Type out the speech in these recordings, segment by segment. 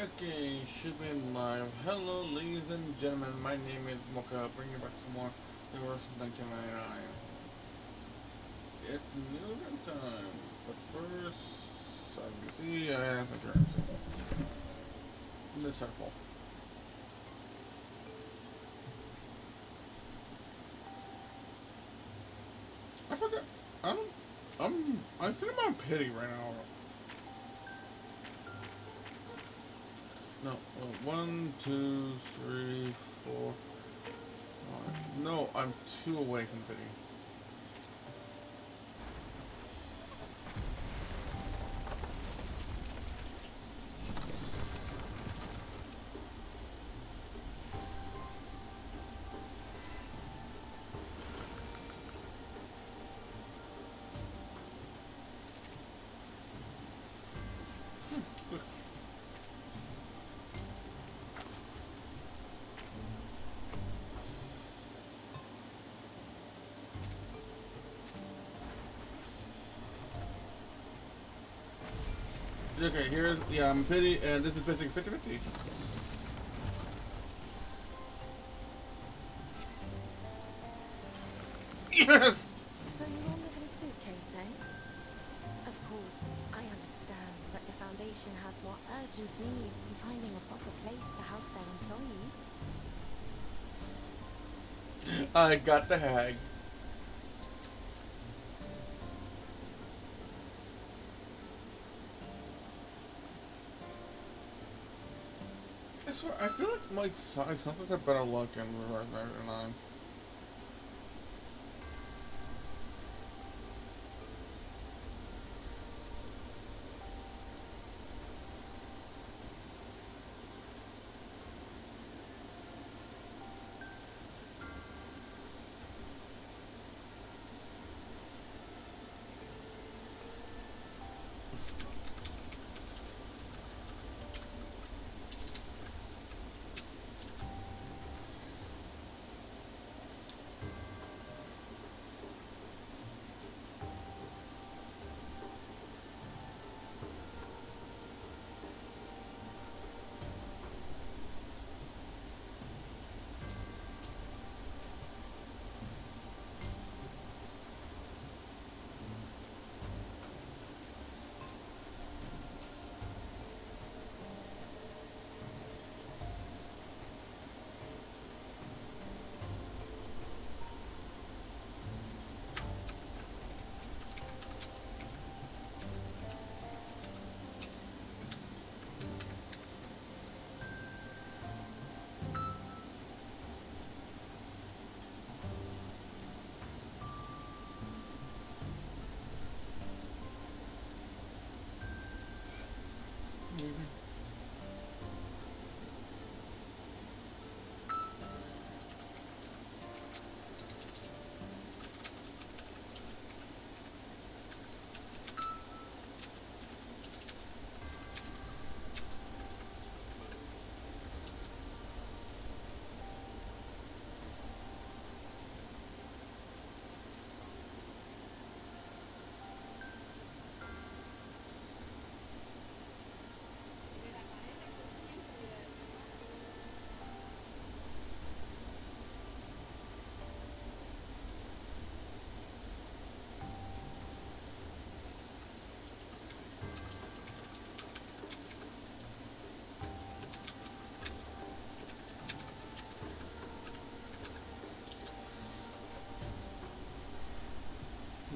Okay, should be live. Hello, ladies and gentlemen. My name is Mocha. Bringing back some more Universe 1999. It's newsroom time. But first, so you see, I have a currency. This circle. I forgot. I don't. I think I'm on pity right now. No. One, two, three, four, five. No, I'm two away from pity. Okay, here's, yeah, I'm pity, and this is basically 50-50. Yes! So you all live in a suitcase, eh? Of course, I understand that the Foundation has more urgent needs than finding a proper place to house their employees. I got the hag. I swear, I feel like my size sometimes have better luck in reverse than on.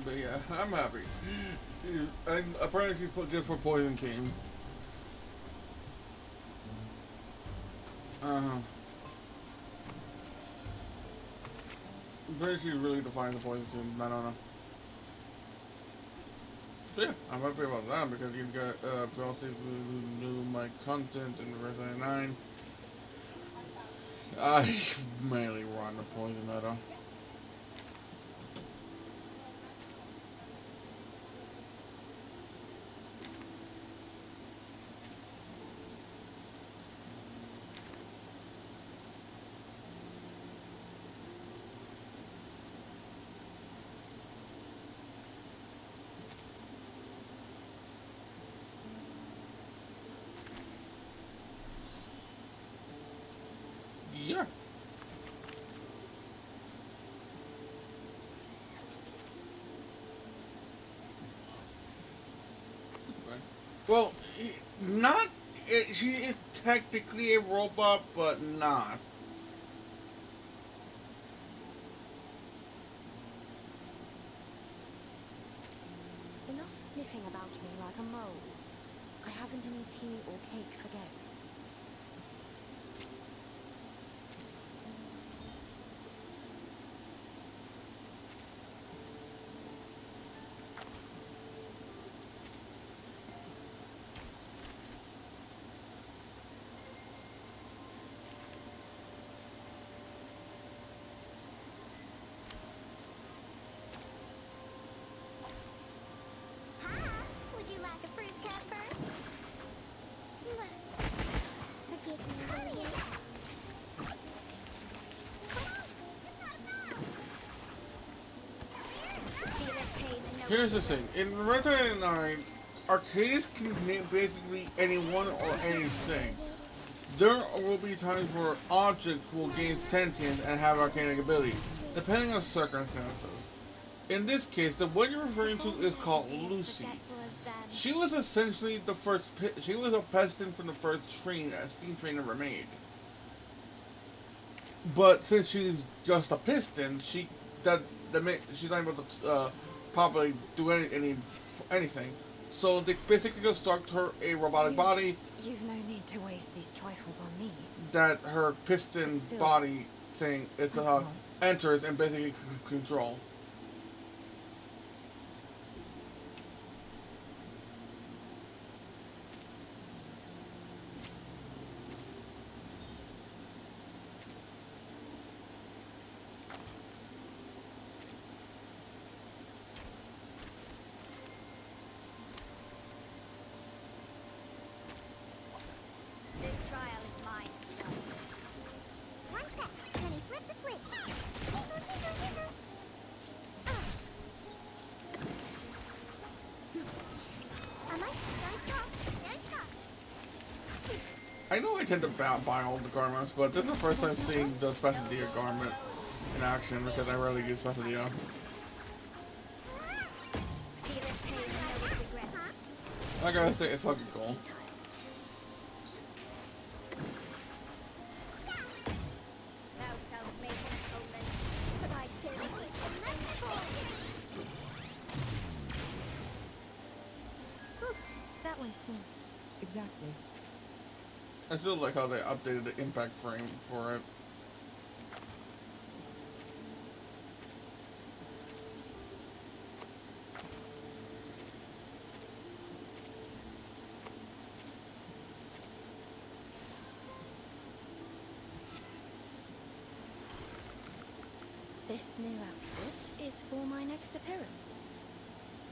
But yeah, I'm happy. And apparently she put good for poison team. Uh-huh. Apparently she really defines the poison team. I don't know. So yeah, I'm happy about that because you've got Chelsea who knew my content in verse 99. I mainly run the poison meta. Well, not. She is technically a robot, but not. Enough sniffing about me like a mole. I haven't any tea or cake for guests. Hi, would you like a fruit cup first? Forgive me, William. Here's the thing: in Resident 9, arcades can name basically anyone or anything. There will be times where objects will gain sentience and have arcanic ability, depending on circumstances. In this case, the one you're referring to is called Lucy. She was essentially the first. She was a piston from the first train, a steam train ever made. But since she's just a piston, she's not able to properly do anything. So they basically construct her a robotic body You've no need to waste these trifles on me. that her piston Still, body thing enters and basically control. This trial is mine. One sec. Penny, flip the switch. Am I? Don't stop. Don't stop. I know I tend to buy all the garments, but this is the first time seeing the Speciadia garment in action because I rarely use Speciadia. See this pain and know its regret. I gotta say, it's fucking cool. Thou shalt make an atonement for thy services. Whew, that went smooth. Exactly. I still like how they updated the impact frame for it. This new outfit is for my next appearance.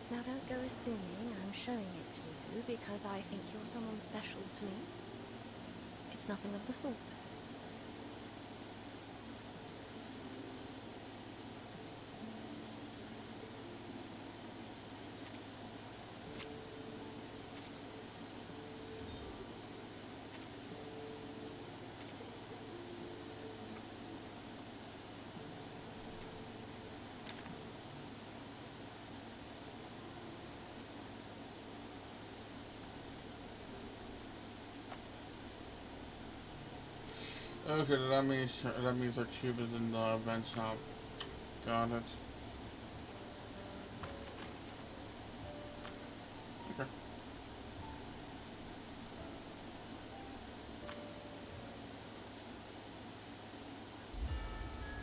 Now don't go assuming I'm showing it to you because I think you're someone special to me. It's nothing of the sort. Okay, that means our cube is in the event shop. Got it. Okay.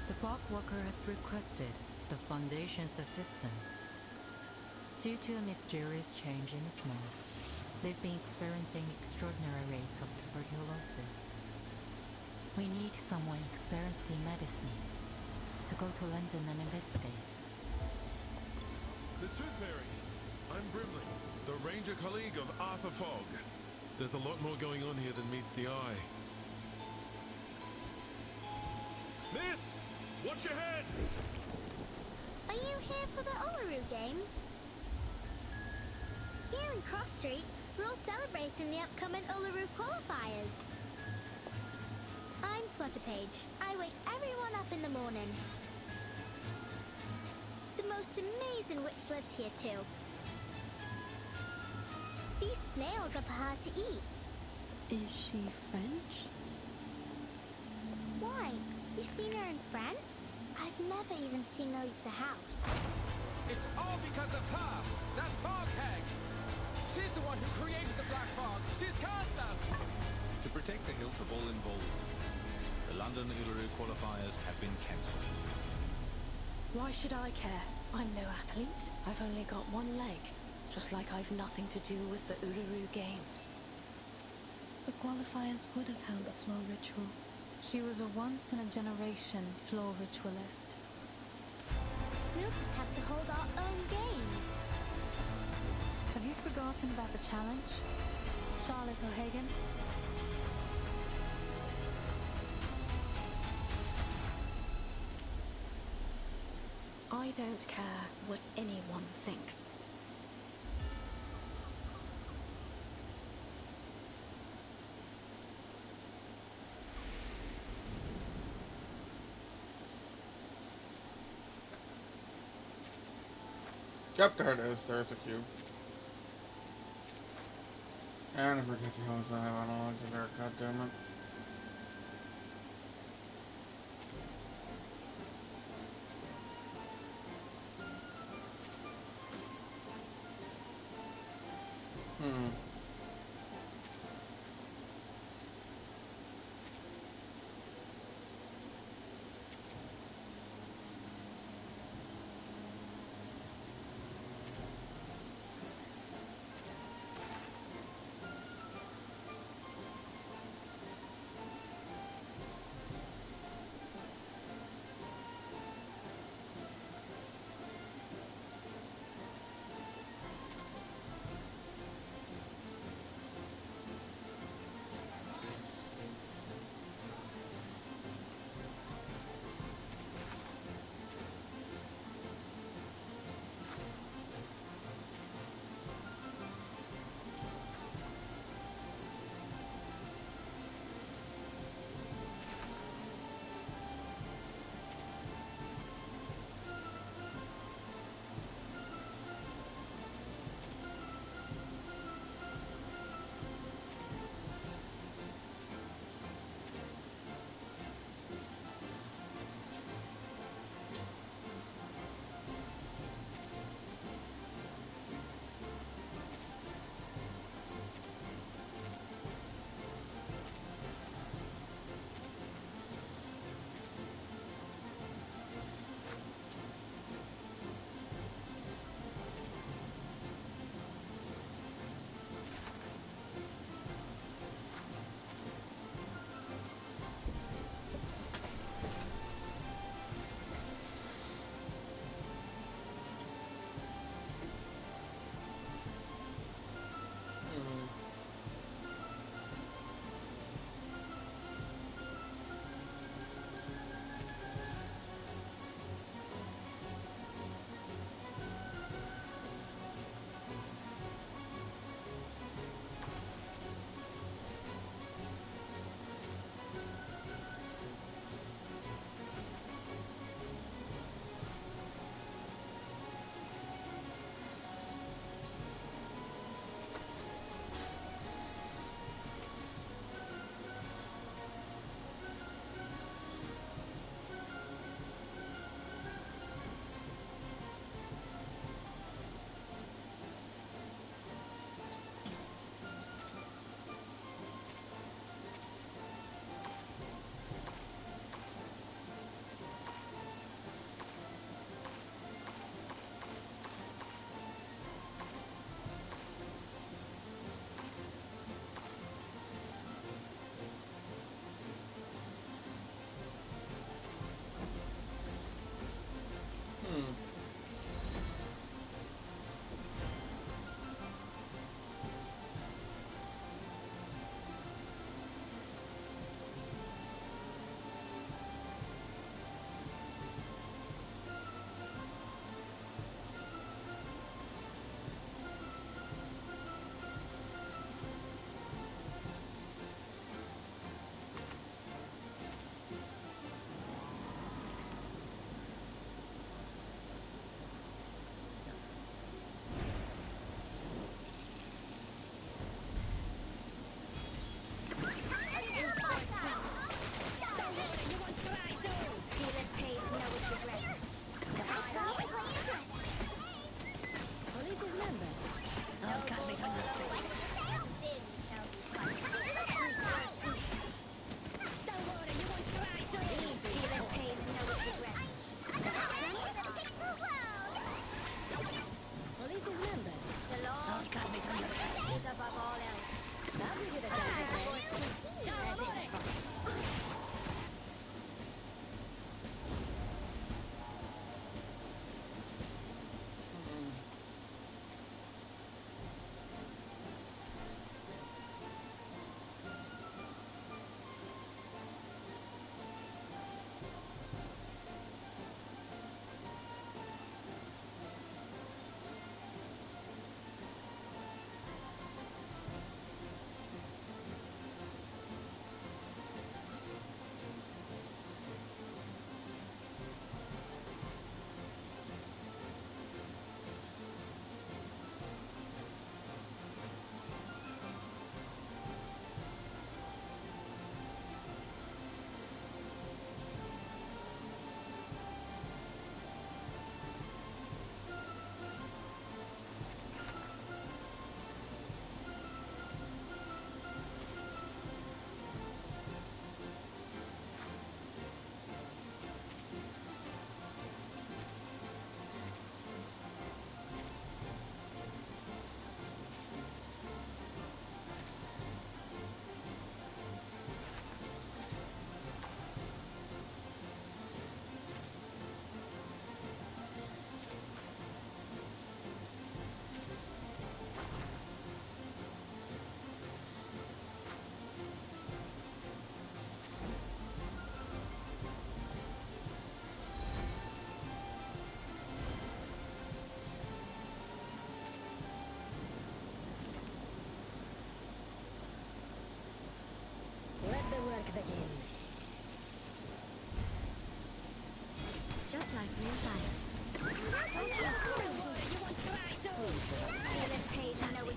The fog worker has requested the Foundation's assistance. Due to a mysterious change in the small, they've been experiencing extraordinary rates of tuberculosis. We need someone experienced in medicine to go to London and investigate. The Tooth Fairy. I'm Brimley, the Ranger colleague of Arthur Fogg. There's a lot more going on here than meets the eye. Miss! Watch your head! Are you here for the Uluru Games? Here in Cross Street, we're all celebrating the upcoming Uluru qualifiers. I'm Flutterpage. I wake everyone up in the morning. The most amazing witch lives here too. These snails are for her to eat. Is she French? Why? You've seen her in France? I've never even seen her leave the house. It's all because of her! That fog hag! She's the one who created the black fog! She's cast us! To protect the health of all involved, the London Uluru qualifiers have been cancelled. Why should I care? I'm no athlete. I've only got one leg. Just like I've nothing to do with the Uluru Games. The qualifiers would have held the floor ritual. She was a once-in-a-generation floor ritualist. We'll just have to hold our own games. Have you forgotten about the challenge? Charlotte O'Hagan? I don't care what anyone thinks. Yep, there it is. There's a cube. And I forget to use that. I don't know there. God damn it.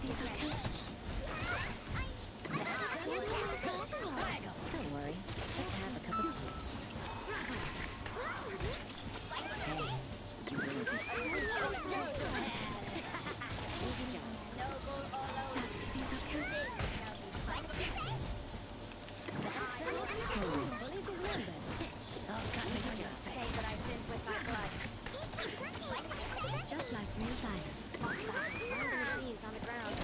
These are good. Don't worry. Let's have a cup of tea. Hey, you will be sorry. Easy job. Zach, these are good. Just like real fire. Find the machines on the ground.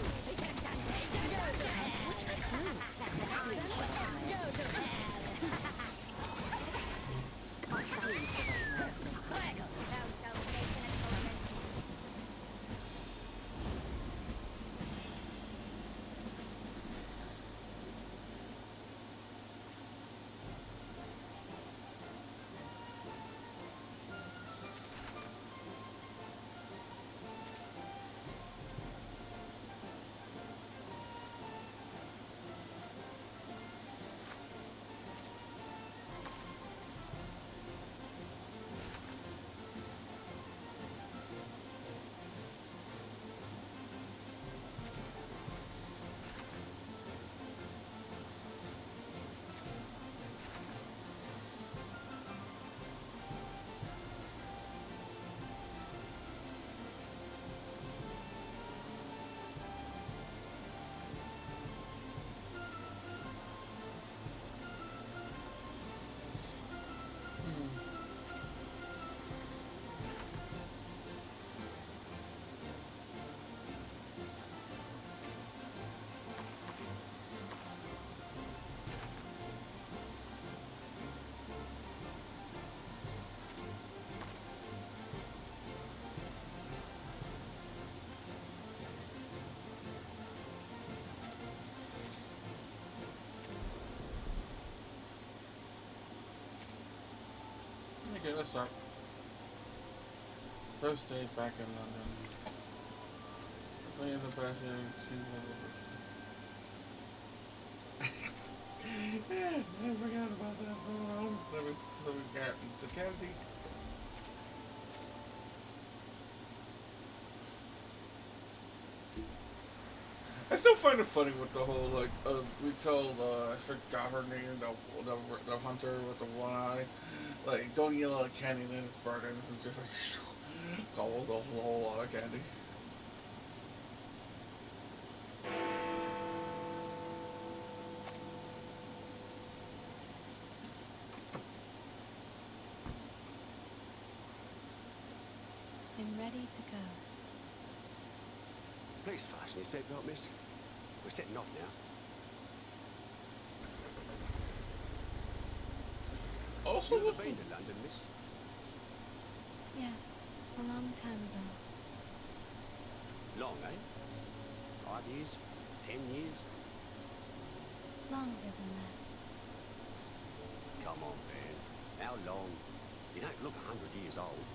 Watch my clothes. Please give us my expectations. Okay, let's start. First day back in London. Playing the passion yeah, I forgot about that. So we got the candy. I still find it funny with the whole like we told I forgot her name, the hunter with the one eye, like don't yell at candy, then it's burning and just like gobbles a whole lot of candy. I'm ready to go. Please fasten your seatbelt, miss. We're setting off now. Also, You ever been to London, miss? Yes, a long time ago. Long, eh? 5 years? 10 years? Longer than that. Come on, Van. How long? You don't look 100 years old.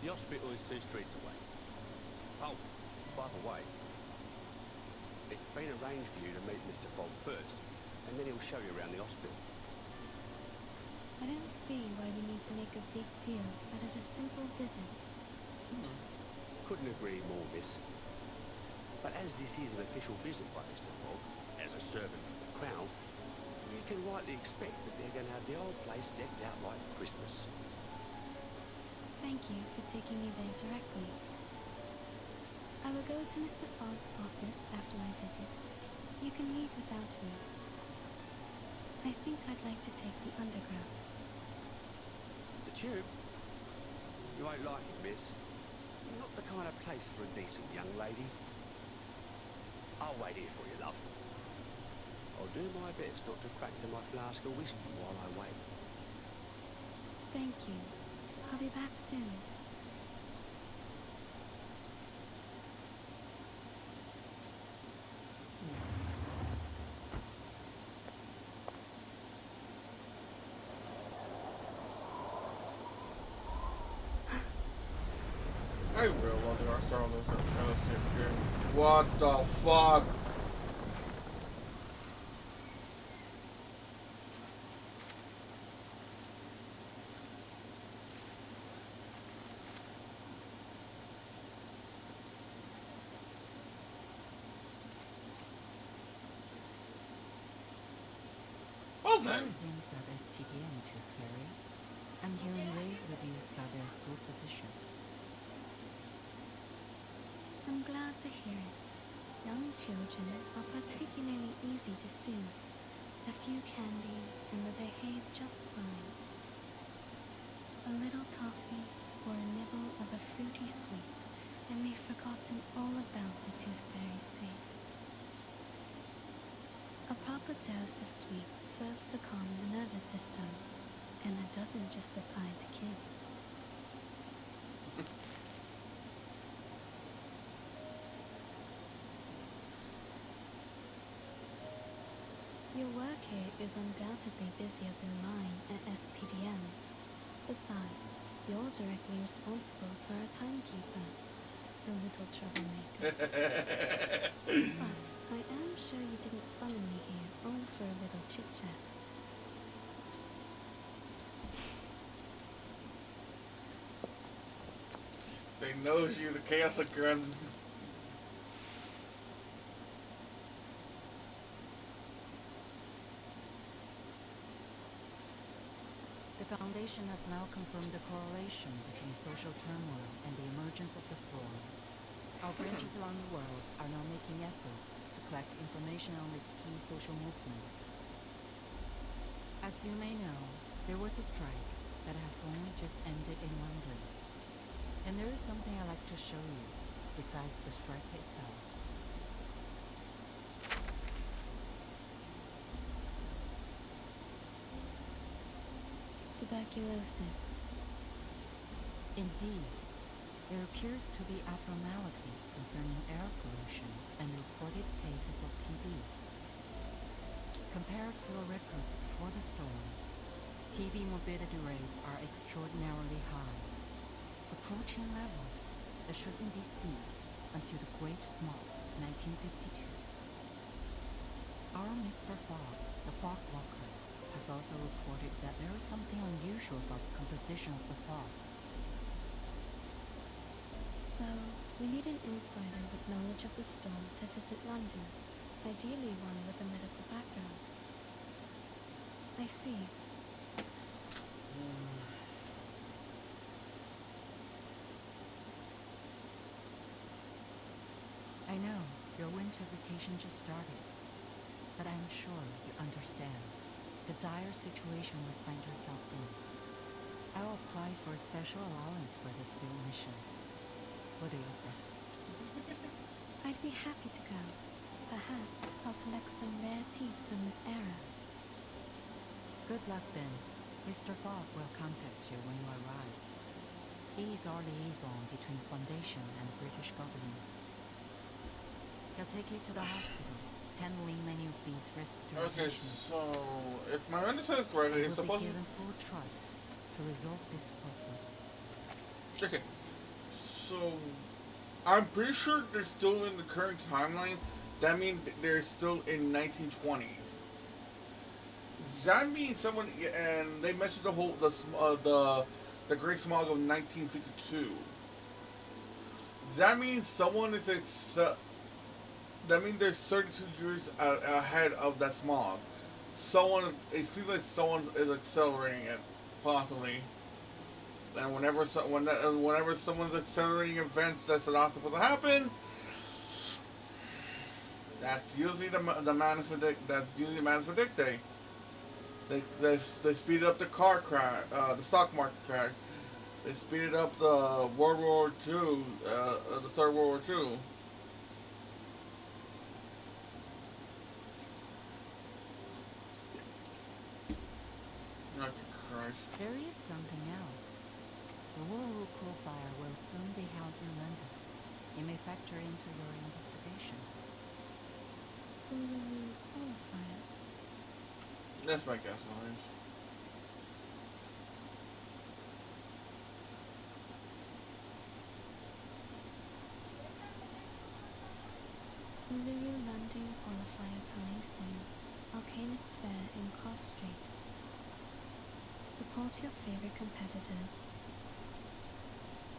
The hospital is 2 streets away. Oh, by the way, it's been arranged for you to meet Mr. Fogg first, and then he'll show you around the hospital. I don't see why we need to make a big deal out of a simple visit. Couldn't agree more, miss. But as this is an official visit by Mr. Fogg, as a servant of the Crown, you can rightly expect that they're going to have the old place decked out like Christmas. Thank you for taking me there directly. I will go to Mr. Fogg's office after my visit. You can leave without me. I think I'd like to take the underground. The tube? You won't like it, miss. Not the kind of place for a decent young lady. I'll wait here for you, love. I'll do my best not to crack to my flask of whiskey while I wait. Thank you. I'll be back soon. I really wonder I saw this here. What the fuck? thousand. Other things at SPDM Tooth Fairy. I'm hearing rave reviews about their school physician. I'm glad to hear it. Young children are particularly easy to soothe. A few candies and they behave just fine. A little toffee or a nibble of a fruity sweet, and they've forgotten all about the Tooth Fairy's taste. A proper dose of sweets serves to calm the nervous system, and that doesn't just apply to kids. Your work here is undoubtedly busier than mine at SPDM. Besides, you're directly responsible for our timekeeper, a little troublemaker. But I am sure you didn't summon me here all for a little chit-chat. They know she's a Catholic girl. The Foundation has now confirmed the correlation between social turmoil and the emergence of the storm. Our branches around the world are now making efforts to collect information on this key social movement. As you may know, there was a strike that has only just ended in London. And there is something I'd like to show you, besides the strike itself. Tuberculosis. Indeed, there appears to be abnormalities concerning air pollution and reported cases of TB. Compared to the records before the storm, TB morbidity rates are extraordinarily high, approaching levels that shouldn't be seen until the Great Smog of 1952. Our Mr. Fogg, the fog walker, has also reported that there is something unusual about the composition of the fog. So, we need an insider with knowledge of the storm to visit London, ideally one with a medical background. I see. I know, your winter vacation just started, but I'm sure you understand the dire situation we find ourselves in. I'll apply for a special allowance for this field mission. What do you say? I'd be happy to go. Perhaps I'll collect some rare teeth from this era. Good luck then. Mr. Fogg will contact you when you arrive. He is our liaison between Foundation and British government. He'll take you to the hospital, handling many of these respiratory Okay, patients. so if my understanding is correct, it's We'll supposed be to. given full trust to resolve this problem. Okay, so I'm pretty sure they're still in the current timeline. That means they're still in 1920. Does that mean someone? And they mentioned the Great Smog of 1952. That means someone is that means there's 32 years ahead of that smog. It seems like someone is accelerating it, possibly. And whenever someone's accelerating events that's not supposed to happen, that's usually the manus predicti. They speeded up the car crash, the stock market crash. They speeded up the World War II, the Third World War II. Oh, Christ. There is something else. The Wooloo Coal Fire will soon be held in London. It may factor into your investigation. Uluru qualifier. That's my guess, at least. Uluru London qualifier coming soon. Alchemist Fair in Cross Street. Support your favorite competitors.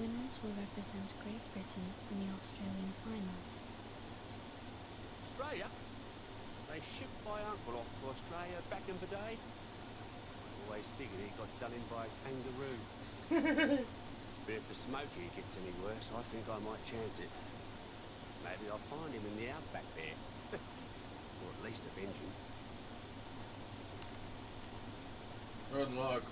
Winners will represent Great Britain in the Australian finals. Australia? They shipped my uncle off to Australia back in the day. Always figured he got done in by a kangaroo. But if the smoky gets any worse, I think I might chance it. Maybe I'll find him in the outback there. Or at least avenge him. Good luck.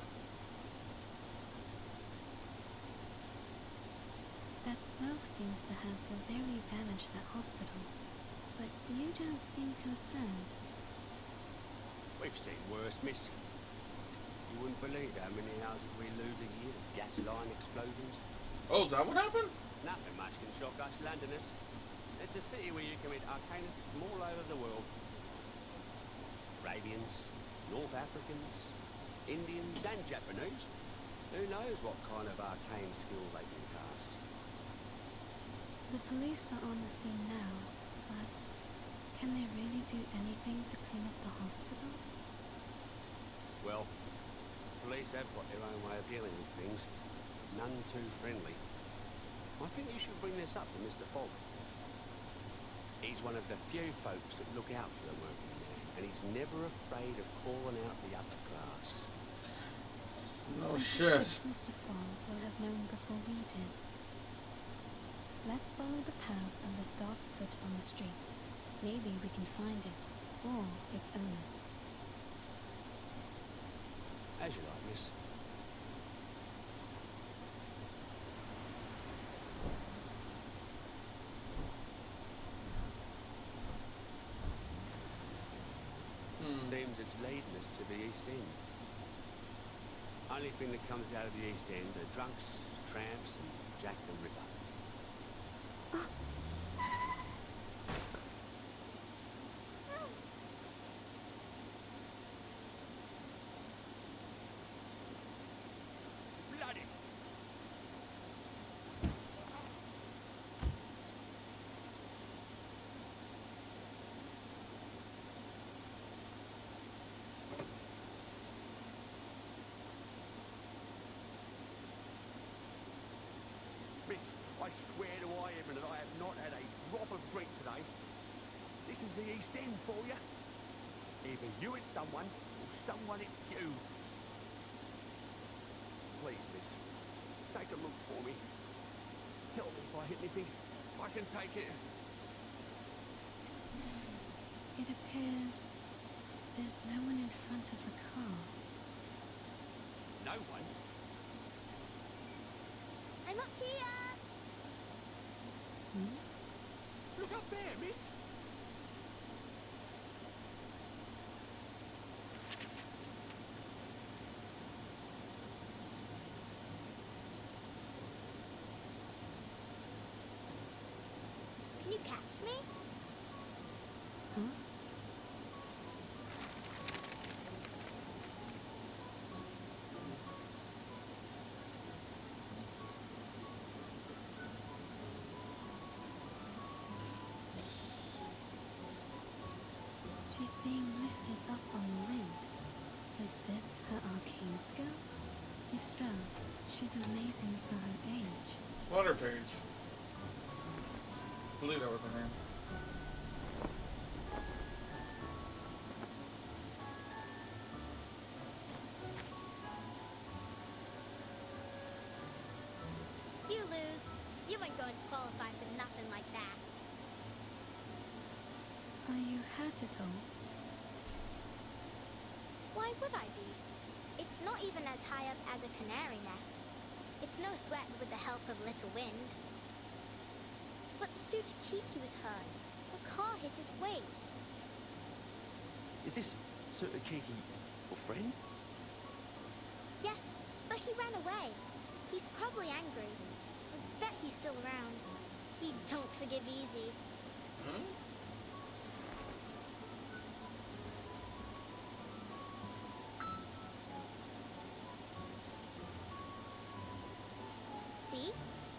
That smoke seems to have severely damaged that hospital. But you don't seem concerned. We've seen worse, miss. You wouldn't believe how many houses we lose a year to gas line explosions. Oh, is that what happened? Nothing much can shock us Londoners. It's a city where you can meet arcanists from all over the world. Arabians, North Africans, Indians and Japanese. Who knows what kind of arcane skill they can cast. The police are on the scene now, but can they really do anything to clean up the hospital? Well, police have got their own way of dealing with things. None too friendly. I think you should bring this up to Mr. Fogg. He's one of the few folks that look out for the working man, and he's never afraid of calling out the upper class. No shit. Mr. Fogg will have known before we did. Let's follow the path of this dark soot on the street. Maybe we can find it, or its owner. As you like, miss. Seems it's leading us to the East End. Only thing that comes out of the East End are drunks, tramps, and Jack the Ripper. Bloody! Miss, I swear to heaven that I have not had a drop of drink today. This is the East End for you. Either you hit someone, or someone hit you. Please, miss, take a look for me. Tell me if I hit anything. I can take it. It appears there's no one in front of the car. No one? I'm up here! Look up there, miss! Can you catch me? Huh? She's being lifted up on the wind. Is this her arcane skill? If so, she's amazing for her age. Flutter Page. I believe that was her name. You lose. You ain't going to qualify for nothing like that. Are you hurt at all? Why would I be? It's not even as high up as a canary nest. It's no sweat with the help of little wind. But the suit Kiki was hurt. The car hit his waist. Is this Sir Kiki your friend? Yes, but he ran away. He's probably angry. I bet he's still around. He don't forgive easy. Huh? See?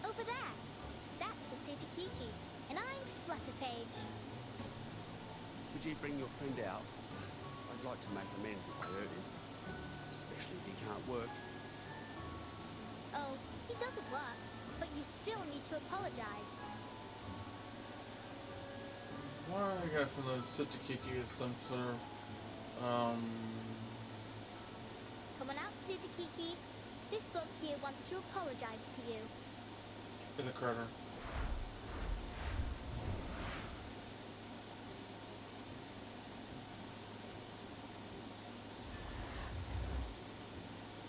Over there. That's the suit Kiki. And I'm Flutterpage. Could you bring your friend out? I'd like to make amends if I hurt him. Especially if he can't work. Oh, he doesn't work, but you still need to apologize. Well, I guess another Sutakiki is some sort of, Come on out, Sutakiki. This book here wants to apologize to you. is a critter.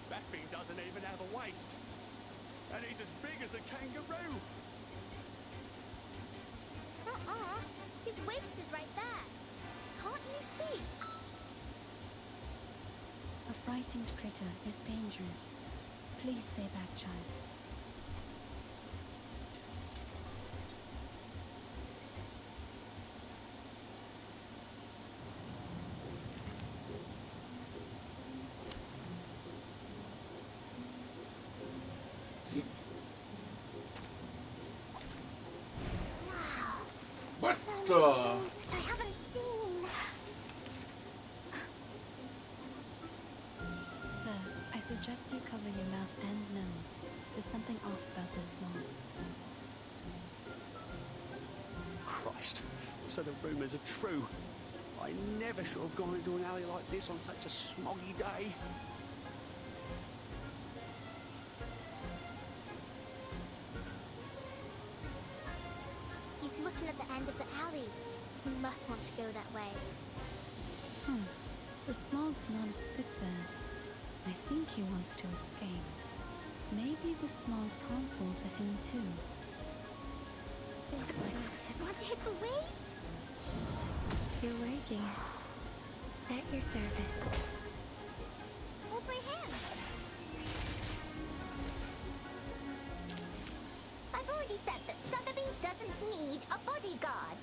That thing doesn't even have a waist. And he's as big as a kangaroo. His waist is right there. Can't you see? A frightened critter is dangerous. Please stay back, child. What So the? many things I haven't seen. Sir, I suggest you cover your mouth and nose. There's something off about this smog. Christ, so the rumours are true. I never should have gone into an alley like this on such a smoggy day. He's looking at the end of the alley. He must want to go that way. The smog's not as thick there. I think he wants to escape. Maybe the smog's harmful to him too. Want to hit the waves? You're working. At your service. Hold my hand. I've already said that Sotheby doesn't need a bodyguard.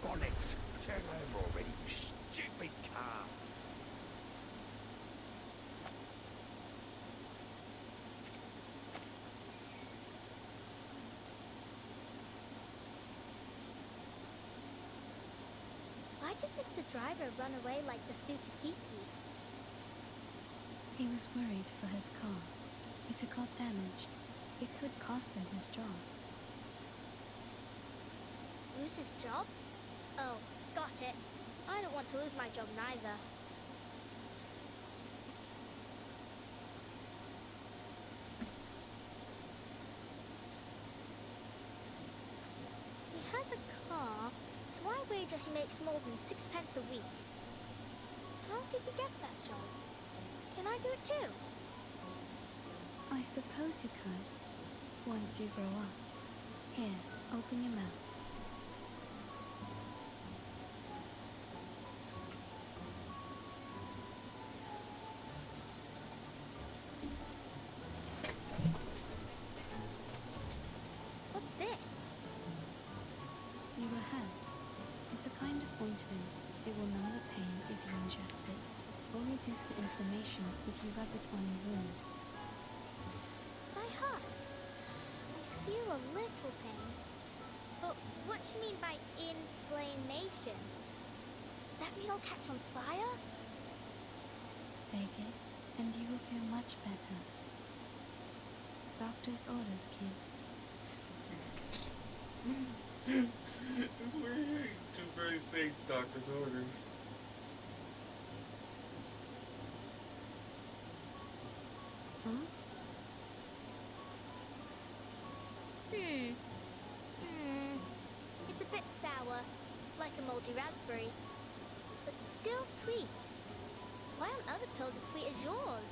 Bollocks! Turn over already, you stupid car! Why did Mr. Driver run away like the Sutakiki? He was worried for his car. If it got damaged, it could cost him his job. Lose his job? Oh, got it. I don't want to lose my job neither. He has a car, so I wager he makes more than 6 pence a week. How did he get that job? Can I do it too? I suppose you could, once you grow up. Here, open your mouth. What's this? You were hurt. It's a kind of ointment. It will numb the pain if you ingest it, or reduce the inflammation if you rub it on your wound. My heart. I feel a little pain. But what do you mean by inflammation? Does that mean I'll catch on fire? Take it, and you will feel much better. Doctor's orders, kid. It's weird to very say doctor's orders. Huh? It's a bit sour, like a moldy raspberry, but still sweet. Why aren't other pills as sweet as yours?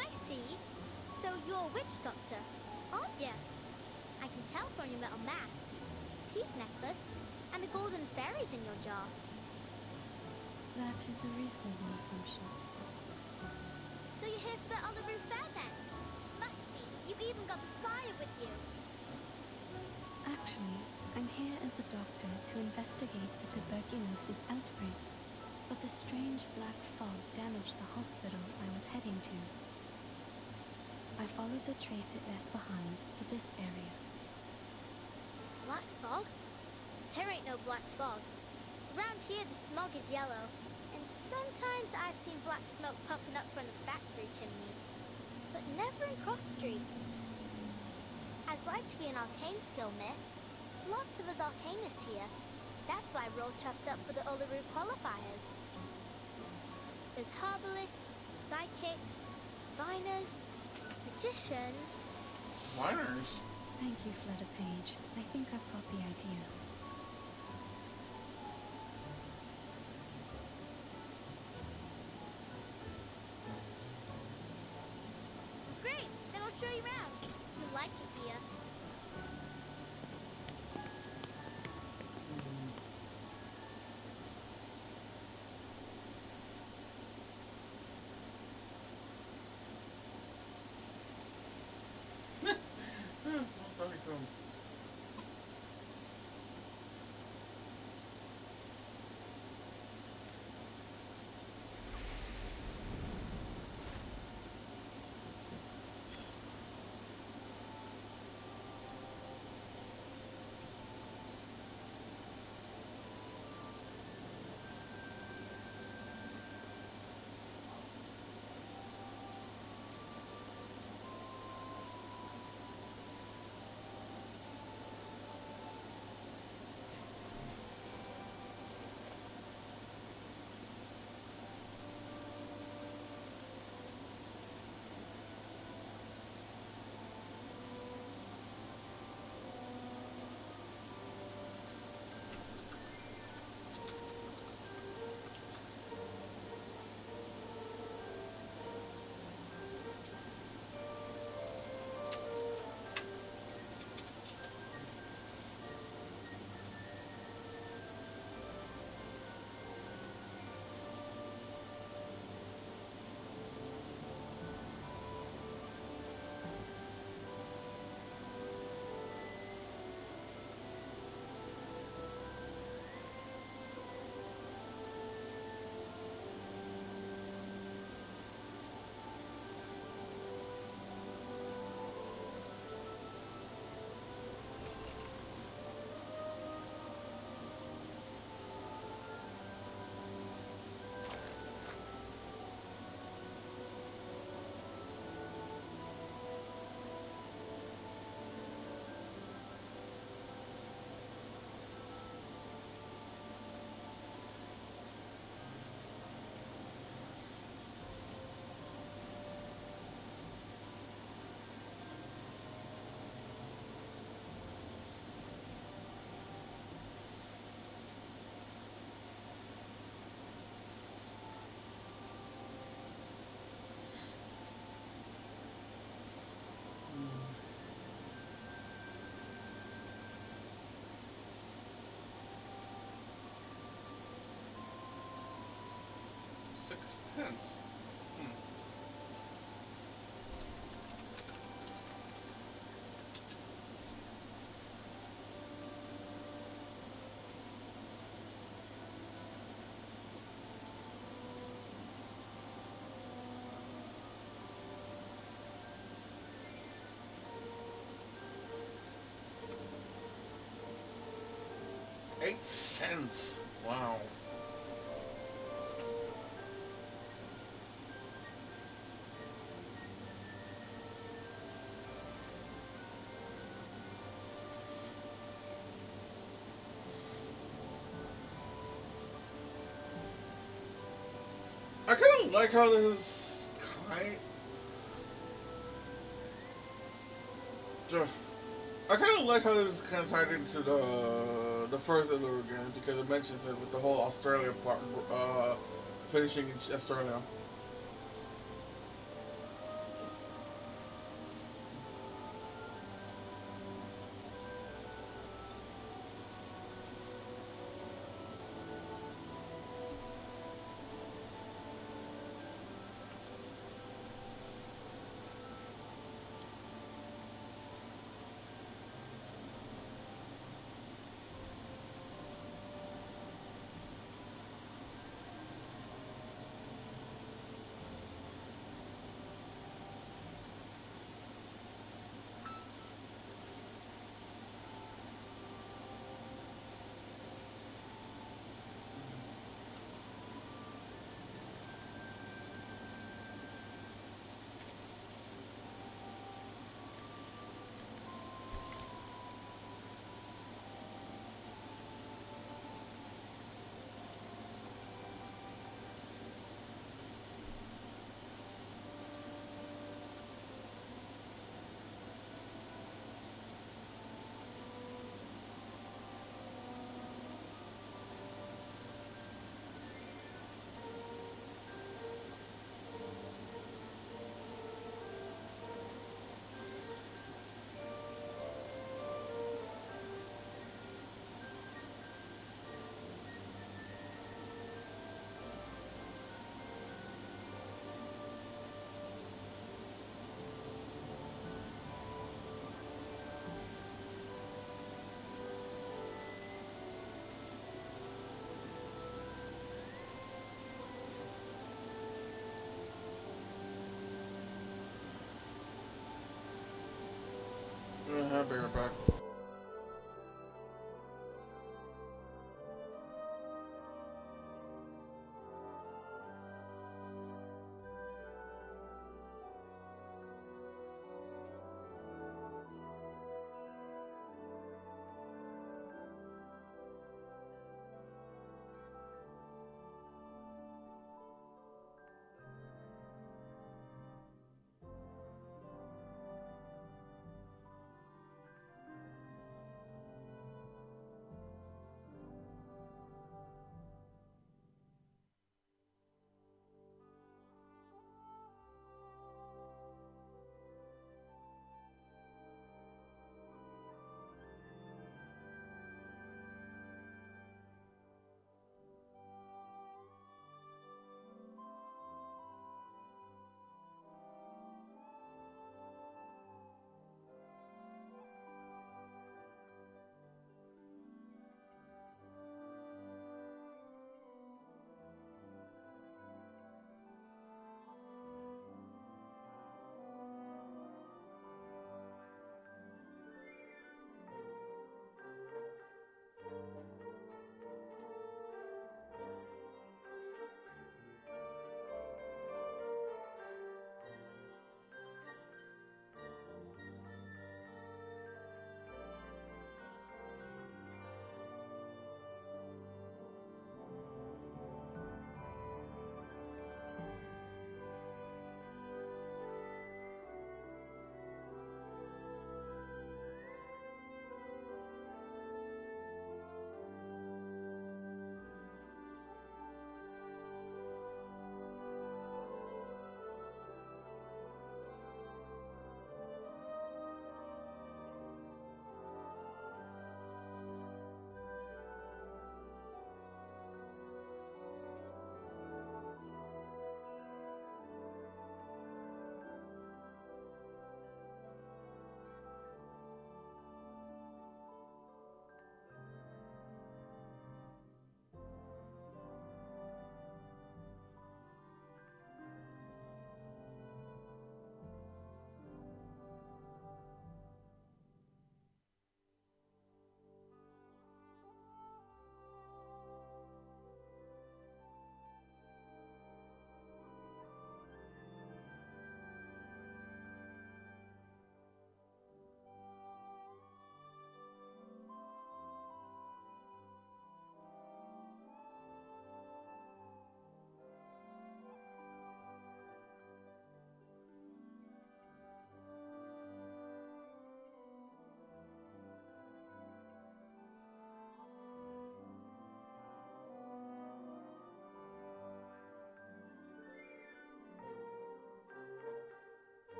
I see. So you're a witch doctor, aren't you? I can tell from your metal mask, teeth necklace, and the golden fairies in your jar. That is a reasonable assumption. So you're here for that on the roof there then? Must be. You've even got the fire with you. Actually, I'm here as a doctor to investigate the tuberculosis outbreak. But the strange black fog damaged the hospital I was heading to. I followed the trace it left behind to this area. Black fog? There ain't no black fog. Around here the smog is yellow, and sometimes I've seen black smoke puffing up from the factory chimneys. but never in Cross Street. I'd like to be an arcane skill, miss. Lots of us arcanists here. That's why we're all chuffed up for the Uluru qualifiers. There's herbalists, sidekicks, diviners, magicians. Miners. Thank you, Flutter Page. I think I've got the idea. Great, then I'll show you around. You'll like it here. Very cool. Sixpence. Hmm. $0.08. Wow. I kind of like how this kind. I kind of like how this is kind of tied into the first Allure again because it mentions it with the whole Australia part, finishing in Australia. be right back.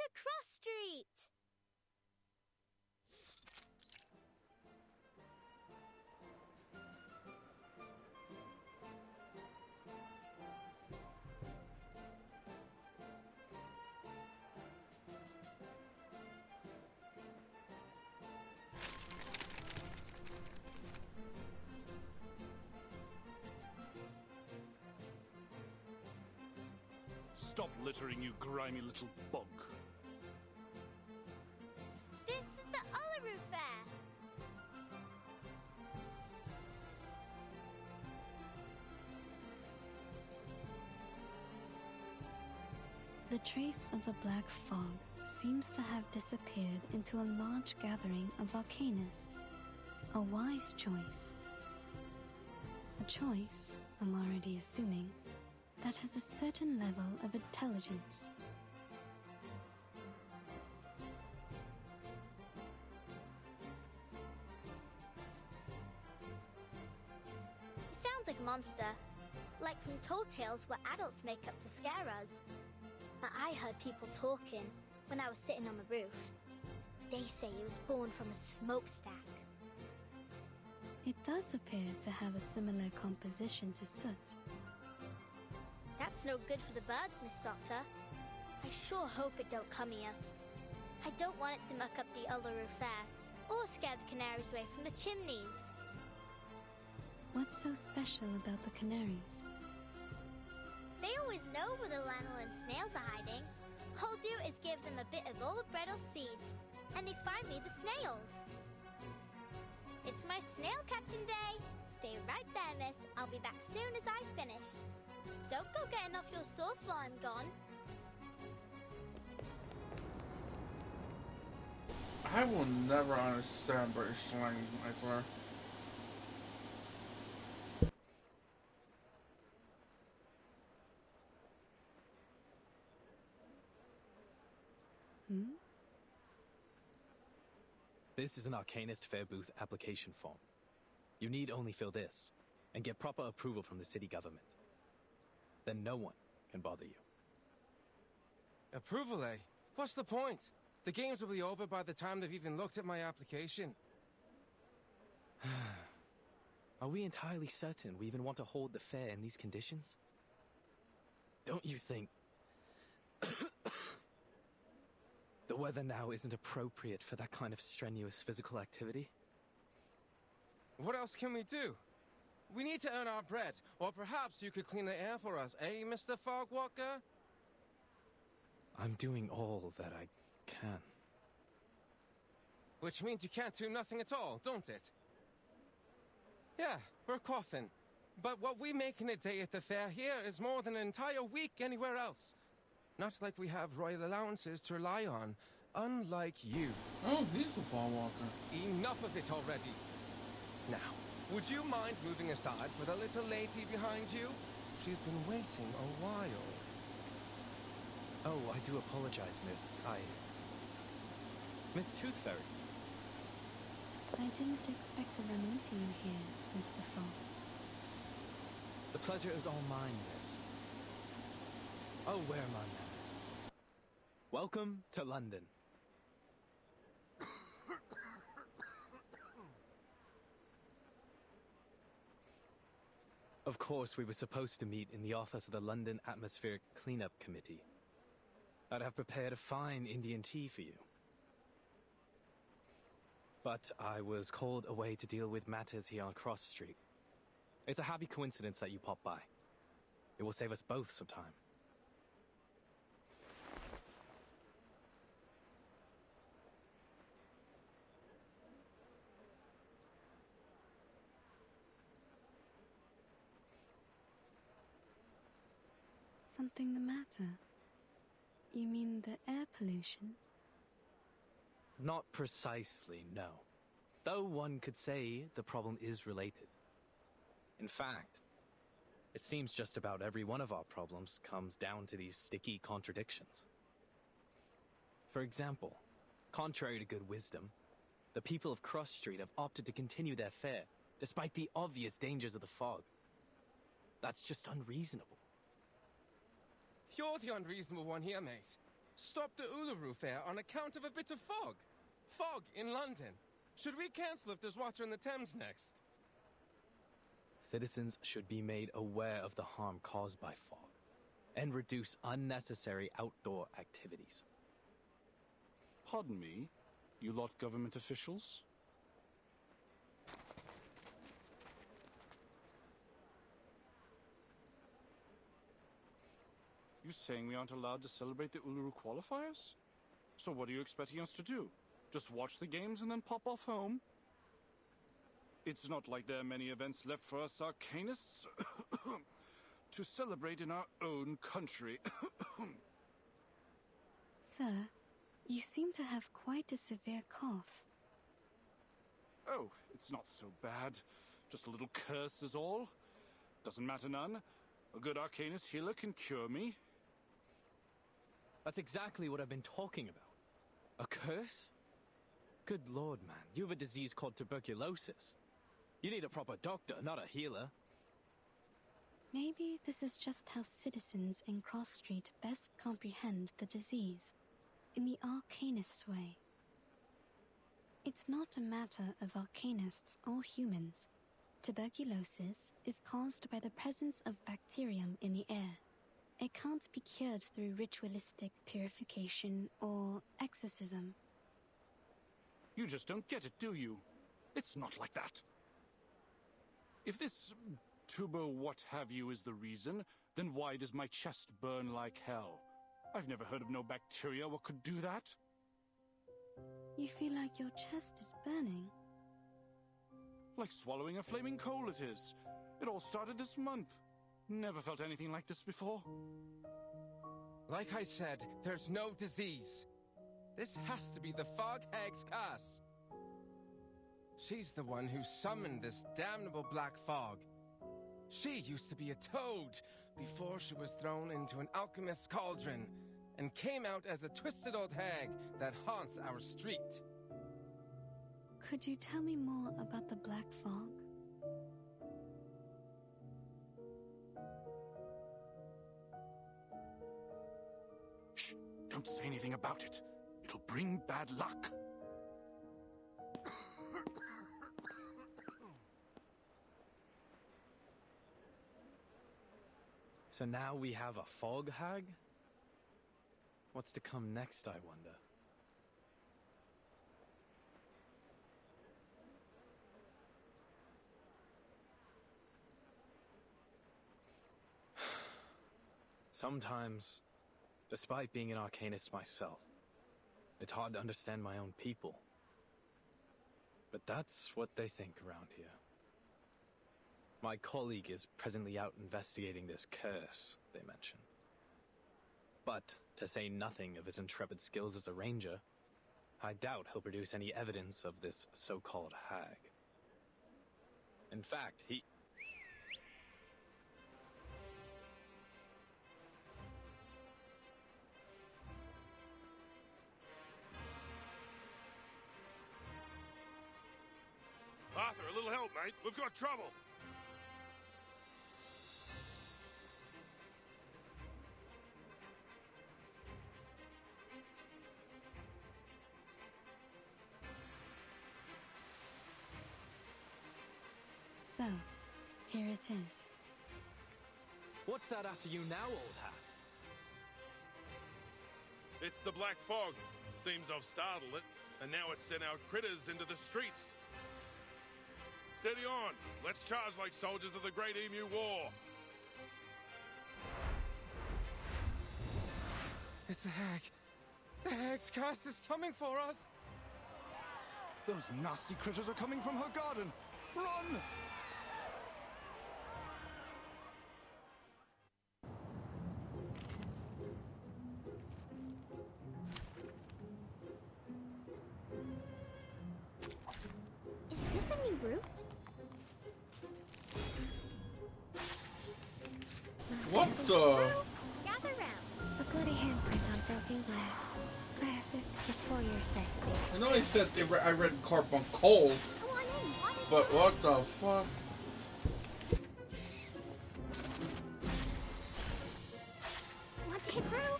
to Cross Street! Stop littering, you grimy little bug. This is the Uluru Fair! The trace of the black fog seems to have disappeared into a large gathering of volcanists. A wise choice. A choice, I'm already assuming, that has a certain level of intelligence. He sounds like a monster. Like from Told Tales where adults make up to scare us. But I heard people talking when I was sitting on the roof. They say he was born from a smokestack. It does appear to have a similar composition to soot. That's no good for the birds, Miss Doctor. I sure hope it don't come here. I don't want it to muck up the Uluru Fair, or scare the canaries away from the chimneys. What's so special about the canaries? They always know where the lanolin snails are hiding. All I'll do is give them a bit of old bread or seeds, and they find me the snails. It's my snail catching day. Stay right there, miss. I'll be back soon as I finish. Don't go getting off your sauce while I'm gone. I will never understand British slang, I swear. This is an Arcanist Fair Booth application form. You need only fill this, and get proper approval from the city government. Then no one can bother you. Approval, eh? What's the point? The games will be over by the time they've even looked at my application. Are we entirely certain we even want to hold the fair in these conditions? Don't you think the weather now isn't appropriate for that kind of strenuous physical activity? What else can we do? We need to earn our bread, or perhaps you could clean the air for us, eh, Mr. Fogwalker? I'm doing all that I can. Which means you can't do nothing at all, don't it? Yeah, we're coughing. But what we make in a day at the fair here is more than an entire week anywhere else. Not like we have royal allowances to rely on, unlike you. Oh, he's a fall walker. Enough of it already. Now, would you mind moving aside for the little lady behind you? She's been waiting a while. Oh, I do apologize, miss. Miss Tooth Fairy. I didn't expect to run into you here, Mr. Fogg. The pleasure is all mine, miss. Oh, where my manners? Welcome to London. Of course, we were supposed to meet in the office of the London Atmospheric Cleanup Committee. I'd have prepared a fine Indian tea for you. But I was called away to deal with matters here on Cross Street. It's a happy coincidence that you popped by. It will save us both some time. Something the matter? You mean the air pollution? Not precisely, no. Though one could say the problem is related. In fact, it seems just about every one of our problems comes down to these sticky contradictions. For example, contrary to good wisdom, the people of Cross Street have opted to continue their fair, despite the obvious dangers of the fog. That's just unreasonable. You're the unreasonable one here, mate. stopped the Uluru Fair on account of a bit of fog. Fog in London. Should we cancel if there's water in the Thames next? Citizens should be made aware of the harm caused by fog and reduce unnecessary outdoor activities. Pardon me, you lot government officials? You saying we aren't allowed to celebrate the Uluru qualifiers? So what are you expecting us to do? Just watch the games and then pop off home? It's not like there are many events left for us arcanists to celebrate in our own country. Sir, you seem to have quite a severe cough. Oh, it's not so bad. Just a little curse is all. Doesn't matter none. A good arcanist healer can cure me. That's exactly what I've been talking about. A curse? Good lord, man. You have a disease called tuberculosis. You need a proper doctor, not a healer. Maybe this is just how citizens in Cross Street best comprehend the disease, in the arcanist way. It's not a matter of arcanists or humans. Tuberculosis is caused by the presence of bacterium in the air. It can't be cured through ritualistic purification or exorcism. You just don't get it, do you? It's not like that. If this tuber what have you is the reason, then why does my chest burn like hell? I've never heard of no bacteria what could do that. You feel like your chest is burning? Like swallowing a flaming coal it is. It all started this month. Never felt anything like this before. Like I said, there's no disease. This has to be the Fog Hag's curse. She's the one who summoned this damnable black fog. She used to be a toad before she was thrown into an alchemist's cauldron and came out as a twisted old hag that haunts our street. Could you tell me more about the black fog? Shh! Don't say anything about it. It'll bring bad luck. So now we have a fog hag? What's to come next, I wonder? Sometimes, despite being an arcanist myself, it's hard to understand my own people. But that's what they think around here. My colleague is presently out investigating this curse they mention. But, to say nothing of his intrepid skills as a ranger, I doubt he'll produce any evidence of this so-called hag. In fact, he... Arthur, a little help, mate. We've got trouble. So, here it is. What's that after you now, old hat? It's the Black Fog. Seems I've startled it, and now it's sent out critters into the streets. Steady on. Let's charge like soldiers of the Great Emu War. It's the hag. The hag's curse is coming for us. Those nasty critters are coming from her garden. Run! Is this a new route? What the? Gather round. A bloody handprint on broken glass. Classic is for your safety. I know he said I read carp on cold, Come on in. Water's but fine. what the fuck?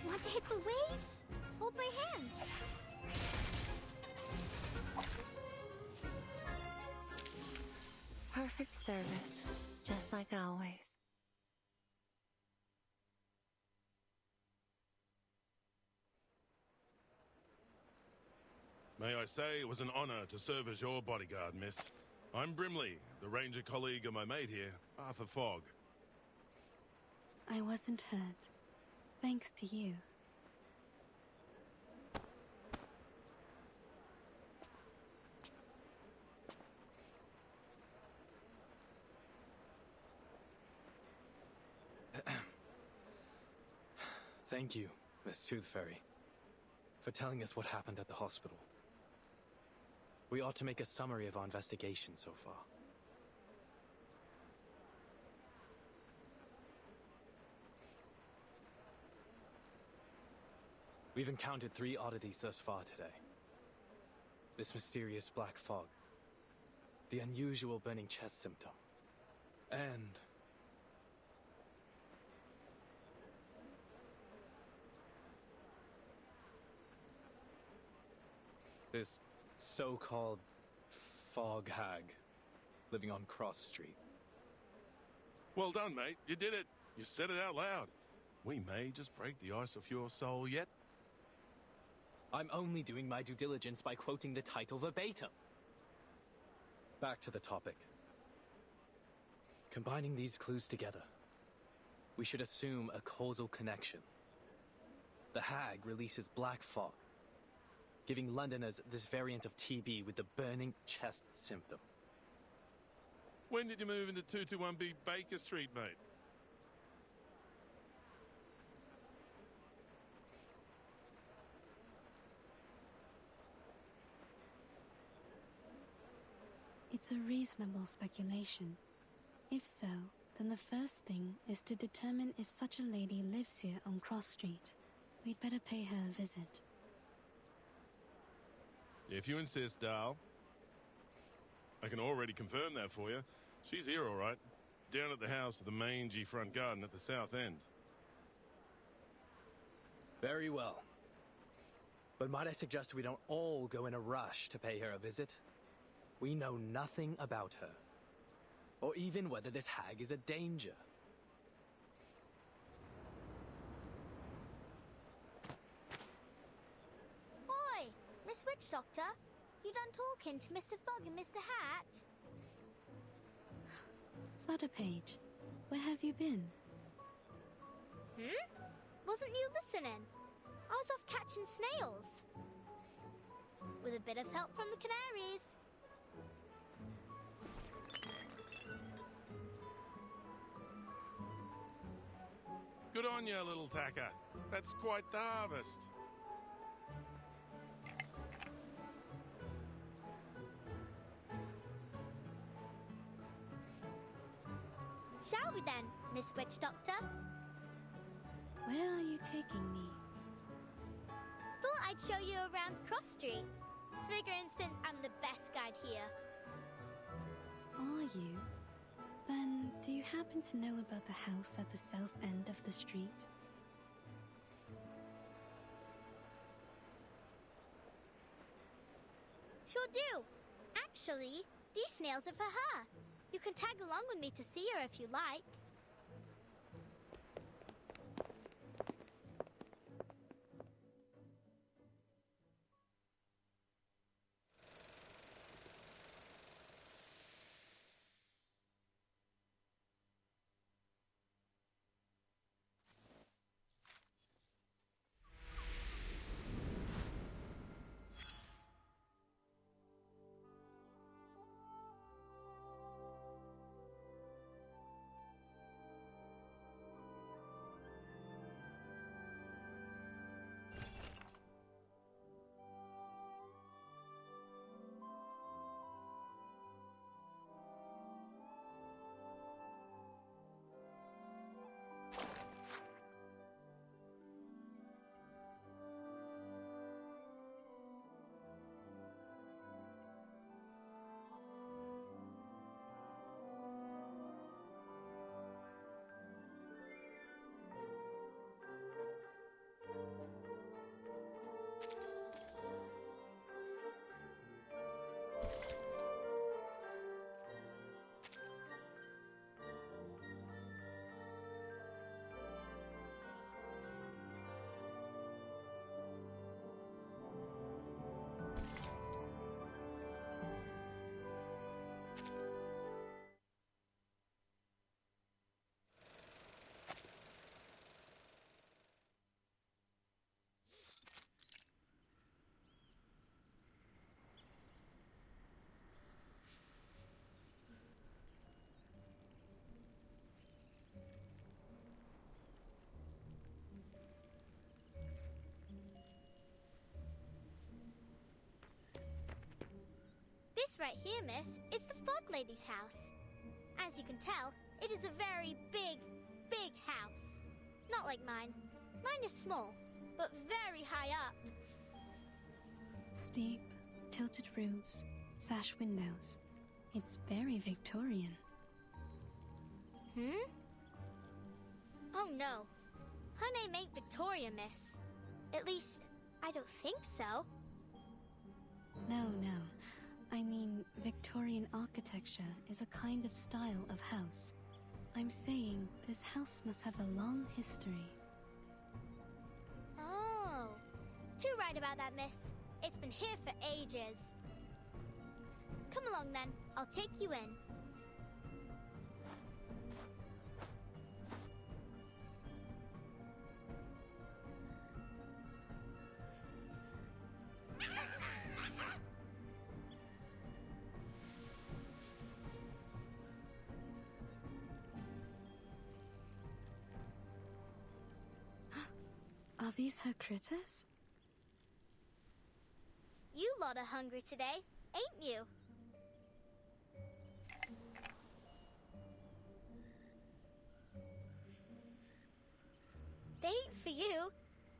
Want to hit the waves? May I say it was an honor to serve as your bodyguard, miss. I'm Brimley, the ranger colleague of my mate here, Arthur Fogg. I wasn't hurt. Thanks to you. Thank you, Miss Tooth Fairy, for telling us what happened at the hospital. We ought to make a summary of our investigation so far. We've encountered 3 oddities thus far today. This mysterious black fog, the unusual burning chest symptom, and this so-called fog hag living on Cross Street. Well done, mate. You did it. You said it out loud. We may just break the ice of your soul yet. I'm only doing my due diligence by quoting the title verbatim. Back to the topic. Combining these clues together, we should assume a causal connection. The hag releases black fog, giving Londoners this variant of TB with the burning chest symptom. When did you move into 221B Baker Street, mate? It's a reasonable speculation. If so, then the first thing is to determine if such a lady lives here on Cross Street. We'd better pay her a visit. If you insist, Dal. I can already confirm that for you. She's here, all right. Down at the house at the mangy front garden at the south end. Very well. But might I suggest we don't all go in a rush to pay her a visit? We know nothing about her, or even whether this hag is a danger. Oi, Miss Witch Doctor, you done talking to Mr. Fogg and Mr. Hat? Flutterpage, where have you been? Wasn't you listening? I was off catching snails. With a bit of help from the canaries. Good on you, little tacker. That's quite the harvest. Shall we then, Miss Witch Doctor? Where are you taking me? Thought I'd show you around Cross Street. Figuring since I'm the best guide here. Are you? Then, do you happen to know about the house at the south end of the street? Sure do. Actually, these snails are for her. You can tag along with me to see her if you like. right here, miss, is the Fog Lady's house. As you can tell, it is a very big, big house. Not like mine. Mine is small, but very high up. Steep, tilted roofs, sash windows. It's very Victorian. Hmm? Oh no. Her name ain't Victoria, miss. At least, I don't think so. No. I mean, Victorian architecture is a kind of style of house. I'm saying this house must have a long history. Oh. Too right about that, miss. It's been here for ages. Come along then. I'll take you in. Are these her critters? You lot are hungry today, ain't you? They ain't for you.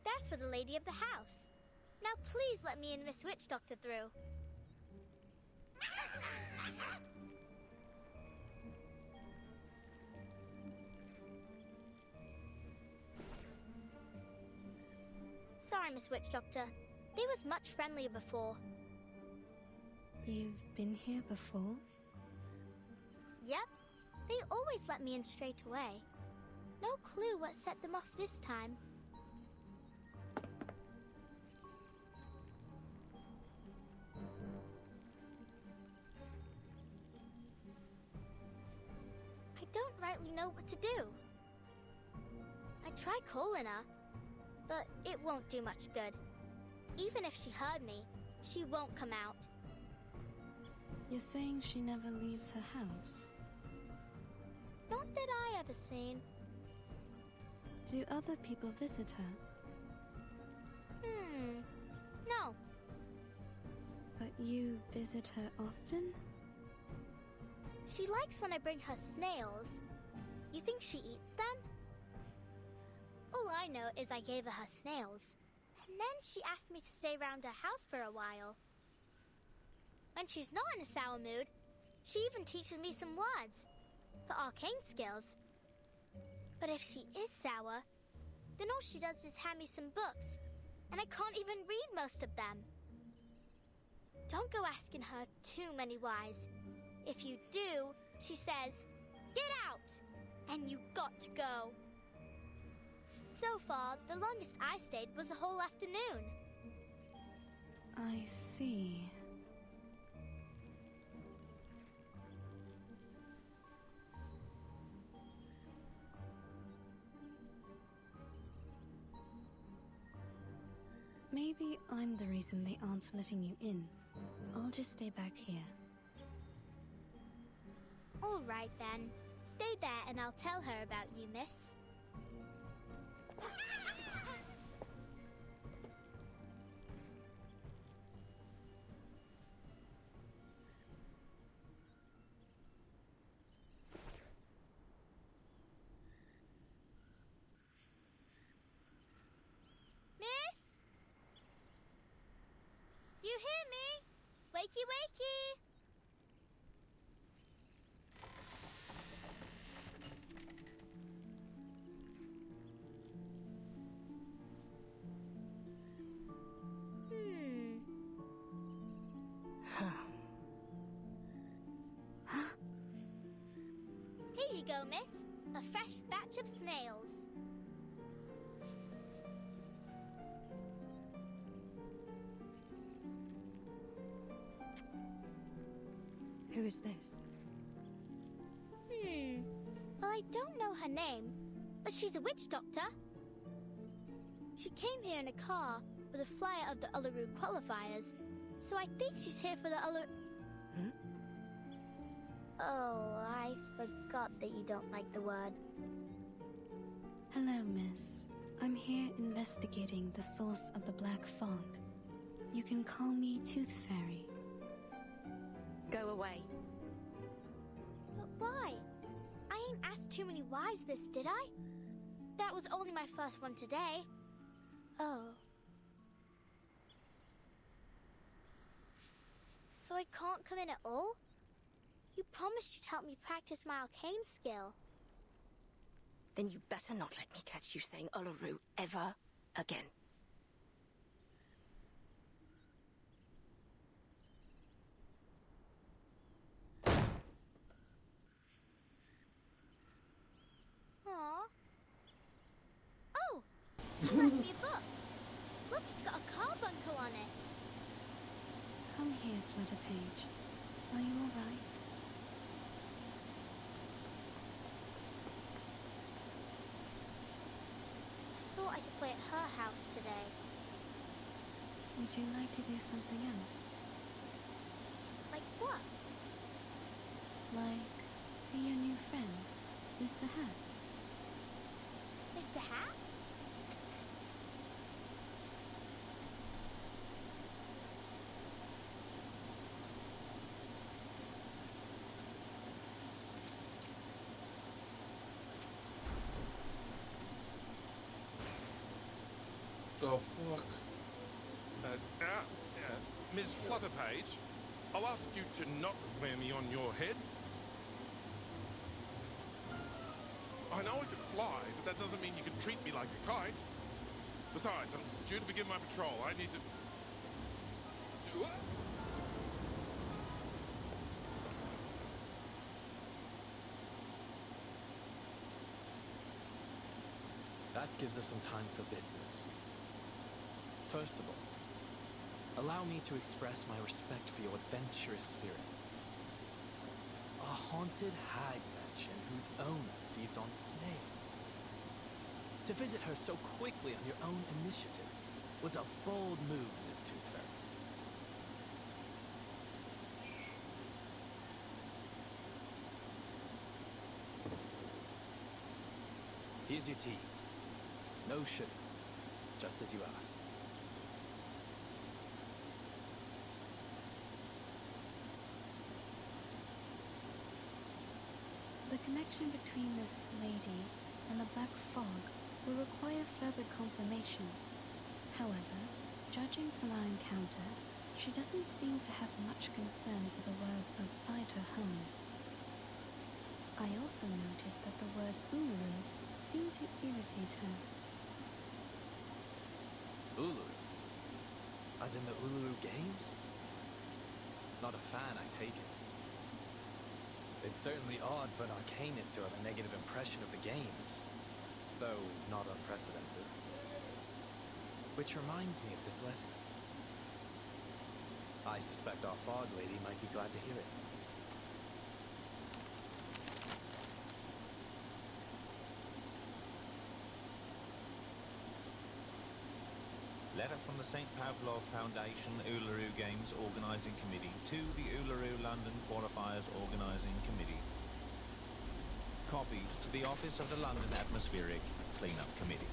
They're for the lady of the house. Now please let me and Miss Witch Doctor through. Sorry, Miss Witch Doctor. They was much friendlier before. You've been here before? Yep. They always let me in straight away. No clue what set them off this time. I don't rightly know what to do. I try calling her, but it won't do much good. Even if she heard me, she won't come out. You're saying she never leaves her house? Not that I ever seen. Do other people visit her? No. But you visit her often? She likes when I bring her snails. You think she eats them? All I know is I gave her snails. And then she asked me to stay around her house for a while. When she's not in a sour mood, she even teaches me some words for arcane skills. But if she is sour, then all she does is hand me some books, and I can't even read most of them. Don't go asking her too many whys. If you do, she says, "Get out!" and you got to go. So far, the longest I stayed was a whole afternoon. I see. Maybe I'm the reason they aren't letting you in. I'll just stay back here. All right, then. Stay there and I'll tell her about you, miss. Miss? Do you hear me? Wakey, wakey! Here you go, miss. A fresh batch of snails. Who is this? Well, I don't know her name, but she's a witch doctor. She came here in a car with a flyer of the Uluru qualifiers, so I think she's here for the Uluru... Oh, I forgot that you don't like the word. Hello, miss. I'm here investigating the source of the black fog. You can call me Tooth Fairy. Go away. But why? I ain't asked too many whys, Vis, did I? That was only my first one today. Oh. So I can't come in at all? You promised you'd help me practice my arcane skill. Then you better not let me catch you saying Uluru ever again. Aww. Oh! She left me a book. Look, it's got a carbuncle on it. Come here, Flutterpage. Are you all right? Thought I could play at her house today. Would you like to do something else? Like what? Like, see your new friend, Mr. Hat? Mr. Hat? The fuck? Ms. Flutterpage, I'll ask you to not wear me on your head. I know I could fly, but that doesn't mean you can treat me like a kite. Besides, I'm due to begin my patrol. I need to... That gives us some time for business. First of all, allow me to express my respect for your adventurous spirit. A haunted hag mansion whose owner feeds on snails. To visit her so quickly on your own initiative was a bold move, Miss Tooth Fairy. Here's your tea. No sugar, just as you asked. The connection between this lady and the Black Fog will require further confirmation. However, judging from our encounter, she doesn't seem to have much concern for the world outside her home. I also noted that the word Uluru seemed to irritate her. Uluru? As in the Uluru Games? Not a fan, I take it. It's certainly odd for an arcanist to have a negative impression of the games, though not unprecedented. Which reminds me of this letter. I suspect our Fog Lady might be glad to hear it. Letter from the St. Pavlov Foundation Uluru Games Organising Committee to the Uluru London Qualifiers Organising Committee. Copied to the Office of the London Atmospheric Cleanup Committee.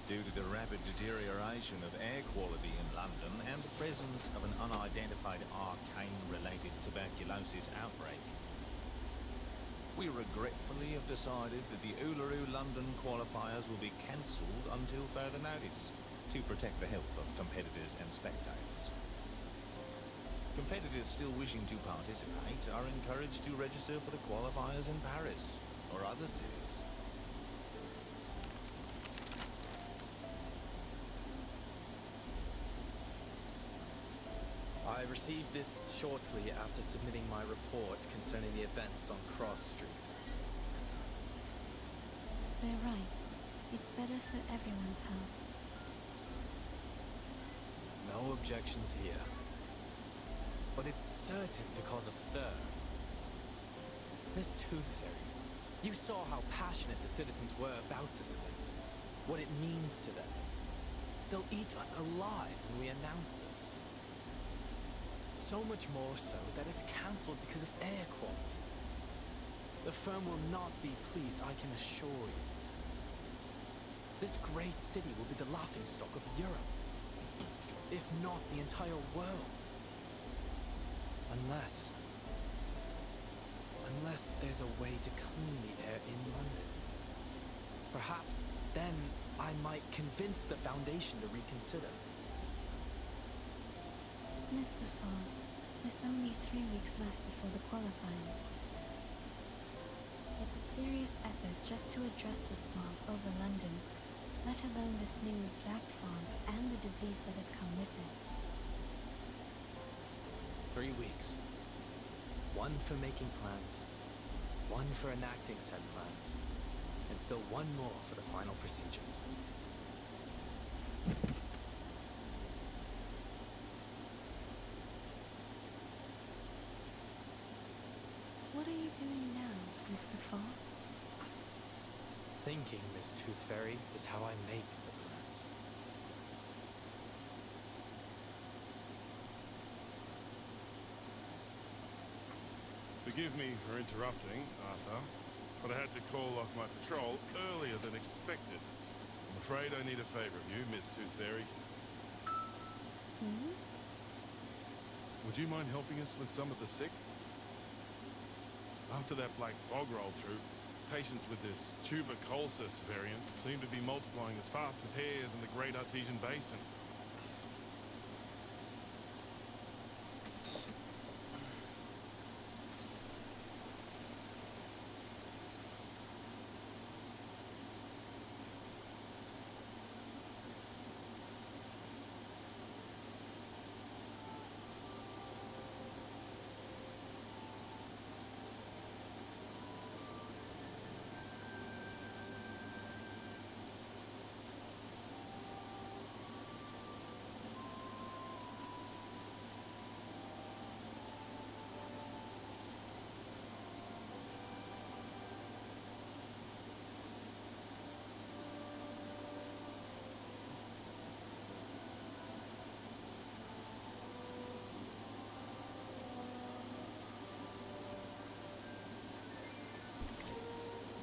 Due to the rapid deterioration of air quality in London and the presence of an unidentified arcane-related tuberculosis outbreak, we regretfully have decided that the Uluru London qualifiers will be cancelled until further notice to protect the health of competitors and spectators. Competitors still wishing to participate are encouraged to register for the qualifiers in Paris or other cities. I received this shortly after submitting my report concerning the events on Cross Street. They're right. It's better for everyone's health. No objections here. But it's certain to cause a stir. Miss Tooth Fairy, you saw how passionate the citizens were about this event. What it means to them. They'll eat us alive when we announce this. So much more so that it's cancelled because of air quality. The firm will not be pleased, I can assure you. This great city will be the laughingstock of Europe, if not the entire world. Unless there's a way to clean the air in London. Perhaps then I might convince the Foundation to reconsider. Mr. Fogg, there's only 3 weeks left before the qualifiers. It's a serious effort just to address the smog over London, let alone this new black fog and the disease that has come with it. 3 weeks. 1 for making plans, 1 for enacting said plans, and still 1 more for the final procedures. What are you doing now, Mr. Fogg? Thinking, Miss Tooth Fairy, is how I make the plans. Forgive me for interrupting, Arthur, but I had to call off my patrol earlier than expected. I'm afraid I need a favor of you, Miss Tooth Fairy. Would you mind helping us with some of the sick? After that black fog rolled through, patients with this tuberculosis variant seem to be multiplying as fast as hares in the Great Artesian Basin.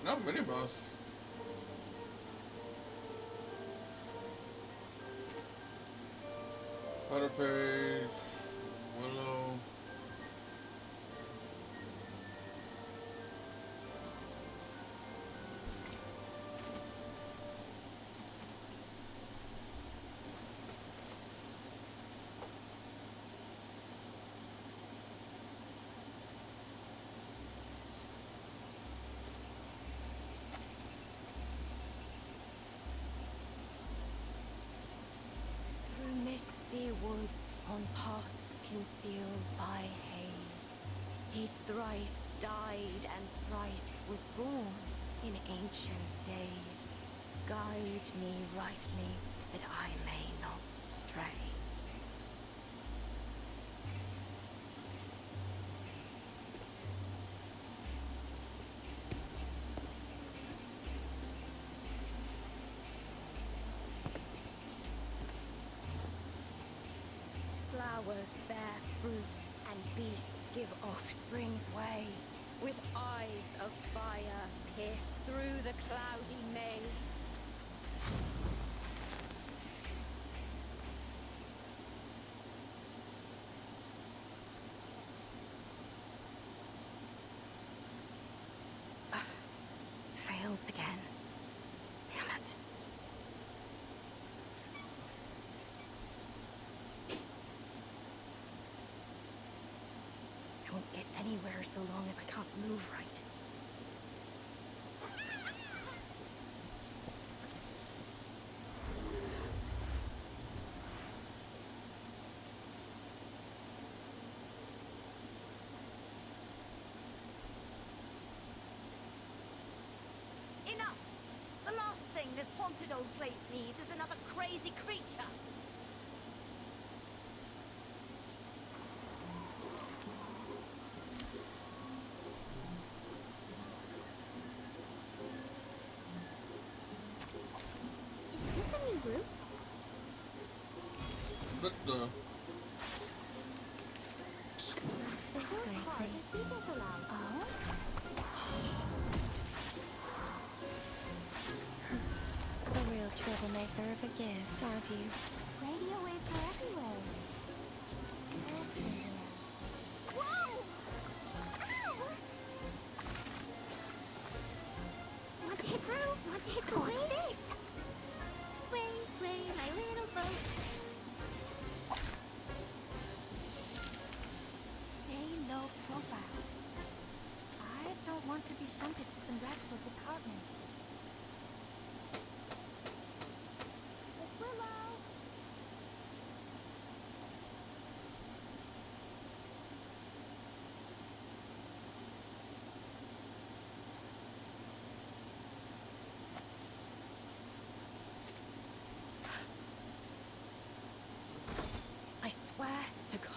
No, minibus. Butter page. Willow. Through misty woods, on paths concealed by haze, he thrice died and thrice was born in ancient days. Guide me rightly, that I may not stray. Flowers bear fruit, and beasts give offspring's way. With eyes of fire pierce through the cloudy maze. Failed again. Damn it. I won't get anywhere so long as I can't move right. Enough! The last thing this haunted old place needs is another crazy creature. Is this a new route? But Whose car does DJ so loud? Oh? The real troublemaker of a gift, aren't you? Radio waves are everywhere. Everywhere. Whoa! to be shunted to some dreadful department. Miss Willow! I swear to God.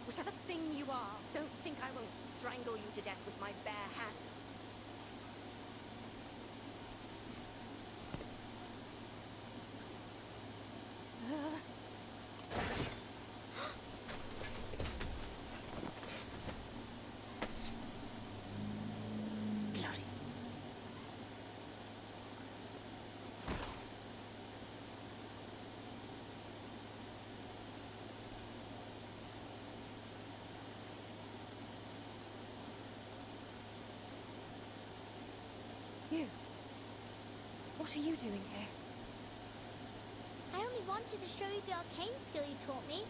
Whatever thing you are, don't think I won't strangle you to death with my bare hands. Bloody. You. What are you doing here? I only wanted to show you the arcane skill you taught me.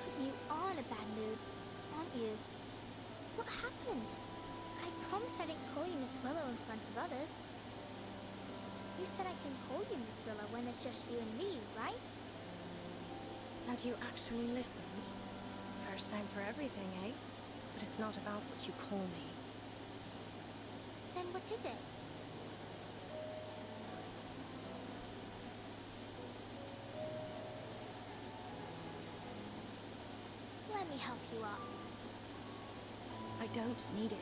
But you are in a bad mood, aren't you? What happened? I promised I didn't call you Miss Willow in front of others. You said I can call you Miss Willow when it's just you and me, right? And you actually listened? First time for everything, eh? But it's not about what you call me. Then what is it? Let me help you up. I don't need it.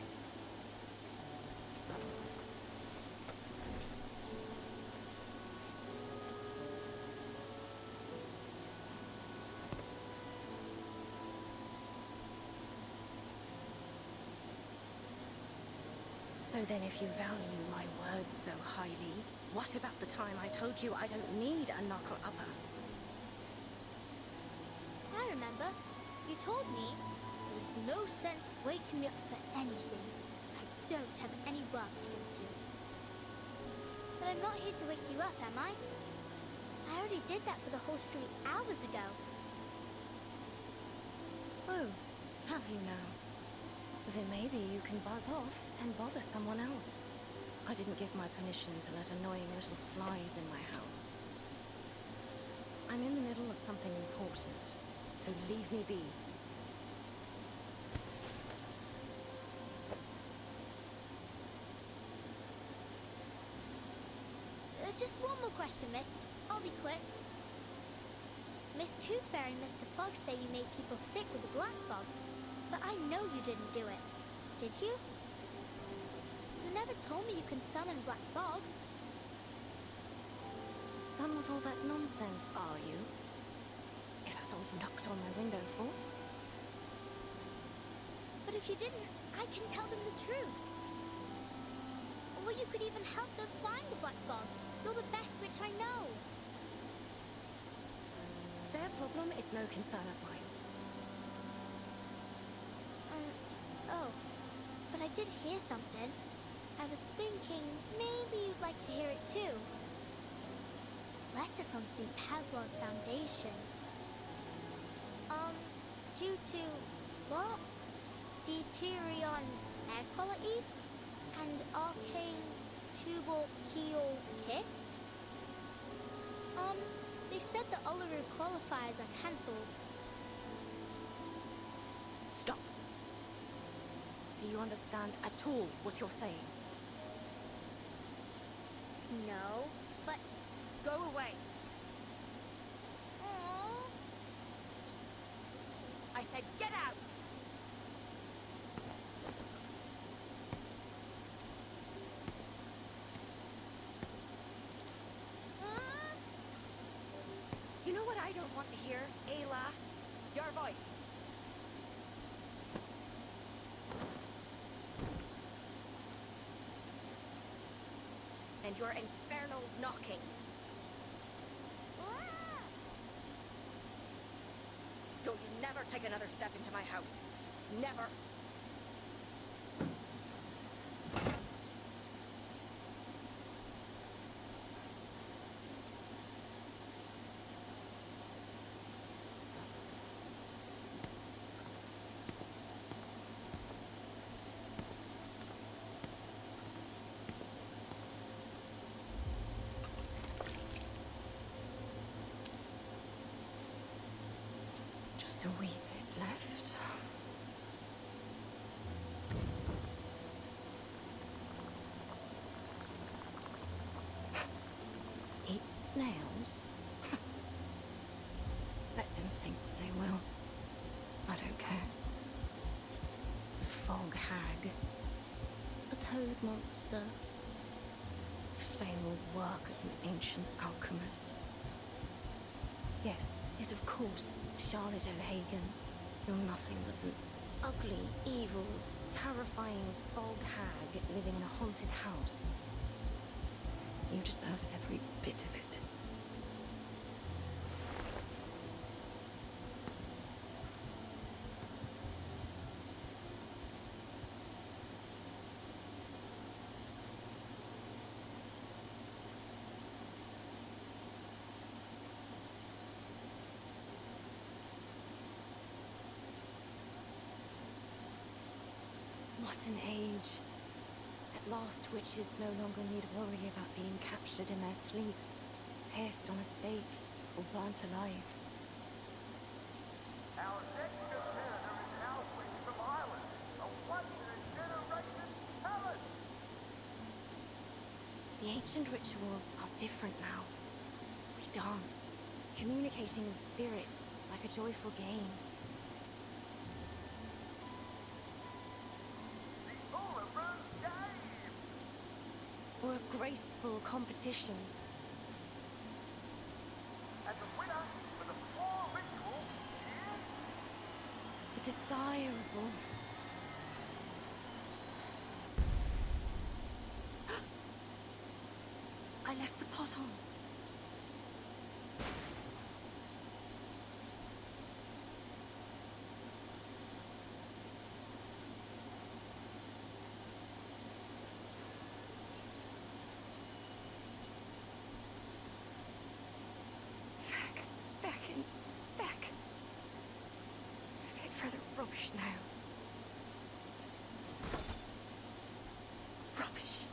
So then if you value my words so highly, what about the time I told you I don't need a knuckle-upper? I remember. You told me there's no sense waking me up for anything. I don't have any work to go to. But I'm not here to wake you up, am I? I already did that for the whole street hours ago. Oh, have you now? Then maybe you can buzz off and bother someone else. I didn't give my permission to let annoying little flies in my house. I'm in the middle of something important, so leave me be. Just one more question, miss. I'll be quick. Miss Tooth Fairy and Mr. Fog say you made people sick with the black fog, but I know you didn't do it. Did you? You never told me you can summon black fog. Done with all that nonsense, are you? If that's all you knocked on my window for? But if you didn't, I can tell them the truth. Or you could even help them find the black fog. You're the best witch I know. Their problem is no concern of mine. Oh, but I did hear something. I was thinking maybe you'd like to hear it too. Letter from St. Pavlov Foundation. Due to what? Deuterion air quality and arcane tubal keeled kiss? They said the Uluru qualifiers are cancelled. Stop. Do you understand at all what you're saying? No, but Go away. aww. I said get out! You know what I don't want to hear, eh, lass? Your voice. And your infernal knocking. Don't you never take another step into my house. Never. Just a wee bit left. Eat snails? Let them think what they will. I don't care. Fog hag. A toad monster. Failed work of an ancient alchemist. Yes, of course, Charlotte O'Hagan. You're nothing but an ugly, evil, terrifying fog hag living in a haunted house. You deserve every bit of it. What an age. At last, witches no longer need worry about being captured in their sleep, pierced on a stake, or burnt alive. Our next competitor is now Witch from Ireland, a once-in-a-generation talent! The ancient rituals are different now. We dance, communicating with spirits like a joyful game. Or a graceful competition. And the winner for the 4 rituals is... The desirable. I left the pot on. Back. A bit further rubbish now. Rubbish.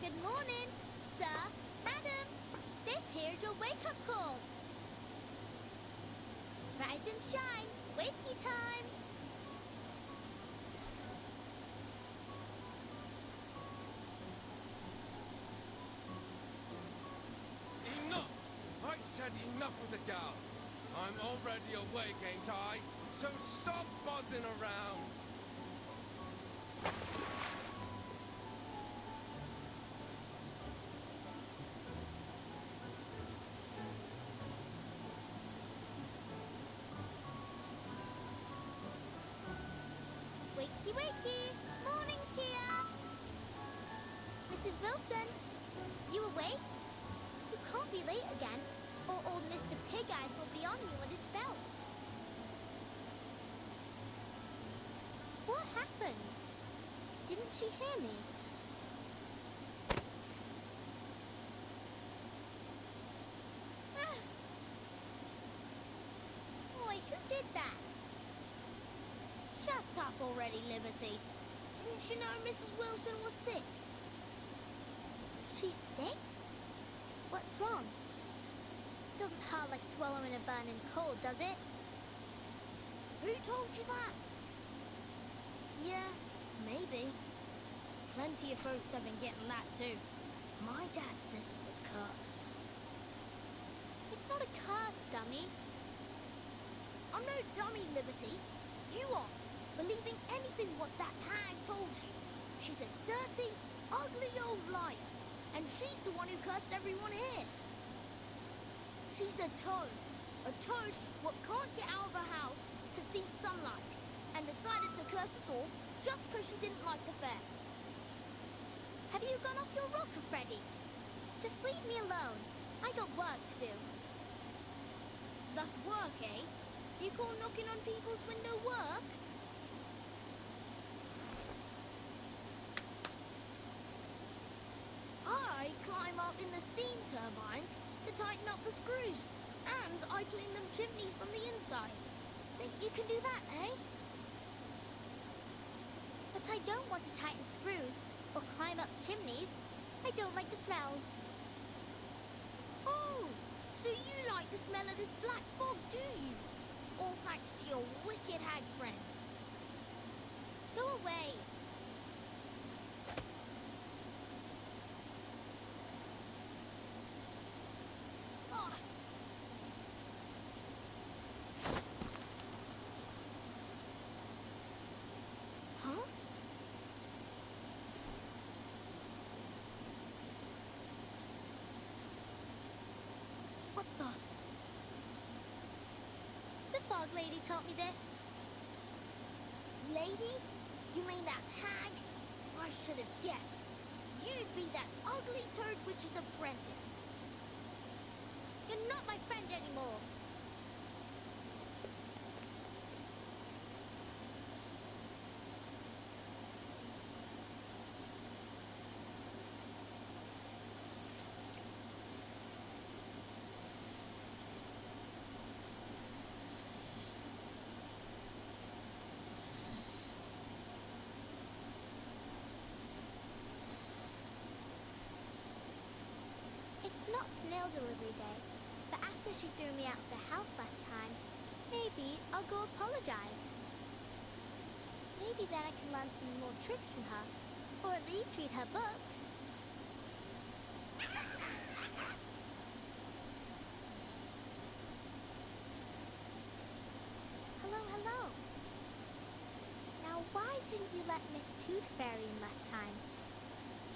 Good morning, sir, madam. This here's your wake-up call. Rise and shine, wakey time. Enough! I said enough with the gal. I'm already awake, ain't I? So stop buzzing around. Wakey, wakey! Morning's here! Mrs. Wilson, you awake? You can't be late again, or old Mr. Pig Eyes will be on you with his belt. What happened? Didn't she hear me? Ah. Oi, who did that? Shut up already, Liberty. Didn't you know Mrs. Wilson was sick? She's sick? What's wrong? Doesn't hurt like swallowing a burning coal, does it? Who told you that? Yeah, maybe. Plenty of folks have been getting that too. My dad says it's a curse. It's not a curse, dummy. I'm no dummy, Liberty. You are, believing anything what that hag told you. She's a dirty, ugly old liar, and she's the one who cursed everyone here. She's a toad what can't get out of her house to see sunlight, and decided to curse us all just because she didn't like the fair. Have you gone off your rocker, Freddy? Just leave me alone. I got work to do. That's work, eh? You call knocking on people's window work? I climb up in the steam turbines to tighten up the screws, and I clean them chimneys from the inside. Think you can do that, eh? But I don't want to tighten screws or climb up chimneys. I don't like the smells. Oh, so you like the smell of this black fog, do you? All thanks to your wicked hag friend. Go away. Oh. Huh? What the? The fog lady taught me this. Lady? You mean that hag? I should have guessed. You'd be that ugly turd witch's apprentice. You're not my friend anymore. It's not snail delivery day, but after she threw me out of the house last time, maybe I'll go apologize. Maybe then I can learn some more tricks from her, or at least read her books. Hello, hello. Now why didn't you let Miss Tooth Fairy in last time?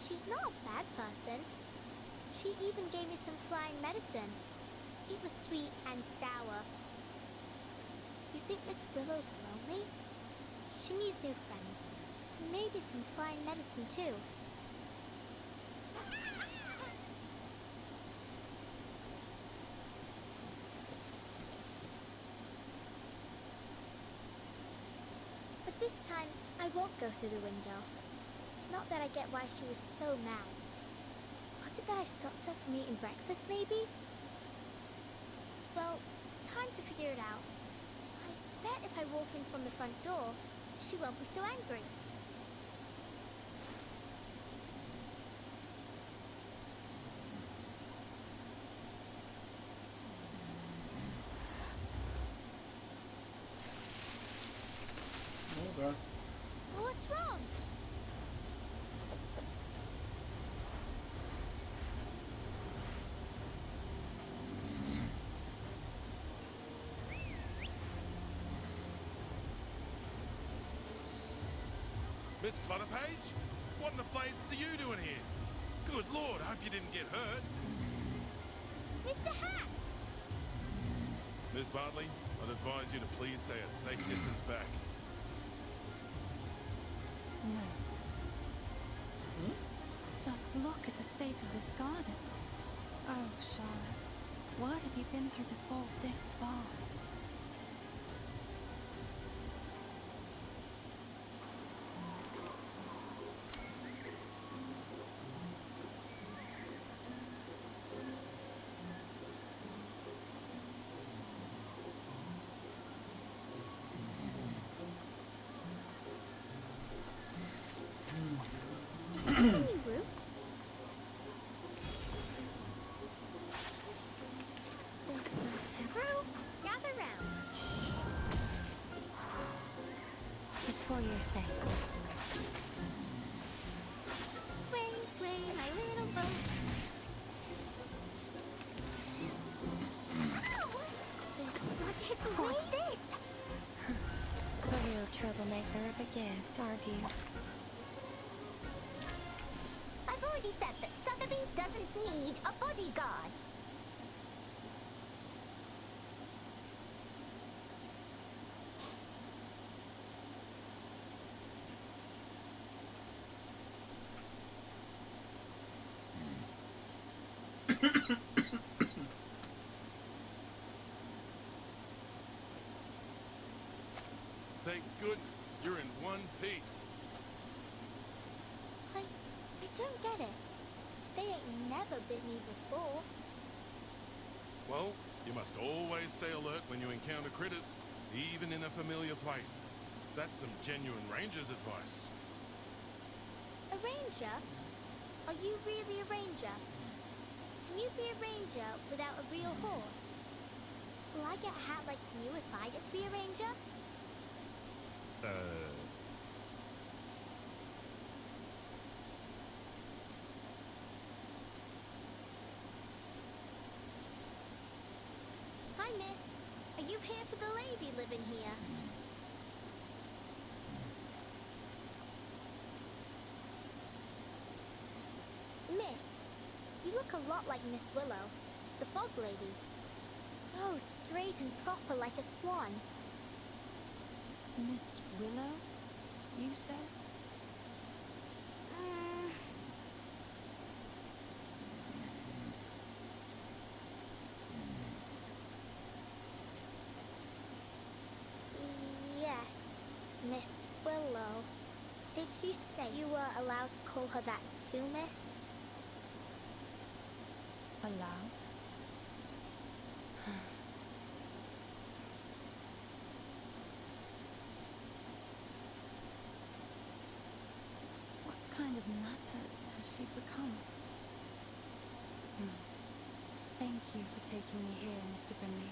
She's not a bad person. She even gave me some flying medicine. It was sweet and sour. You think Miss Willow's lonely? She needs new friends. And maybe some flying medicine too. But this time, I won't go through the window. Not that I get why she was so mad. Was it that I stopped her from eating breakfast, maybe? Well, time to figure it out. I bet if I walk in from the front door, she won't be so angry. Oh god. What's wrong? Miss Flutterpage? What in the blazes are you doing here? Good lord, I hope you didn't get hurt. Mr. Hat! Miss Bartley, I'd advise you to please stay a safe distance back. No. Just look at the state of this garden. Oh, Charlotte, what have you been through to fall this far? Sesame root? Crew, gather round. It's for your sake. Sway, sway, my little boat. What's this? A real troublemaker of a guest, aren't you? I've already said that Sotheby doesn't need a bodyguard. Thank goodness, you're in one piece. I don't get it. They ain't never bit me before. Well, you must always stay alert when you encounter critters, even in a familiar place. That's some genuine ranger's advice. A ranger? Are you really a ranger? Can you be a ranger without a real horse? Will I get a hat like you if I get to be a ranger? Hi, miss. Are you here for the lady living here? Miss, you look a lot like Miss Willow, the fog lady. So straight and proper like a swan. Miss Willow, you say? Yes, Miss Willow. Did she say you were allowed to call her that too, miss? Allowed? What kind of nutter has she become? Thank you for taking me here, Mr. Brimley.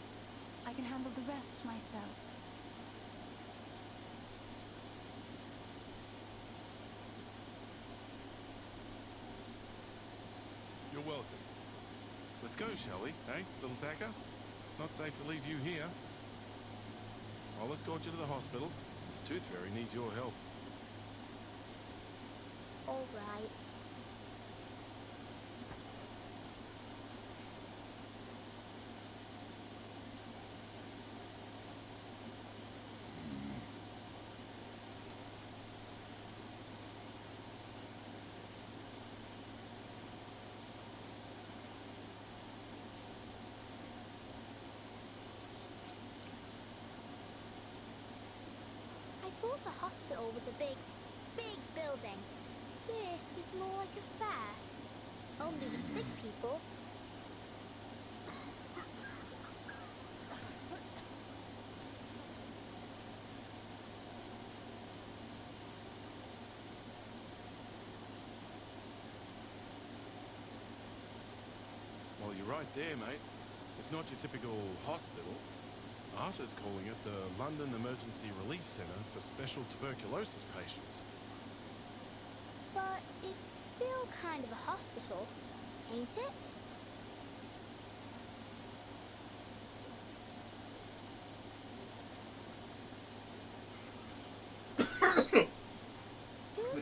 I can handle the rest myself. You're welcome. Let's go, shall we? Hey, little tacker? It's not safe to leave you here. I'll escort you to the hospital. This tooth fairy needs your help. All right. I thought the hospital was a big building. This is more like a fair. Only the sick people. Well, you're right there, mate. It's not your typical hospital. Arthur's calling it the London Emergency Relief Centre for Special Tuberculosis Patients. But it's still kind of a hospital, ain't it? Who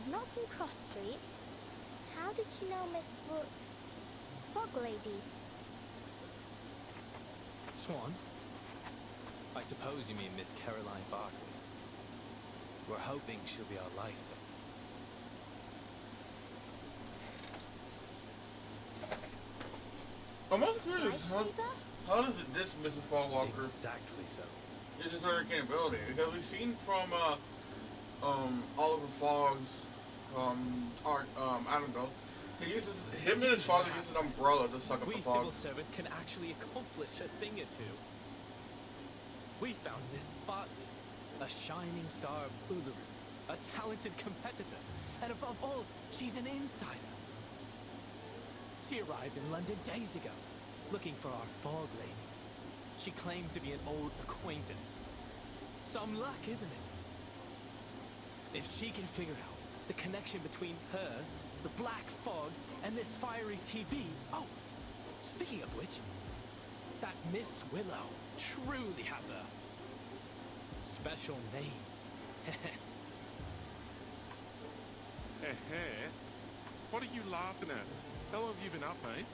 She's not from Cross Street. How did you know Miss Fog Lady? Swan? I suppose you mean Miss Caroline Bartley. We're hoping she'll be our lifesaver. I'm also curious, how does it diss Mrs. Fallwalker? Exactly so. It's just hurricane ability. Because we've seen from Oliver Fogg's art, Annabelle, him and his father use an umbrella to suck up We the fog. civil servants can actually accomplish a thing or two. We found Miss Bartley, a shining star of Uluru, a talented competitor, and above all, she's an insider. She arrived in London days ago, looking for our fog lady. She claimed to be an old acquaintance. Some luck, isn't it? If she can figure out the connection between her, the black fog, and this fiery TB... Oh, speaking of which, that Miss Willow truly has a special name. Heh. What are you laughing at? How long have you been up, mate?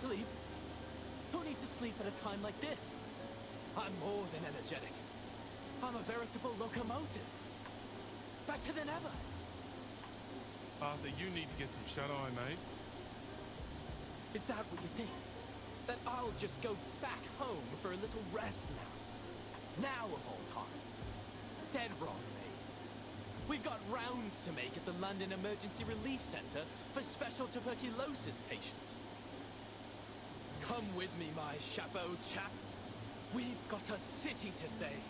Sleep? Who needs to sleep at a time like this? I'm more than energetic. I'm a veritable locomotive. Better than ever. Arthur, you need to get some shut-eye, mate. Is that what you think? That I'll just go back home for a little rest now? Now of all times. Dead wrong, mate. We've got rounds to make at the London Emergency Relief Centre for special tuberculosis patients. Come with me, my chapeau chap. We've got a city to save.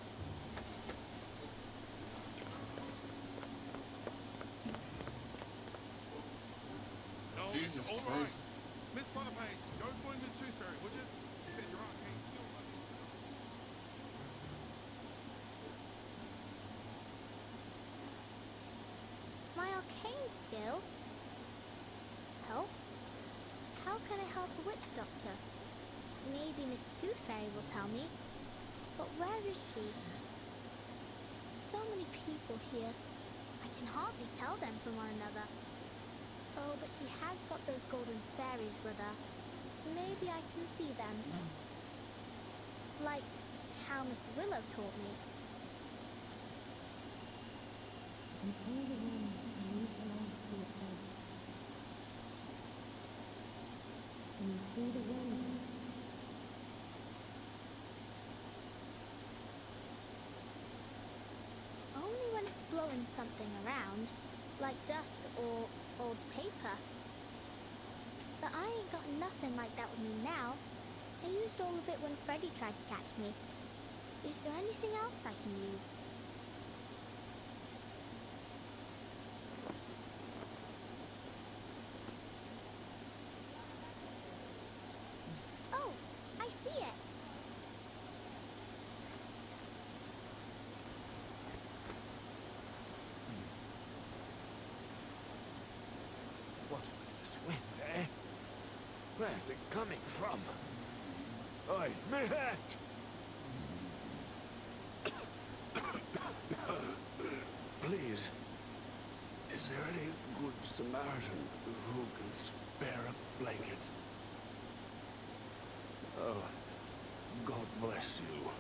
Oh, Jesus all Christ. right. Miss Flutterpage, go find Miss Tooth Fairy, would you? She said your arcane's still running. My arcane skill? Help? How can I help a witch doctor? Maybe Miss Tooth Fairy will tell me. But where is she? So many people here. I can hardly tell them from one another. Oh, but she has got those golden fairies with her. Maybe I can see them. Like how Miss Willow taught me. Only when it's blowing something around, like dust or old paper. But I ain't got nothing like that with me now. I used all of it when Freddy tried to catch me. Is there anything else I can use? Oh, I see it. What was this wind, eh? Where's it coming from? Oi, me hat! Please, is there any good Samaritan who can spare a blanket? Oh, God bless you.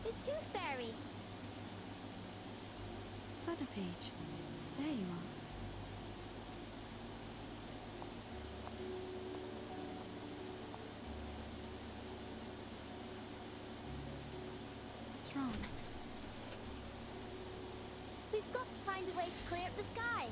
Miss Tooth Fairy. Butterpage, there you are. What's wrong? We've got to find a way to clear up the sky.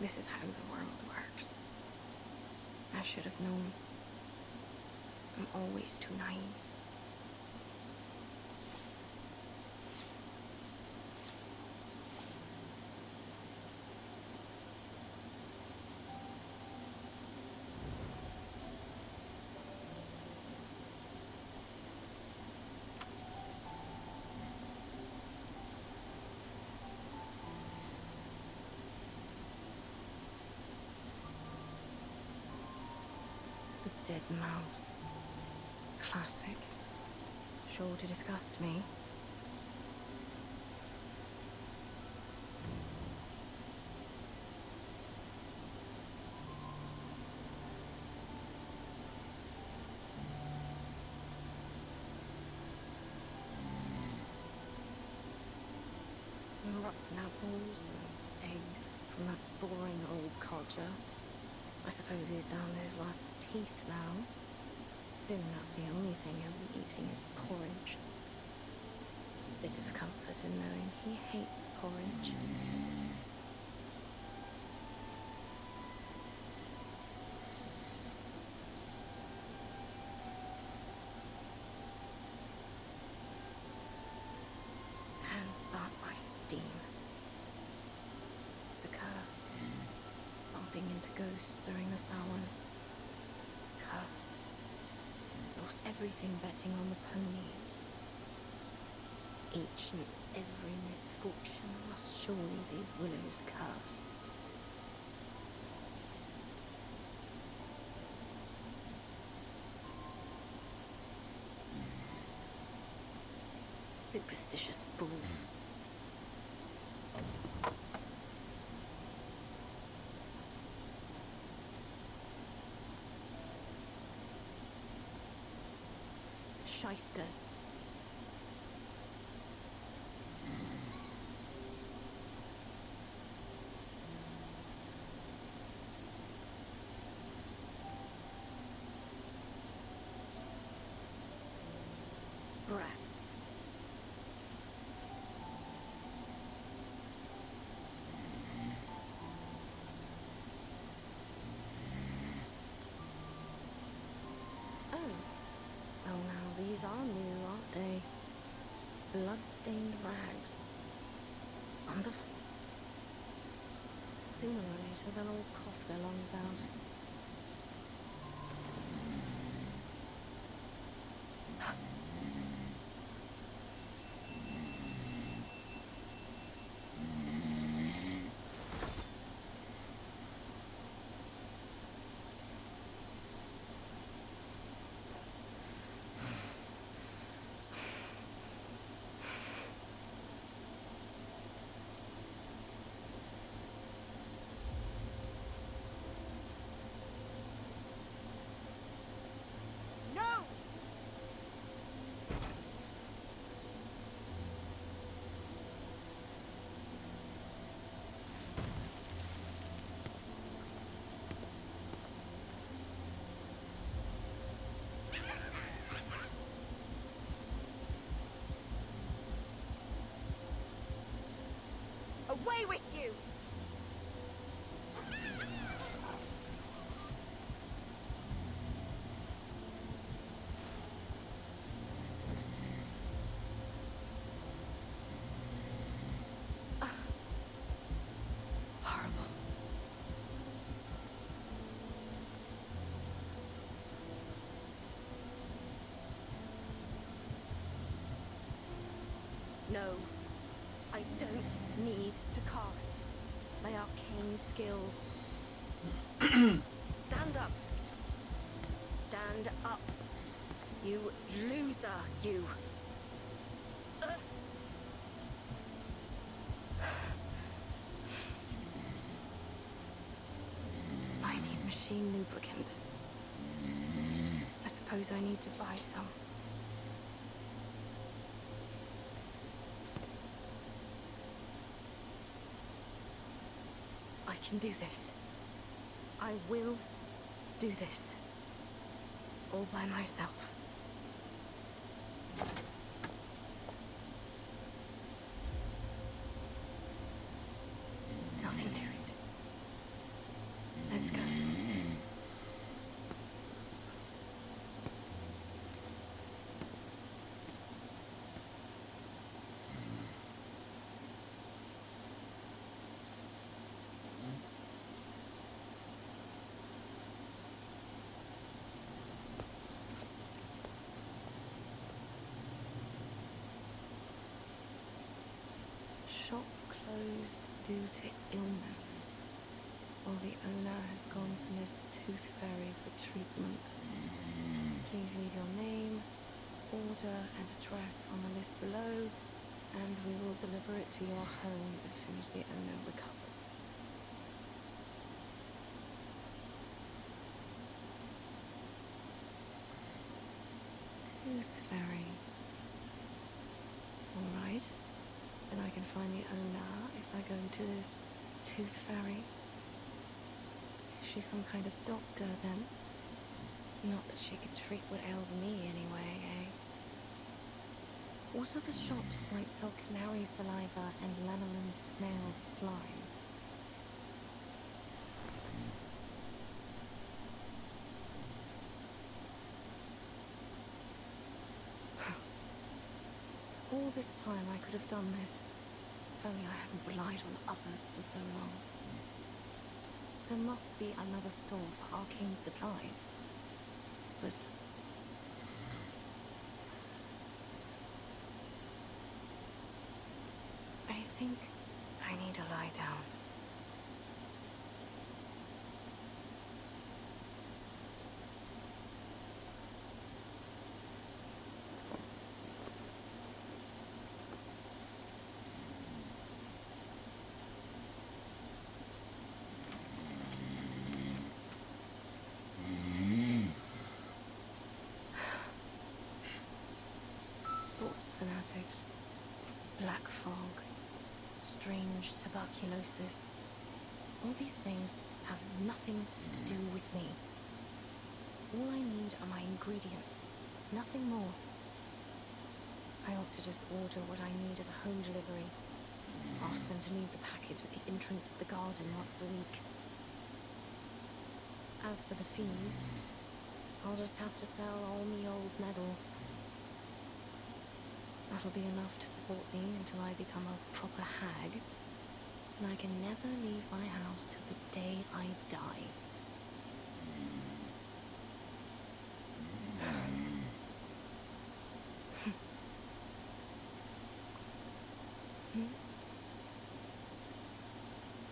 This is how the world works. I should have known. I'm always too naive. The dead mouse. Classic. Sure to disgust me. Rotten apples and eggs from that boring old codger. I suppose he's down to his last teeth now. Soon enough, the only thing he'll be eating is porridge. A bit of comfort in knowing he hates porridge. Hands burnt by steam. It's a curse. Bumping into ghosts during the Samhain. Curse. Lost everything betting on the ponies. Each and every misfortune must surely be Willow's curse. Superstitious fools. Shysters. Brats. Oh. Oh, now these are new, aren't they? Blood-stained rags. Wonderful. Sooner or later, they'll all cough their lungs out. Away with you! Horrible. No. I don't need to cast my arcane skills. Stand up. Stand up. You loser, you. I need machine lubricant. I suppose I need to buy some. I can do this. I will do this. All by myself. Nothing to it. shop closed due to illness, while the owner has gone to Miss Tooth Fairy for treatment. Please leave your name, order, and address on the list below, and we will deliver it to your home as soon as the owner recovers. Tooth Fairy. Alright, then I can find the owner if I go to this Tooth Fairy. Is she some kind of doctor then? Not that she could treat what ails me anyway, eh? What other shops might sell canary saliva and lanolin snail slime? All this time I could have done this, if only I hadn't relied on others for so long. There must be another store for arcane supplies, but I think I need to lie down. Sports fanatics, black fog, strange tuberculosis. All these things have nothing to do with me. All I need are my ingredients, nothing more. I ought to just order what I need as a home delivery. Ask them to leave the package at the entrance of the garden once a week. As for the fees, I'll just have to sell all me old medals. That'll be enough to support me until I become a proper hag, and I can never leave my house till the day I die.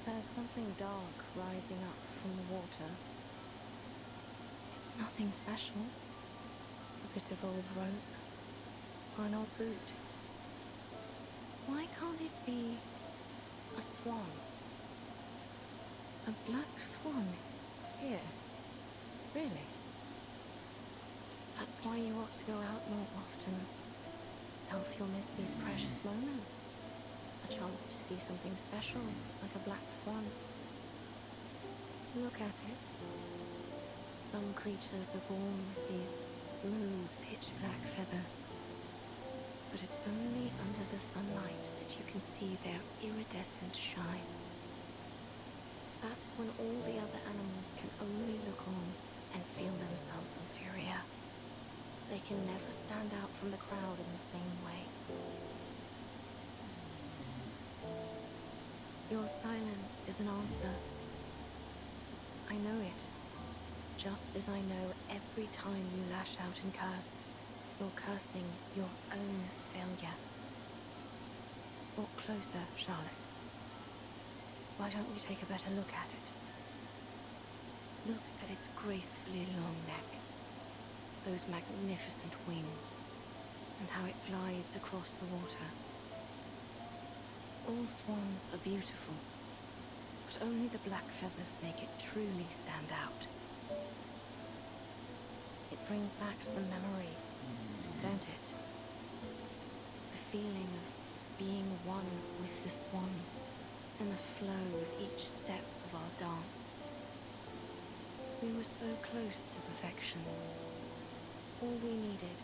There's something dark rising up from the water. It's nothing special. A bit of old rope, or an old boot. Why can't it be a swan? A black swan? Here? Really? That's why you ought to go out more often. Else you'll miss these precious moments. A chance to see something special, like a black swan. Look at it. Some creatures are born with these smooth, pitch-black feathers. But it's only under the sunlight that you can see their iridescent shine. That's when all the other animals can only look on and feel themselves inferior. They can never stand out from the crowd in the same way. Your silence is an answer. I know it. Just as I know every time you lash out and curse, you're cursing your own failure. Walk closer, Charlotte. Why don't we take a better look at it? Look at its gracefully long neck, those magnificent wings, and how it glides across the water. All swans are beautiful, but only the black feathers make it truly stand out. It brings back some memories, don't it? The feeling of being one with the swans, and the flow of each step of our dance. We were so close to perfection. All we needed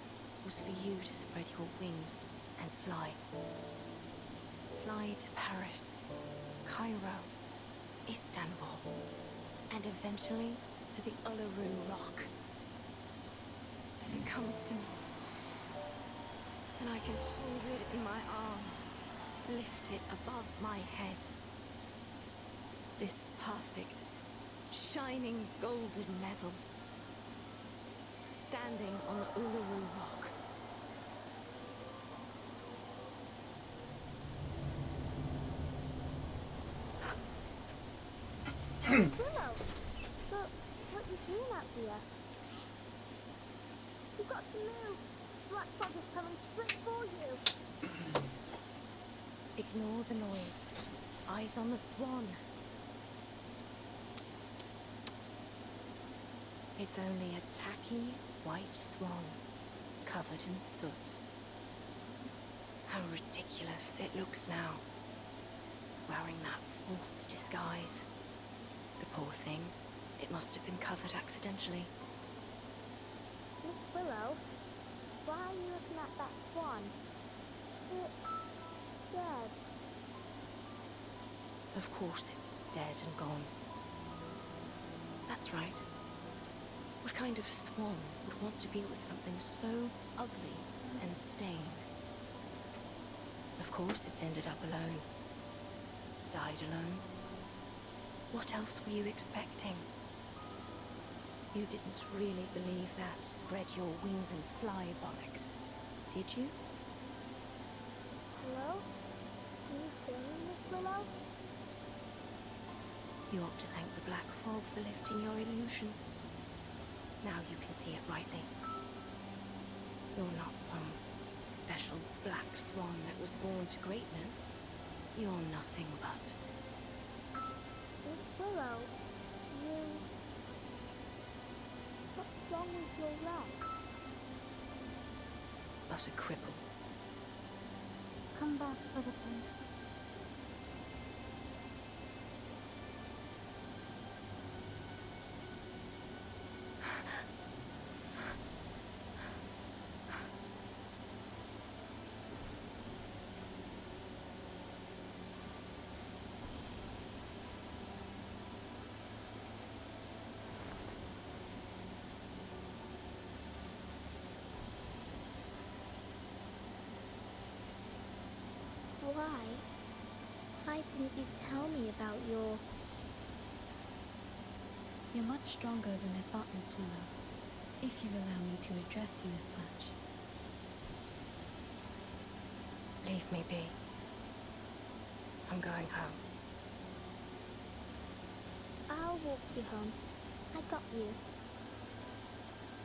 was for you to spread your wings and fly. Fly to Paris, Cairo, Istanbul, and eventually to the Uluru Rock. And it comes to me, and I can hold it in my arms, lift it above my head. This perfect, shining golden medal, standing on the Uluru Rock. here. You've got to move. Black Fog is coming straight for you. Ignore the noise. Eyes on the swan. It's only a tacky white swan, covered in soot. How ridiculous it looks now, wearing that false disguise. The poor thing, it must have been covered accidentally. Miss Willow, why are you looking at that swan? It's dead. Of course it's dead and gone. That's right. What kind of swan would want to be with something so ugly and stained? Of course it's ended up alone. Died alone. What else were you expecting? You didn't really believe that spread your wings and fly bollocks, did you? Hello? Can you hear me, Miss Willow? You ought to thank the black fog for lifting your illusion. Now you can see it rightly. You're not some special black swan that was born to greatness. You're nothing but... Miss Willow, you... What's wrong with your leg? but a cripple. Come back for the prince. Why didn't you tell me about your... You're much stronger than I thought, Miss Willow, if you allow me to address you as such. Leave me be. I'm going home. I'll walk you home. I got you.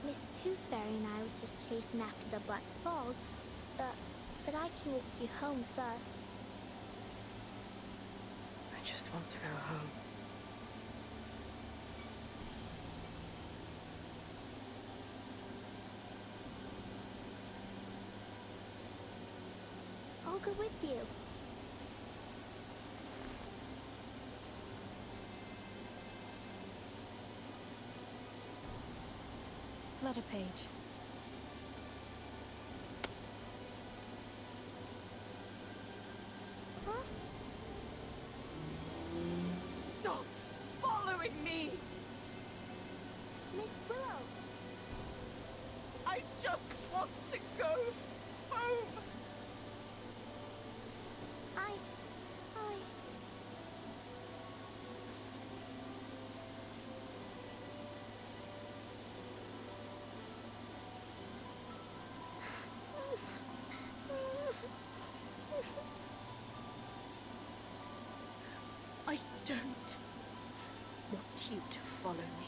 Miss Tooth Fairy and I was just chasing after the black fog, but I can walk you home first. I just want to go home. I'll go with you. Flutter Page. Huh? Stop following me! Miss Willow! I just want to go home! I don't want you to follow me.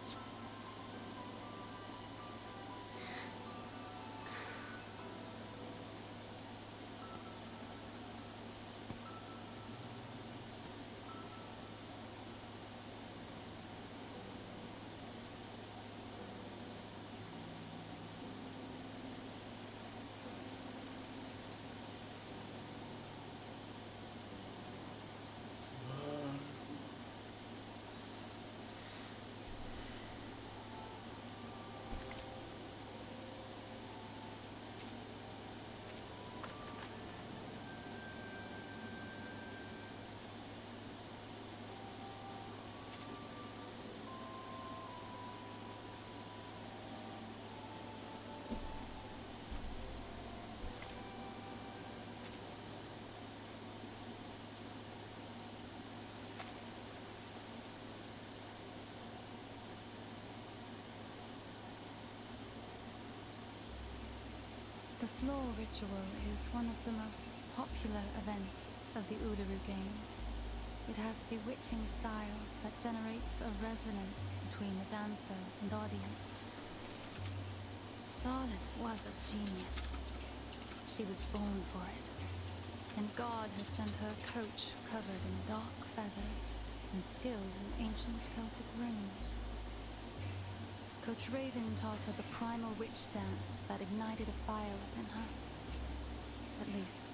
The floor ritual is one of the most popular events of the Uluru Games. It has a bewitching style that generates a resonance between the dancer and audience. Scarlet was a genius. She was born for it. And God has sent her a coach covered in dark feathers and skilled in ancient Celtic runes. Coach Raven taught her the primal witch dance that ignited a fire within her. At least,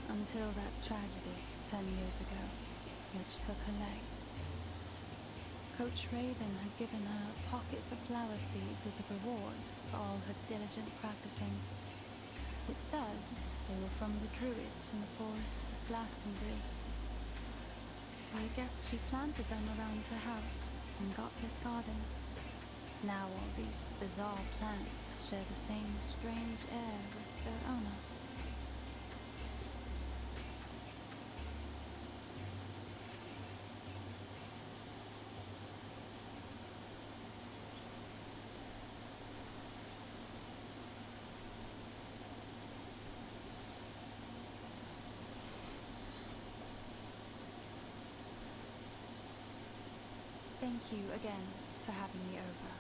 until that tragedy 10 years ago, which took her leg. Coach Raven had given her a pocket of flower seeds as a reward for all her diligent practicing. It said they were from the Druids in the forests of Glastonbury. I guess she planted them around her house and got this garden. Now all these bizarre plants share the same strange air with their owner. Thank you again for having me over.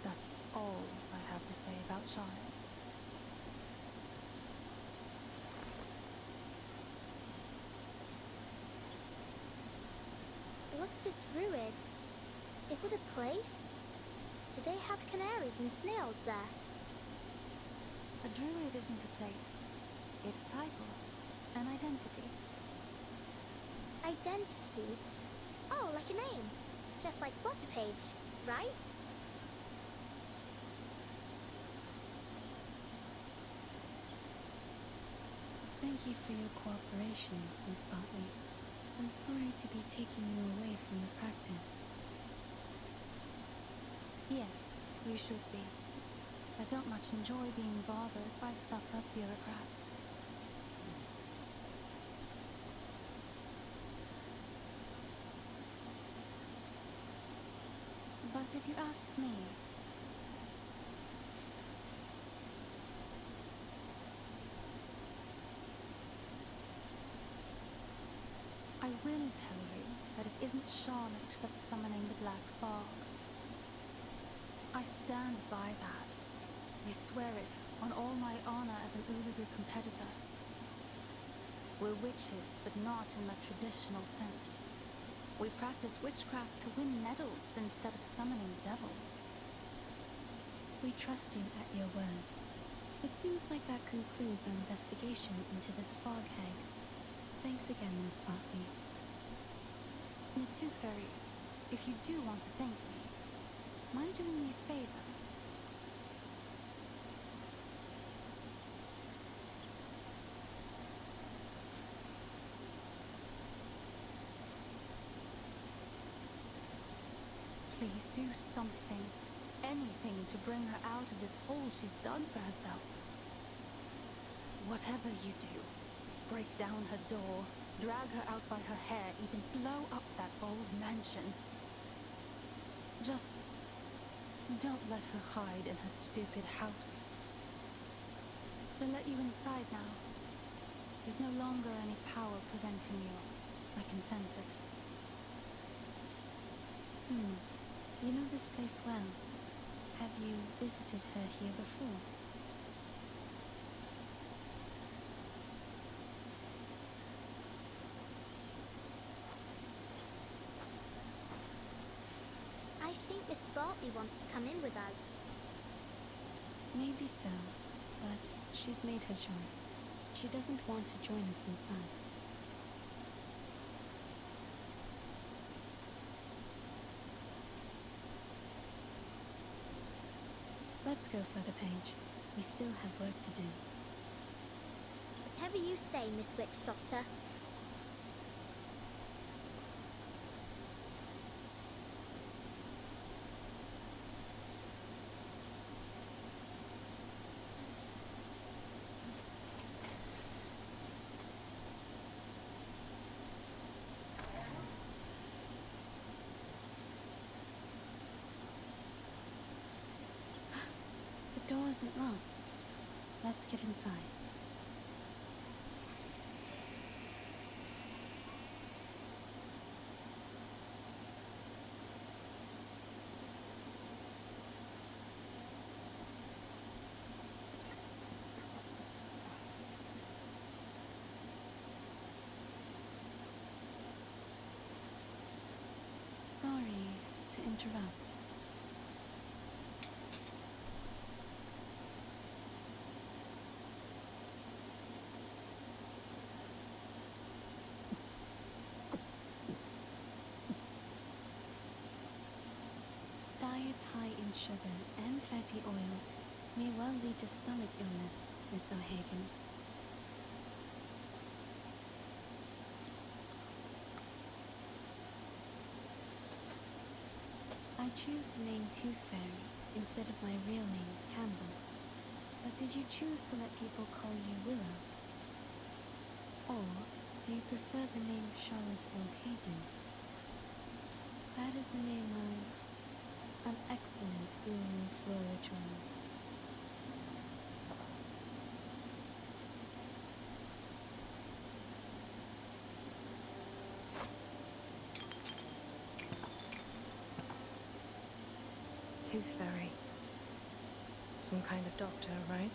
That's all I have to say about Charlotte. What's a druid? Is it a place? Do they have canaries and snails there? A druid isn't a place. It's a title. An identity. Identity? Oh, like a name. Just like Flutterpage, right? Thank you for your cooperation, Miss Bartley. I'm sorry to be taking you away from the practice. Yes, you should be. I don't much enjoy being bothered by stuck-up bureaucrats. But if you ask me, I will tell you that it isn't Charlotte that's summoning the Black Fog. I stand by that. I swear it on all my honor as an Uluru competitor. We're witches, but not in the traditional sense. We practice witchcraft to win medals instead of summoning devils. We trust you at your word. It seems like that concludes our investigation into this fog hag. Thanks again, Miss Bartley. Miss Tooth Fairy, if you do want to thank me, mind doing me a favor? Please do something, anything to bring her out of this hole she's dug for herself. Whatever you do, break down her door, drag her out by her hair, even blow up that old mansion. Just don't let her hide in her stupid house. She'll let you inside now. There's no longer any power preventing you. I can sense it. You know this place well. Have you visited her here before? I think Miss Bartley wants to come in with us. Maybe so, but she's made her choice. She doesn't want to join us inside. Let's go, Flutterpage. We still have work to do. Whatever you say, Miss Witch Doctor. The door isn't locked. Let's get inside. interrupt. Diets high in sugar and fatty oils may well lead to stomach illness, Miss O'Hagan. I choose the name Tooth Fairy instead of my real name, Campbell. But did you choose to let people call you Willow? Or do you prefer the name Charlotte O'Hagan? That is the name of an excellent Uru florist. Tooth Fairy. Some kind of doctor, right?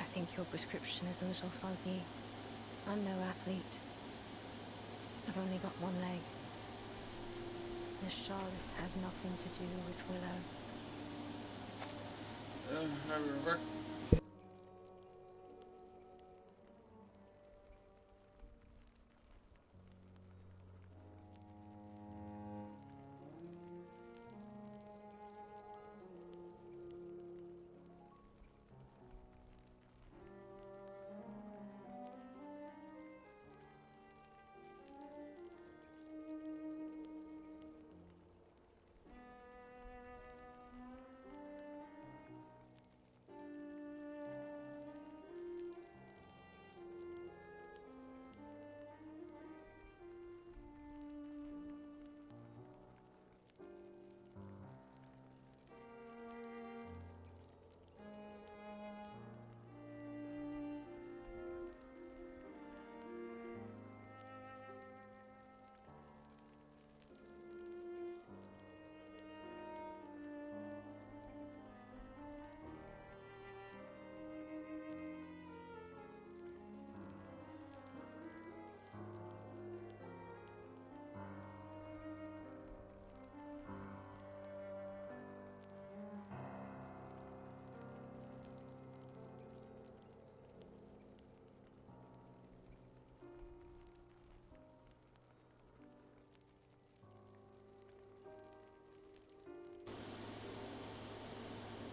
I think your prescription is a little fuzzy. I'm no athlete. I've only got one leg. This Charlotte has nothing to do with Willow. I'll be right back.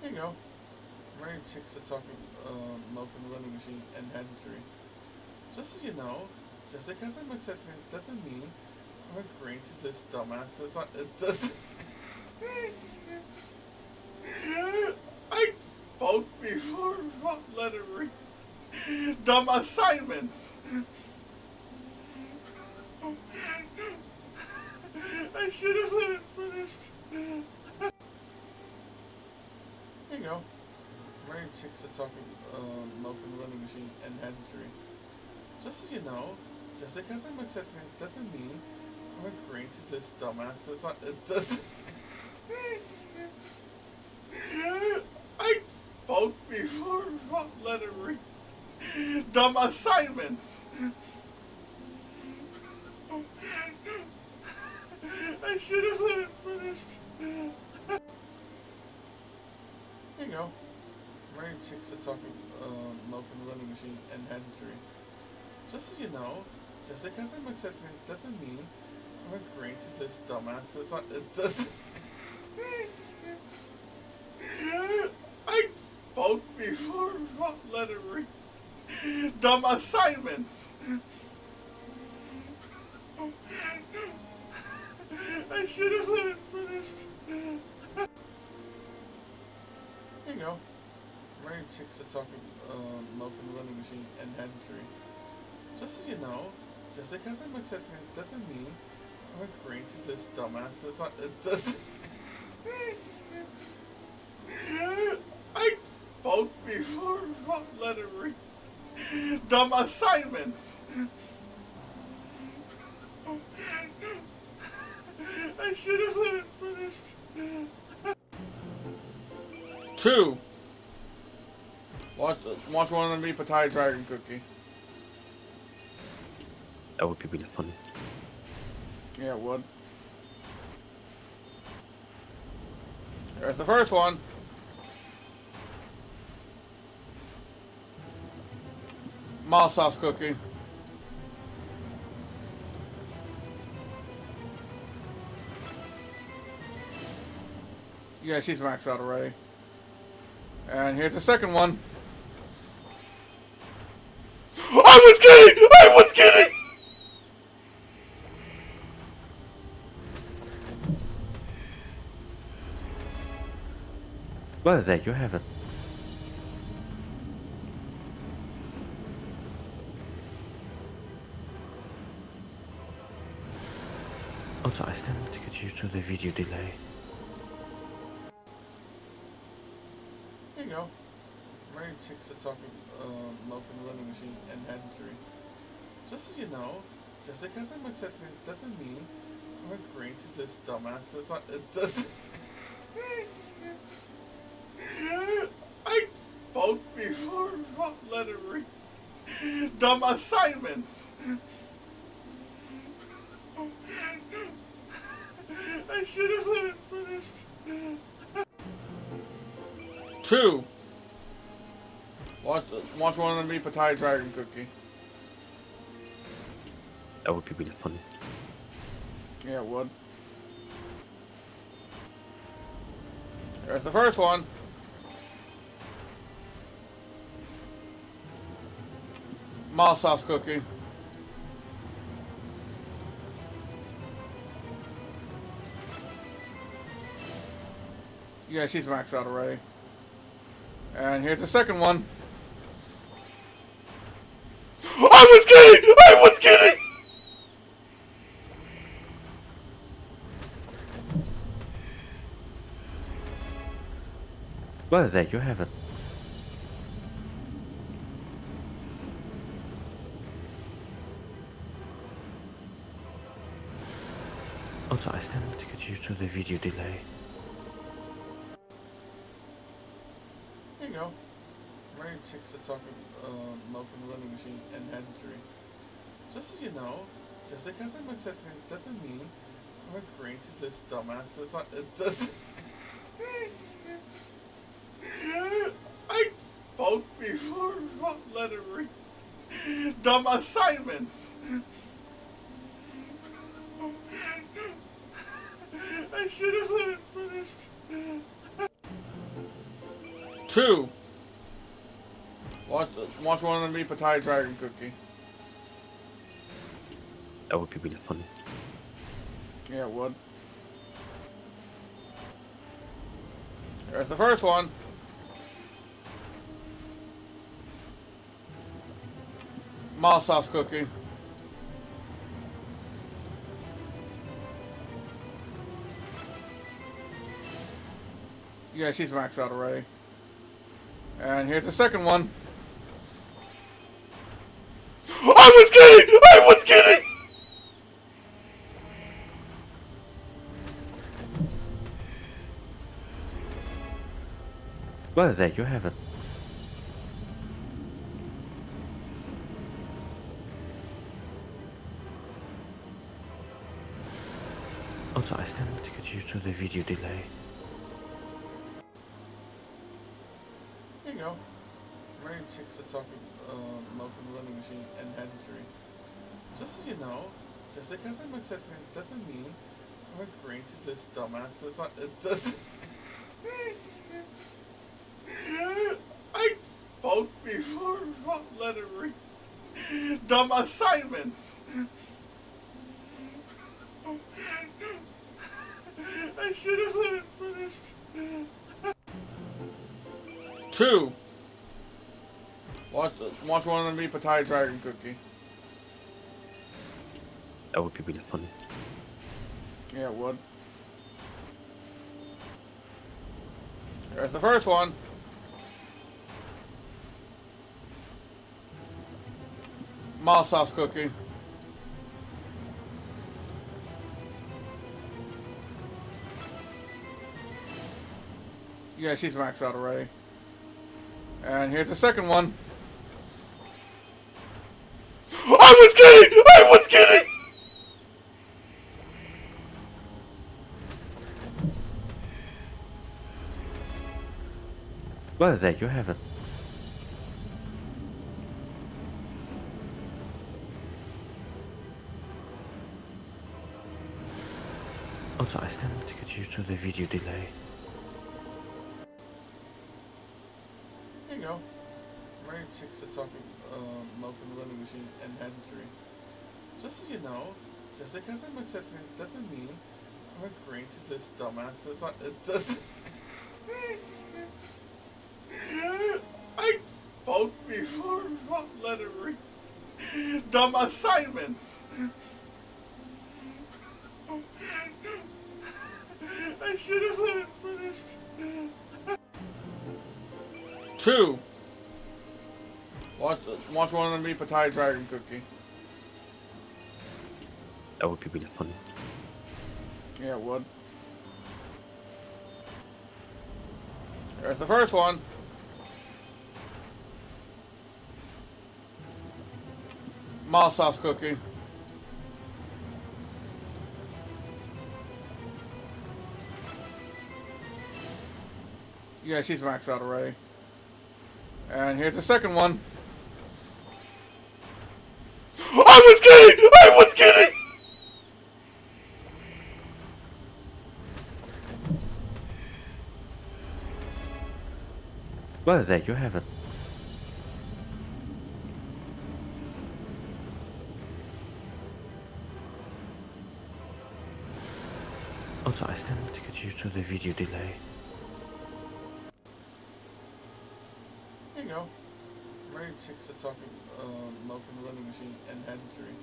There you go. Married chicks that talk milk from the vending machine and had history. Just so you know, just because I'm accepting it doesn't mean I'm agreeing to this dumbass. It doesn't. I spoke before about lettering. Dumb assignments. I should have let it finish. There you go. Married chicks that talk milk from the vending machine and had history. Just so you know, just because I'm accepting it doesn't mean I'm agreeing to this dumbass. It doesn't. I spoke before about lettering. Dumb assignments. I should have let it finish. There you go. Married chicks that talk milk from the vending machine and had history. Just so you know, just because I'm accepting it doesn't mean I'm agreeing to this dumbass. It doesn't. I spoke before about lettering. Dumb assignments. I should have let it finish. There you go. Married chicks that talk milk from the vending machine and had history. Just so you know, just because I'm accepting it doesn't mean I'm agreeing to this dumbass. It doesn't. I spoke before about lettering. Dumb assignments. I should have let it finish. 2. Watch one of them eat Pattaya Dragon Cookie. That would be really funny. Yeah, it would. There's the first one. Mild sauce cookie. Yeah, she's maxed out already. And here's the second one. I was kidding! I was kidding! Well, there you have it. Also, I still need to get used to the video delay. Here you go. Married chicks that talk milk in the vending machine and had history. Just so you know, just because I'm accepting it doesn't mean I'm agreeing to this dumbass. It's not, it doesn't. I spoke before wrong lettering. Dumb assignments. I should have let it finish. 2. Watch one of me Pattaya Dragon Cookie. That would be really funny. Yeah, it would. There's the first one. Mild sauce cookie. Yeah, she's maxed out already. And here's the second one. I was kidding! I was kidding! Well, there you have it. Also, I still need to get used to the video delay. Here you go. Married chicks that talk milk in the vending machine and had history. Just so you know, just because I'm accepting it doesn't mean I'm agreeing to this dumbass. It's not, it doesn't. I spoke before wrong lettering. Dumb assignments. I should have let it finish. 2. Watch one of me Pattaya Dragon Cookie. That would be really funny. Yeah, it would. There's the first one. Mild sauce cookie. Yeah, she's maxed out already. And here's the second one. I was kidding! I was kidding! Well, there you have it. Also, I still need to get used to the video delay. Here you go. Married chicks that talk milk in the vending machine and had history. Just so you know, just because I'm accepting it doesn't mean I'm agreeing to this dumbass. It's not, it doesn't. I spoke before wrong lettering. Dumb assignments. I should have let it finish. 2. Watch one of me Pattaya Dragon Cookie. That would be really funny. Yeah, it would. There's the first one. Mild sauce cookie. Yeah, she's maxed out already. And here's the second one. I was kidding! I was kidding! Well, there you have it. Also, I still need to get used to the video delay. Here you go. Mary chicks are talking milk from the vending machine and hereditary. Just so you know, just because I'm accepting it doesn't mean I'm agreeing to this dumbass. It doesn't. I spoke before about lettering. Dumb assignments. I should have let it finished. 2. Watch one of them eat Thai dragon cookie. That would be really funny. Yeah, it would. There's the first one. Mild sauce cookie. Yeah, she's maxed out already. And here's the second one. I was kidding! I was kidding! Well, there you have it. Also, I still need to get used to the video delay. Here you go. Mary chicks are talking milk from the vending machine and hereditary.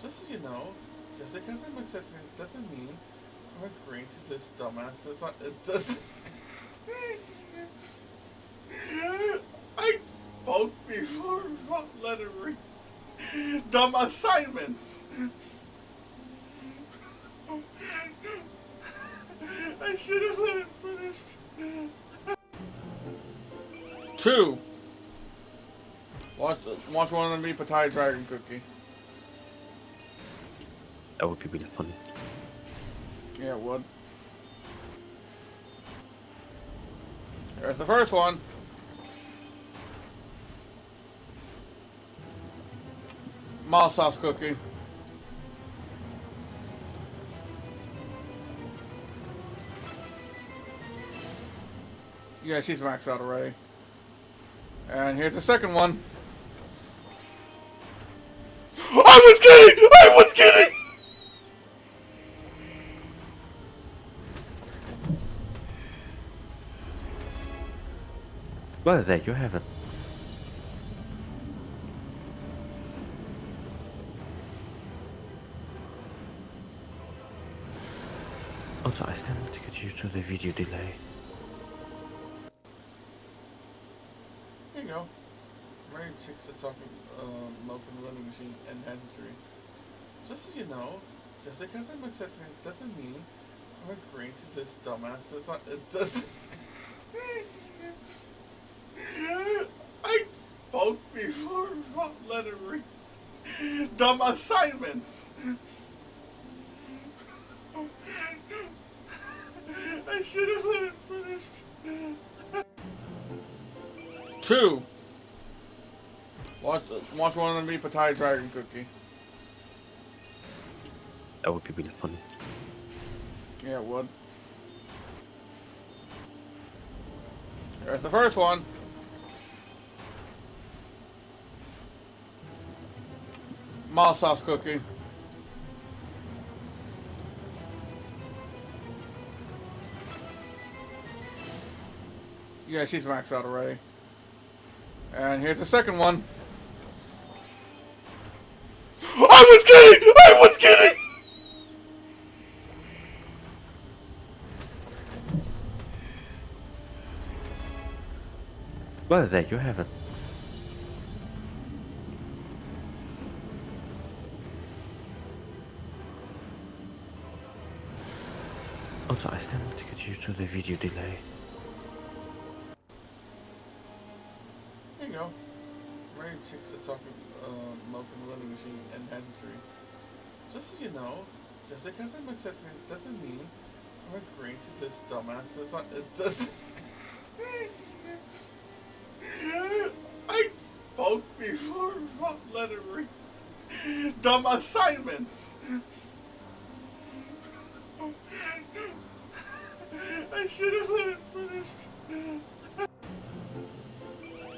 Just so you know, just because I'm accepting it doesn't mean I'm agreeing to this dumbass. It doesn't. I spoke before about lettering. Dumb assignments. I should have let it finished. 2. Watch one of them eat Thai dragon cookie. That would be really funny. Yeah, it would. There's the first one. Mild sauce cookie. Yeah, she's maxed out already. And here's the second one. I was kidding! I was kidding! Well, there you have it. Also, I still need to get used to the video delay. Here you go. Mary chicks are talking milk from the vending machine and hereditary. Just so you know, just because I'm accepting it doesn't mean I'm agreeing to this dumbass. It doesn't. I spoke before about lettering. Dumb assignments. I should have let it finished. 2. Watch one of them eat Thai dragon cookie. That would be really funny. Yeah, it would. There's the first one. Mild sauce cookie. Yeah, she's maxed out already. And here's the second one. I was kidding! I was kidding! Well, there you have it. Also, I still need to get used to the video delay. Here you go. Mary chicks are talking milk from the vending machine and hereditary. Just so you know, just because I'm accepting it doesn't mean I'm agreeing to this dumbass. It doesn't. I spoke before about lettering. Dumb assignments. I should have let it finish.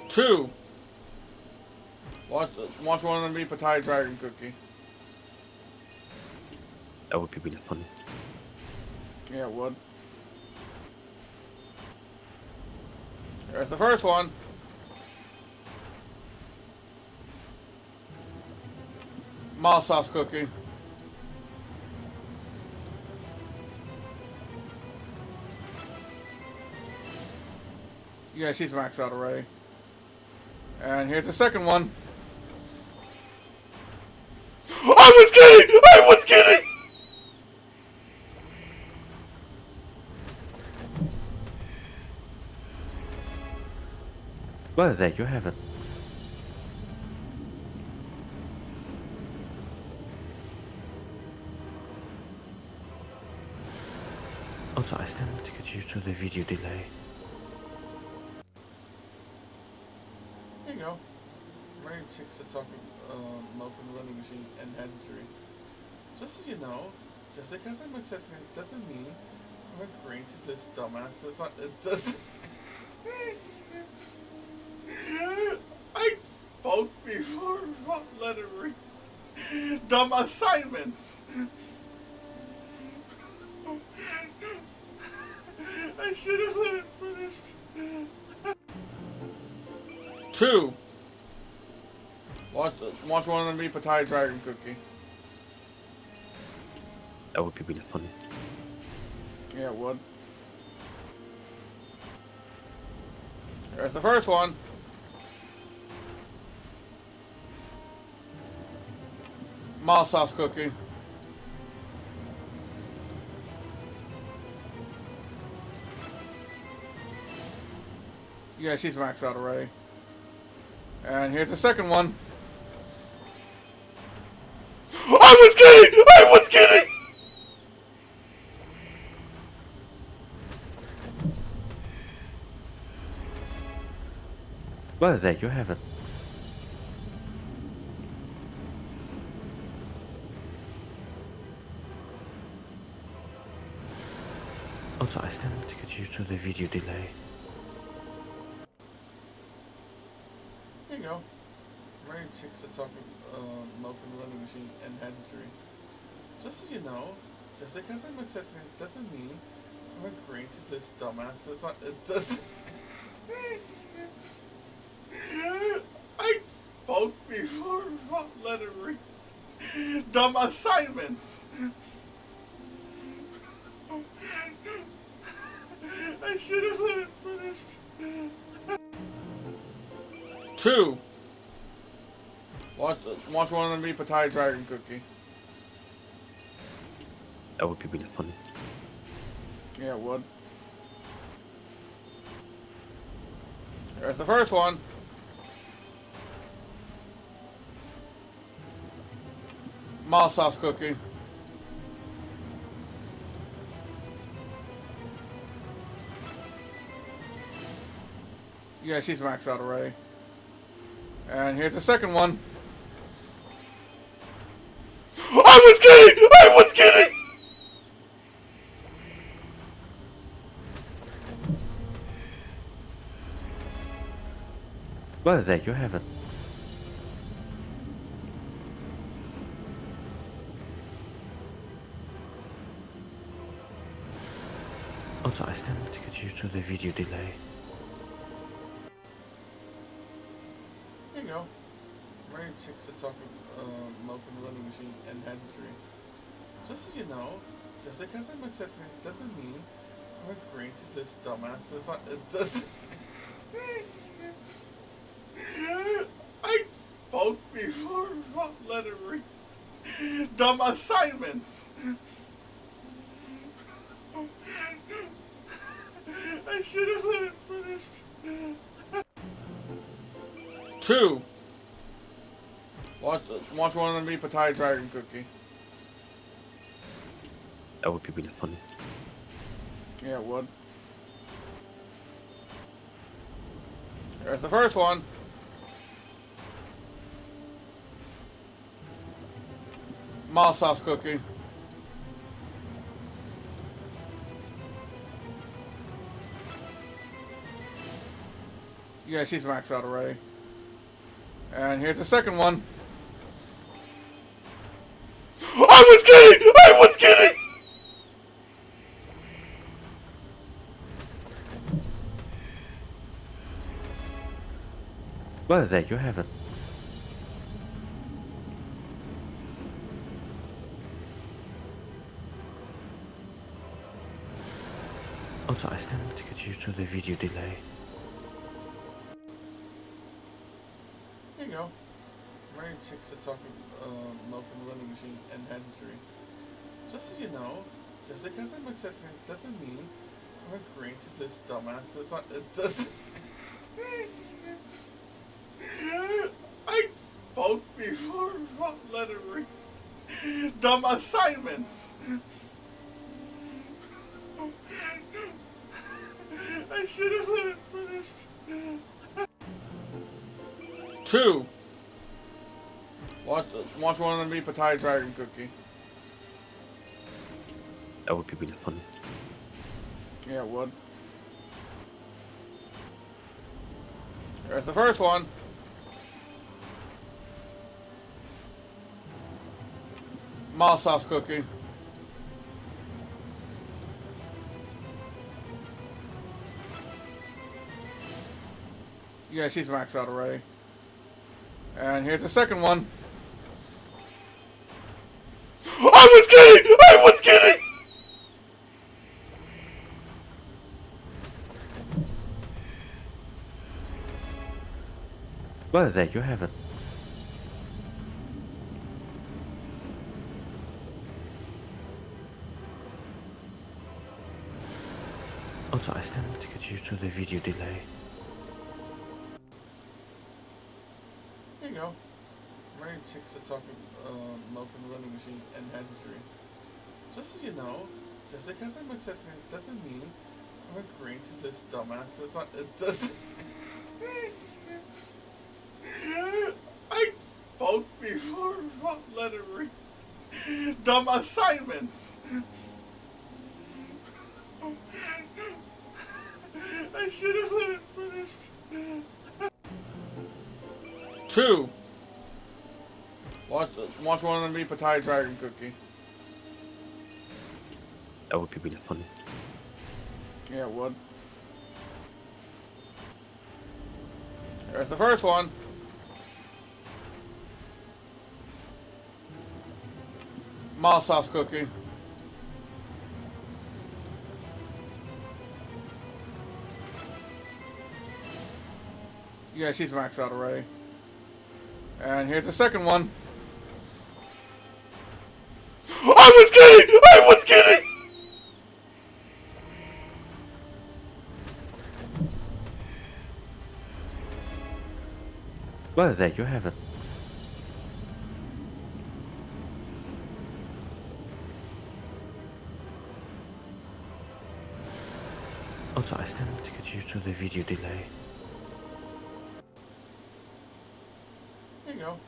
2. Watch one of them eat Pattaya Dragon Cookie. That would be really funny. Yeah, it would. There's the first one. Mild sauce cookie. Yeah, she's maxed out already. And here's the second one. I was kidding! I was kidding! Well, there you have it. Also, I still need to get used to the video delay. Here you go. Married chicks that talk milk from the vending machine and hereditary. Just so you know, just because I'm accepting it doesn't mean I'm agreeing to this dumbass. It's not, it doesn't. I spoke before about lettering. Dumb assignments. I should have let it finish. 2. Watch one of them eat Pattaya Dragon Cookie. That would be really funny. Yeah, it would. There's the first one. Mild sauce cookie. Yeah, she's maxed out already. And here's the second one. I was kidding! I was kidding! Well, there you have it. Also, I still need to get used to the video delay. Here you go. Married chicks that talk milk from the vending machine and hereditary. Just so you know, just because I'm accepting it doesn't mean I'm agreeing to this dumbass. It's not, it doesn't. I spoke before about lettering. Dumb assignments. I should have let it finish. 2. Watch one of them eat Pattaya Dragon Cookie. That would be really funny. Yeah, it would. There's the first one. Mild sauce cookie. Yeah, she's maxed out already. And here's the second one. I was kidding! I was kidding! Well, there you have it. Also, I still need to get used to the video delay. Here you go. Married chicks that talk milk from the vending machine and hereditary. Just so you know, just because I'm accepting it doesn't mean I'm agreeing to this dumbass. It's not, it doesn't. I spoke before about lettering. Dumb assignments. I should have let it finish. 2. Watch one of them eat Pattaya Dragon Cookie. That would be really funny. Yeah, it would. There's the first one. Malt sauce cookie. Yeah, she's maxed out already. And here's the second one. I was kidding! I was kidding! Well, there you have it. Also, I still need to get used to the video delay. Here you go. Married chicks are talking melting vending machine and history. Just so you know, just because I'm accepting it doesn't mean I'm agreeing to this dumbass. It doesn't. I spoke before wrong lettering. Dumb assignments. I should have let it finish. 2. Watch one of me Pattaya Dragon Cookie. That would be really fun. Yeah, it would. There's the first one. Malt sauce cookie. Yeah, she's maxed out already. And here's the second one. I was kidding! I was kidding! Well, there you have it. Also, I still need to get used to the video delay. Here you go. Married chicks are talking melting vending machine and history. Just so you know, just because I'm accepting it doesn't mean I'm agreeing to this dumbass. It doesn't. I spoke before wrong lettering. Dumb assignments. I should have let it finish. 2. Watch one of me Pattaya Dragon Cookie. That would be really fun. Yeah, it would. There's the first one. Malt sauce cookie. Yeah, she's maxed out already. And here's the second one. I was kidding! I was kidding! Well, there you have it. Also, I still need to get used to the video delay. Here you go.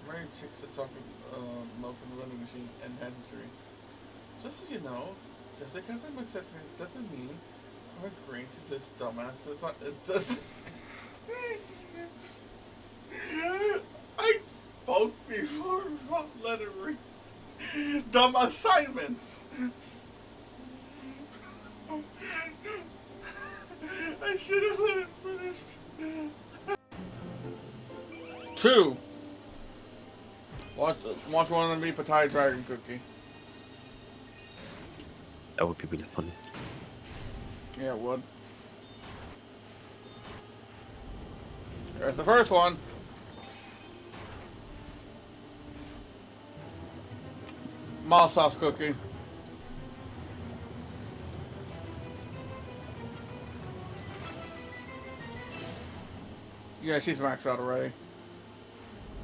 Married chicks are talking melting vending machine and history. Just so you know, just because I'm accepting it doesn't mean I'm agreeing to this dumbass. It doesn't. I spoke before wrong lettering. Dumb assignments. I should have let it finish. 2. Watch one of me Pattaya Dragon Cookie. That would be really fun. Yeah, it would. There's the first one. Malt sauce cookie. Yeah, she's maxed out already.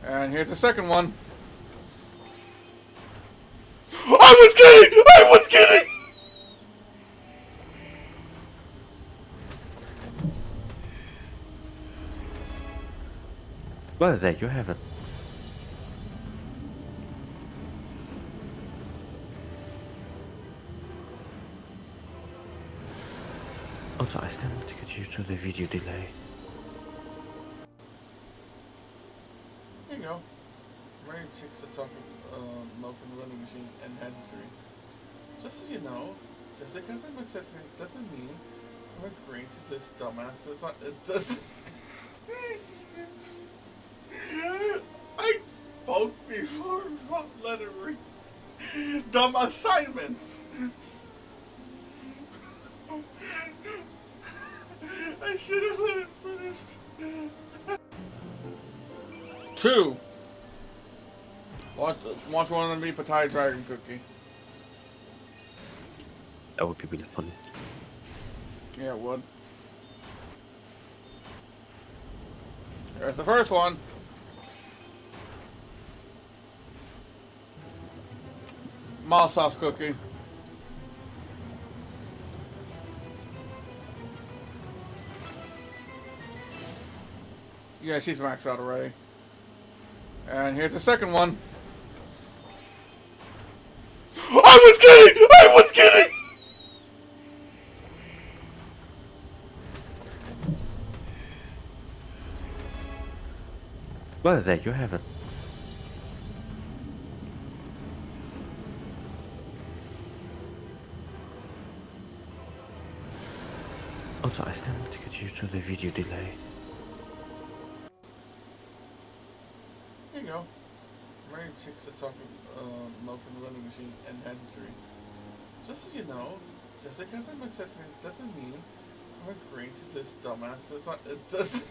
And here's the second one. I was kidding! I was kidding! Well, there you have it. Also, I still need to get used to the video delay. Here you go. Married chicks that talk milk from the vending machine and had history. Just so you know, just because I'm accepting it doesn't mean I'm agreeing to this dumbass. It's not, it doesn't. I spoke before wrong lettering. Dumb assignments. I should have let it finish. 2. Watch one of me Pattaya Dragon Cookie. That would be really funny. Yeah, it would. There's the first one. Mild sauce cookie. Yeah, she's maxed out already. And here's the second one. I was kidding! I was kidding! Well, there you have it. Also, I still need to get used to the video delay. Here you go. Married chicks that talk milk from the vending machine and had history. Just so you know, just because I'm accepting it doesn't mean I'm agreeing to this dumbass. It's not, it doesn't.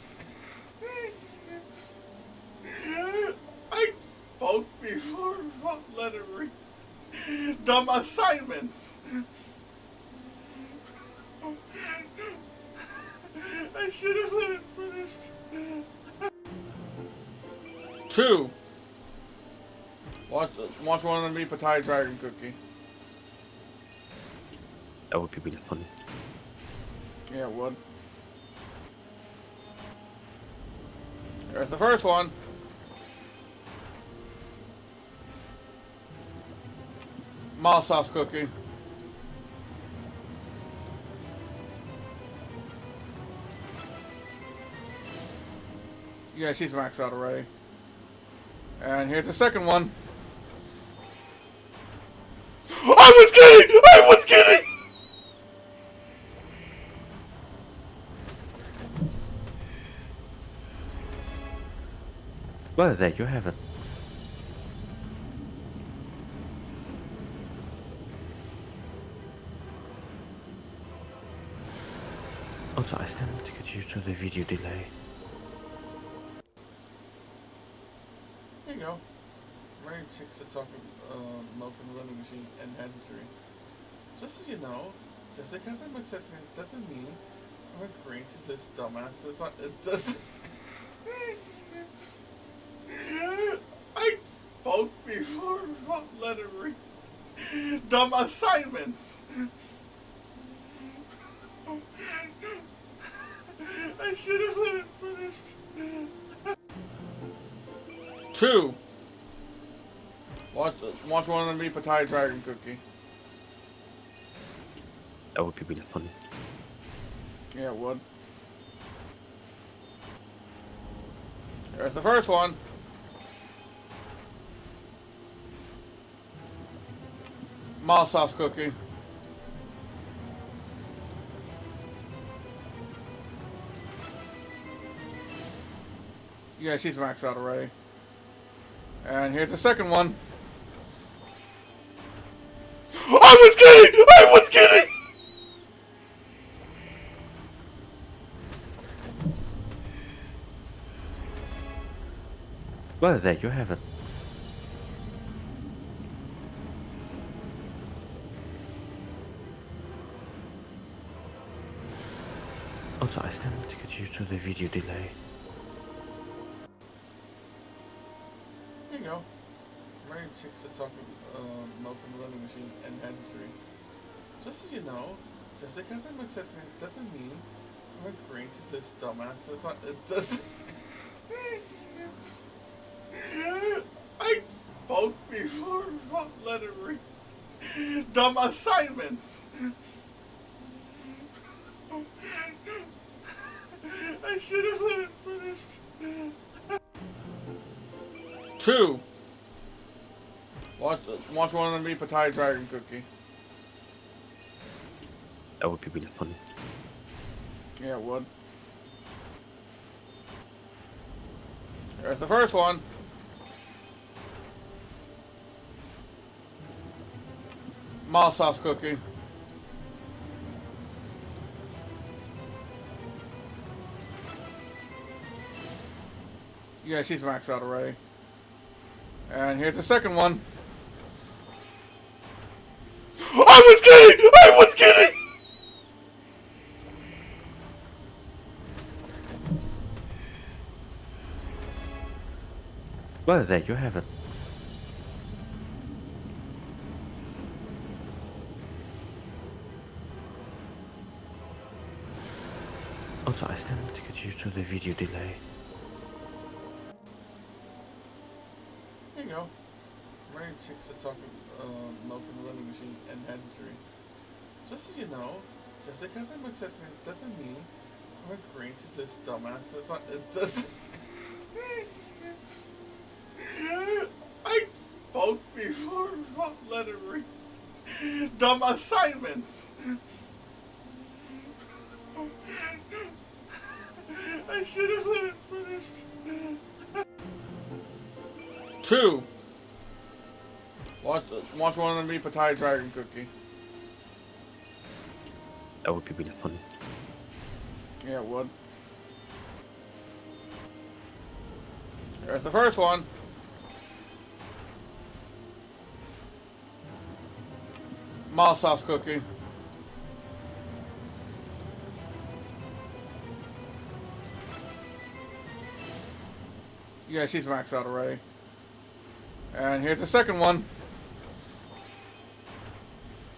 I spoke before wrong lettering. Dumb assignments. I should have let it finish. 2. Watch one of me Pattaya Dragon Cookie. That would be really funny. Yeah, it would. There's the first one. Mild sauce cookie. Yeah, she's maxed out already. And here's the second one. I was kidding! I was kidding! Well, there you have it. Also, I still need to get used to the video delay. Here you go. Married chicks that talk milk from the vending machine and had history. Just so you know, just because I'm accepting it doesn't mean I'm agreeing to this dumbass. It's not, it doesn't. I spoke before wrong lettering. Dumb assignments. I should have let it finish. 2. Watch one of me Pattaya Dragon Cookie. That would be really funny. Yeah, it would. There's the first one. Mild sauce cookie. Yeah, she's maxed out already. And here's the second one. I was kidding! I was kidding! Well, there you have it. Also, I still need to get used to the video delay. Here you go. Married chicks that talk milk from the vending machine and had history. Just so you know, just because I'm accepting it doesn't mean I'm agreeing to this dumbass. It's not, it doesn't. let it read. Dumb assignments. I should have let it finish. 2. Watch one of them eat Pattaya Dragon Cookie. That would be really funny. Yeah, it would. There's the first one. Mild sauce cookie. Yeah, she's maxed out already. And here's the second one. I was kidding! I was kidding! Well, there you have it. Also, I still need to get used to the video delay. Here you go. Married chicks that talk milk in the vending machine and hereditary. Just so you know, just because I'm accepting it doesn't mean I'm agreeing to this dumbass. It doesn't. I spoke before not let it read. Dumb assignments. I should have let it finish. 2. Watch one of them eat Pattaya Dragon Cookie. That would be really funny. Yeah, it would. There's the first one. Mild sauce cookie. Yeah, she's maxed out already. And here's the second one.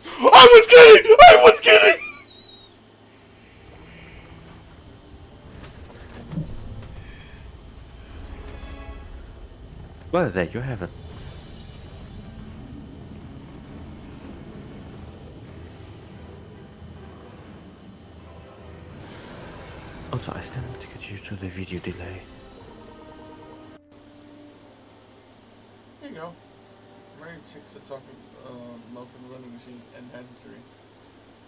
I was kidding! I was kidding! Well, there you have it. Also, I still need to get used to the video delay. Here you go. Married chicks that talk milk in the vending machine and hereditary.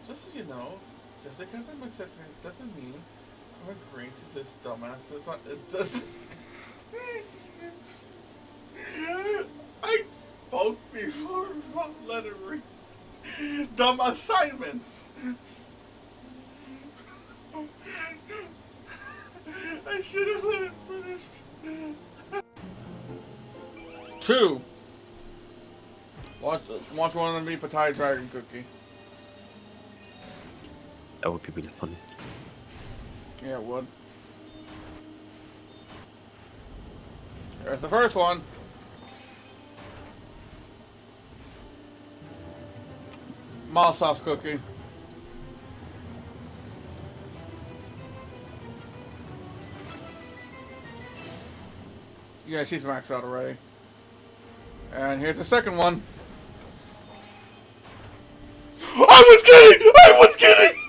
Just so you know, just because I'm accepting it doesn't mean I'm agreeing to this dumbass. It doesn't. I spoke before not let it read. Dumb assignments. I should have let it finish. 2. Watch one of them eat Pattaya Dragon Cookie. That would be really funny. Yeah, it would. There's the first one. Mild sauce cookie. Yeah, she's maxed out already. And here's the second one. I was kidding! I was kidding!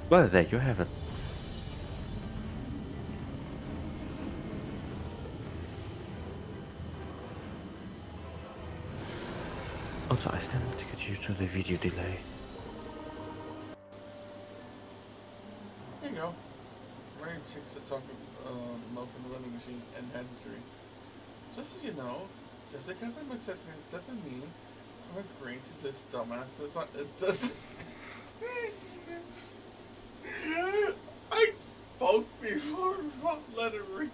Well, there you have it. Also, I still need to get used to the video delay. Here you go. Married chicks that talk milk in the vending machine and hereditary. Just so you know, just because I'm accepting it doesn't mean I'm agreeing to this dumbass. It doesn't. I spoke before not let it read.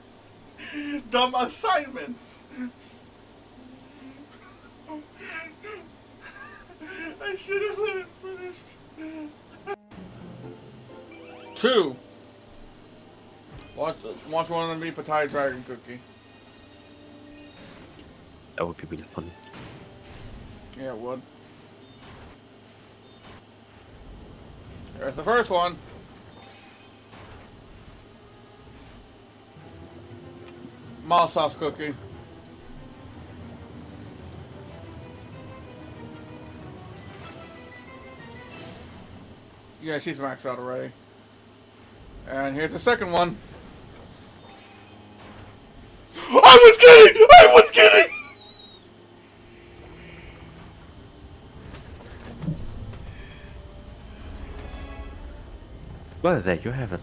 Dumb assignments. I should have let it finish. 2. Watch one of them eat Pattaya Dragon Cookie. That would be really funny. Yeah, it would. There's the first one. Mild sauce cookie. Yeah, she's maxed out already. And here's the second one. I was kidding! I was kidding! Well, there you have it.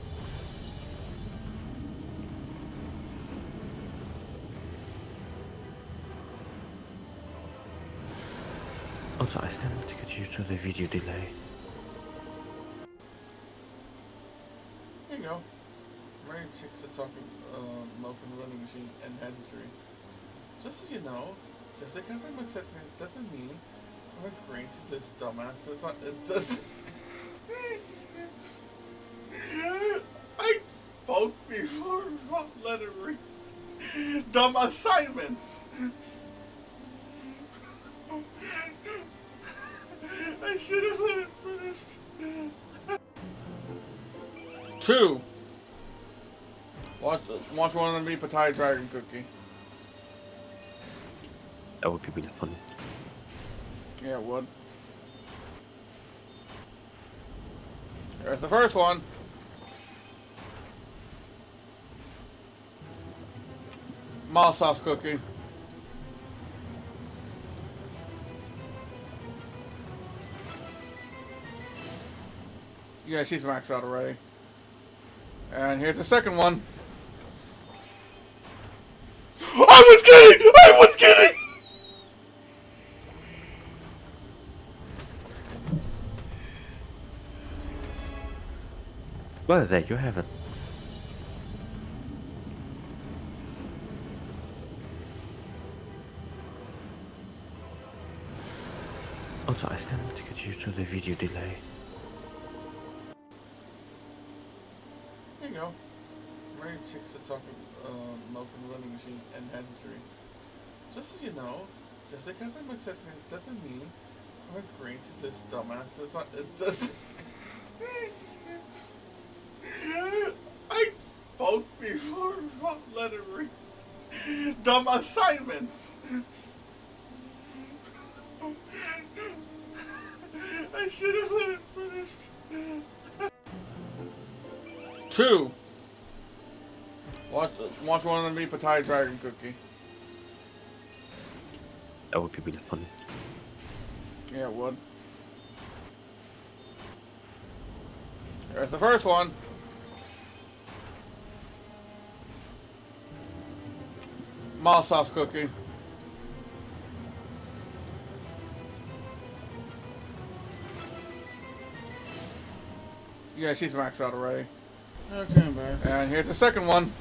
Also, I still need to get used to the video delay. Here you go. Married chicks are talking milk from the vending machine and hereditary. Just so you know, just because I'm accepting it doesn't mean I'm agreeing to this dumbass. It doesn't. I spoke before wrong lettering. Dumb assignments. I should have let it finish. 2. Watch one of them be Pattaya Dragon Cookie. That would be really funny. Yeah, it would. There's the first one. Mild sauce cookie. Yeah, she's maxed out already. And here's the second one. I was kidding! I was kidding! Well, there you have it. Also, I still need to get used to the video delay. Here you go. Married chicks are talking milk from the vending machine and hereditary. Just so you know, just because I'm accepting it doesn't mean I'm agreeing to this dumbass. It doesn't. I spoke before wrong lettering. Dumb assignments. I should have let it finish. 2. Watch one of them be Pattaya Dragon Cookie. That would be really funny. Yeah, it would. There's the first one. Mild sauce cookie. Yeah, she's maxed out already. Okay, man. And here's the second one.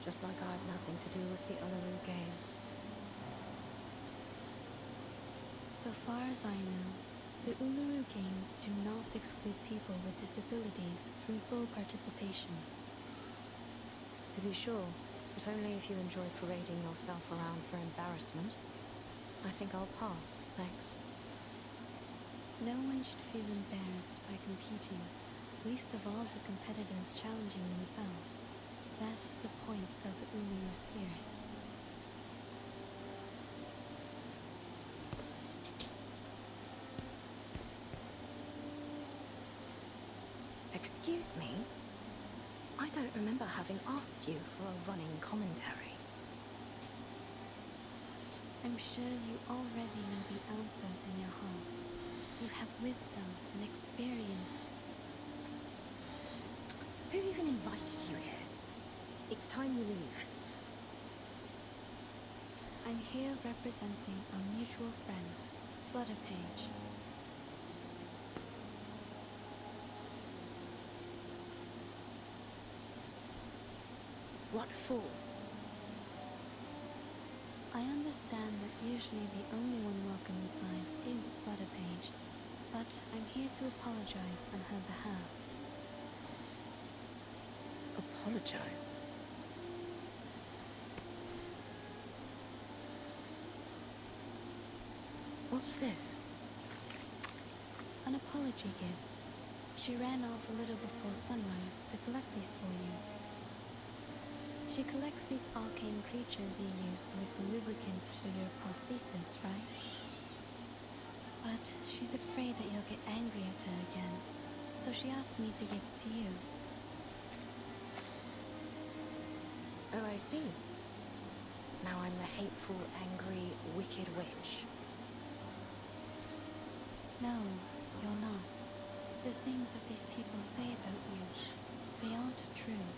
Just like I have nothing to do with the Uluru Games. So far as I know, the Uluru Games do not exclude people with disabilities from full participation. To be sure, but only if you enjoy parading yourself around for embarrassment. I think I'll pass, thanks. No one should feel embarrassed by competing, least of all the competitors challenging themselves. That is the point of the Uluru spirit. Excuse me? I don't remember having asked you for a running commentary. I'm sure you already know the answer in your heart. You have wisdom and experience. Who even invited you here? It's time you leave. I'm here representing our mutual friend, Flutterpage. What for? I understand that usually the only one welcome inside is Flutterpage, but I'm here to apologize on her behalf. Apologize? What's this? An apology gift. She ran off a little before sunrise to collect these for you. She collects these arcane creatures you used with the lubricant for your prosthesis, right? But she's afraid that you'll get angry at her again, so she asked me to give it to you. Oh, I see. Now I'm the hateful, angry, wicked witch. No, you're not. The things that these people say about you, they aren't true.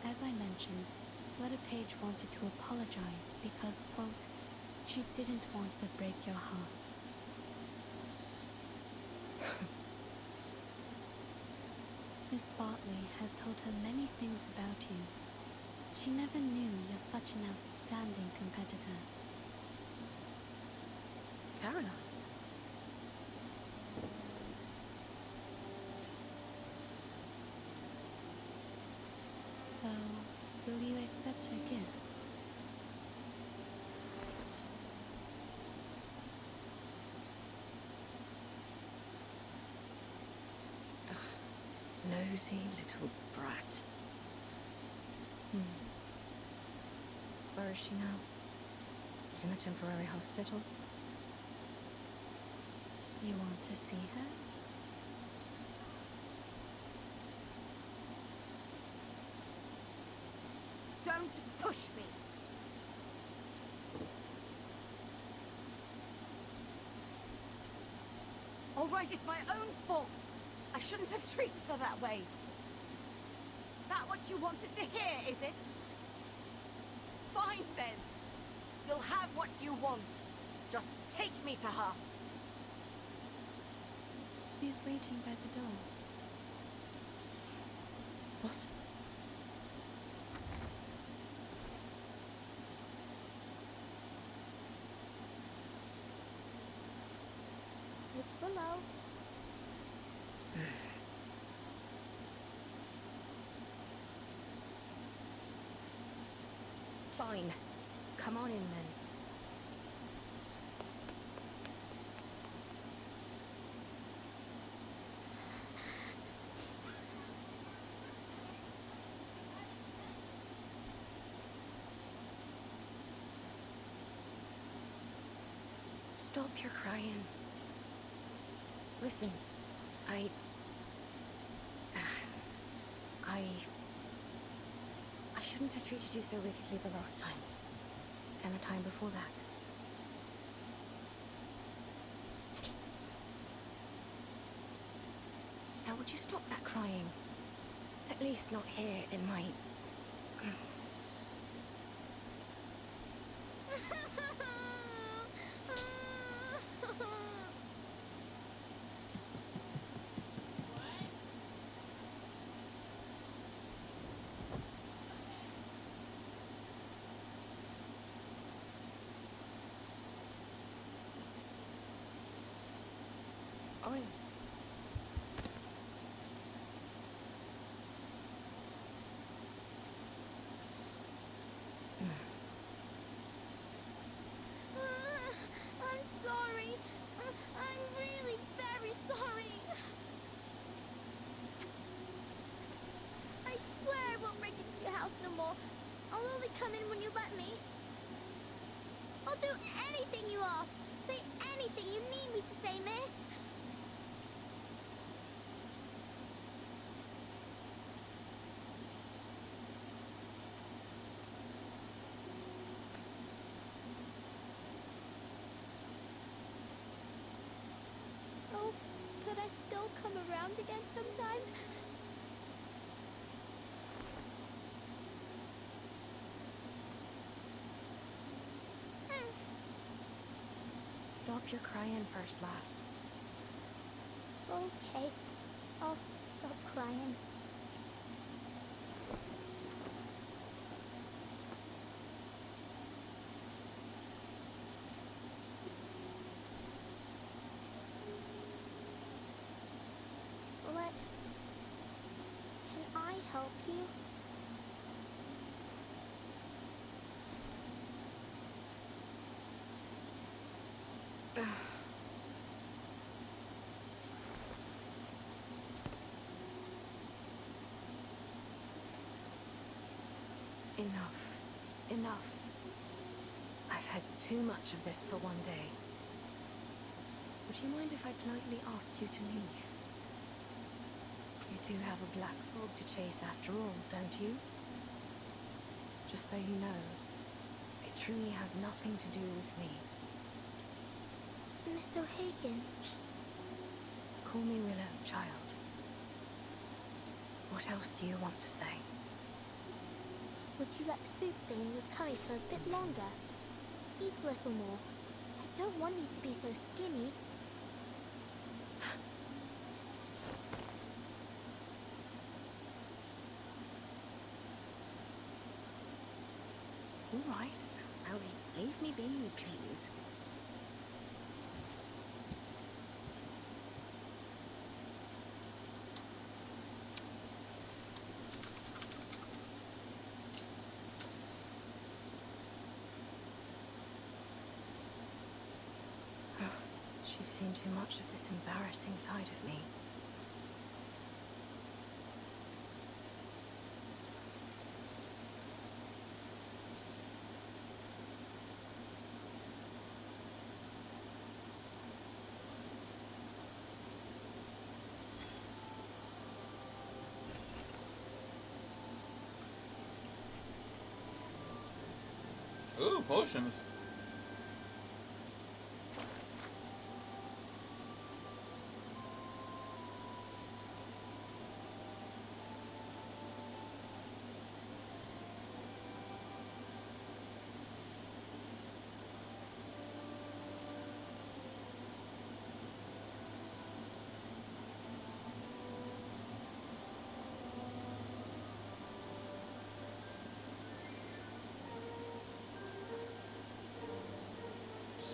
As I mentioned, Fleda Page wanted to apologize because, quote, she didn't want to break your heart. Miss Bartley has told her many things about you. She never knew you're such an outstanding competitor. Caroline. So, will you accept her gift? Nosy little brat. Where is she now? In the temporary hospital? You want to see her? Don't push me! All right, it's my own fault. I shouldn't have treated her that way. That what you wanted to hear, is it? Fine then. You'll have what you want. Just take me to her. She's waiting by the door. What? Miss Willow. Fine. Come on in then. Stop your crying. Listen, I shouldn't have treated you so wickedly the last time. And the time before that. Now would you stop that crying? At least not here in my... Oil. I'm sorry. I'm really very sorry. I swear I won't break into your house no more. I'll only come in when you let me. I'll do anything you ask. Say anything you need me to say, miss. So, could I still come around again sometime? Stop your crying first, lass. Okay. I'll stop crying. What? Can I help you? Enough. Enough. I've had too much of this for one day. Would you mind if I politely asked you to leave? You do have a black frog to chase after all, don't you? Just so you know, it truly has nothing to do with me. Miss O'Hagan. Call me Willow, child. What else do you want to say? Would you let the food stay in your tummy for a bit longer? Eat a little more. I don't want you to be so skinny. All right. Now leave me be, please. She's seen too much of this embarrassing side of me. Ooh, potions.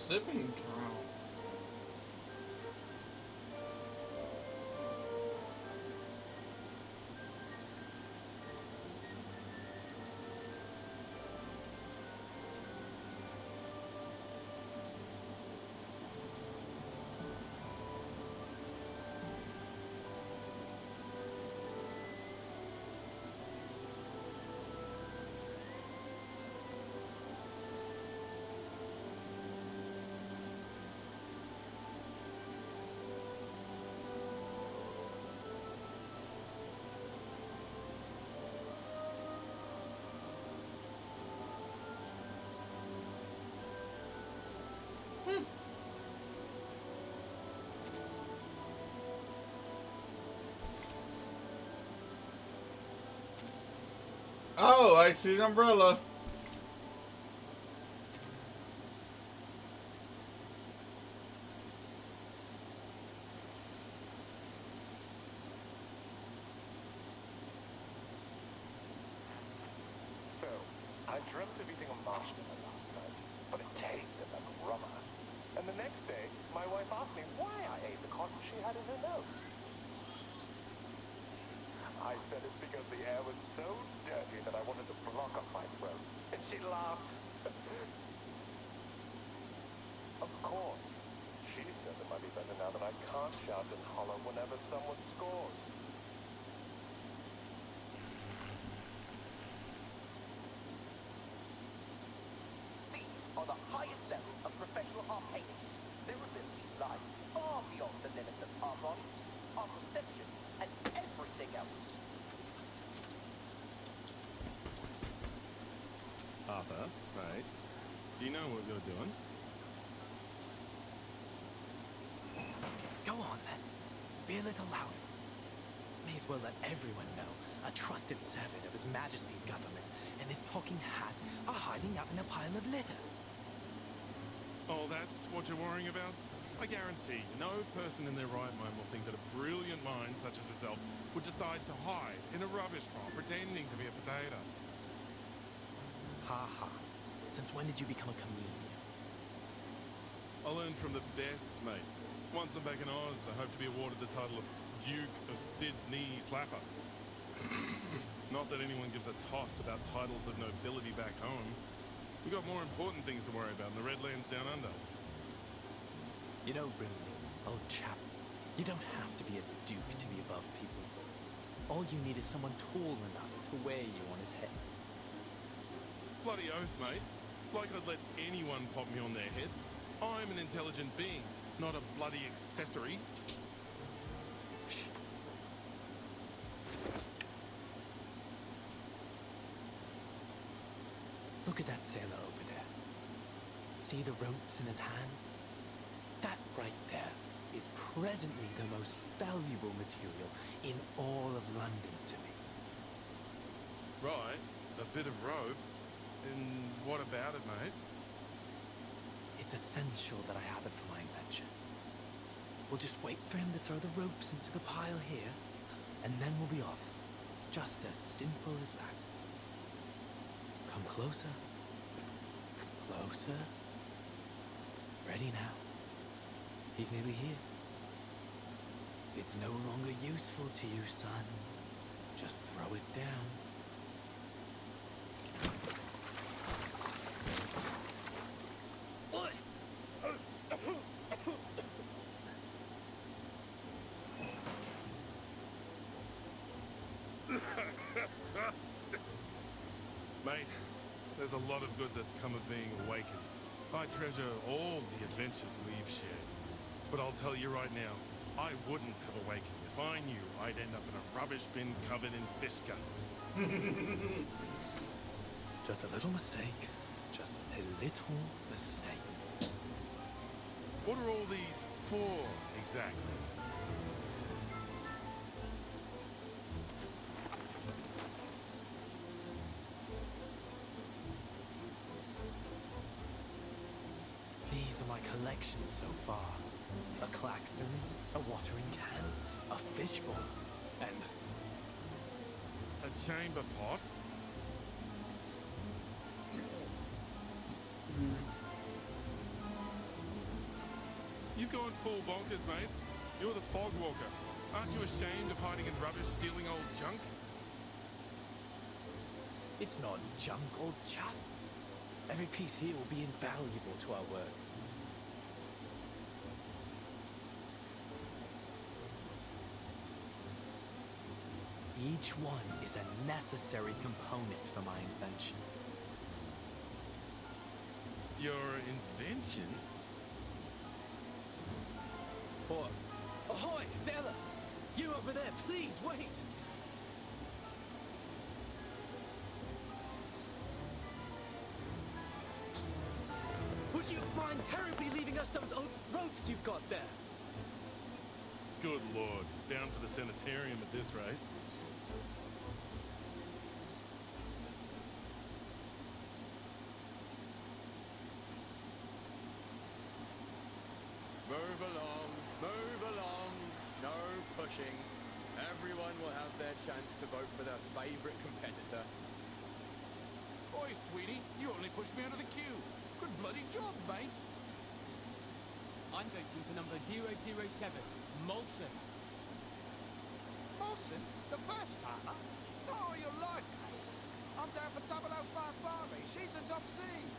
Sipping drought. Oh, I see an umbrella. So, I dreamt of eating a marshmallow last night, but it tasted like rubber. And the next day, my wife asked me why I ate the cotton she had in her nose. I said it's because the air was so dirty that I wanted to block up my throat. And she laughed. Of course. She said it might be better now that I can't shout and holler whenever someone scores. These are the highest level of professional arcadists. Their abilities lie far beyond the limits of our bodies, our perception, and everything else. Arthur, right? Do you know what you're doing? Go on then. Be a little louder. May as well let everyone know a trusted servant of His Majesty's government and this talking hat are hiding out in a pile of litter. Oh, that's what you're worrying about? I guarantee no person in their right mind will think that a brilliant mind such as yourself would decide to hide in a rubbish pile pretending to be a potato. Ha ha. Since when did you become a comedian? I learned from the best, mate. Once I'm back in Oz, I hope to be awarded the title of Duke of Sydney Slapper. Not that anyone gives a toss about titles of nobility back home. We've got more important things to worry about in the Redlands down under. You know, Brimley, old chap, you don't have to be a duke to be above people. All you need is someone tall enough to wear you on his head. Bloody oath, mate. Like I'd let anyone pop me on their head. I'm an intelligent being, not a bloody accessory. Shh. Look at that sailor over there. See the ropes in his hand? That right there is presently the most valuable material in all of London to me. Right, a bit of rope. And what about it, mate? It's essential that I have it for my invention. We'll just wait for him to throw the ropes into the pile here, and then we'll be off. Just as simple as that. Come closer. Closer. Ready now. He's nearly here. It's no longer useful to you, son. Just throw it down. Mate, there's a lot of good that's come of being awakened. I treasure all the adventures we've shared. But I'll tell you right now, I wouldn't have awakened if I knew I'd end up in a rubbish bin covered in fish guts. Just a little mistake. Just a little mistake. What are all these for, exactly? These are my collections so far. A klaxon, a watering can, a fishbowl, and... a chamber pot? You've gone full bonkers, mate. You're the fog walker. Aren't you ashamed of hiding in rubbish, stealing old junk? It's not junk, old chap. Every piece here will be invaluable to our work. Each one is a necessary component for my invention. Your invention? For... Ahoy, sailor! You over there, please wait! Would you mind terribly leaving us those old ropes you've got there? Good lord, down for the sanitarium at this rate. Move along, move along. No pushing. Everyone will have their chance to vote for their favourite competitor. Oi, sweetie, you only pushed me out of the queue. Good bloody job, mate. I'm voting for number 007, Molson. Molson? The first timer? Oh, your life, mate. I'm down for 005 Barbie. She's the top seed.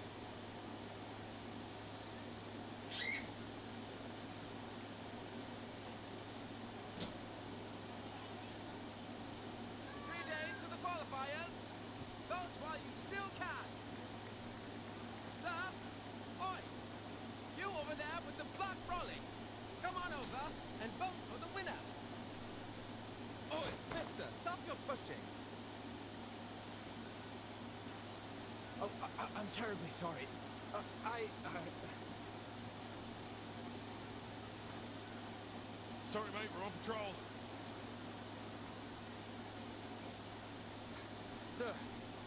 Oh, I'm terribly sorry. Sorry, mate, we're on patrol. Sir,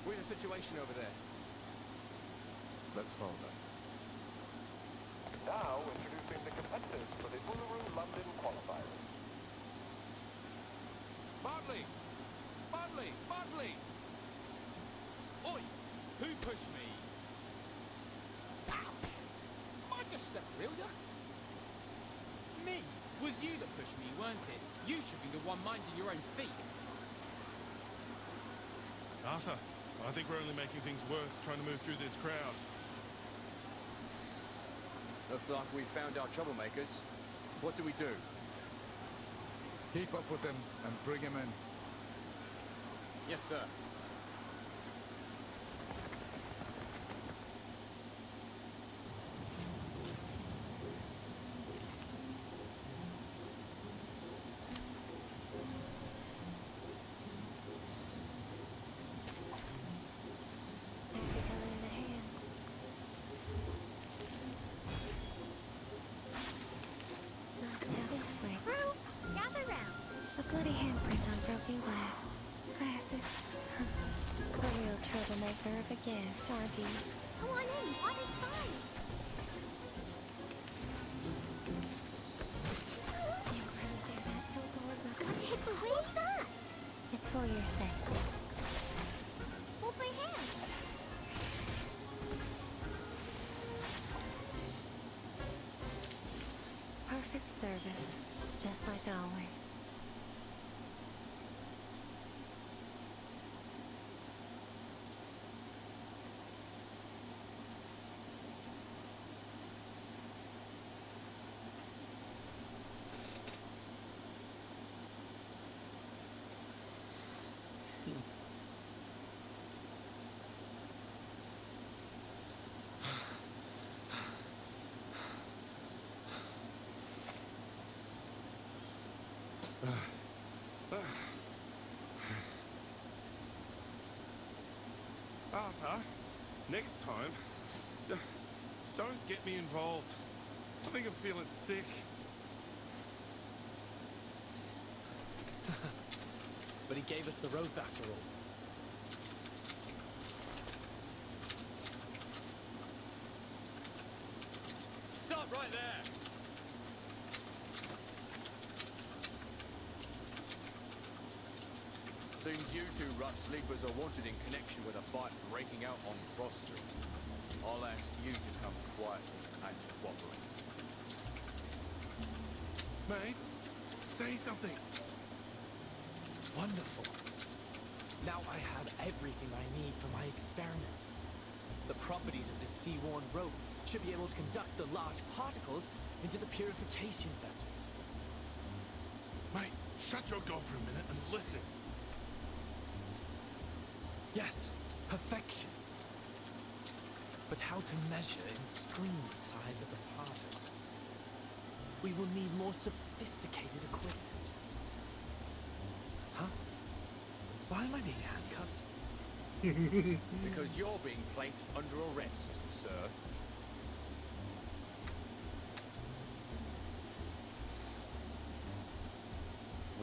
we're in a situation over there. Let's follow them. Now introducing the competitors for the Uluru London qualifiers. Bartley! Bartley! Bartley! Oi! Who pushed me? Ouch! I just stepped real ya? Me? Was you that pushed me, weren't it? You should be the one minding your own feet. Arthur, I think we're only making things worse trying to move through this crowd. Looks like we found our troublemakers. What do we do? Keep up with him and bring him in. Yes, sir. Yes, Darby. Come on in, water's fine. You couldn't do that to Lord What's Ruffles. What's that? It's for your sake. Hold my hand. Perfect service, just like always. Arthur, next time, don't get me involved. I think I'm feeling sick. But he gave us the rope after all. Stop right there! Seems you two rough sleepers are wanted in connection with a fight breaking out on Cross Street. I'll ask you to come quietly and cooperate. Mate, say something. Wonderful. Now I have everything I need for my experiment. The properties of this sea-worn rope should be able to conduct the large particles into the purification vessels. Mate, shut your gob for a minute and listen. Yes, perfection. But how to measure and screen the size of the particle? We will need more sophisticated equipment. Huh? Why am I being handcuffed? Because you're being placed under arrest, sir.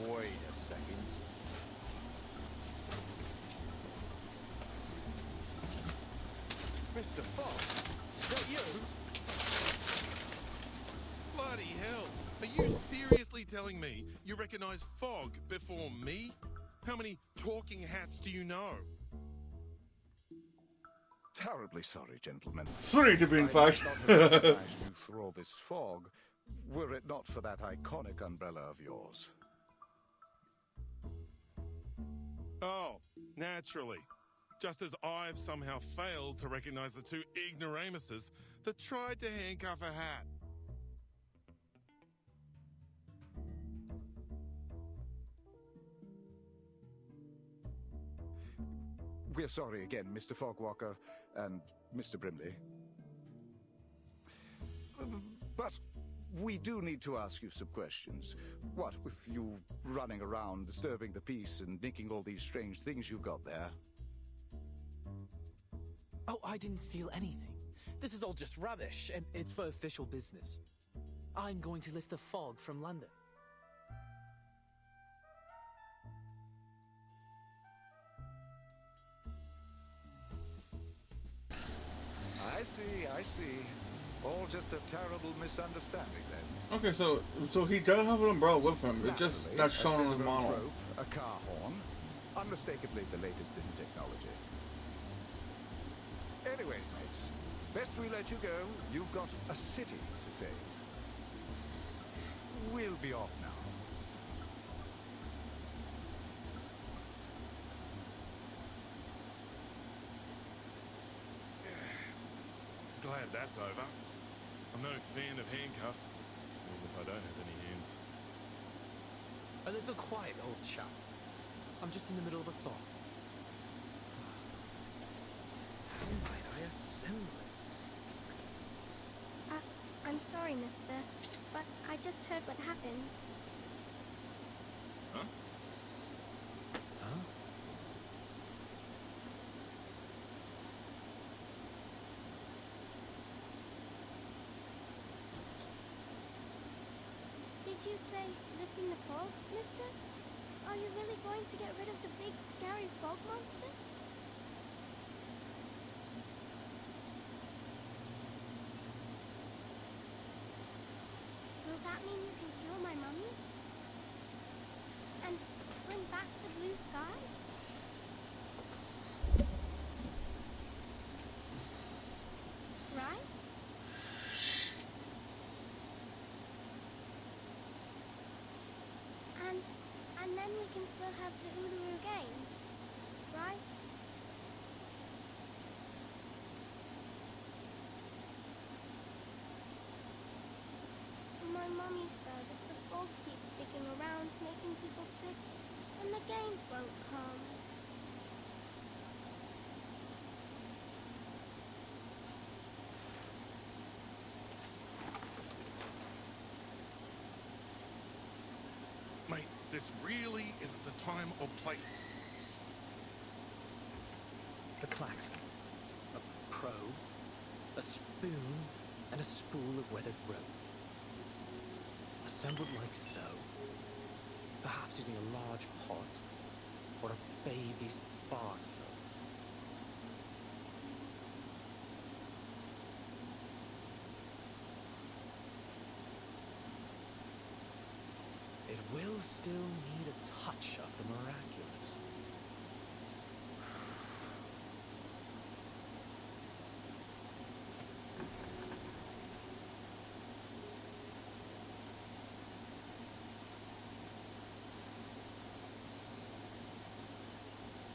Wait a second. Mr. Fox, is that you? Bloody hell. Are you seriously telling me you recognize Fog before me? How many talking hats do you know? Terribly sorry, gentlemen. Sorry to be in I fact. might not have recognized you through all this fog, were it not for that iconic umbrella of yours. Oh, naturally. Just as I've somehow failed to recognize the two ignoramuses that tried to handcuff a hat. We're sorry again, Mr. Fogwalker and Mr. Brimley. But we do need to ask you some questions. What with you running around, disturbing the peace and making all these strange things you got there? Oh, I didn't steal anything. This is all just rubbish, and it's for official business. I'm going to lift the fog from London. I see. All just a terrible misunderstanding then. Okay, so he does have an umbrella with him. It's just Naturally, not shown a on the bit of a model. rope, a car horn, unmistakably the latest in technology. Anyways, mates, best we let you go. You've got a city to save. We'll be off now. Glad that's over. I'm no fan of handcuffs, even if I don't have any hands. A little quiet, old chap. I'm just in the middle of a thought. How might I assemble it? I'm sorry, mister, but I just heard what happened. Huh? Huh? Did you say lifting the fog, mister? Are you really going to get rid of the big, scary fog monster? bring back the blue sky? Right? And then we can still have the Uluru Games, right? My mummy said if the fog keeps sticking around, making people sick, then the games won't come. Mate, this really isn't the time or place. A klaxon, a probe, a spoon, and a spool of weathered rope. Assembled like so. Perhaps using a large pot or a baby's bathrobe. It will still need a touch of the miraculous.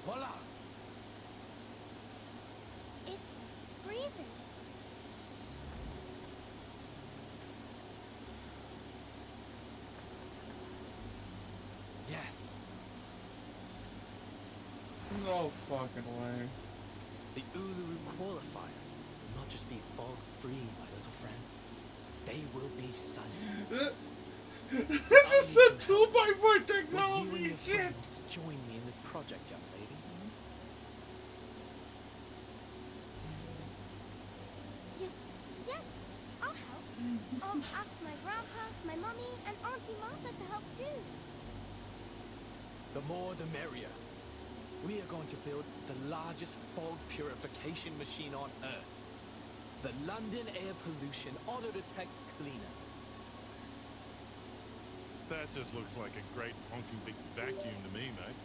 Voila! It's breathing. Yes. No fucking way. The Uluru qualifiers will not just be fog-free, my little friend. They will be sunny. This is a 2x4 Would you and technology your shit! friends join me in this project, young lady? Yes, I'll help. I'll ask my grandpa, my mummy, and Auntie Martha to help too. The more the merrier. We are going to build the largest fog purification machine on Earth. The London Air Pollution Auto Detect Cleaner. That just looks like a great honking big vacuum to me, mate.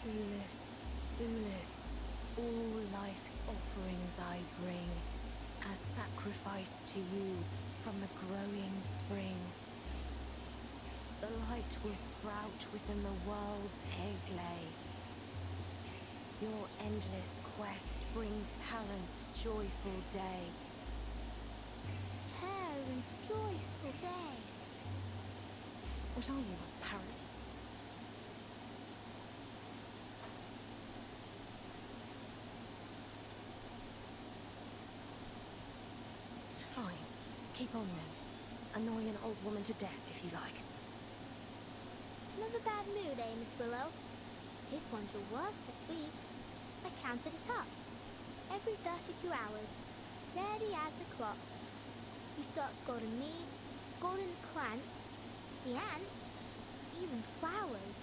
Sulis, Sulis, all life's offerings I bring, as sacrifice to you from the growing spring. The light will sprout within the world's egg lay. Your endless quest brings Parent's joyful day. Parents' joyful day. What are you, a parrot? Fine. Keep on then. Annoy an old woman to death if you like. Another bad mood, eh, Miss Willow? This one's your worst this week. I counted it up. Every 32 hours, steady as a clock. You start scolding me, scolding the plants, the ants, even flowers.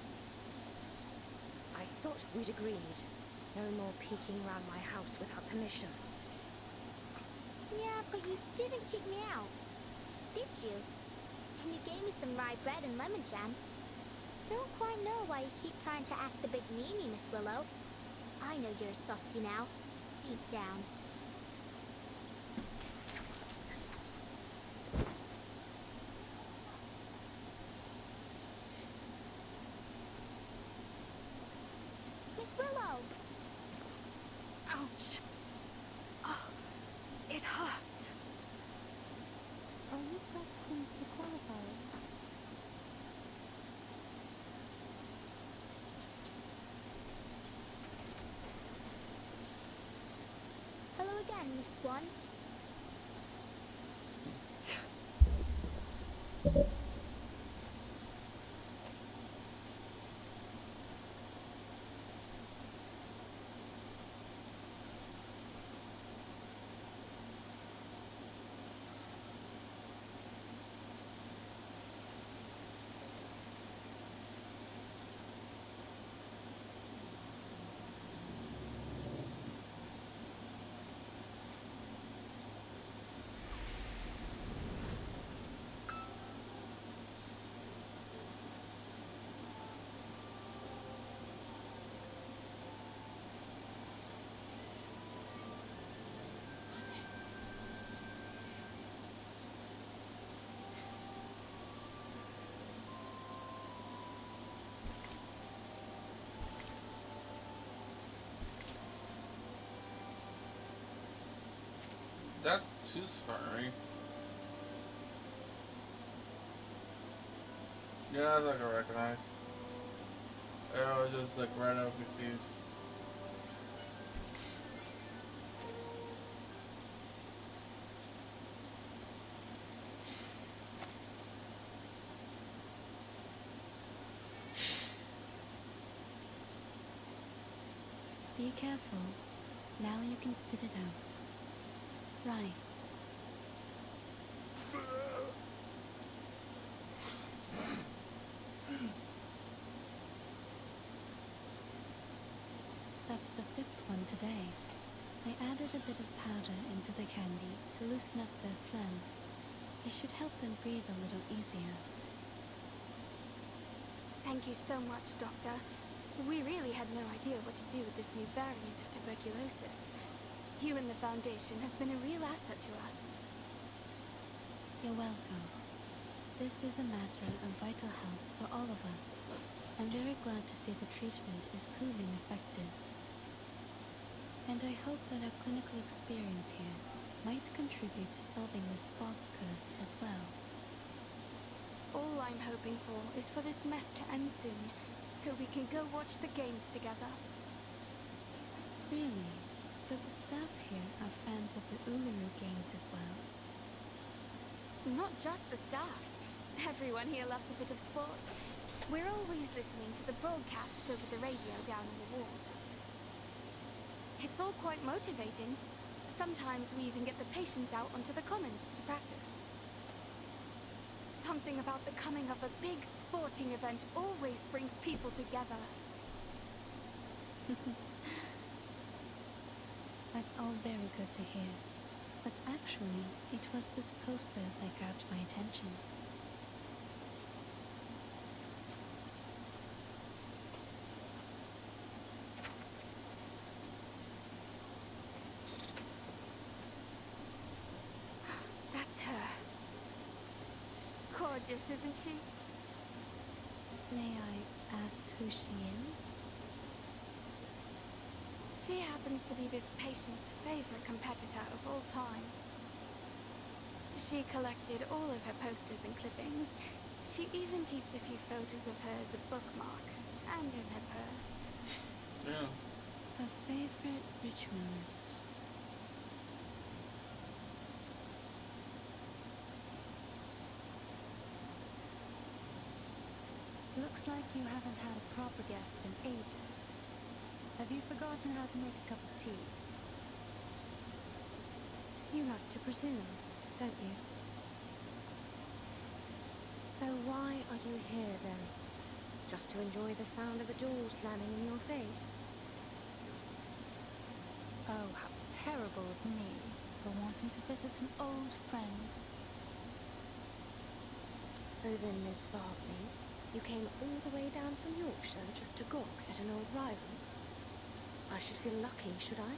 I thought we'd agreed. No more peeking round my house without permission. Yeah, but you didn't kick me out, did you? And you gave me some rye bread and lemon jam. Don't quite know why you keep trying to act the big meanie, Miss Willow. I know you're a softie now, deep down. Miss Willow! Ouch! Oh, it hurts. Are you practicing the qualifiers? Hello again, Miss Swan. That's tooth furry. Yeah, that's like I recognize. It was just like right up his seas. Be careful. Now you can spit it out. Right. That's the fifth one today. I added a bit of powder into the candy to loosen up their phlegm. It should help them breathe a little easier. Thank you so much, Doctor. We really had no idea what to do with this new variant of tuberculosis. You and the Foundation have been a real asset to us. You're welcome. This is a matter of vital health for all of us. I'm very glad to see the treatment is proving effective. And I hope that our clinical experience here might contribute to solving this fog curse as well. All I'm hoping for is for this mess to end soon, so we can go watch the games together. Really? So the staff here are fans of the Uluru games as well? Not just the staff. Everyone here loves a bit of sport. We're always listening to the broadcasts over the radio down in the ward. It's all quite motivating. Sometimes we even get the patients out onto the commons to practice. Something about the coming of a big sporting event always brings people together. That's all very good to hear. But actually, it was this poster that grabbed my attention. That's her. Gorgeous, isn't she? May I ask who she is? She happens to be this patient's favorite competitor of all time. She collected all of her posters and clippings. She even keeps a few photos of her as a bookmark and in her purse. Yeah. A favorite ritualist. Looks like you haven't had a proper guest in ages. Have you forgotten how to make a cup of tea? You like to presume, don't you? So why are you here then? Just to enjoy the sound of a door slamming in your face? Oh, how terrible of me for wanting to visit an old friend. Oh then, Miss Bartley, you came all the way down from Yorkshire just to gawk at an old rival? I should feel lucky, should I?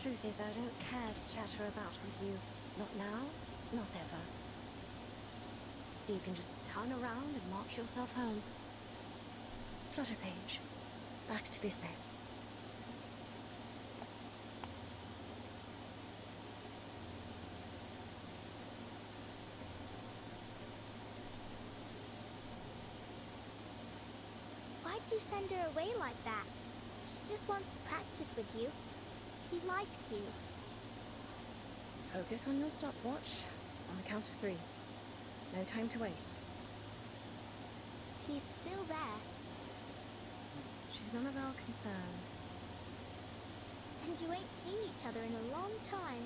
Truth is, I don't care to chatter about with you. Not now, not ever. You can just turn around and march yourself home. Flutterpage, back to business. Why'd you send her away like that? She just wants to practice with you. She likes you. Focus on your stopwatch. On the count of 3. No time to waste. She's still there. She's none of our concern. And you ain't seen each other in a long time.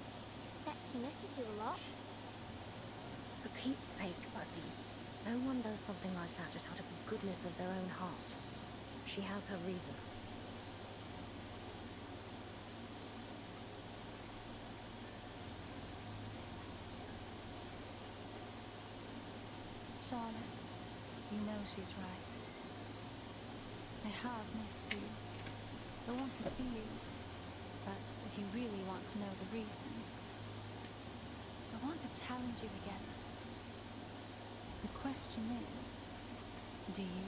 Bet she misses you a lot. For Pete's sake, Buzzy. No one does something like that just out of the goodness of their own heart. She has her reasons. Charlotte, you know she's right. I have missed you. I want to see you. But if you really want to know the reason, I want to challenge you again. The question is, do you?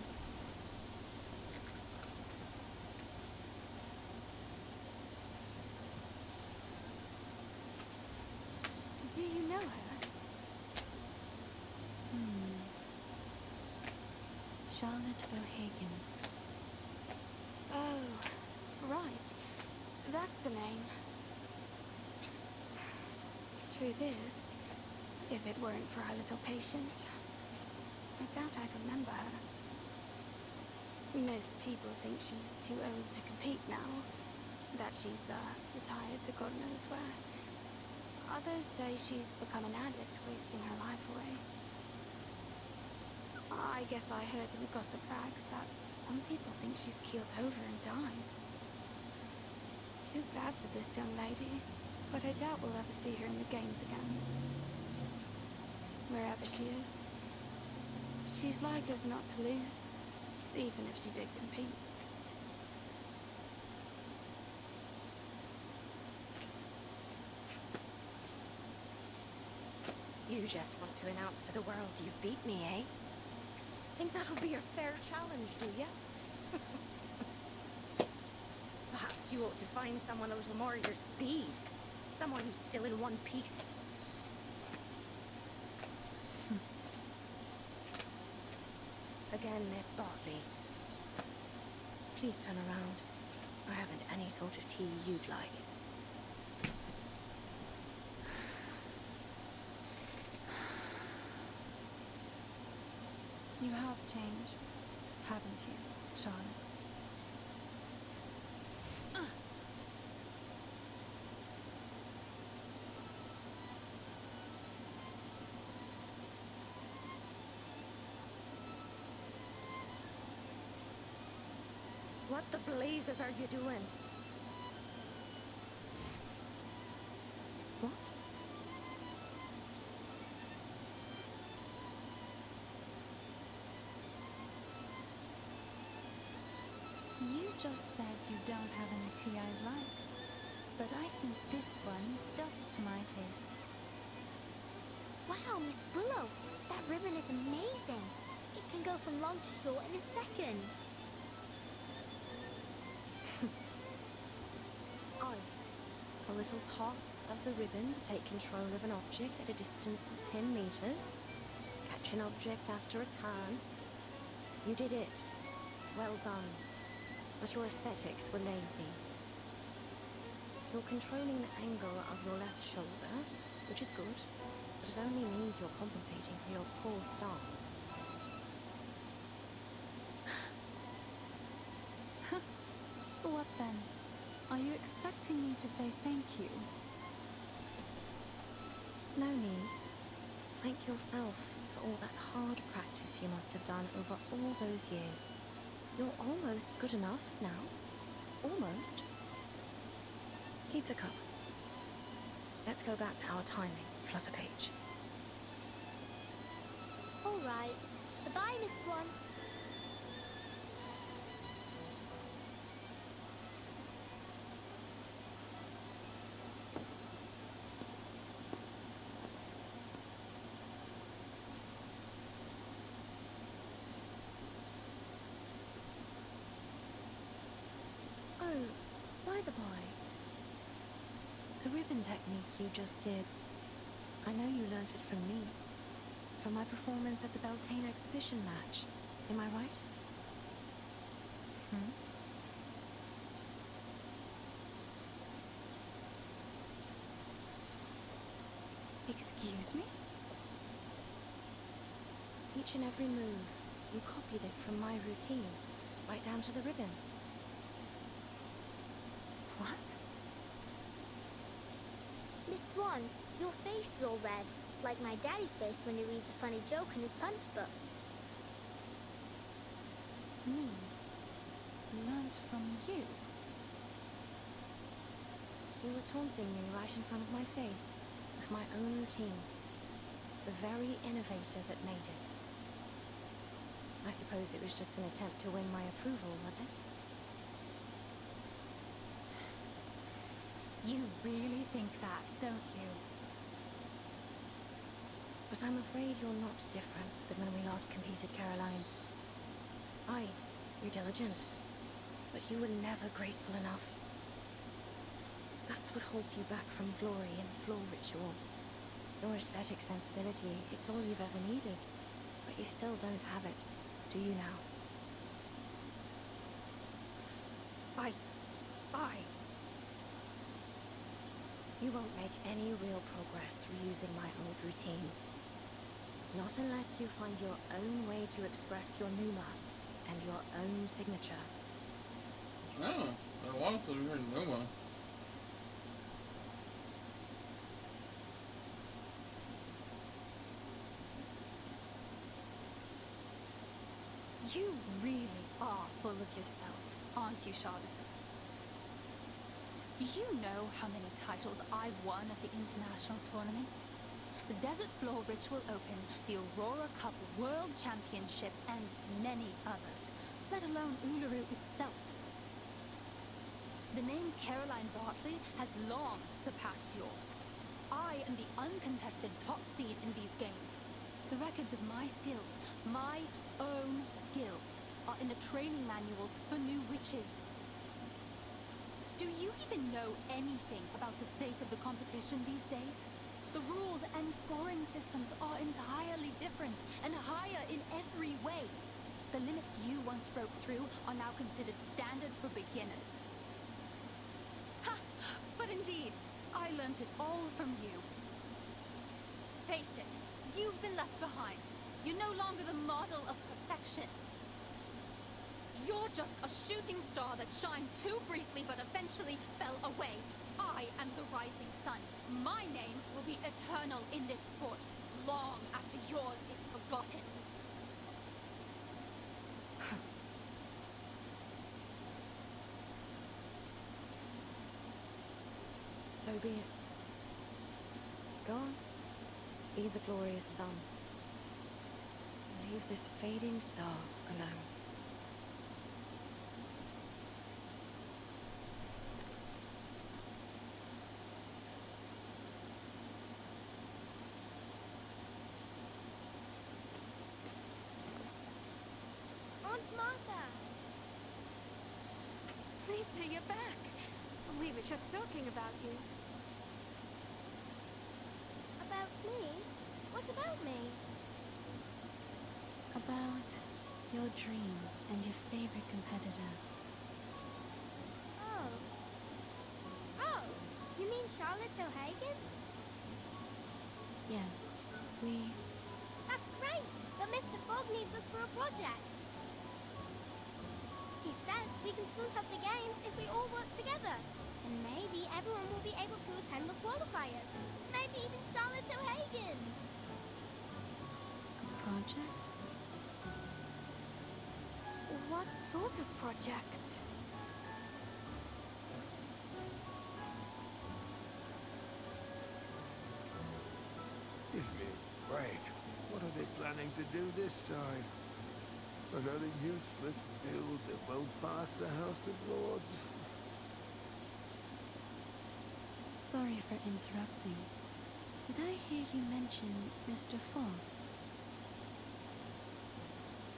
Charlotte O'Hagan. Oh, right. That's the name. Truth is, if it weren't for our little patient, I doubt I'd remember her. Most people think she's too old to compete now, that she's retired to God knows where. Others say she's become an addict, wasting her life away. I guess I heard in the gossip rags that some people think she's keeled over and died. Too bad for this young lady, but I doubt we'll ever see her in the games again. Wherever she is, she's like us not to lose, even if she did compete. You just want to announce to the world you beat me, eh? Think that'll be your fair challenge, do ya? Perhaps you ought to find someone a little more your speed. Someone who's still in one piece. Again, Miss Bartley. Please turn around. I haven't any sort of tea you'd like. You have changed, haven't you, Charlotte? What the blazes are you doing? What? You just said you don't have any tea I'd like, but I think this one is just to my taste. Wow, Miss Willow, that ribbon is amazing. It can go from long to short in a second. A little toss of the ribbon to take control of an object at a distance of 10 meters. Catch an object after a turn. You did it. Well done. But your aesthetics were lazy. You're controlling the angle of your left shoulder, which is good, but it only means you're compensating for your poor stance. What then? Are you expecting me to say thank you? No need. Thank yourself for all that hard practice you must have done over all those years. You're almost good enough now. Almost. Keep the cup. Let's go back to our timing, Flutterpage. All right. Bye-bye, Miss Swan. Oh, by the by, the ribbon technique you just did, I know you learnt it from me, from my performance at the Beltane exhibition match. Am I right? Excuse me? Each and every move, you copied it from my routine, right down to the ribbon. What? Miss Swan, your face is all red, like my daddy's face when he reads a funny joke in his punch books. Me? Learned from you? You were taunting me right in front of my face, with my own routine. The very innovator that made it. I suppose it was just an attempt to win my approval, was it? You really think that, don't you? But I'm afraid you're not different than when we last competed, Caroline. You're diligent, but you were never graceful enough. That's what holds you back from glory in floor ritual. Your aesthetic sensibility, it's all you've ever needed, but you still don't have it. Do you now? You won't make any real progress reusing my old routines. Not unless you find your own way to express your pneuma and your own signature. Oh, I want to hear Numa. You really are full of yourself, aren't you, Charlotte? Do you know how many titles I've won at the international tournaments? The Desert Floor Ritual Open, the Aurora Cup World Championship, and many others, let alone Uluru itself. The name Caroline Bartley has long surpassed yours. I am the uncontested top seed in these games. The records of my skills, my own skills, are in the training manuals for new witches. Do you even know anything about the state of the competition these days? The rules and scoring systems are entirely different and higher in every way. The limits you once broke through are now considered standard for beginners. Ha! But indeed, I learnt it all from you. Face it, you've been left behind. You're no longer the model of perfection. You're just a shooting star that shined too briefly but eventually fell away. I am the rising sun. My name will be eternal in this sport, long after yours is forgotten. So be it. Go on. Be the glorious sun. Leave this fading star alone. Aunt Martha! Lisa, you're back. We were just talking about you. About me? What about me? About your dream and your favorite competitor. Oh. Oh, you mean Charlotte O'Hagan? Yes, we... That's great! But Mr. Fogg needs us for a project. He says we can still have the games if we all work together. And maybe everyone will be able to attend the qualifiers. Maybe even Charlotte O'Hagan. a project? What sort of project? Give me a break. What are they planning to do this time? Another useless build that won't pass the House of Lords? Sorry for interrupting. Did I hear you mention Mr. Fogg?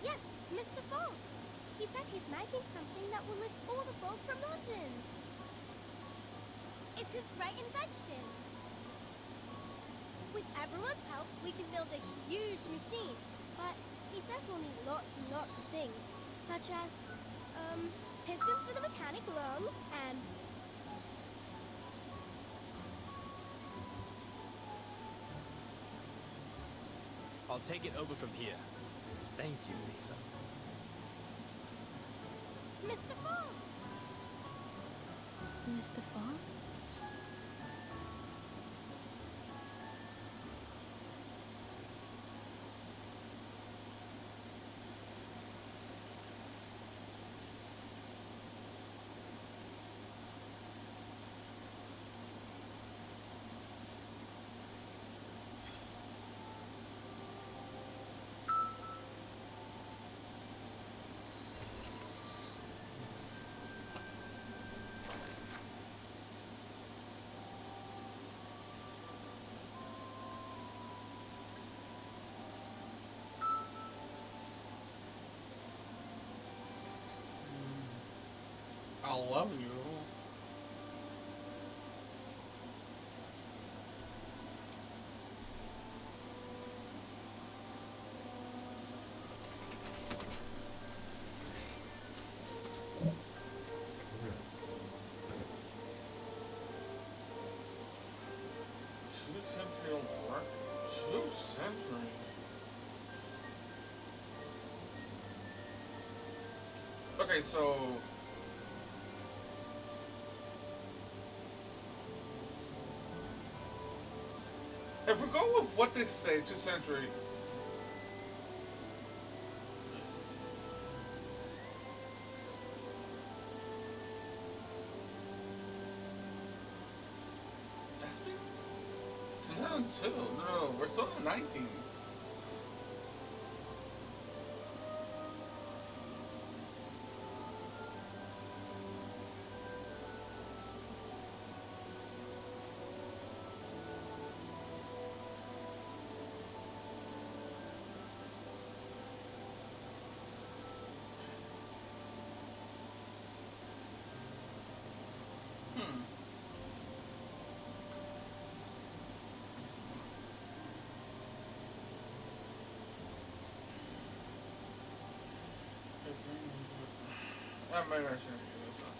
Yes, Mr. Fogg. He said he's making something that will lift all the fog from London. It's his great invention. With everyone's help, we can build a huge machine. But he says we'll need lots and lots of things, such as, pistons for the mechanic lung, and... I'll take it over from here. Thank you, Lisa. Mr. Fogg! Mr. Fogg? I love you. 2 centuries. Okay, so if we go with what they say, 2 century. That's been 2002. No, we're still in the 19s. Hmm. I might actually do that.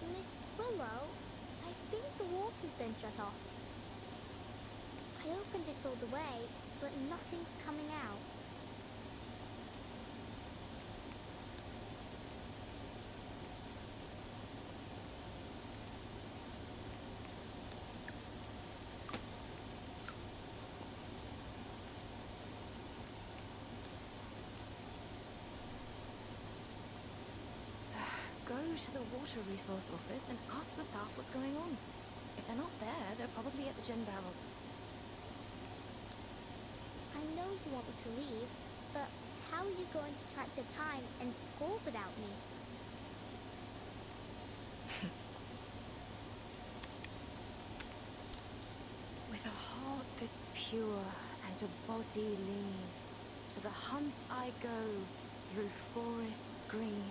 Miss Willow, I think the water's been shut off. I opened it all the way, but nothing's coming out. Go to the water resource office and ask the staff what's going on. If they're not there, they're probably at the gin barrel. I know you want me to leave, but how are you going to track the time and score without me? With a heart that's pure and a body lean, to the hunt I go through forests green.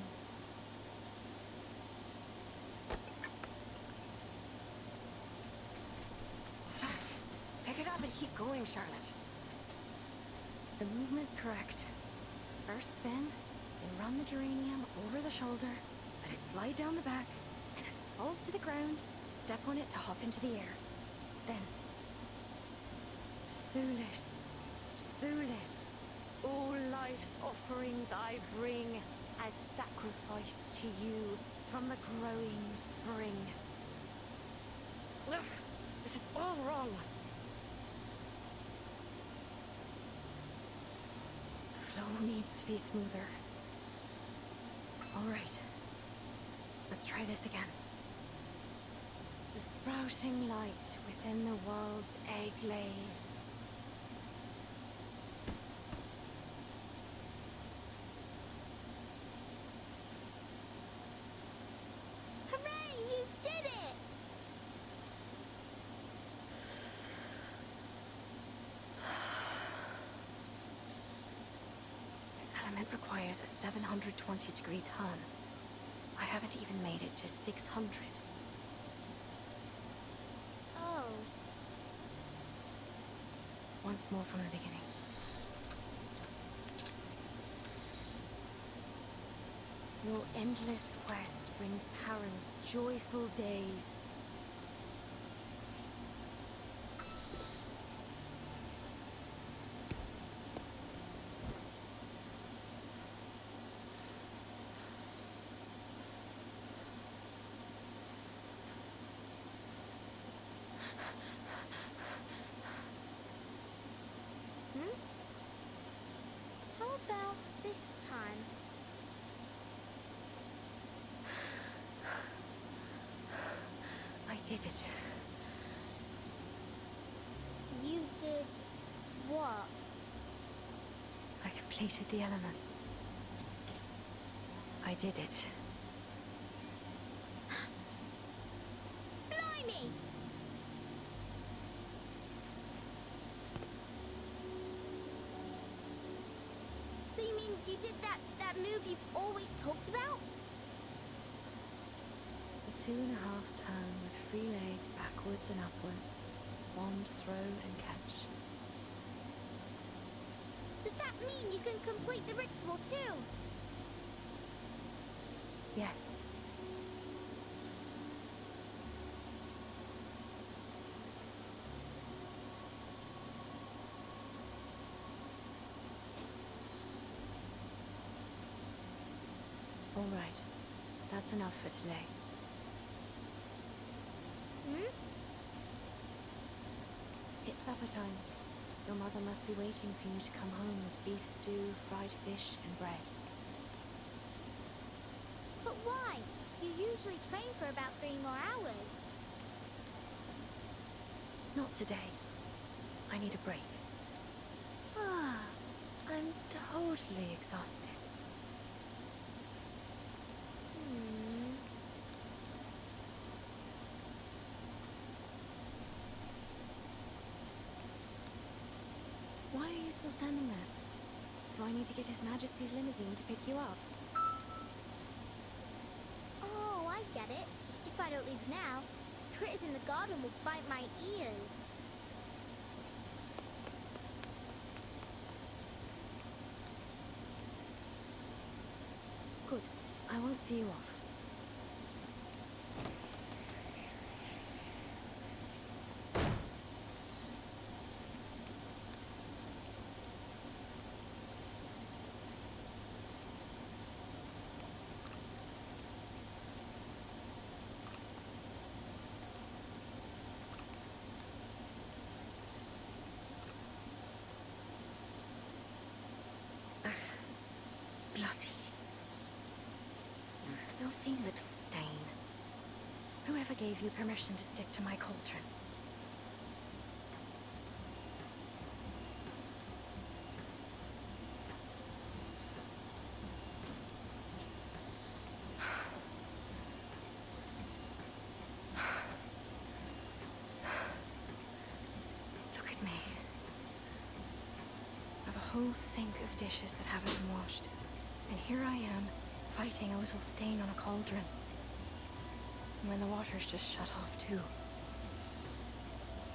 Pick it up and keep going, Charlotte. The movement's correct. First spin, then run the geranium over the shoulder, let it slide down the back, and as it falls to the ground, step on it to hop into the air. Then, Sulis, Sulis, all life's offerings I bring as sacrifice to you from the growing spring. Ugh, this is all wrong. Flow needs to be smoother. All right, let's try this again. The sprouting light within the world's egg lays. Hooray! You did it! This element requires a 720-degree turn. I haven't even made it to 600. Oh. Once more from the beginning. Your endless quest brings parents joyful days. How about this time? I did it. You did what? I completed the element. I did it. Blimey! you did that move you've always talked about? A 2.5 turn with free leg backwards and upwards. Wand, throw, and catch. Does that mean you can complete the ritual too? Yes. All right. That's enough for today. Hmm? It's supper time. Your mother must be waiting for you to come home with beef stew, fried fish, and bread. But why? You usually train for about 3 more hours. Not today. I need a break. Ah, I'm totally exhausted. Hmm. Why are you still standing there? Do I need to get His Majesty's limousine to pick you up? Oh, I get it. If I don't leave now, critters in the garden will bite my ears. Good. I won't see you off. Bloody. Filthy little stain. Whoever gave you permission to stick to my cauldron? Look at me. I have a whole sink of dishes that haven't been washed. And here I am, fighting a little stain on a cauldron. And when the water's just shut off too.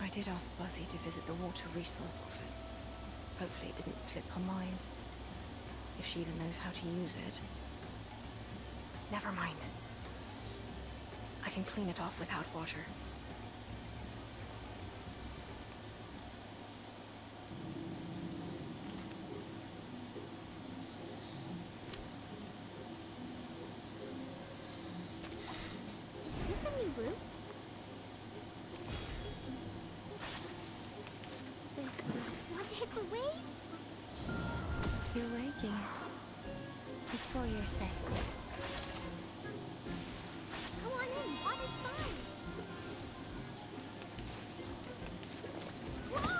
I did ask Buzzy to visit the Water Resource Office. Hopefully it didn't slip her mind. If she even knows how to use it. Never mind. I can clean it off without water. Is this a new route? This was... Want to hit the waves? You're waking. It's for your sake. Come on in, water's fine. Whoa!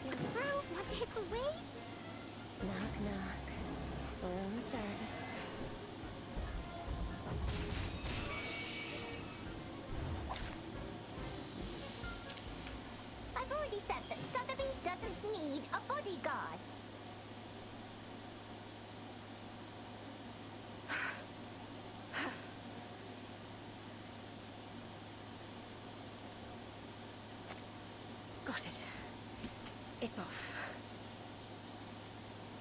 Feels through. Want to hit the waves? Knock, knock. Room service. I've already said that Sotheby doesn't need a bodyguard. Got it. It's off.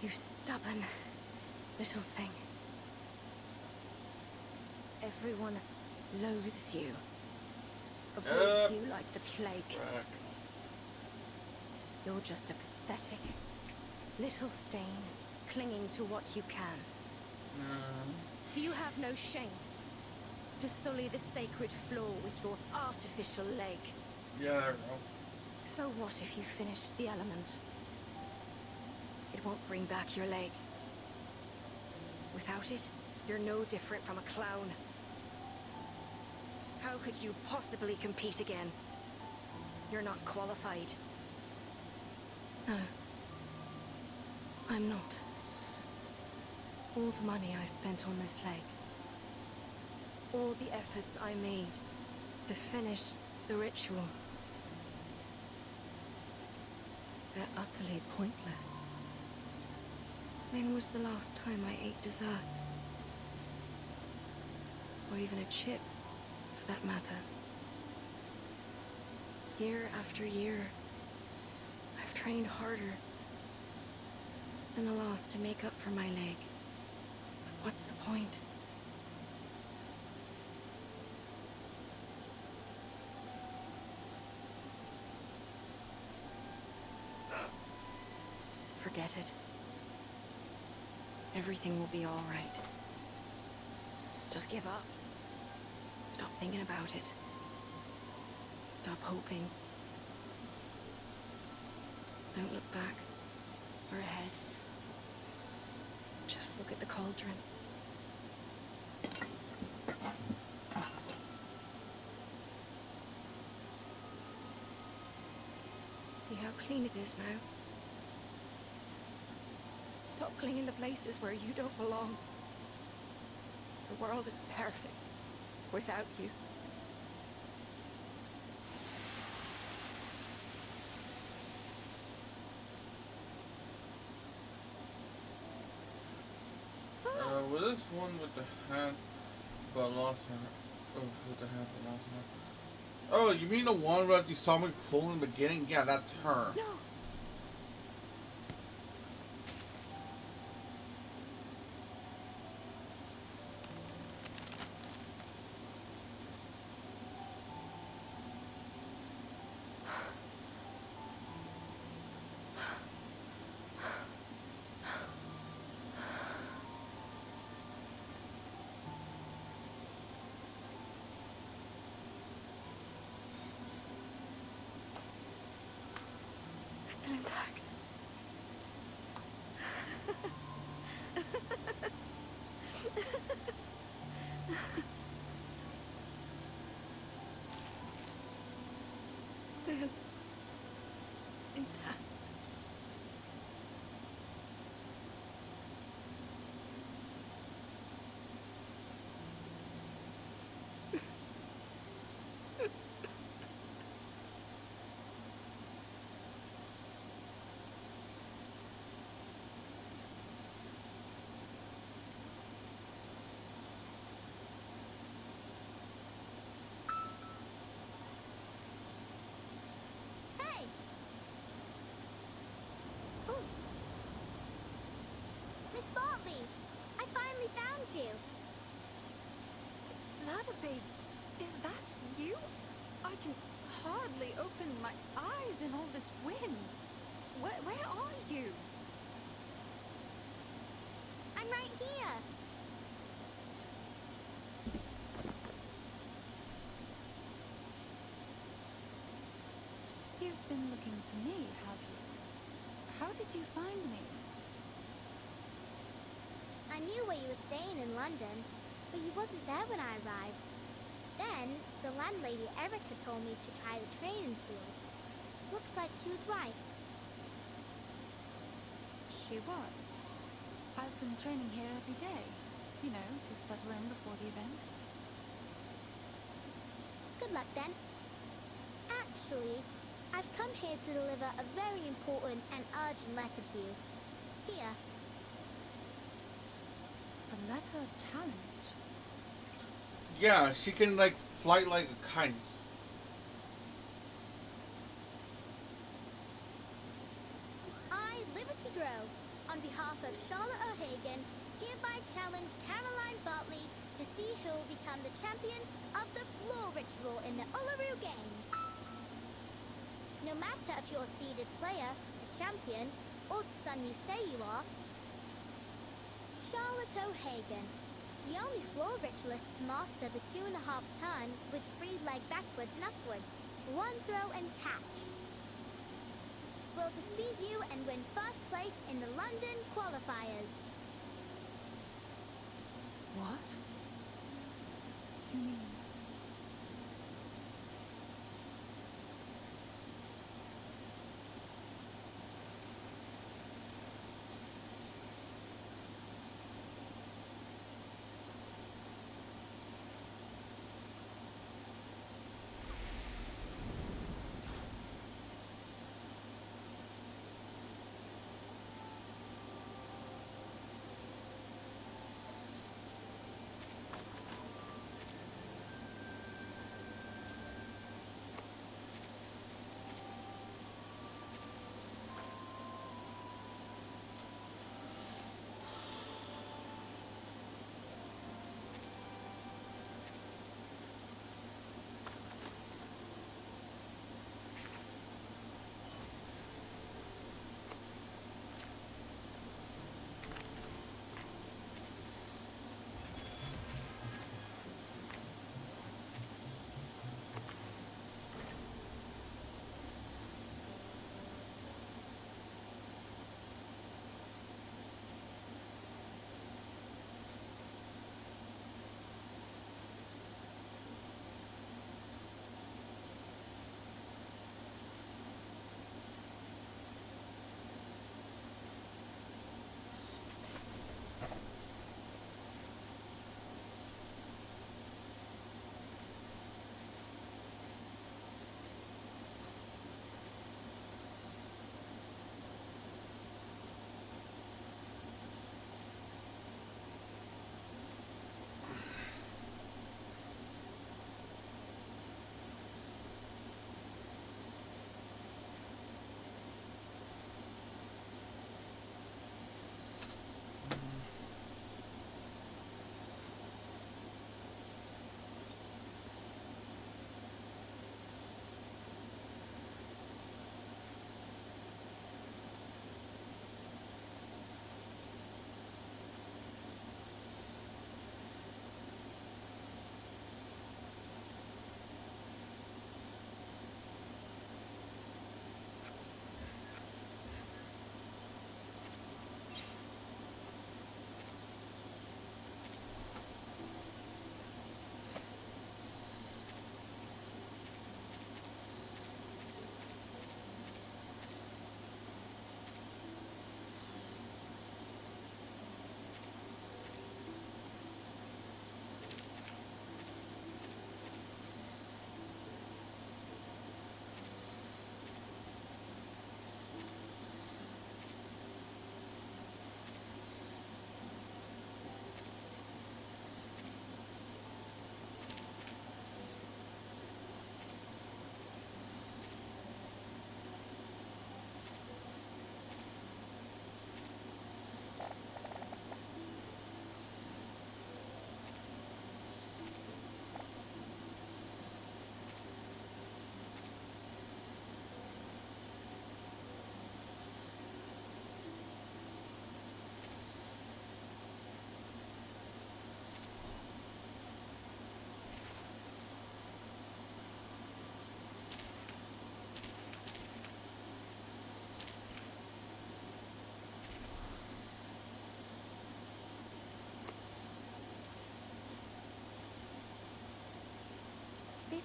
You stubborn little thing. Everyone loathes you. Avoids you like the plague. You're just a pathetic little stain clinging to what you can. You have no shame to sully the sacred floor with your artificial leg. Yeah, So what if you finish the element? It won't bring back your leg. Without it, you're no different from a clown. How could you possibly compete again? You're not qualified. No. I'm not. All the money I spent on this leg, all the efforts I made to finish the ritual, they're utterly pointless. When was the last time I ate dessert? Or even a chip, for that matter. Year after year, I've trained harder. And alas, to make up for my leg. But what's the point? Forget it. Everything will be all right. Just give up. Stop thinking about it. Stop hoping. Don't look back or ahead. Just look at the cauldron. See how clean it is now? Stop clinging to places where you don't belong. The world is perfect without you. Was this one with the hat but lost her? Oh, with the hat but lost her. Oh, you mean the one that you saw me pull in the beginning? Yeah, that's her. No. Still intact. Still intact. Hey! Ooh. Miss Bartley, I finally found you. Ladderpage, is that you? I can hardly open my eyes in all this wind. Where are you? I'm right here. You've been looking for me, have you? How did you find me? I knew where you were staying in London, but you wasn't there when I arrived. Then, the landlady Erica told me to try the training field. Looks like she was right. She was. I've been training here every day. You know, to settle in before the event. Good luck then. Actually, I've come here to deliver a very important and urgent letter to you. Here. A letter challenge? Yeah, she can like fly like a kite. I, Liberty Grove, on behalf of Charlotte O'Hagan, hereby challenge Caroline Bartley to see who will become the champion of the floor ritual in the Uluru Games. No matter if you're a seeded player, a champion, or the son you say you are, Charlotte O'Hagan, the only floor ritualist to master the 2.5 turn with free leg backwards and upwards, one throw and catch, will defeat you and win first place in the London qualifiers. What? You mean...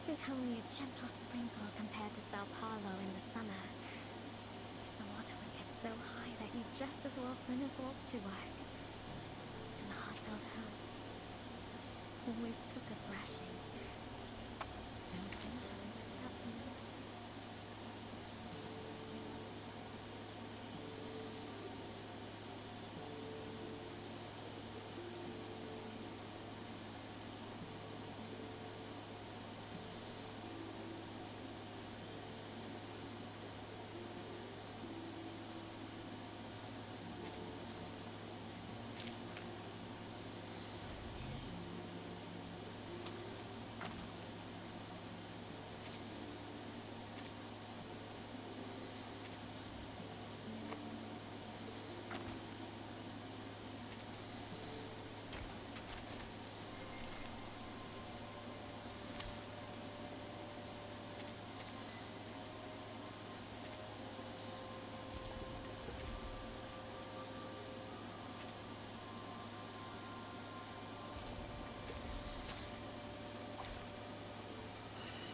This is only a gentle sprinkle compared to Sao Paulo in the summer. The water would get so high that you just as well swim as walk to work. And the heartfelt home always took a thrashing. And winter had to me.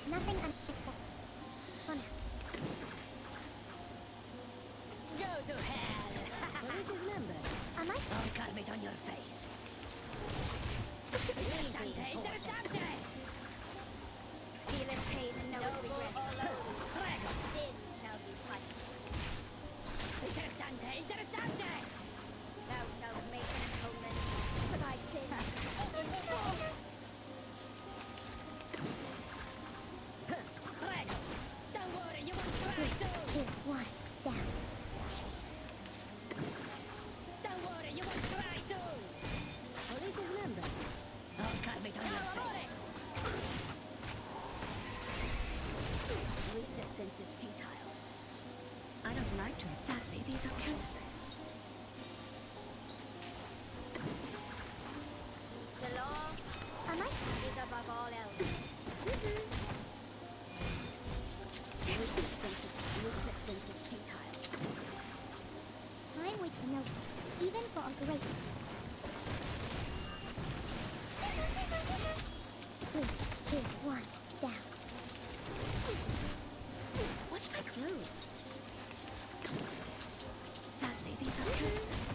Nothing unexpected. For now. Go to hell! This is number. Am I? I'll carve it on your face. Interessante, interessante! Feel in pain and no regret. Prego! Sin shall be punished. Interessante, interessante! Thou shalt make an atonement for thy sins. Prego! Don't worry, you won't cry soon! 2, 1, down. Don't worry, you won't cry soon! Police is number. I'll carve it on your face. Resistance is futile. I don't like to, sadly, these are counterfeits. The law Am I? is above all else. Resistance is futile. Time waits for no one, even for a great one. 3, 2, 1, down. Watch my clothes. Sadly, these are counterfeits.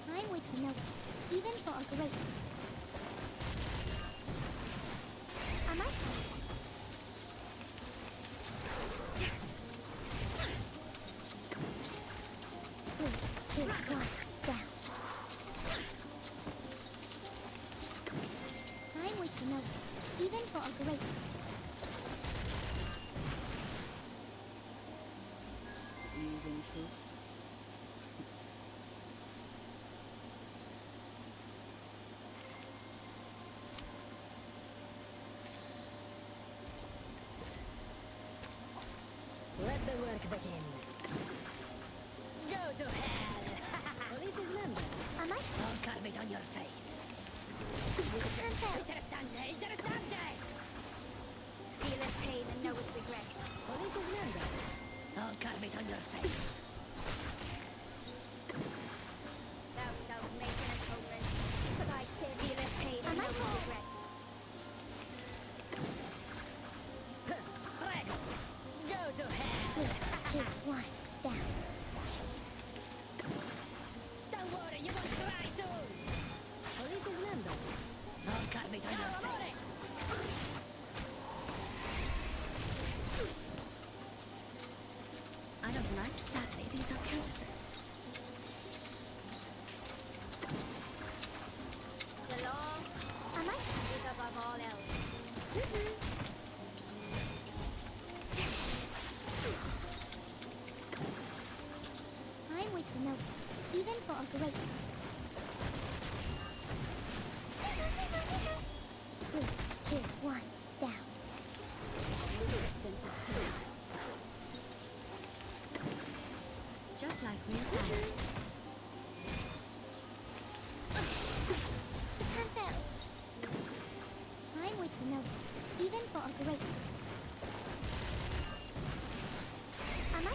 Time waits for no one, even for a great one. Am I? 3, 2, 1, down. Time waits for no one, even for a great one. Using troops. Let the work begin. Go to hell! Police is number. Am I? I'll carve it on your face. Interessante, interessante! Feel in pain and know its regret. Police is number. I'll carve it on your face. Thou shalt make an atonement for thy sin. Feel in pain and know its regret. Prego! Go to hell! 3, 2, 1, down. Don't worry, you won't cry soon! Police is number. I'll carve it on your face. I don't like, sadly, these are counterfeits. The law Am I? is above all else. Time waits for no one, even for a great one. 3, 2, 1, down. Resistance is futile. Just like real fire. Can't fail. Time waits for no one, even for a great one. Am I?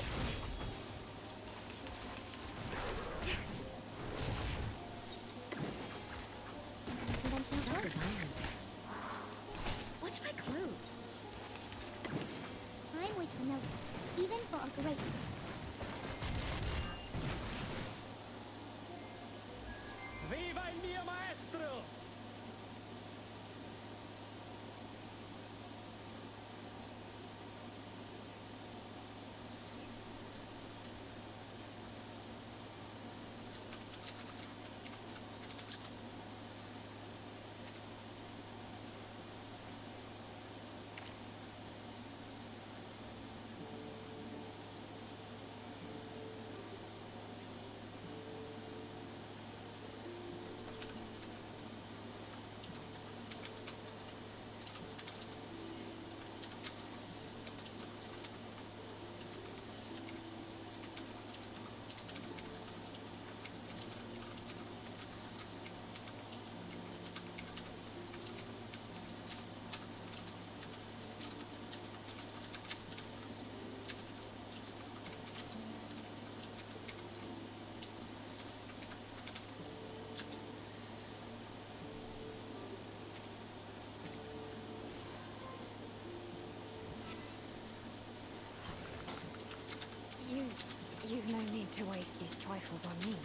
You've no need to waste these trifles on me.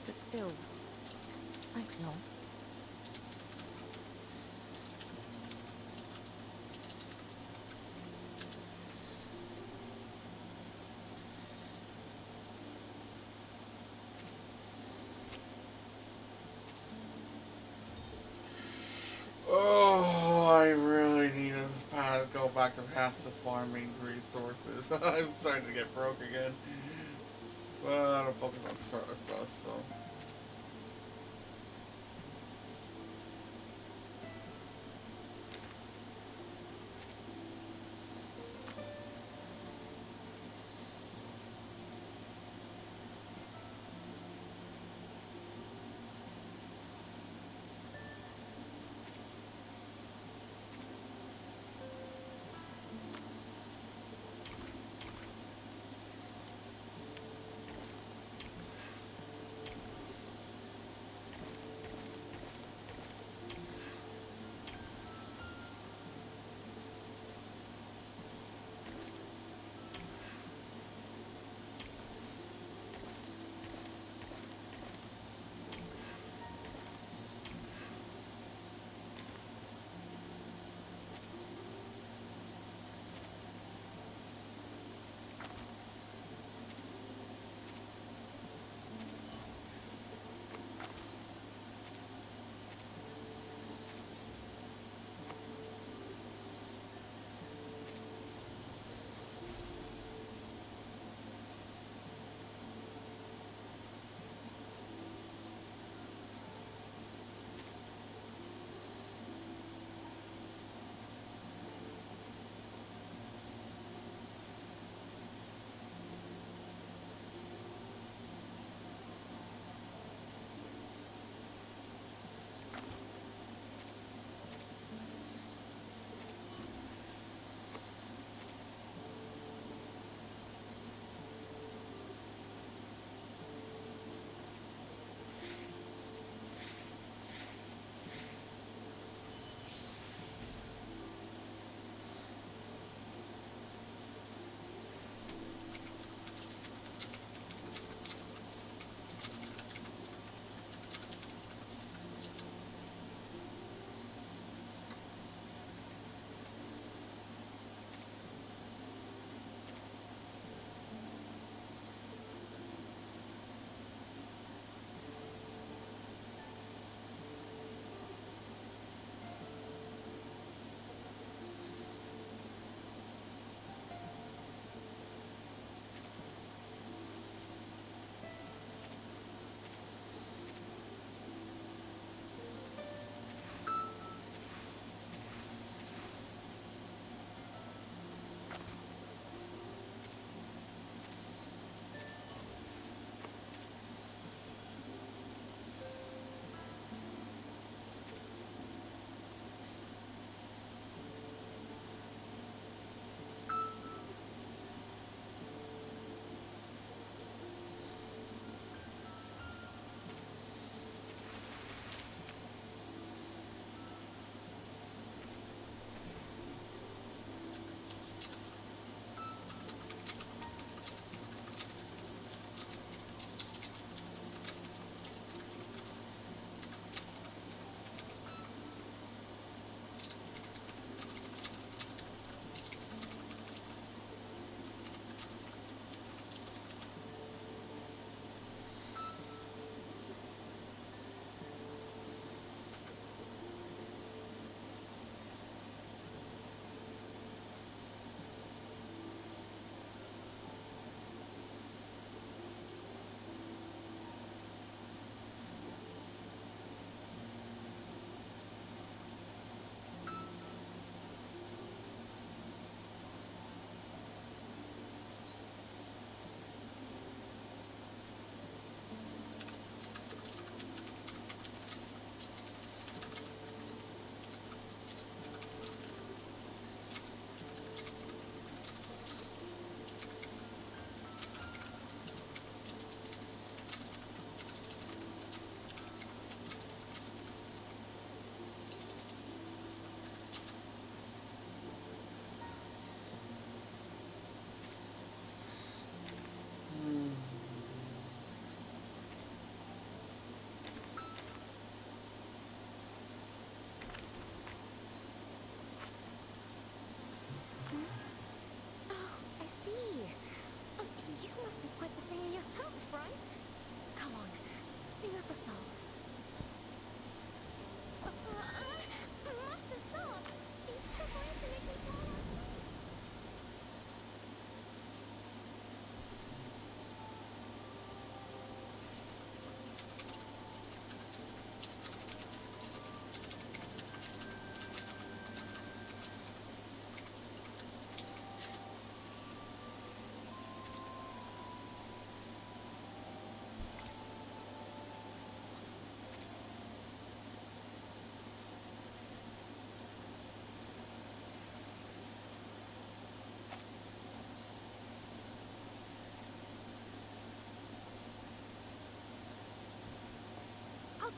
But still, thanks, Noel. Oh, I really need to go back to past the farming resources. I'm starting to get broke again. But I'll focus on certain stuff, so.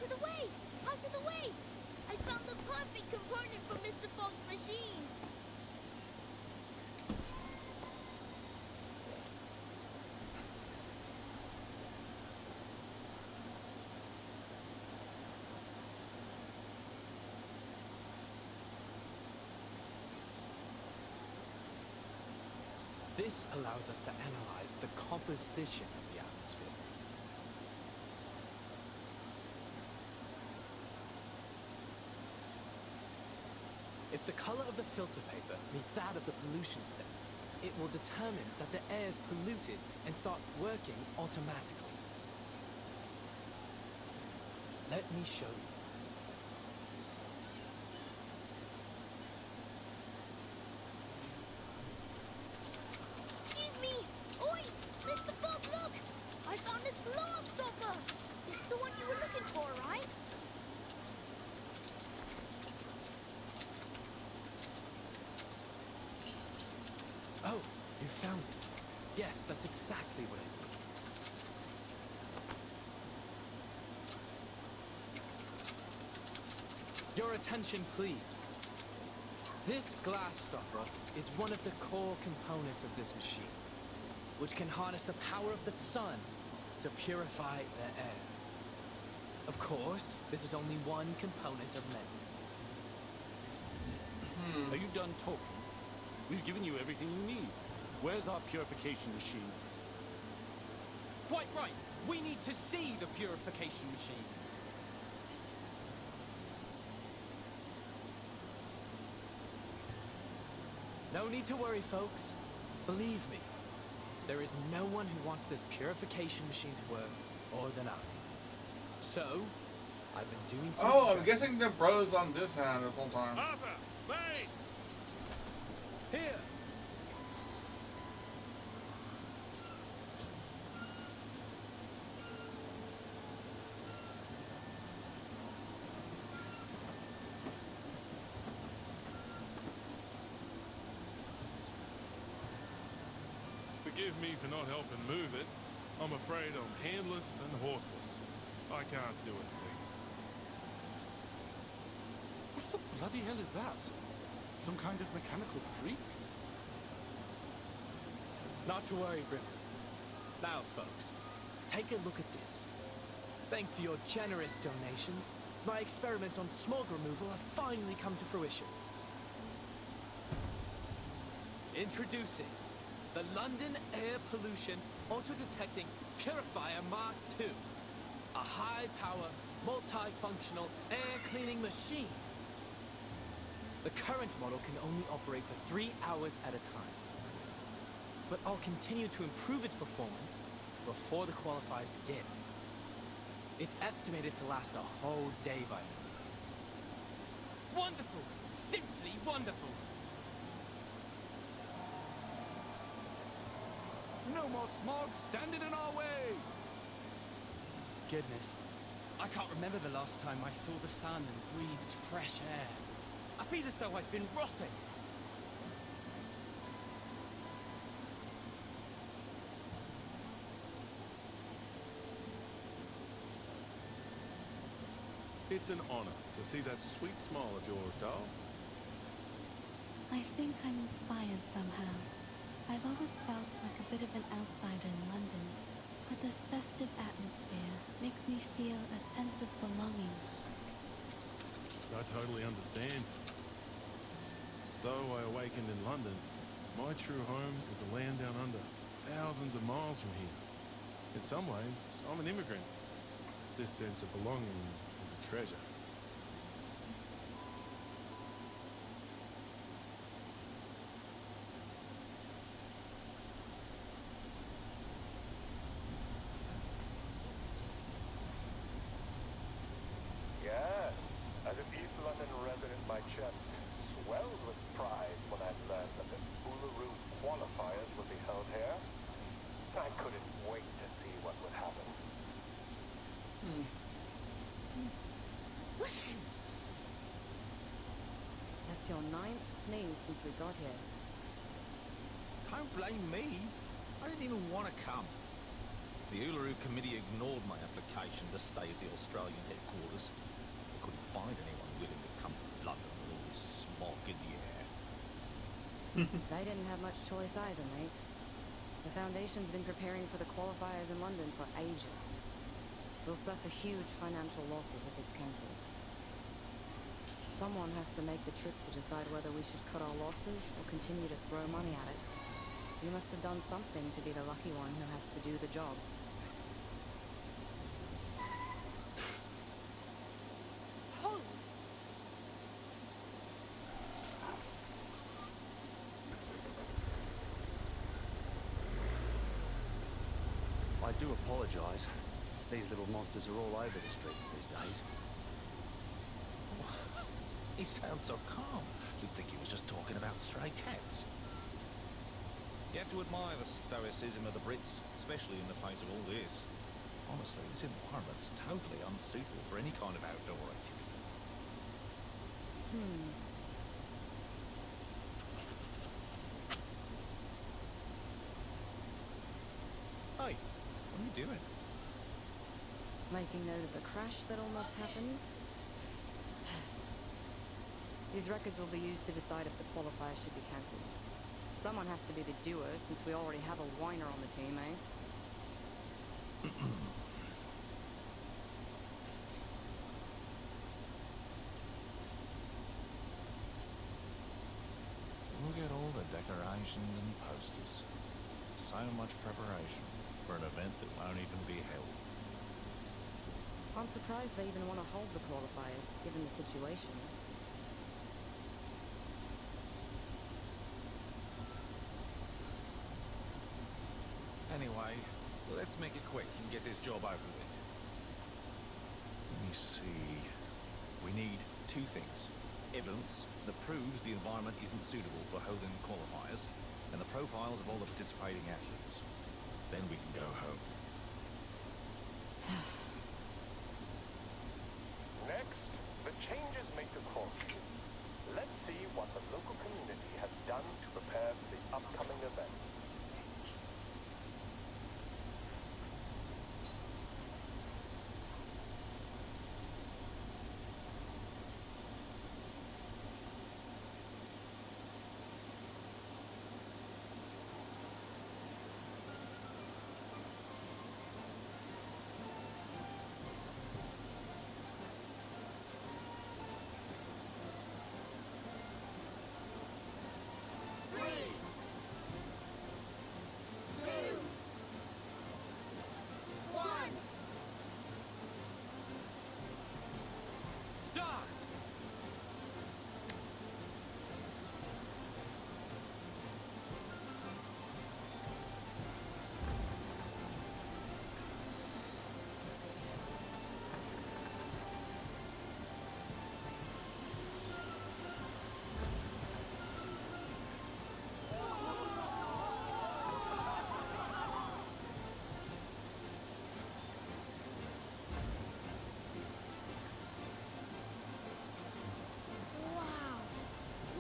Out of the way! Out of the way! I found the perfect component for Mr. Fogg's machine! This allows us to analyze the composition of the atmosphere. If the color of the filter paper meets that of the pollution step, it will determine that the air is polluted and start working automatically. Let me show you. Excuse me! Oi! Mr. Fogg, look! I found a glass stopper! It's the one you were looking for, right? Oh, you found it. Yes, that's exactly what I need. Your attention, please. This glass stopper is one of the core components of this machine, which can harness the power of the sun to purify the air. Of course, this is only one component of many. Are you done talking? We've given you everything you need. Where's our purification machine? Quite right! We need to see the purification machine. No need to worry, folks. Believe me, there is no one who wants this purification machine to work more than I. So, I've been doing some Oh, I'm guessing the brothers on this hand this whole time. Arthur! Wait! Here! Forgive me for not helping move it. I'm afraid I'm handless and horseless. I can't do it, please. What the bloody hell is that? Some kind of mechanical freak? Not to worry, Brimley. Now, folks, take a look at this. Thanks to your generous donations, my experiments on smog removal have finally come to fruition. Introducing the London Air Pollution Auto-Detecting Purifier Mark II. A high-power, multi-functional air-cleaning machine. The current model can only operate for 3 hours at a time. But I'll continue to improve its performance before the qualifiers begin. It's estimated to last a whole day by then. Wonderful! Simply wonderful! No more smog standing in our way! Goodness, I can't remember the last time I saw the sun and breathed fresh air. I feel as though I've been rotting. It's an honor to see that sweet smile of yours, doll. I think I'm inspired somehow. I've always felt like a bit of an outsider in London, but this festive atmosphere makes me feel a sense of belonging. I totally understand. Though I awakened in London, my true home is the land down under, thousands of miles from here. In some ways, I'm an immigrant. This sense of belonging is a treasure. Yes, as an East London resident, my chest swelled with pride when I learned that the Uluru qualifiers would be held here. I couldn't wait to see what would happen. That's your 9th sneeze since we got here. Don't blame me. I didn't even want to come. The Uluru Committee ignored my application to stay at the Australian headquarters. They couldn't find anyone willing to come to London with all this smog in the air. They didn't have much choice either, mate. The Foundation's been preparing for the qualifiers in London for ages. We'll suffer huge financial losses if it's cancelled. Someone has to make the trip to decide whether we should cut our losses or continue to throw money at it. You must have done something to be the lucky one who has to do the job. I do apologise. These little monsters are all over the streets these days. He sounds so calm. You'd think he was just talking about stray cats. You have to admire the stoicism of the Brits, especially in the face of all this. Honestly, this environment's totally unsuitable for any kind of outdoor activity. Hey, what are you doing? Making note of the crash that almost happened. These records will be used to decide if the qualifier should be cancelled. Someone has to be the doer, since we already have a whiner on the team, eh? Look at all the decorations and posters. So much preparation for an event that won't even be held. I'm surprised they even want to hold the qualifiers, given the situation. Anyway, let's make it quick and get this job over with. Let me see. We need two things. Evidence that proves the environment isn't suitable for holding qualifiers, and the profiles of all the participating athletes. Then we can go home. Next, the changes made to quarantine. Let's see what the local community has done to prepare for the upcoming event.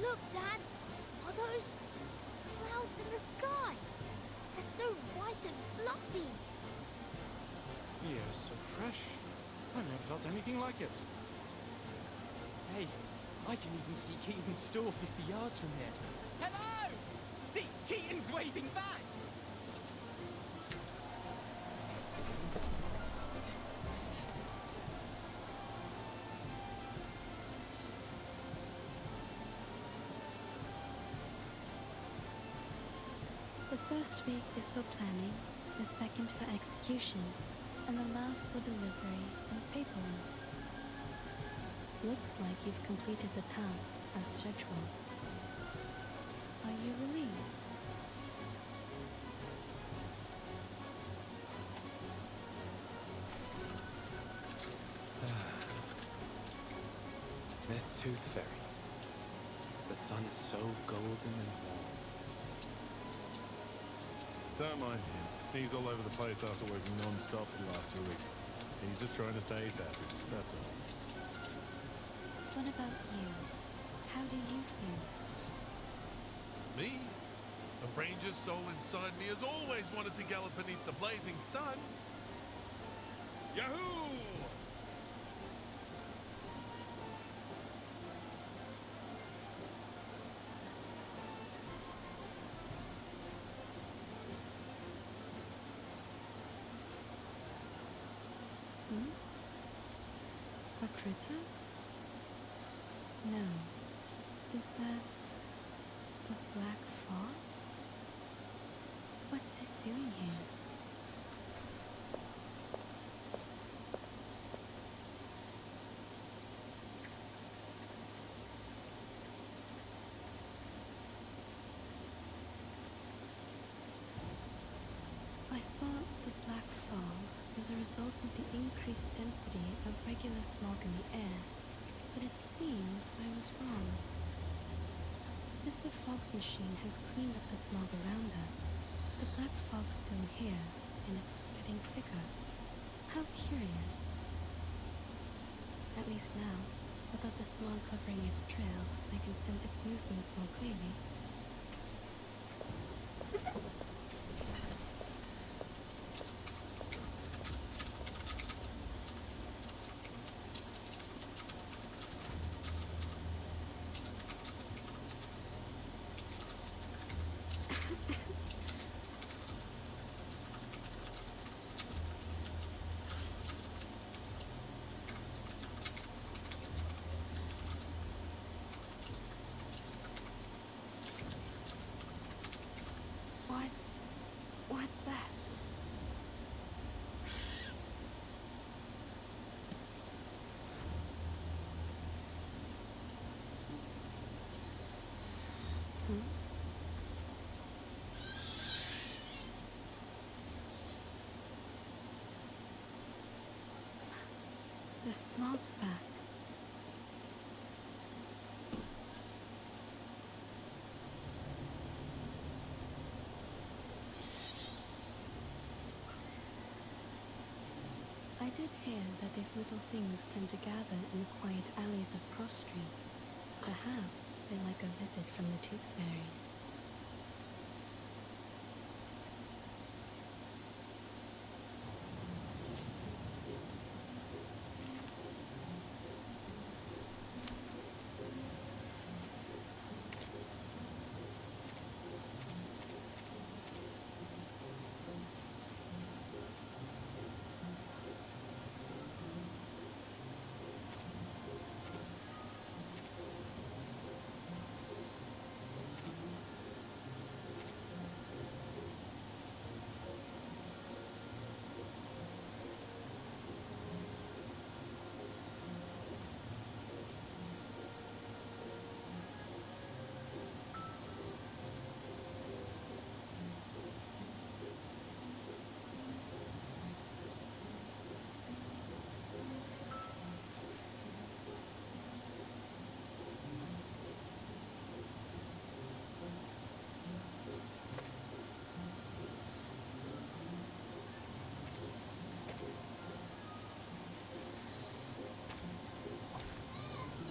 Look, Dad! Are those clouds in the sky? They're so white and fluffy. Yes, so fresh. I never felt anything like it. Hey, I can even see Keaton's store 50 yards from here. Hello! See, Keaton's waving back! The first week is for planning, the second for execution, and the last for delivery and paperwork. Looks like you've completed the tasks as scheduled. Are you relieved? Miss Tooth Fairy. The sun is so golden and warm. Don't mind him. He's all over the place after working non-stop for the last 2 weeks. He's just trying to say he's happy, that's all. What about you? How do you feel? Me? A ranger's soul inside me has always wanted to gallop beneath the blazing sun. Yahoo! Hmm? A critter? No. Is that the black fog? What's it doing here? I thought the black fog was a result of the increased density of regular smog in the air, but it seems I was wrong. Mr. Fogg's machine has cleaned up the smog around us. The black fog's still here, and it's getting thicker. How curious. At least now, without the smog covering its trail, I can sense its movements more clearly. What's that? Hmm? The smog's back. I did hear that these little things tend to gather in the quiet alleys of Cross Street. Perhaps they like a visit from the Tooth Fairies.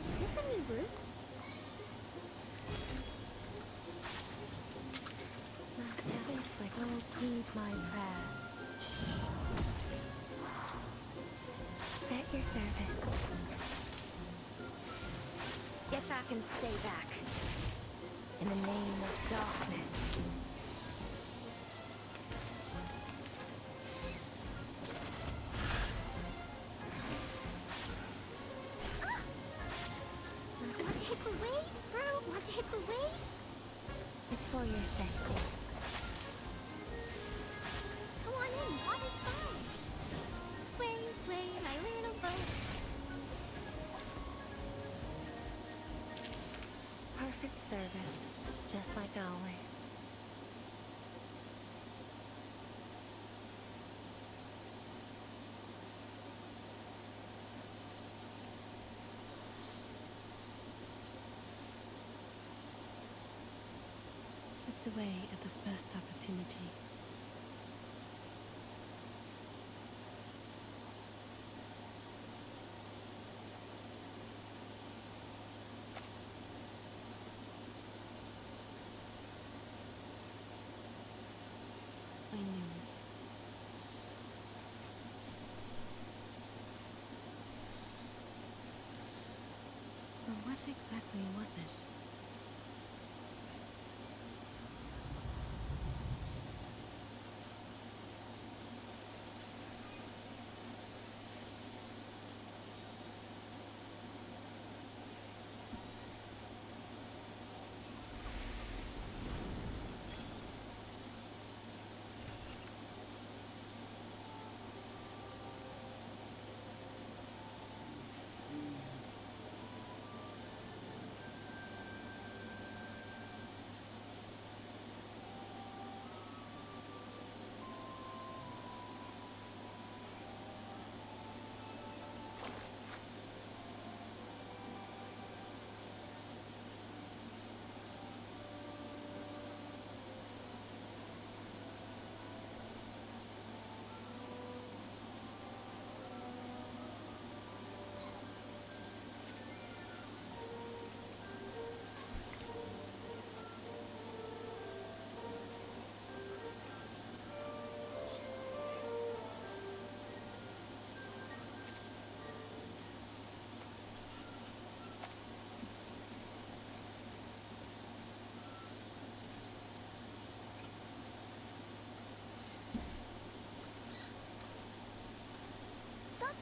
Is this a new route? Master, don't heed my prayer. At your service. Get back and stay back. In the name of darkness. Want to hit the waves, bro? Want to hit the waves? It's for your sake. Come on in, water's fine. Sway, sway, my little boat. Perfect service, just like always. Slipped away at the first opportunity. I knew it. What exactly was it?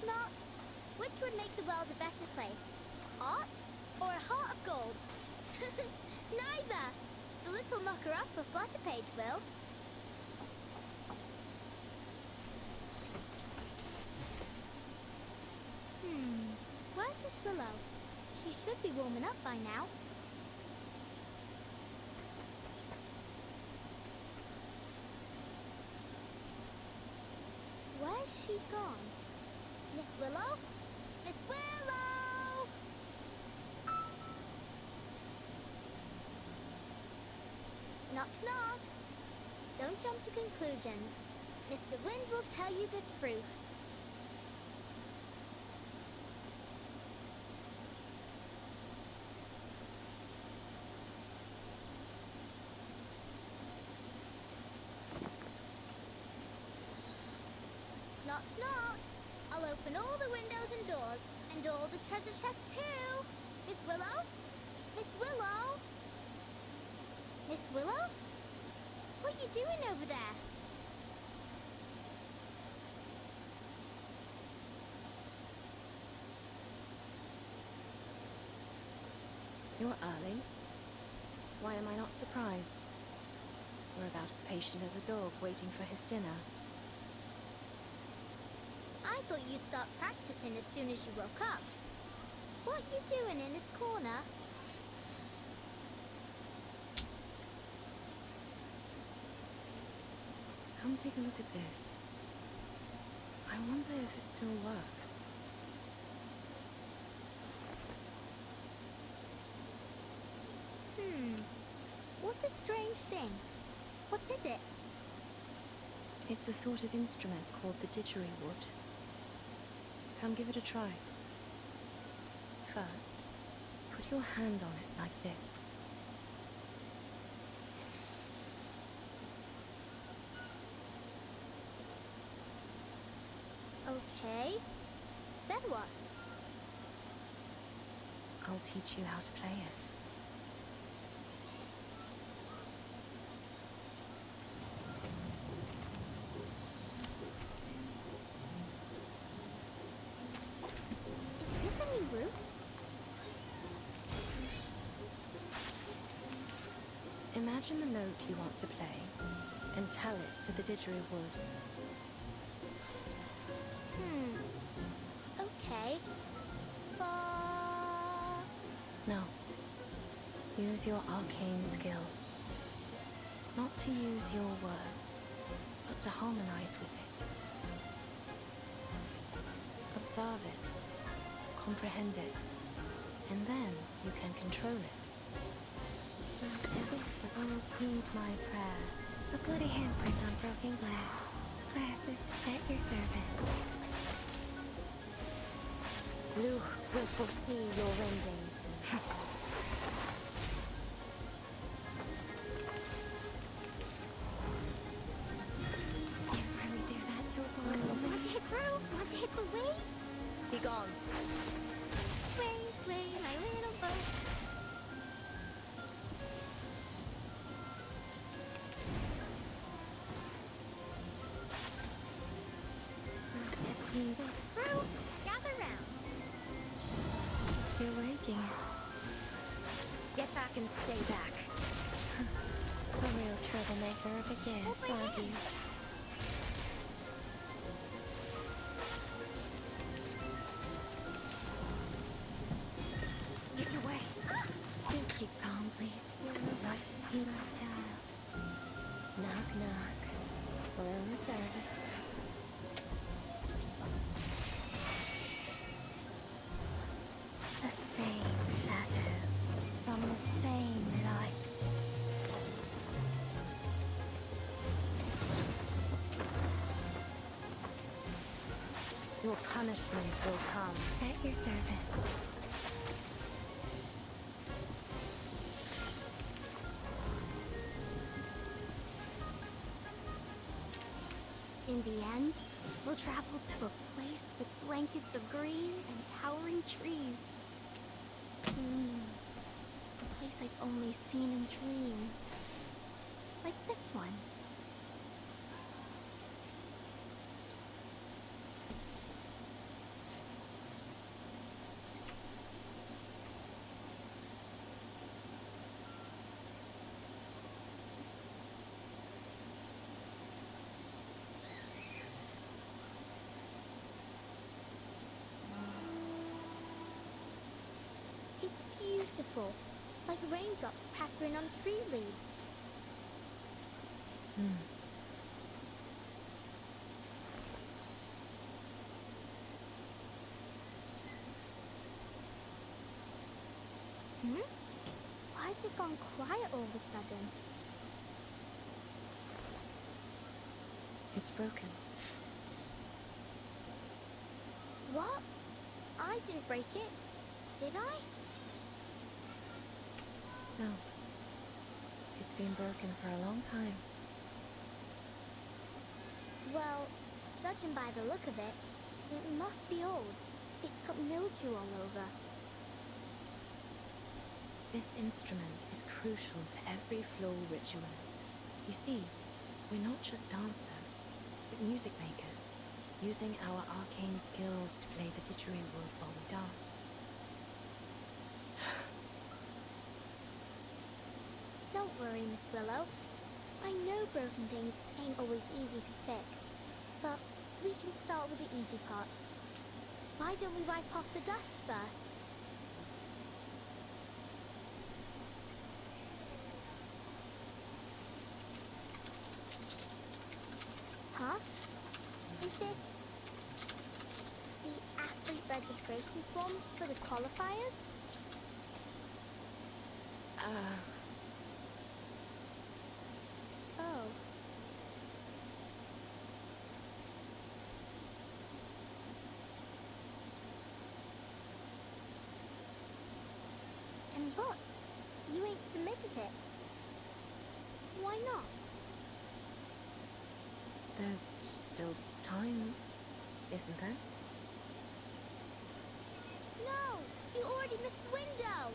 Knock. Which would make the world a better place? Art or a heart of gold? Neither. The little knocker-up of Flutterpage will. Where's Miss Willow? She should be warming up by now. Where's she gone? Miss Willow? Miss Willow! Knock, knock. Don't jump to conclusions. Mr. Wind will tell you the truth. Knock, knock. I'll open all the windows and doors, and all the treasure chests too. Miss Willow? Miss Willow? Miss Willow? What are you doing over there? You're early. Why am I not surprised? You're about as patient as a dog waiting for his dinner. I thought you'd start practicing as soon as you woke up. What you doing in this corner? Come take a look at this. I wonder if it still works. What a strange thing. What is it? It's the sort of instrument called the didgeridoo. Come give it a try. First, put your hand on it like this. Okay. Then what? I'll teach you how to play it. Is this a new route? Imagine the note you want to play, and tell it to the didgeridoo. Okay. No. Use your arcane skill. Not to use your words, but to harmonize with it. Observe it, comprehend it, and then you can control it. Oh, heed my prayer. A bloody handprint on broken glass. Glasses at your service. Luke will foresee your rending. Really do that to a boy. Want to hit through? Want to hit the waves? Be gone. Sway, sway, my little boat. you. Through, gather round. You're waking. Get back and stay back. A real troublemaker of a guest, aren't you? Get away. Keep calm, please. Right, you my child. Knock, knock. Room service. The same shadow from the same light. Your punishment will come. At your service. In the end, we'll travel to a place with blankets of green and towering trees. A place I've only seen in dreams. Like this one. It's beautiful, like raindrops pattering on tree leaves. Why has it gone quiet all of a sudden? It's broken. What? I didn't break it, did I? No. It's been broken for a long time. Well, judging by the look of it, it must be old. It's got mildew all over. This instrument is crucial to every flow ritualist. You see, we're not just dancers, but music makers, using our arcane skills to play the didgeridoo while we dance. Don't worry, Miss Willow. I know broken things ain't always easy to fix, but we can start with the easy part. Why don't we wipe off the dust first? Huh? Is this the athlete registration form for the qualifiers? Oh. And look, you ain't submitted it. Why not? There's still time, isn't there? No! You already missed the window!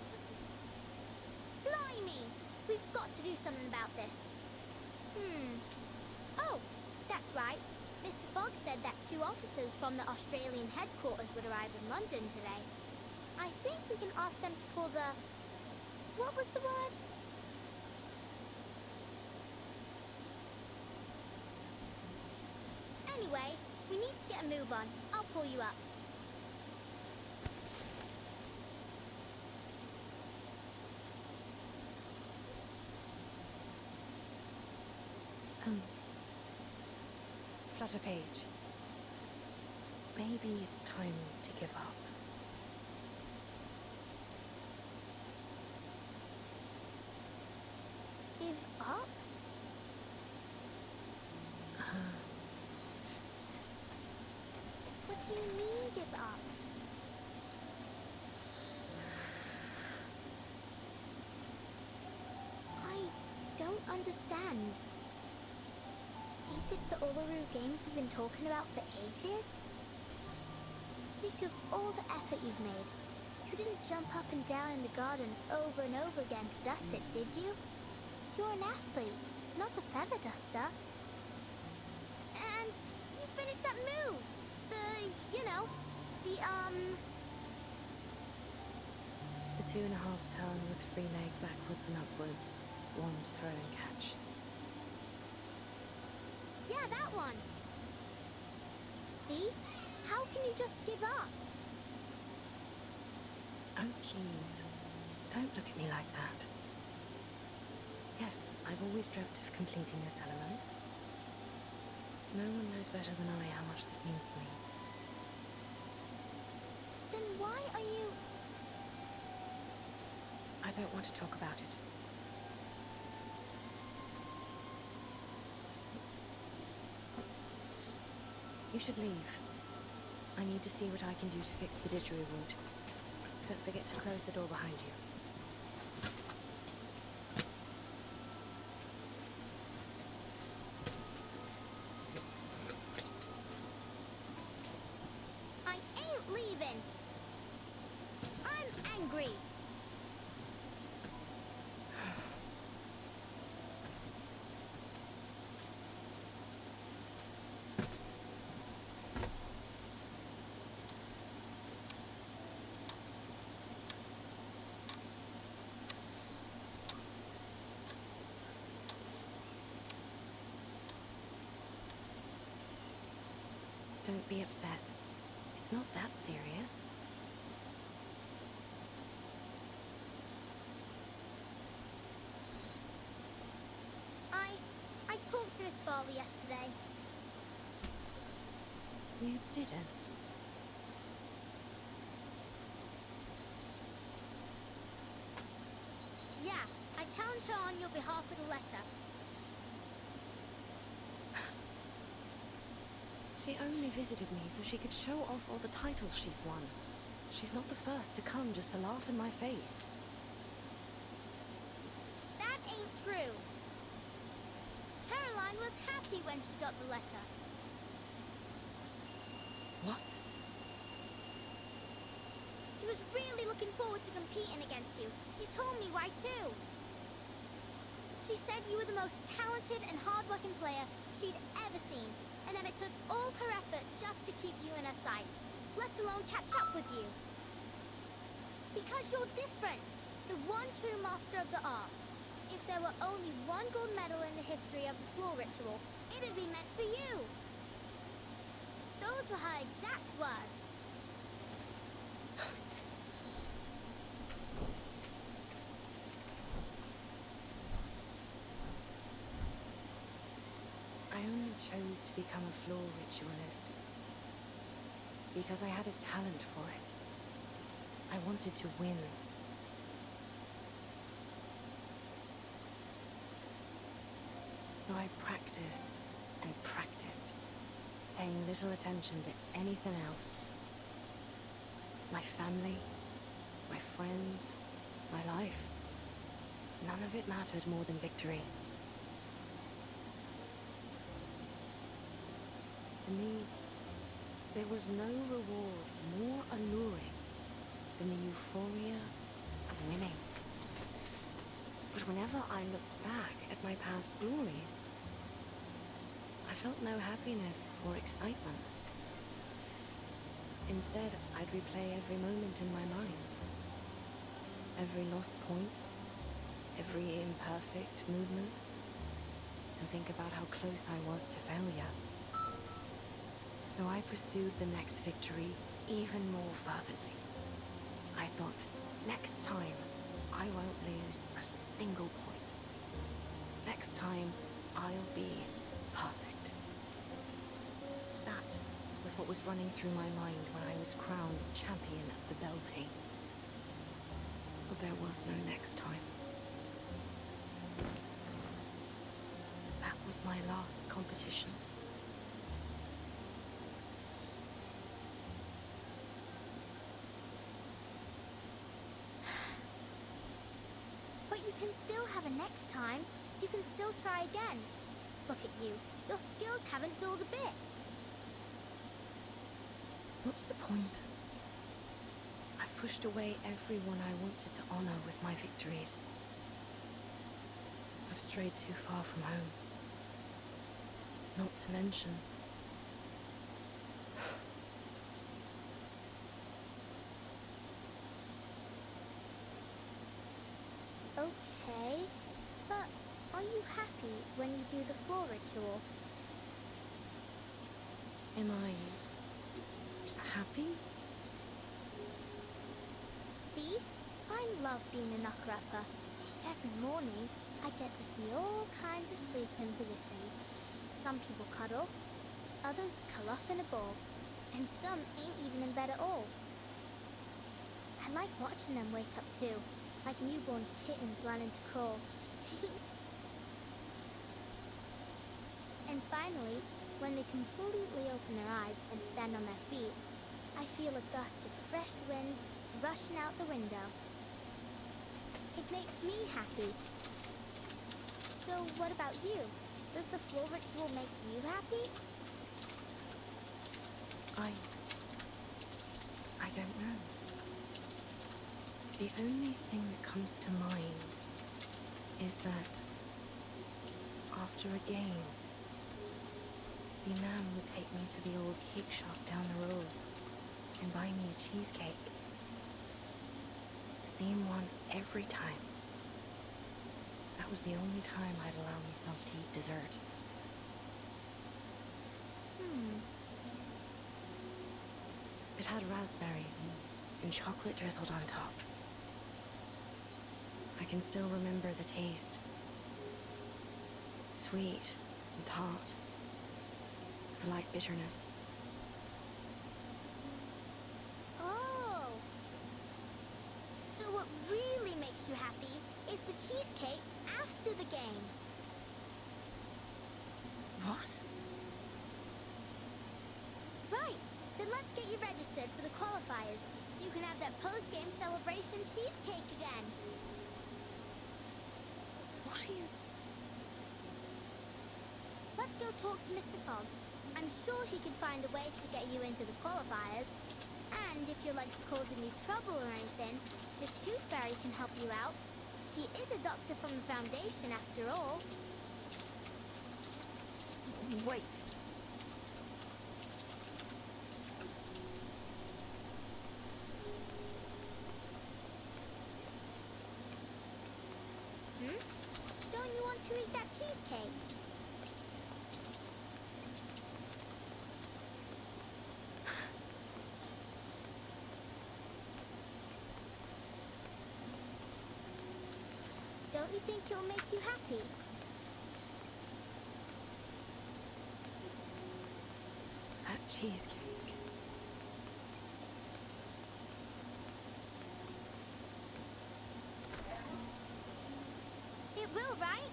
Blimey! We've got to do something about this. Oh, that's right. Mr. Fogg said that 2 officers from the Australian headquarters would arrive in London today. I think we can ask them to pull the... What was the word? Anyway, we need to get a move on. I'll pull you up. Flutter Page. Maybe it's time to give up. Give up? What do you mean, give up? I don't understand. Ain't this the Uluru Games we've been talking about for ages? Think of all the effort you've made. You didn't jump up and down in the garden over and over again to dust it, did you? You're an athlete, not a feather duster. And you finished that move! The a 2.5 turn with free leg backwards and upwards, wand throw and catch. Yeah, that one. See? How can you just give up? Oh, jeez. Don't look at me like that. Yes, I've always dreamt of completing this element. No one knows better than I how much this means to me. Then why are you... I don't want to talk about it. You should leave. I need to see what I can do to fix the didgeridoo. Don't forget to close the door behind you. I ain't leaving. I'm angry. Don't be upset. It's not that serious. I talked to Miss Barley yesterday. You didn't. Yeah, I challenged her on your behalf with a letter. She only visited me so she could show off all the titles she's won. She's not the first to come just to laugh in my face. That ain't true. Caroline was happy when she got the letter. What? She was really looking forward to competing against you. She told me why too. She said you were the most talented and hard-working player she'd ever seen, and that it took all her effort just to keep you in her sight, let alone catch up with you. Because you're different, the one true master of the art. If there were only one gold medal in the history of the floor ritual, it'd be meant for you. Those were her exact words. I only chose to become a floor ritualist because I had a talent for it. I wanted to win. So I practiced and practiced, paying little attention to anything else. My family, my friends, my life. None of it mattered more than victory. To me, there was no reward more alluring than the euphoria of winning. But whenever I looked back at my past glories, I felt no happiness or excitement. Instead, I'd replay every moment in my mind. Every lost point, every imperfect movement, and think about how close I was to failure. So I pursued the next victory even more fervently. I thought, next time, I won't lose a single point. Next time, I'll be perfect. That was what was running through my mind when I was crowned champion of the Belty. But there was no next time. That was my last competition. But you can still have a next time. You can still try again. Look at you. Your skills haven't dulled a bit. What's the point? I've pushed away everyone I wanted to honor with my victories. I've strayed too far from home. Not to mention... Okay, but are you happy when you do the floor ritual? Am I happy? See? I love being a knucker-upper. Every morning, I get to see all kinds of sleeping positions. Some people cuddle, others curl up in a ball, and some ain't even in bed at all. I like watching them wake up too, like newborn kittens learning to crawl. And finally, when they completely open their eyes and stand on their feet, I feel a gust of fresh wind rushing out the window. It makes me happy. So what about you? Does the floor ritual make you happy? I don't know. The only thing that comes to mind is that after a game, the man would take me to the old cake shop down the road and buy me a cheesecake. Same one every time. That was the only time I'd allow myself to eat dessert. It had raspberries and chocolate drizzled on top. I can still remember the taste. Sweet and tart, with a light bitterness. Oh! So what really makes you happy is the cheesecake after the game. What? Right! Then let's get you registered for the qualifiers so you can have that post-game celebration cheesecake again. What are you... Let's go talk to Mr. Fogg. I'm sure he can find a way to get you into the qualifiers. And if your leg's causing you trouble or anything, this Tooth Fairy can help you out. She is a doctor from the Foundation after all. Wait. Don't you want to eat that cheesecake? Don't you think it'll make you happy? That cheesecake. It will, right?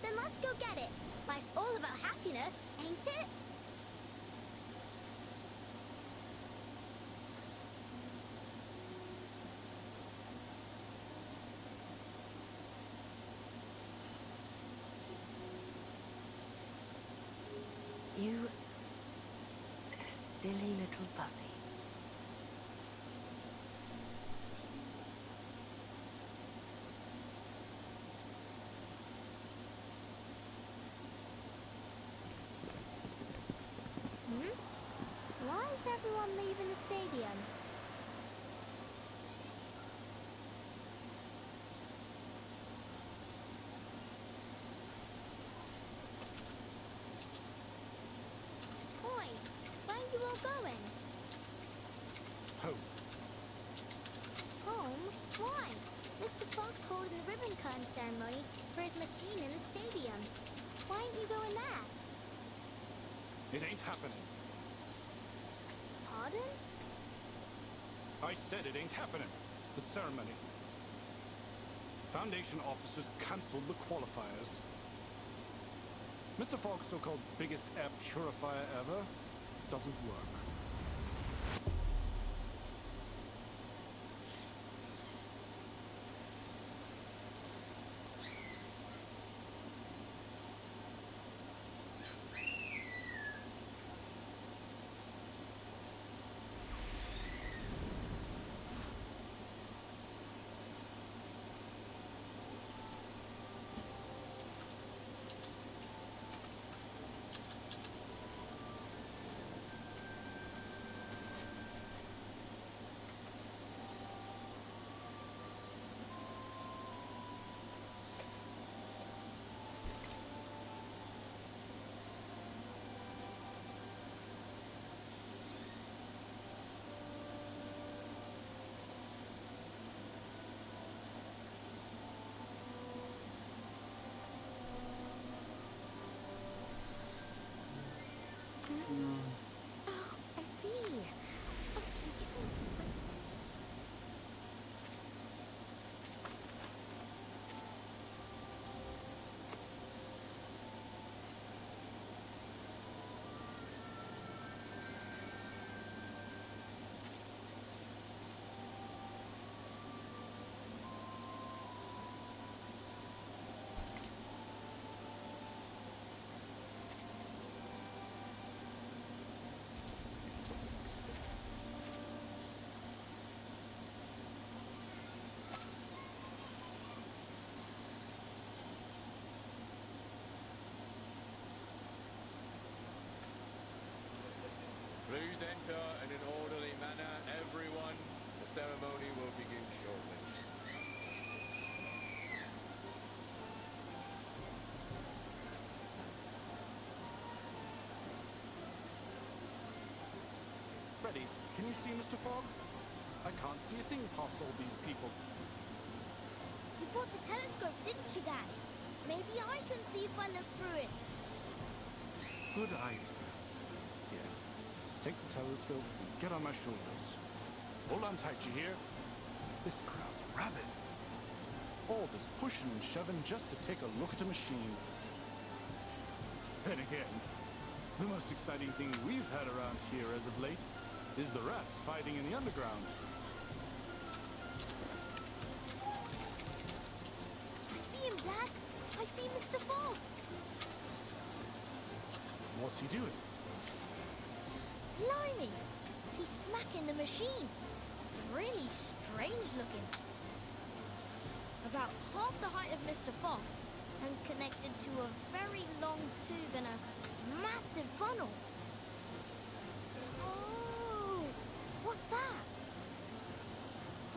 Then let's go get it. Life's all about happiness, ain't it? You... silly little Buzzy. Why is everyone leaving the stadium? Oi, where are you all going? Home. Home? Why? Mr. Fogg's holding the ribbon cutting ceremony for his machine in the stadium. Why ain't you going there? It ain't happening. Pardon? I said it ain't happening. The ceremony. Foundation officers cancelled the qualifiers. Mr. Fogg's so-called biggest air purifier ever doesn't work. see, Mr. Fogg? I can't see a thing past all these people. You brought the telescope, didn't you, Dad? Maybe I can see if I look through it. Good idea. Here, take the telescope and get on my shoulders. Hold on tight, you hear? This crowd's rabid. All this pushing and shoving just to take a look at a machine. Then again, the most exciting thing we've had around here as of late is the rats fighting in the underground. I see him, Dad. I see Mr. Fogg. What's he doing? Blimey! He's smacking the machine. It's really strange looking. About half the height of Mr. Fogg and connected to a very long tube and a massive funnel. Oh! What's that?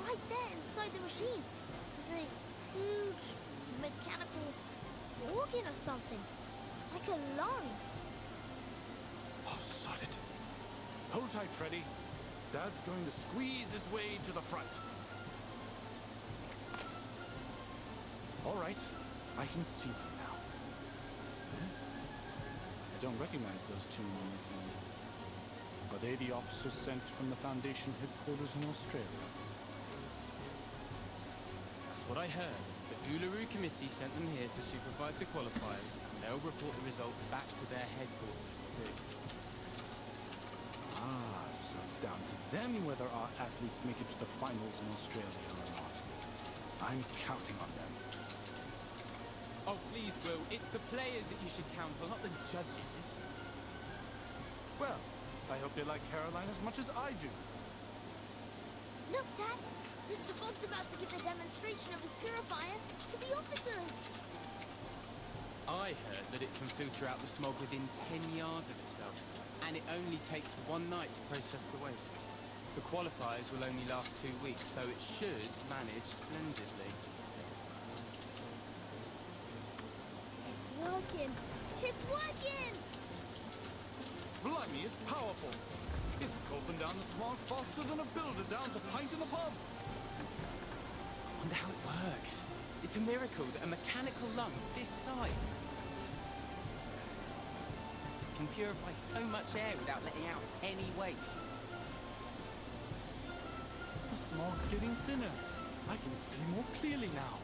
Right there inside the machine is a huge mechanical organ or something. Like a lung. Oh, sod it. Hold tight, Freddy. Dad's going to squeeze his way to the front. All right, I can see them now. I don't recognize those two in uniform. Are they the officers sent from the Foundation headquarters in Australia? That's what I heard. The Uluru Committee sent them here to supervise the qualifiers, and they'll report the results back to their headquarters, too. Ah, so it's down to them whether our athletes make it to the finals in Australia or not. I'm counting on them. Oh, please, Will. It's the players that you should count on, not the judges. Well, I hope they like Caroline as much as I do. Look, Dad! Mr. Fogg's about to give a demonstration of his purifier to the officers! I heard that it can filter out the smog within 10 yards of itself, and it only takes one night to process the waste. The qualifiers will only last 2 weeks, so it should manage splendidly. It's working! It's working! Blimey, it's powerful. It's gulping down the smog faster than a builder downs a pint in the pub. I wonder how it works. It's a miracle that a mechanical lung of this size can purify so much air without letting out any waste. The smog's getting thinner. I can see more clearly now.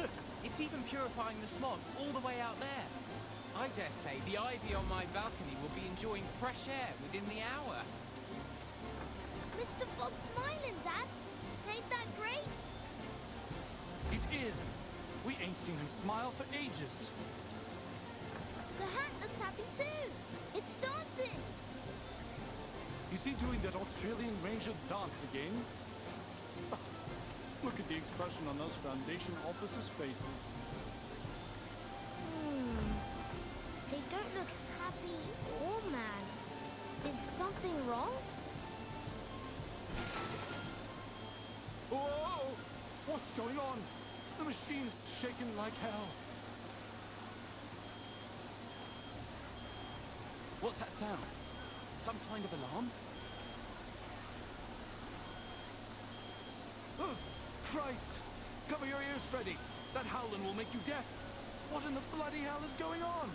Look, it's even purifying the smog all the way out there. I dare say the ivy on my balcony will be enjoying fresh air within the hour. Mr. Fogg's smiling, Dad! Ain't that great? It is. We ain't seen him smile for ages. The hat looks happy too! It's dancing! Is he doing that Australian Ranger dance again? Look at the expression on those Foundation officers' faces. They don't look happy or mad. Is something wrong? Whoa! What's going on? The machine's shaking like hell. What's that sound? Some kind of alarm? Christ! Cover your ears, Freddy! That howling will make you deaf! What in the bloody hell is going on?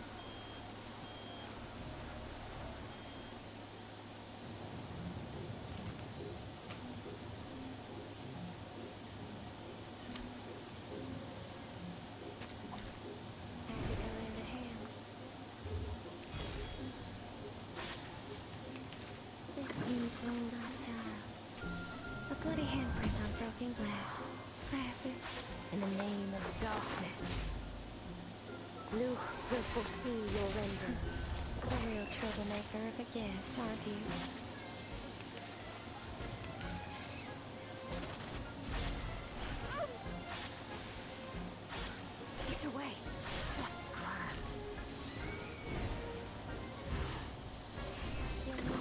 A bloody handprint on broken glass. In the name of darkness. Luke will fulfill your render. A real troublemaker of a guest, aren't you? He's away. Just cracked.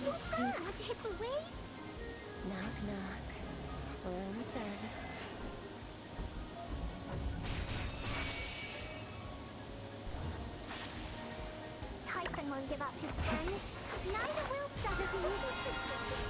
What's that? Want to hit the waves? Knock, knock. Room service. Typhon won't give up his friends. Neither will Sotheby.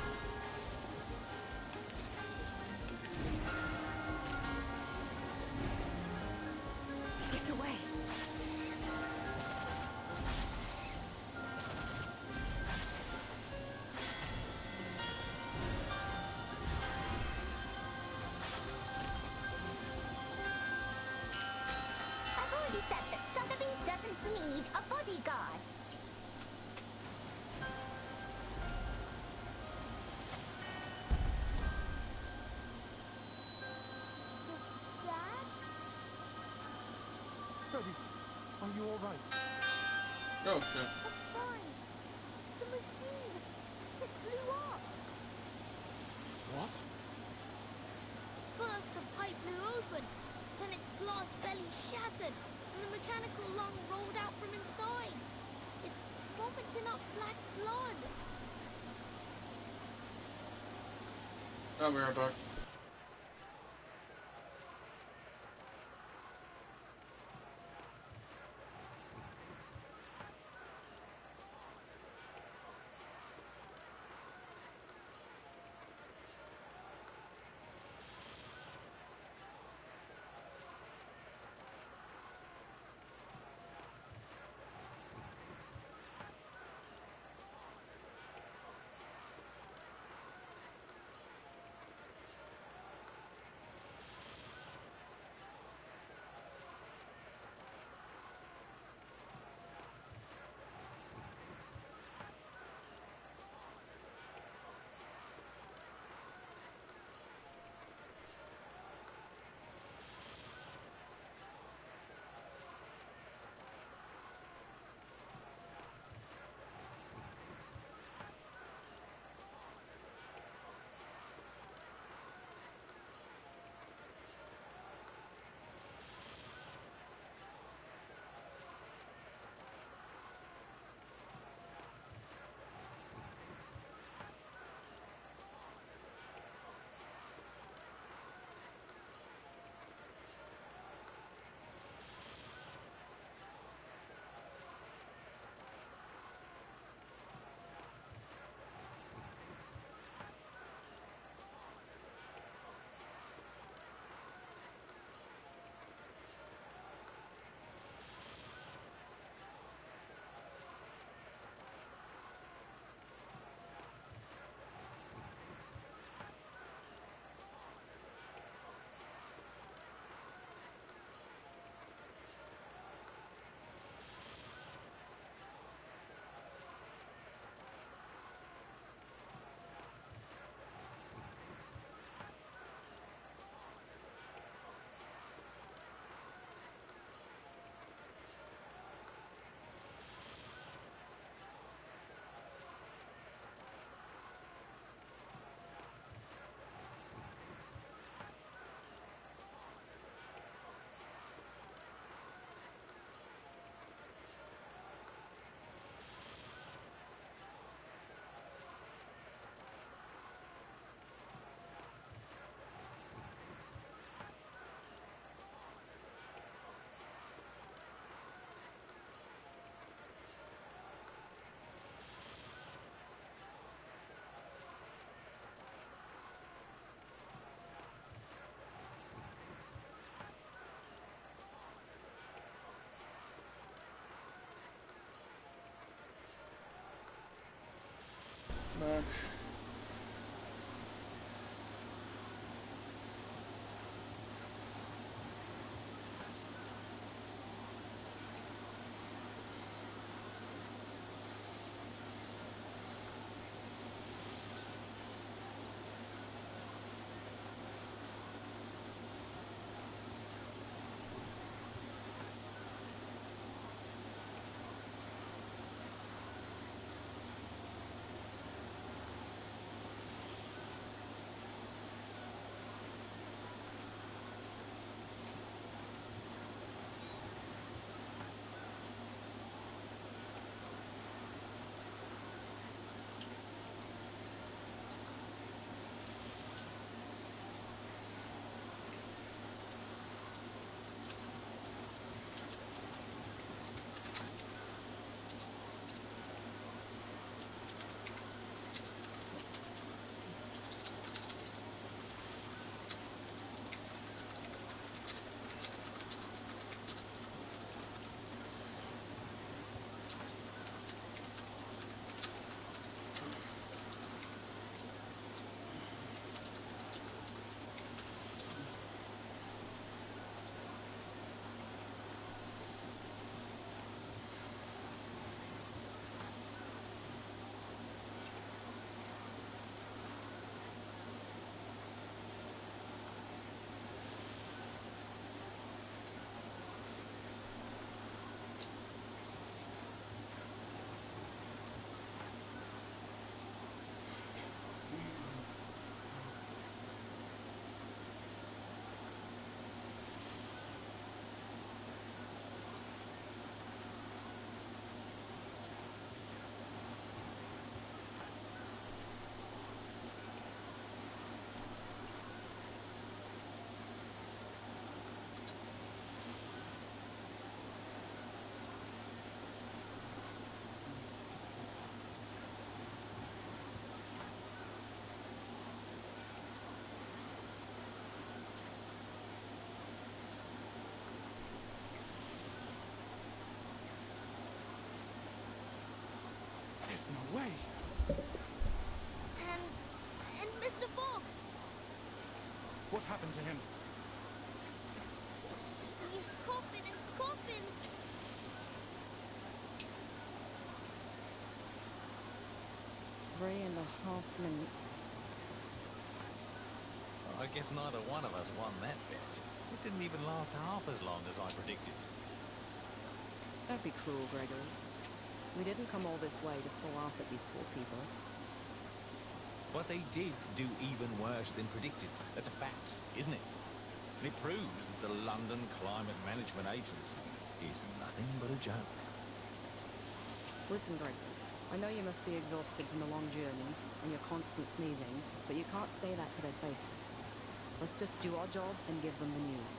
need a bodyguard. Dad? Daddy, are you all right? Oh shit. That's fine. The machine. It blew up. What? First, the pipe blew open. Then its glass belly shattered, and the mechanical lung rolled out from inside. It's vomiting up black blood. I'll be right back. What happened to him? He's coughing and coughing. 3.5 minutes. I guess neither one of us won that bet. It didn't even last half as long as I predicted. Don't be cruel, Gregory. We didn't come all this way just to laugh at these poor people. But they did do even worse than predicted. That's a fact, isn't it? And it proves that the London Climate Management Agency is nothing but a joke. Listen, Gregory, I know you must be exhausted from the long journey and your constant sneezing, but you can't say that to their faces. Let's just do our job and give them the news.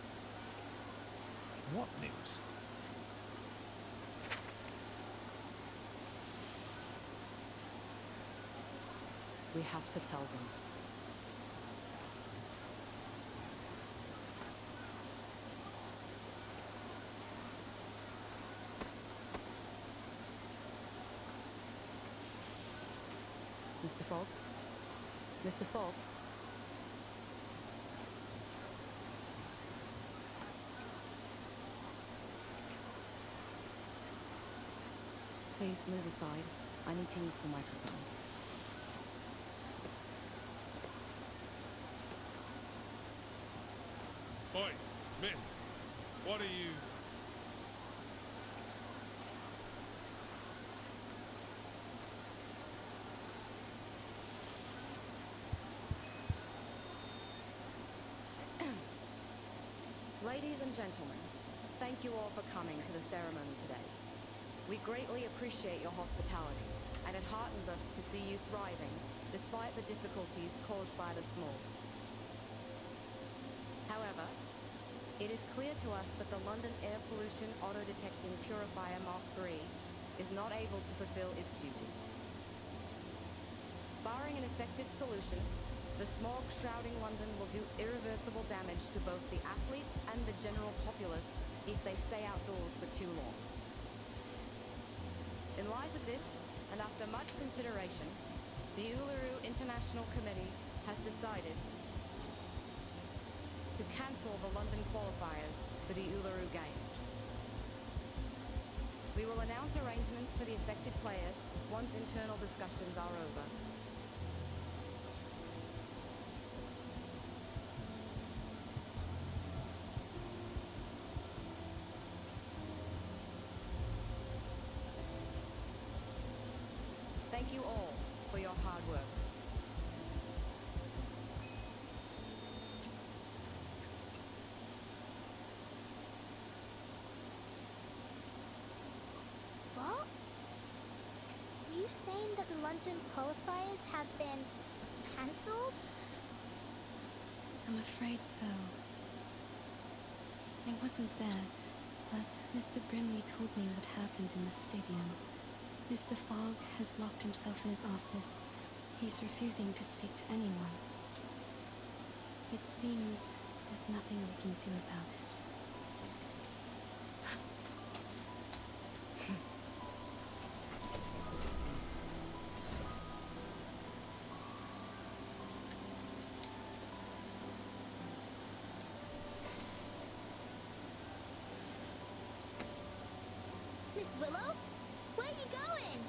What news? We have to tell them. Mr. Fogg? Mr. Fogg? Please move aside. I need to use the microphone. Oi, miss, what are you... Ladies and gentlemen, thank you all for coming to the ceremony today. We greatly appreciate your hospitality, and it heartens us to see you thriving despite the difficulties caused by the small. However, it is clear to us that the London Air Pollution Auto-Detecting Purifier Mark III is not able to fulfill its duty. Barring an effective solution, the smog shrouding London will do irreversible damage to both the athletes and the general populace if they stay outdoors for too long. In light of this, and after much consideration, the Uluru International Committee has decided to cancel the London qualifiers for the Uluru Games. We will announce arrangements for the affected players once internal discussions are over. Thank you all for your hard work. What? Are you saying that the London qualifiers have been cancelled? I'm afraid so. I wasn't there, but Mr. Brimley told me what happened in the stadium. Mr. Fogg has locked himself in his office. He's refusing to speak to anyone. It seems there's nothing we can do about it. Miss Willow? Where are you going?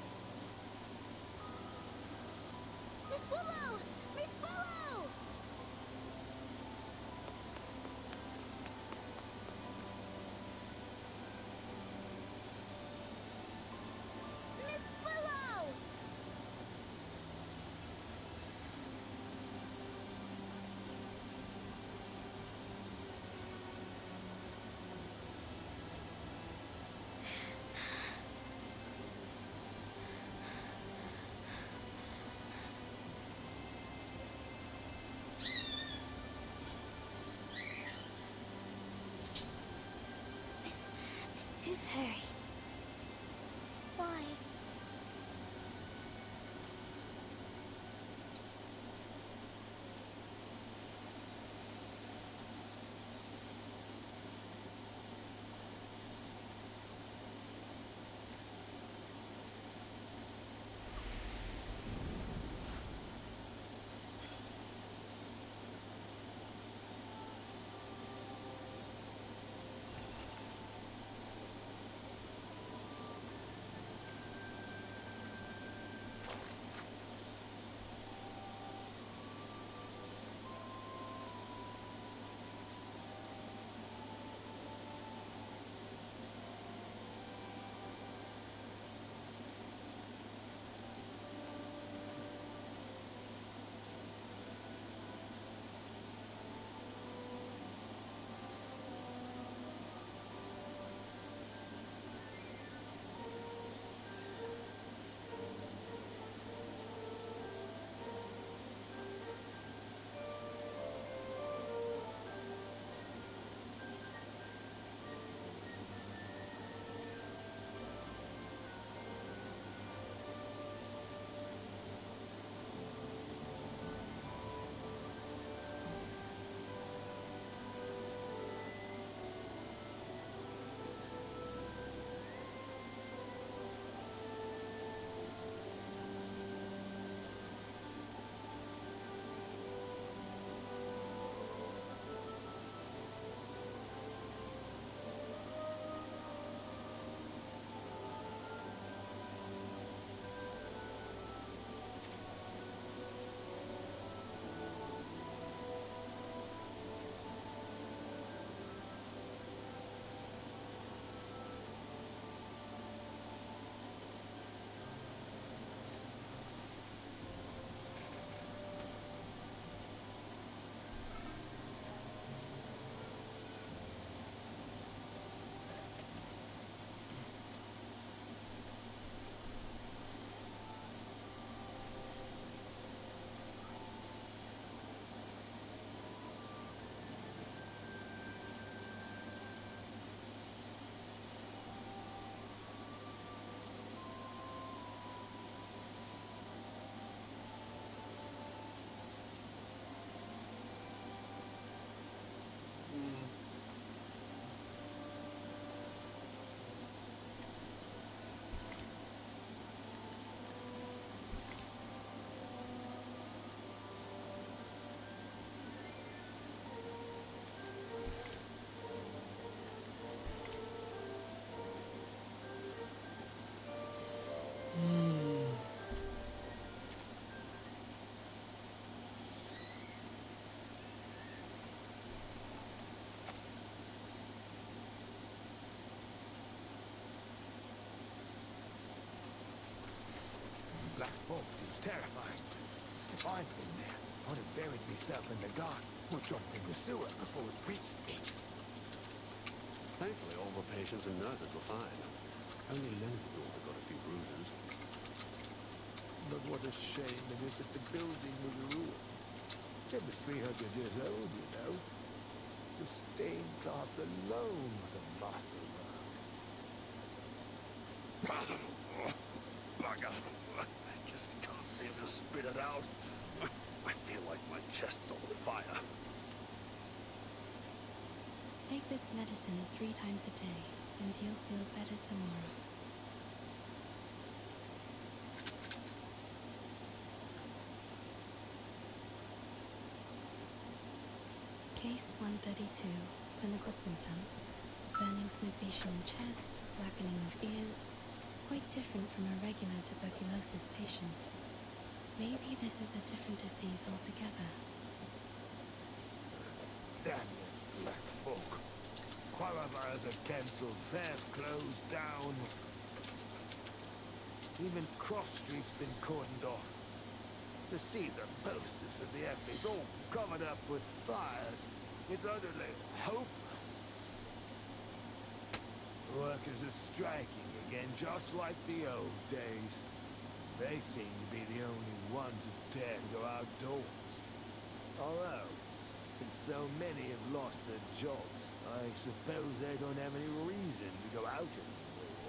Miss Willow! Miss Willow! Miss Willow! black fog seems terrifying. If I'd been there, I'd have buried myself in the garden or jumped in the sewer before it reached me. Thankfully, all the patients and nurses were fine. Only Leonard Order got a few bruises. But what a shame it is that the building was ruined. It was 300 years old, you know. The stained glass alone was a masterwork. Bugger! I just can't seem to spit it out. I feel like my chest's on fire. Take this medicine 3 times a day, and you'll feel better tomorrow. Case 132. Clinical symptoms. Burning sensation in chest, blackening of ears. Quite different from a regular tuberculosis patient. Maybe this is a different disease altogether. Damn this black fog. Qualifiers are cancelled, fairs closed down. Even Cross Street's been cordoned off. To see the posters for the athletes all covered up with fires, it's utterly hopeless. Workers are striking again, just like the old days. They seem to be the only ones who dare to go outdoors. Although, since so many have lost their jobs, I suppose they don't have any reason to go out anymore.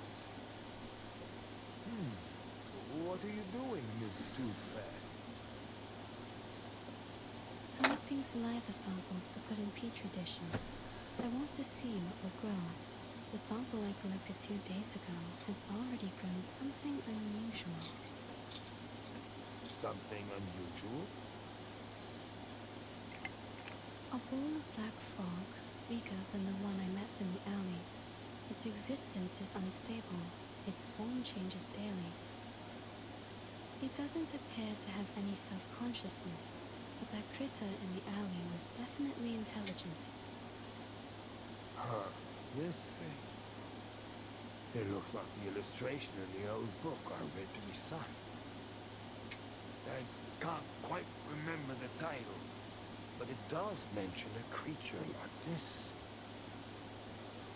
What are you doing, Miss Tooth Fairy? Collecting saliva samples to put in petri dishes. I want to see what will grow. The sample I collected 2 days ago has already grown something unusual. Something unusual? A ball of black fog, weaker than the one I met in the alley. Its existence is unstable. Its form changes daily. It doesn't appear to have any self-consciousness, but that critter in the alley was definitely intelligent. Huh. This thing. It looks like the illustration in the old book I read to my son. I can't quite remember the title, but it does mention a creature like this.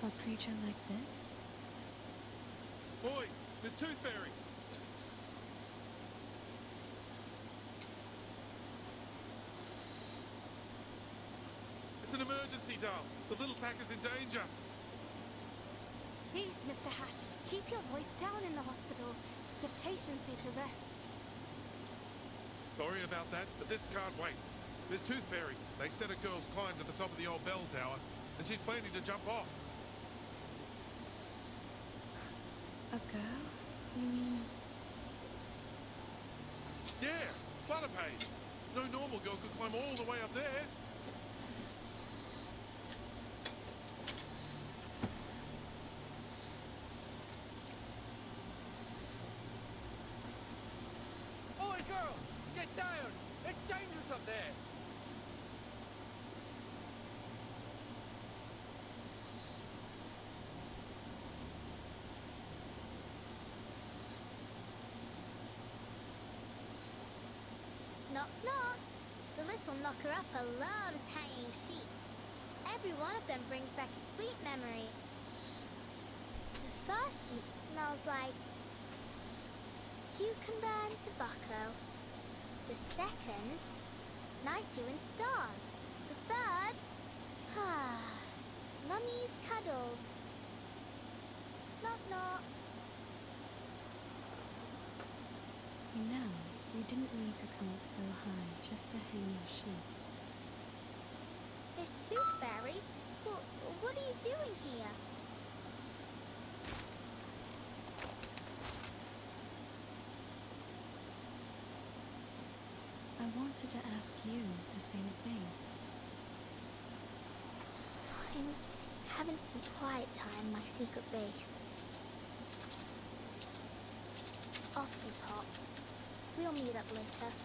A creature like this? Oi, Miss Tooth Fairy! It's an emergency, doll. The little tacker's in danger. Please, Mr. Hat, keep your voice down in the hospital. The patients need to rest. Sorry about that, but this can't wait. Miss Tooth Fairy, they said a girl's climbed to the top of the old bell tower, and she's planning to jump off. A girl? You mean... Yeah, Flutterpage. No normal girl could climb all the way up there. Oi, girl! Get down! It's dangerous up there! Knock, knock. The little knocker-upper loves hanging sheets. Every one of them brings back a sweet memory. The first sheet smells like cucumber and tobacco. The second, night dew and stars. The third, mummy's cuddles. Knock, knock. You know, you didn't need to come up so high just to hang your sheets. Miss Tooth Fairy, what are you doing here? I wanted to ask you the same thing. I'm having some quiet time in my secret base. Off you pop. We'll meet up later.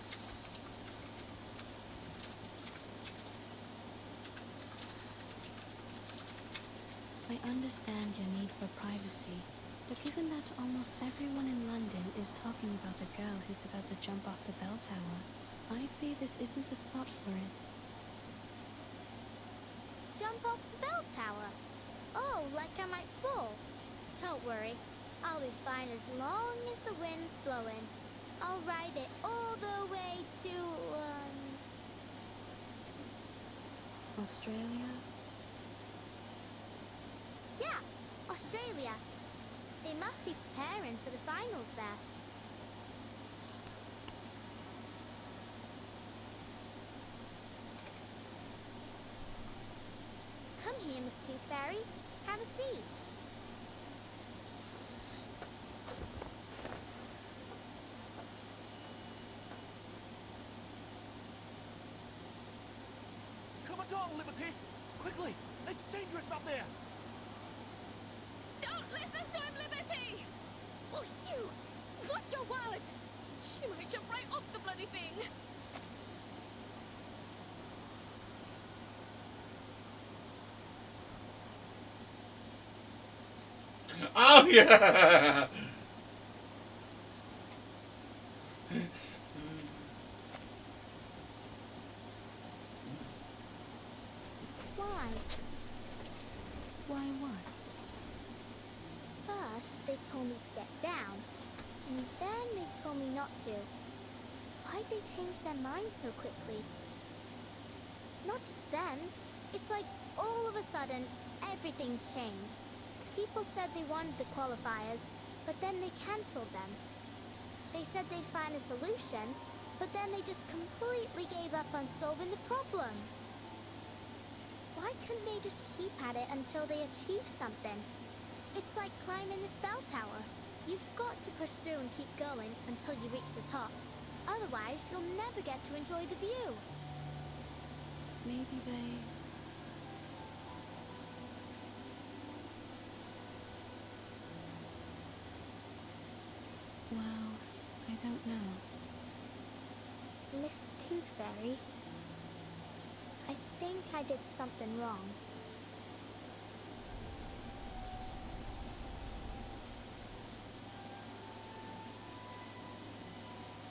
I understand your need for privacy, But given that almost everyone in London is talking about a girl who's about to jump off the bell tower, I'd say this isn't the spot for it. Jump off the bell tower? Oh, like I might fall. Don't worry, I'll be fine as long as the wind's blowing. I'll ride it all the way to, Australia? Yeah, Australia. They must be preparing for the finals there. Come here, Miss Tooth Fairy. Have a seat. Come on, Liberty! Quickly! It's dangerous up there! Don't listen to him, Liberty! Oh, you! Watch your words! She might jump right off the bloody thing! Oh yeah! Why? Why what? First, they told me to get down, and then they told me not to. Why'd they change their minds so quickly? Not just then. It's like all of a sudden, everything's changed. People said they wanted the qualifiers, but then they cancelled them. They said they'd find a solution, but then they just completely gave up on solving the problem. Why couldn't they just keep at it until they achieve something? It's like climbing this bell tower. You've got to push through and keep going until you reach the top. Otherwise, you'll never get to enjoy the view. Maybe they... Well, I don't know. Miss Tooth Fairy, I think I did something wrong.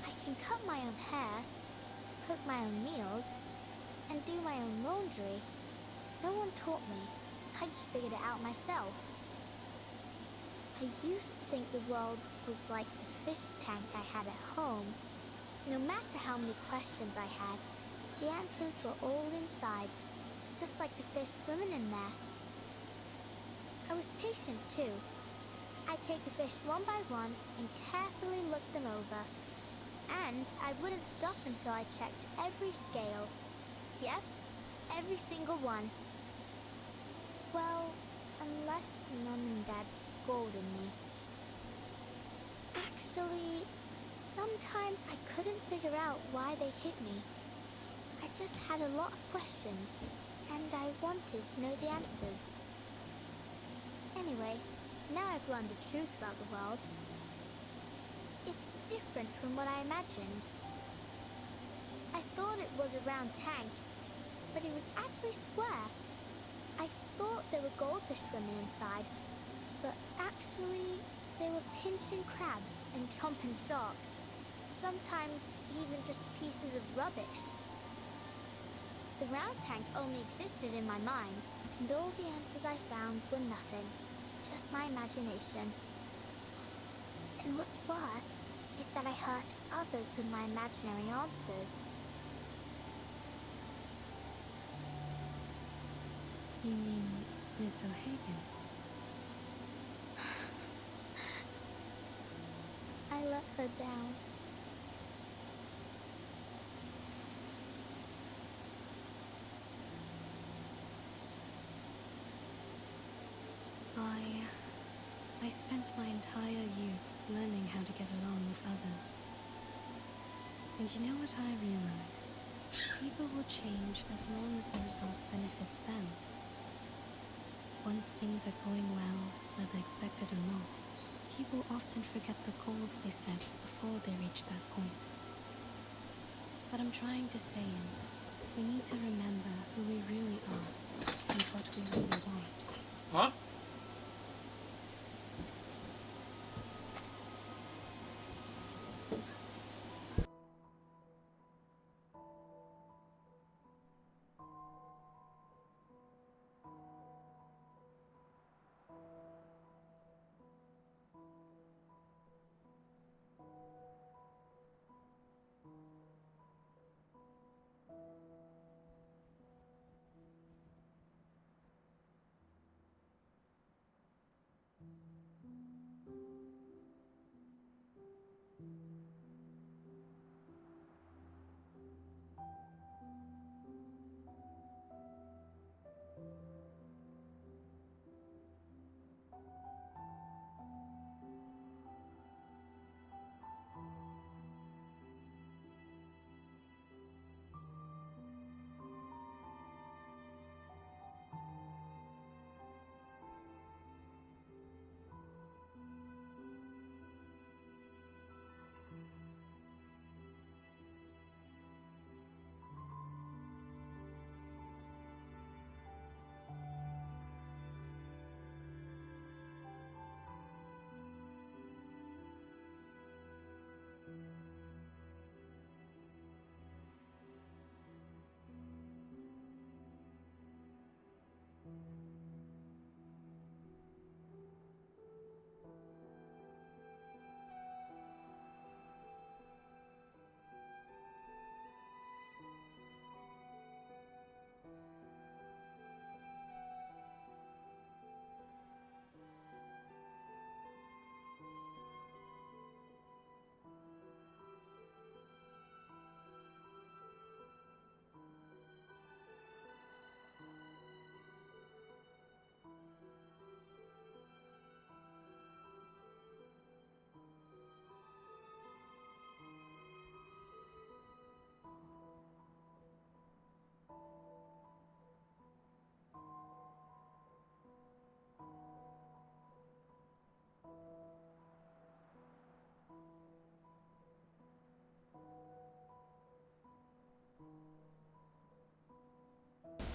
I can cut my own hair, cook my own meals, and do my own laundry. No one taught me. I just figured it out myself. I used to think the world was like the fish tank I had at home. No matter how many questions I had, the answers were all inside, just like the fish swimming in there. I was patient too. I'd take the fish one by one and carefully look them over. And I wouldn't stop until I checked every scale. Yep, every single one. Well, unless Mum and Dad scolded me. Actually, sometimes I couldn't figure out why they hit me. I just had a lot of questions, and I wanted to know the answers. Anyway, now I've learned the truth about the world. It's different from what I imagined. I thought it was a round tank, but it was actually square. I thought there were goldfish swimming inside, but actually they were pinching crabs and chomping sharks. Sometimes even just pieces of rubbish. The round tank only existed in my mind, and all the answers I found were nothing, just my imagination. And what's worse is that I hurt others with my imaginary answers. You mean Miss O'Hagan? I let her down. I spent my entire youth learning how to get along with others. And you know what I realized? People will change as long as the result benefits them. Once things are going well, whether expected or not, people often forget the goals they set before they reach that point. What I'm trying to say is, we need to remember who we really are and what we really want. Huh?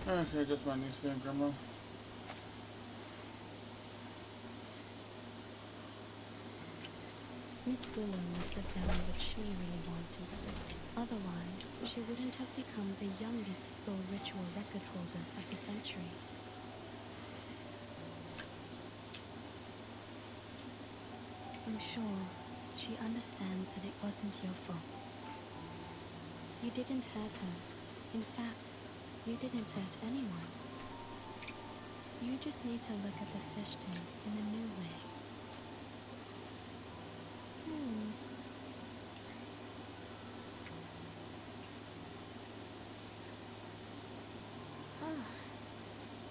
Okay, just my new screen camera. Miss Willow must have known what she really wanted. Otherwise, she wouldn't have become the youngest full ritual record holder of the century. I'm sure she understands that it wasn't your fault. You didn't hurt her. In fact, you didn't hurt anyone. You just need to look at the fish tank in a new way.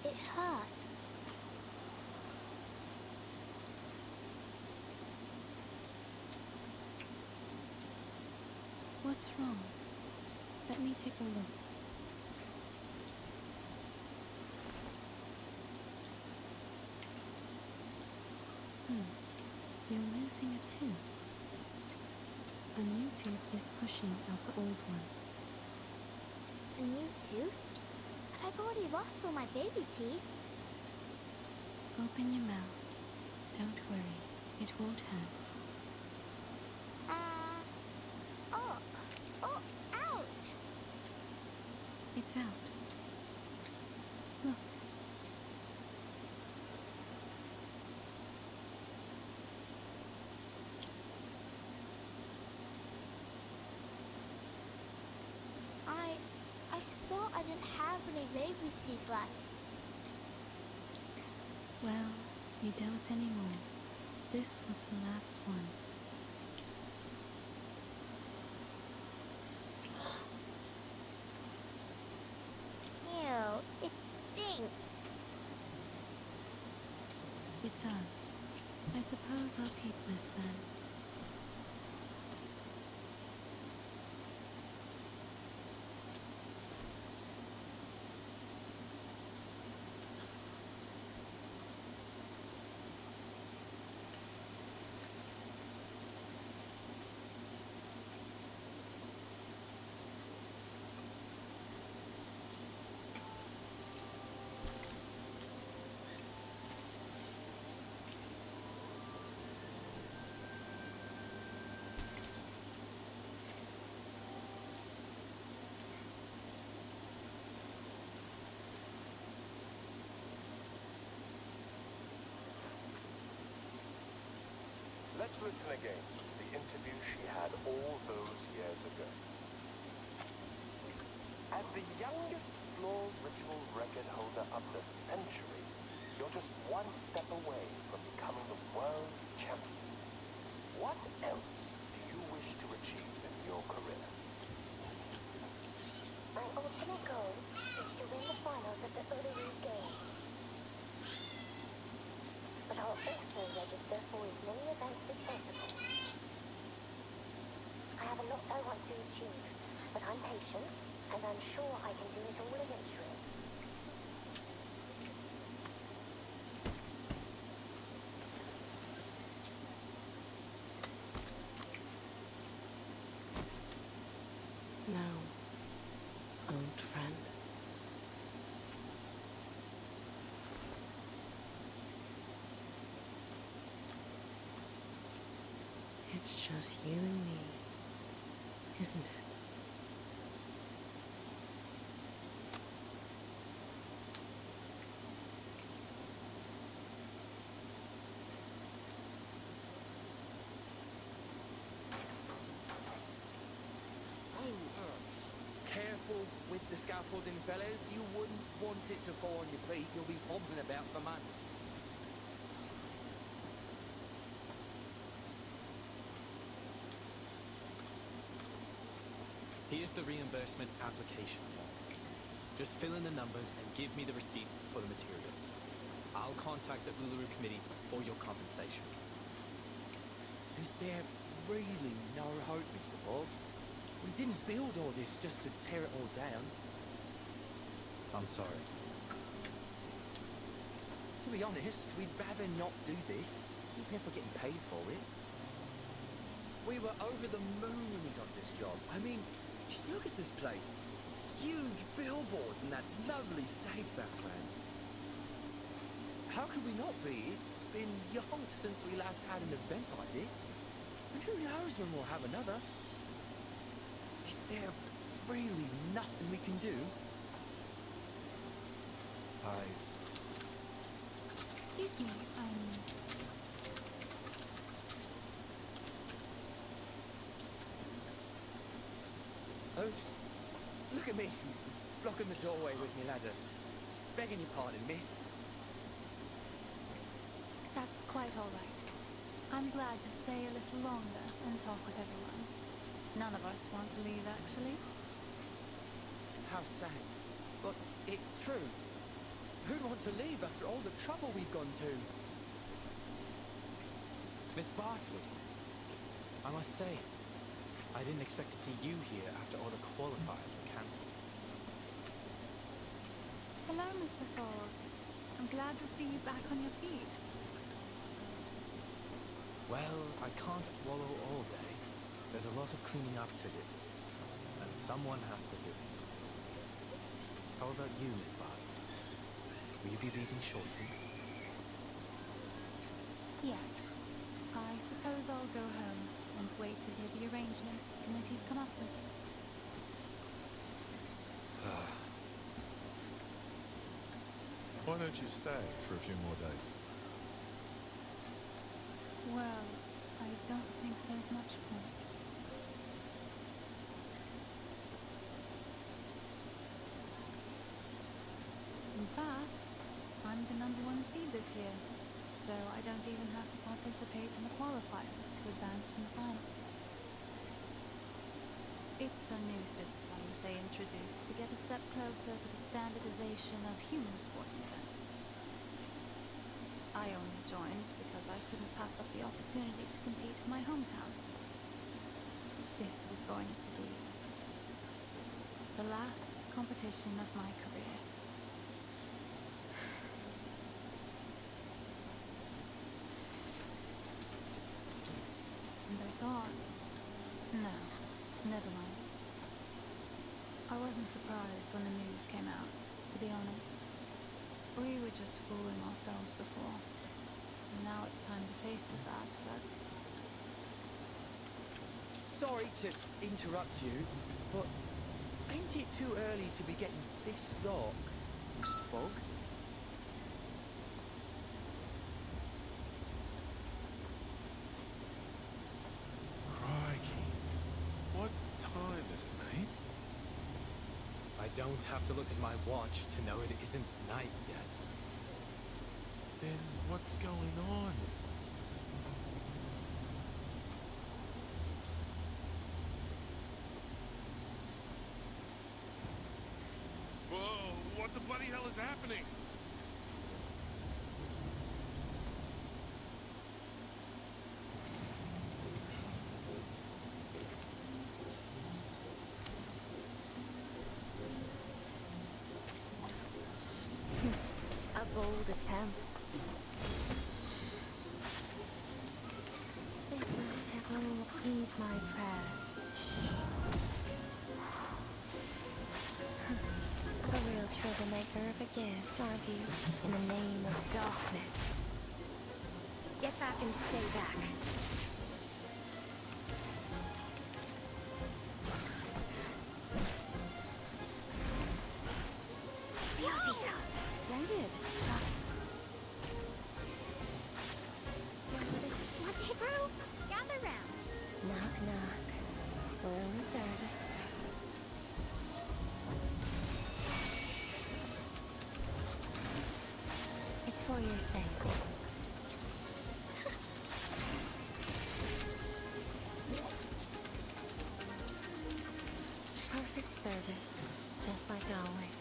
It hurts. What's wrong? Let me take a look. You're losing a tooth. A new tooth is pushing out the old one. A new tooth? I've already lost all my baby teeth. Open your mouth. Don't worry. It won't hurt. Oh, ouch! It's out. Look. I thought I didn't have any baby teeth left. Well, you don't anymore. This was the last one. Ew, it stinks. It does. I suppose I'll keep this then. Let's listen again to the interview she had all those years ago. As the youngest floor ritual record holder of the century, you're just one step away from becoming the world champion. What else do you wish to achieve in your career? My ultimate goal is to win the finals of the Uluru Games. But I'll also register for as many events as possible. I have a lot I want to achieve, but I'm patient, and I'm sure I can do it all eventually. Now, old friend. It's just you and me, isn't it? Careful with the scaffolding, fellas. You wouldn't want it to fall on your feet. You'll be hobbling about for months. Here's the reimbursement application form. Just fill in the numbers and give me the receipt for the materials. I'll contact the Uluru Committee for your compensation. Is there really no hope, Mr. Fogg? We didn't build all this just to tear it all down. I'm sorry. To be honest, we'd rather not do this, even if we're getting paid for it. We were over the moon when we got this job. I mean, just look at this place. huge billboards and that lovely stage background. How could we not be? It's been yonks since we last had an event like this. And who knows when we'll have another? Is there really nothing we can do? Excuse me, Oops. Look at me, blocking the doorway with me ladder. Begging your pardon, miss. That's quite all right. I'm glad to stay a little longer and talk with everyone. None of us want to leave, actually. How sad. But it's true. Who'd want to leave after all the trouble we've gone to? Miss Bartley, I must say, I didn't expect to see you here after all the qualifiers were cancelled. Hello, Mr. Fogg. I'm glad to see you back on your feet. Well, I can't wallow all day. There's a lot of cleaning up to do, and someone has to do it. How about you, Miss Bartley? Will you be leaving shortly? Yes. I suppose I'll go home and wait to hear the arrangements the committee's come up with. Why don't you stay for a few more days? Well, I don't think there's much point. In fact, I'm the #1 seed this year, so I don't even have to participate in the qualifiers to advance in the finals. It's a new system they introduced to get a step closer to the standardization of human sporting events. I only joined because I couldn't pass up the opportunity to compete in my hometown. This was going to be the last competition of my career. And I thought, no, never mind. I wasn't surprised when the news came out, to be honest. We were just fooling ourselves before. And now it's time to face the fact that... Sorry to interrupt you, but ain't it too early to be getting this dark, Mr. Fogg? Crikey. What time is it, mate? I don't have to look at my watch to know it isn't night yet. Then what's going on? Whoa, what the bloody hell is happening? A bold attempt. Listen, Sybil, heed my prayer. A real troublemaker of a guest, aren't you? In the name of darkness. Get back and stay back. Splendid. Want to hit row? Gather round. Knock, knock. Room service. It's for your sake. Perfect service, just like always.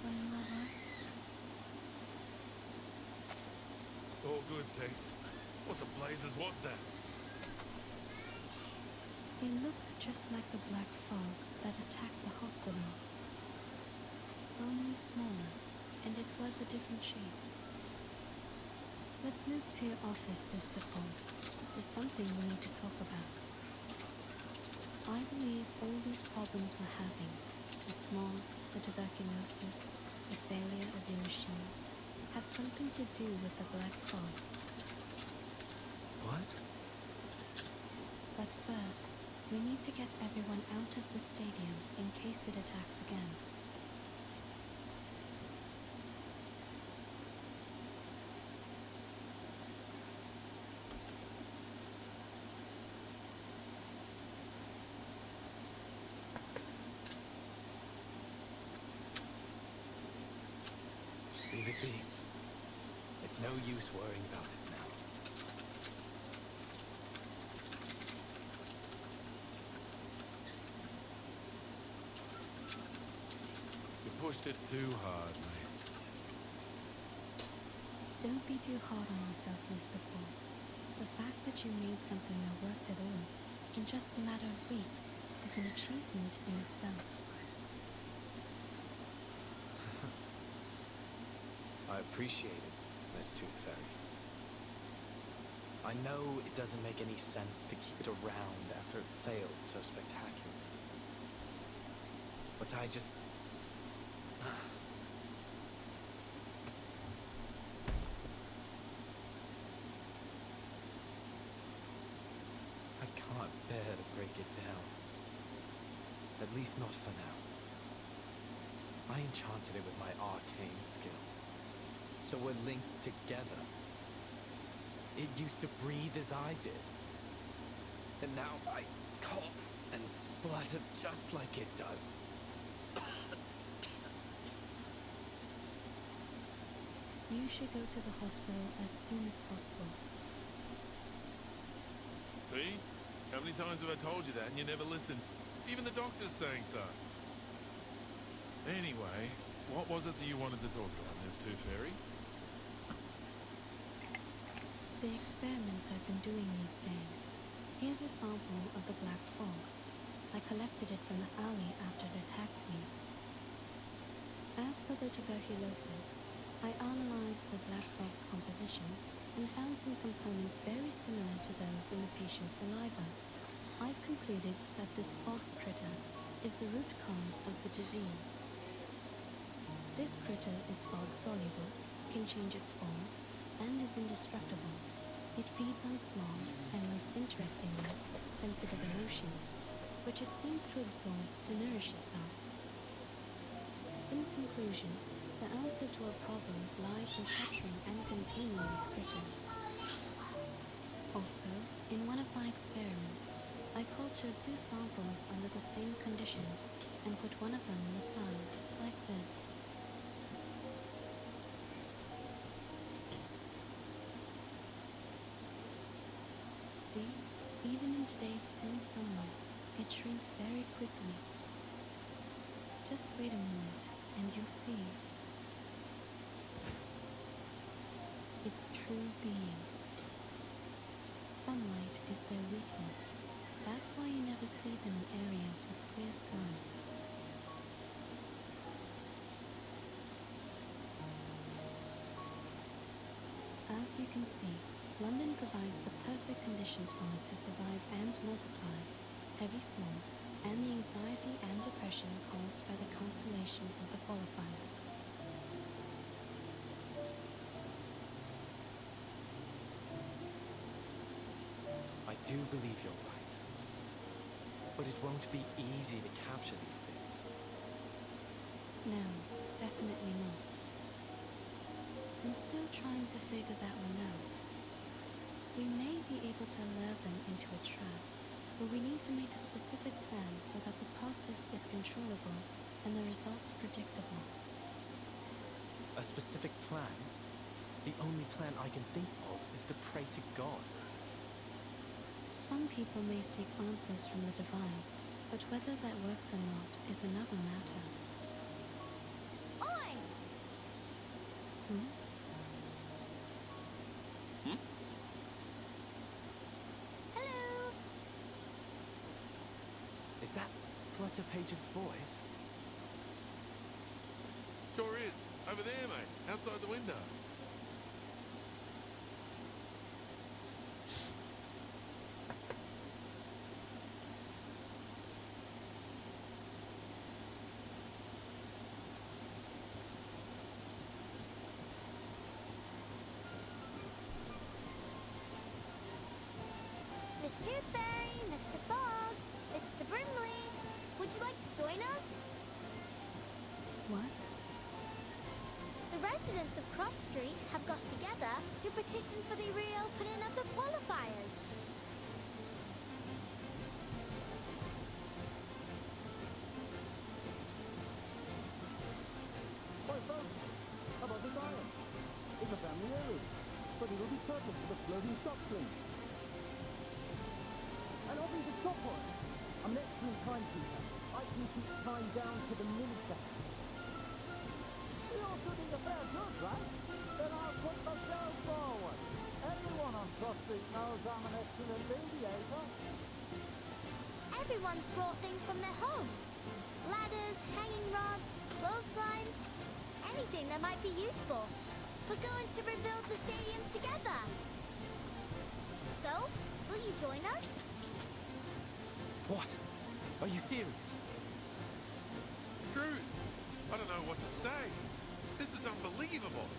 Are you alright? All good, thanks. What the blazes was that? It looked just like the black fog that attacked the hospital. a different shape. Let's move to your office, Mr. Fogg. There's something we need to talk about. I believe all these problems we're having, the smog, the tuberculosis, the failure of your machine, have something to do with the Black Fog. What? But first, we need to get everyone out of the stadium in case it attacks again. Leave it be. It's no use worrying about it now. You pushed it too hard, mate. Don't be too hard on yourself, Mr. Fogg. The fact that you made something that worked at all, in just a matter of weeks, is an achievement in itself. I appreciate it, Miss Tooth Fairy. I know it doesn't make any sense to keep it around after it failed so spectacularly. But I just... I can't bear to break it down. At least not for now. I enchanted it with my arcane skill. So we're linked together. It used to breathe as I did. And now I cough and splutter just like it does. You should go to the hospital as soon as possible. See? How many times have I told you that and you never listened? Even the doctor's saying so. Anyway, what was it that you wanted to talk about, Miss Tooth Fairy? The experiments I've been doing these days. Here's a sample of the Black Fog. I collected it from the alley after it attacked me. As for the tuberculosis, I analyzed the Black Fog's composition and found some components very similar to those in the patient's saliva. I've concluded that this fog critter is the root cause of the disease. This critter is fog-soluble, can change its form, and is indestructible. It feeds on small, and most interestingly, sensitive emotions, which it seems to absorb to nourish itself. In conclusion, the answer to our problems lies in capturing and containing these critters. Also, in one of my experiments, I cultured 2 samples under the same conditions and put one of them in the sun, like this. See, even in today's dim sunlight, it shrinks very quickly. Just wait a moment, and you'll see. Its true being. Sunlight is their weakness. That's why you never see them in areas with clear skies. As you can see, London provides the perfect conditions for it to survive and multiply, heavy smog, and the anxiety and depression caused by the cancellation of the qualifiers. I do believe you're right. But it won't be easy to capture these things. No, definitely not. I'm still trying to figure that one out. We may be able to lure them into a trap, but we need to make a specific plan so that the process is controllable and the results predictable. A specific plan? The only plan I can think of is to pray to God. Some people may seek answers from the divine, but whether that works or not is another matter. Oi! Hmm? Hello! Is that Flutter Page's voice? Sure is. Over there, mate. Outside the window. Miss Toothfairy, Mr. Fogg, Mr. Brimley, would you like to join us? What? The residents of Cross Street have got together to petition for the reopening of the qualifiers. Oi, folks! How about the diet? It's a family heirloom, but it'll be perfect for the floating stock fling. And I'll be the stop for it. I'm an excellent timekeeper. I can keep time down to the millisecond. We also need a fair judge, right? Then I'll put myself forward. Everyone on Cross Street knows I'm an excellent mediator. Everyone's brought things from their homes. Ladders, hanging rods, clotheslines, anything that might be useful. We're going to rebuild the stadium together. So, will you join us? What? Are you serious? Truth. I don't know what to say. This is unbelievable.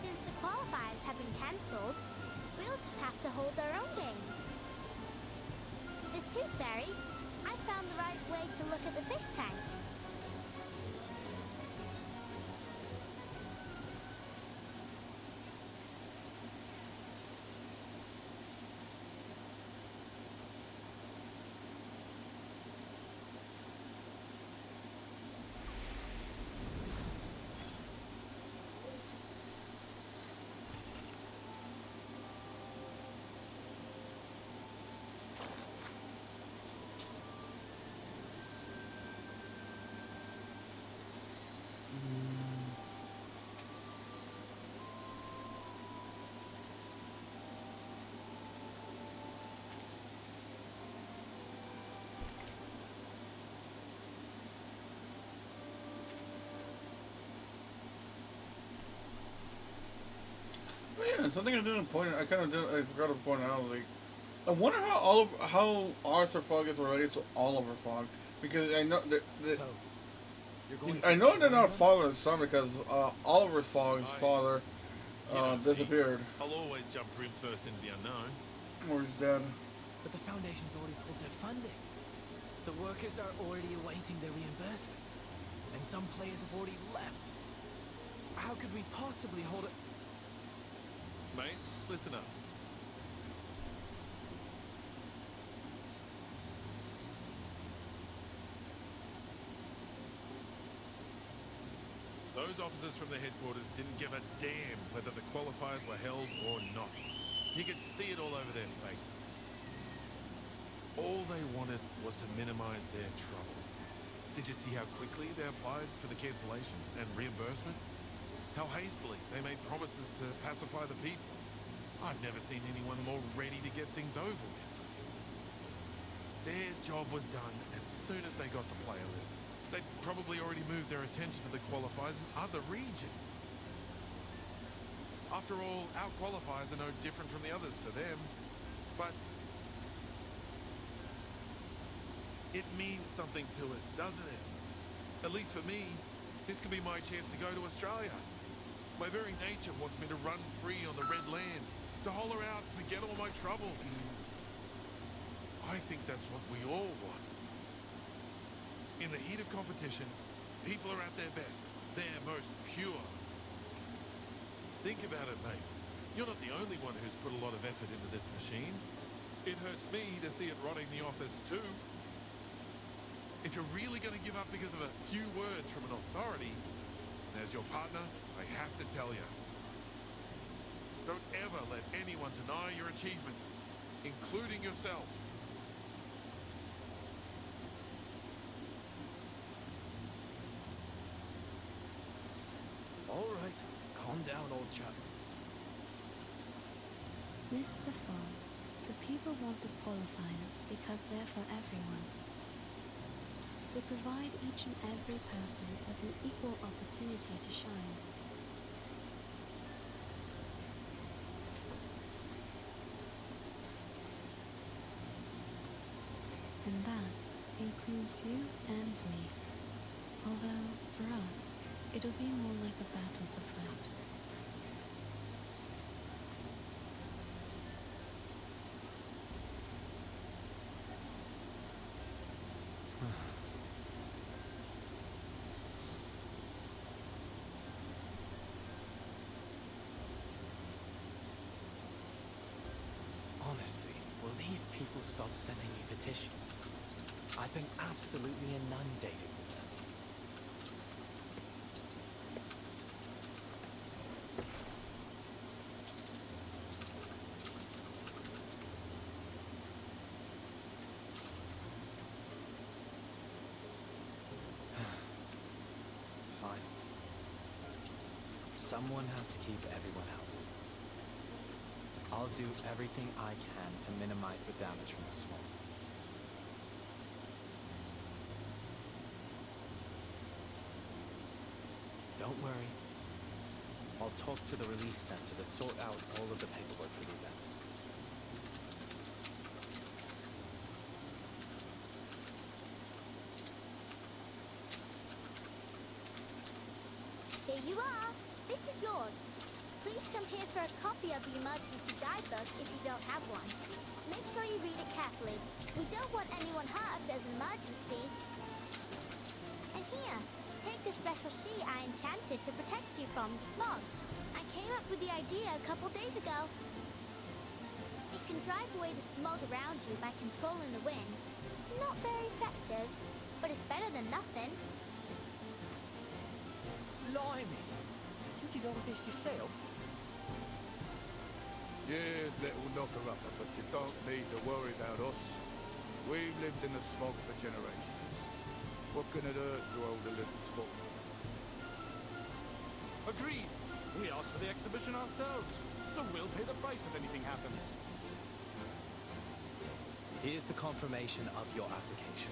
Since the qualifiers have been cancelled, we'll just have to hold our own games. Miss Tooth Fairy, I found the right way to look at the fish tank. Oh, yeah, something I didn't point. I forgot to point out. Like, I wonder how Arthur Fogg is related to Oliver Fogg, because I know that. So, you're going I to know they're join not them? father and son because Oliver Fogg's father disappeared, I'll always jump rim first into the unknown. or he's dead. But the Foundation's already pulled their funding. The workers are already awaiting their reimbursement. And some players have already left. How could we possibly hold it? Mate, listen up. Those officers from the headquarters didn't give a damn whether the qualifiers were held or not. You could see it all over their faces. All they wanted was to minimize their trouble. Did you see how quickly they applied for the cancellation and reimbursement? How hastily they made promises to pacify the people. I've never seen anyone more ready to get things over with. Their job was done as soon as they got the player list. They'd probably already moved their attention to the qualifiers in other regions. After all, our qualifiers are no different from the others to them. But it means something to us, doesn't it? At least for me, this could be my chance to go to Australia. My very nature wants me to run free on the red land, to holler out, forget all my troubles. I think that's what we all want. In the heat of competition, people are at their best, their most pure. Think about it, mate. You're not the only one who's put a lot of effort into this machine. It hurts me to see it rotting the office too. If you're really going to give up because of a few words from an authority, as your partner, I have to tell you, don't ever let anyone deny your achievements, including yourself. All right, calm down, old chap. Mr. Fogg, the people want the qualifiers because they're for everyone. They provide each and every person with an equal opportunity to shine. And that includes you and me. Although, for us, it'll be more like a battle to fight. Honestly, will these people stop sending me petitions? I've been absolutely inundated with them. Fine. Someone has to keep everyone healthy. I'll do everything I can to minimize the damage from the smoke. Don't worry. I'll talk to the relief center to sort out all of the paperwork for the event. Here you are. This is yours. Please come here for a copy of the emergency guidebook if you don't have one. Make sure you read it carefully. We don't want anyone hurt if there's an emergency. And here, take this special sheet I enchanted to protect you from the smog. I came up with the idea a couple days ago. It can drive away the smog around you by controlling the wind. Not very effective, but it's better than nothing. Blimey! You did all this yourself? Yes, little knocker-upper, but you don't need to worry about us. We've lived in the smog for generations. What can it hurt to hold a little smog? Agreed. We asked for the exhibition ourselves, so we'll pay the price if anything happens. Here's the confirmation of your application.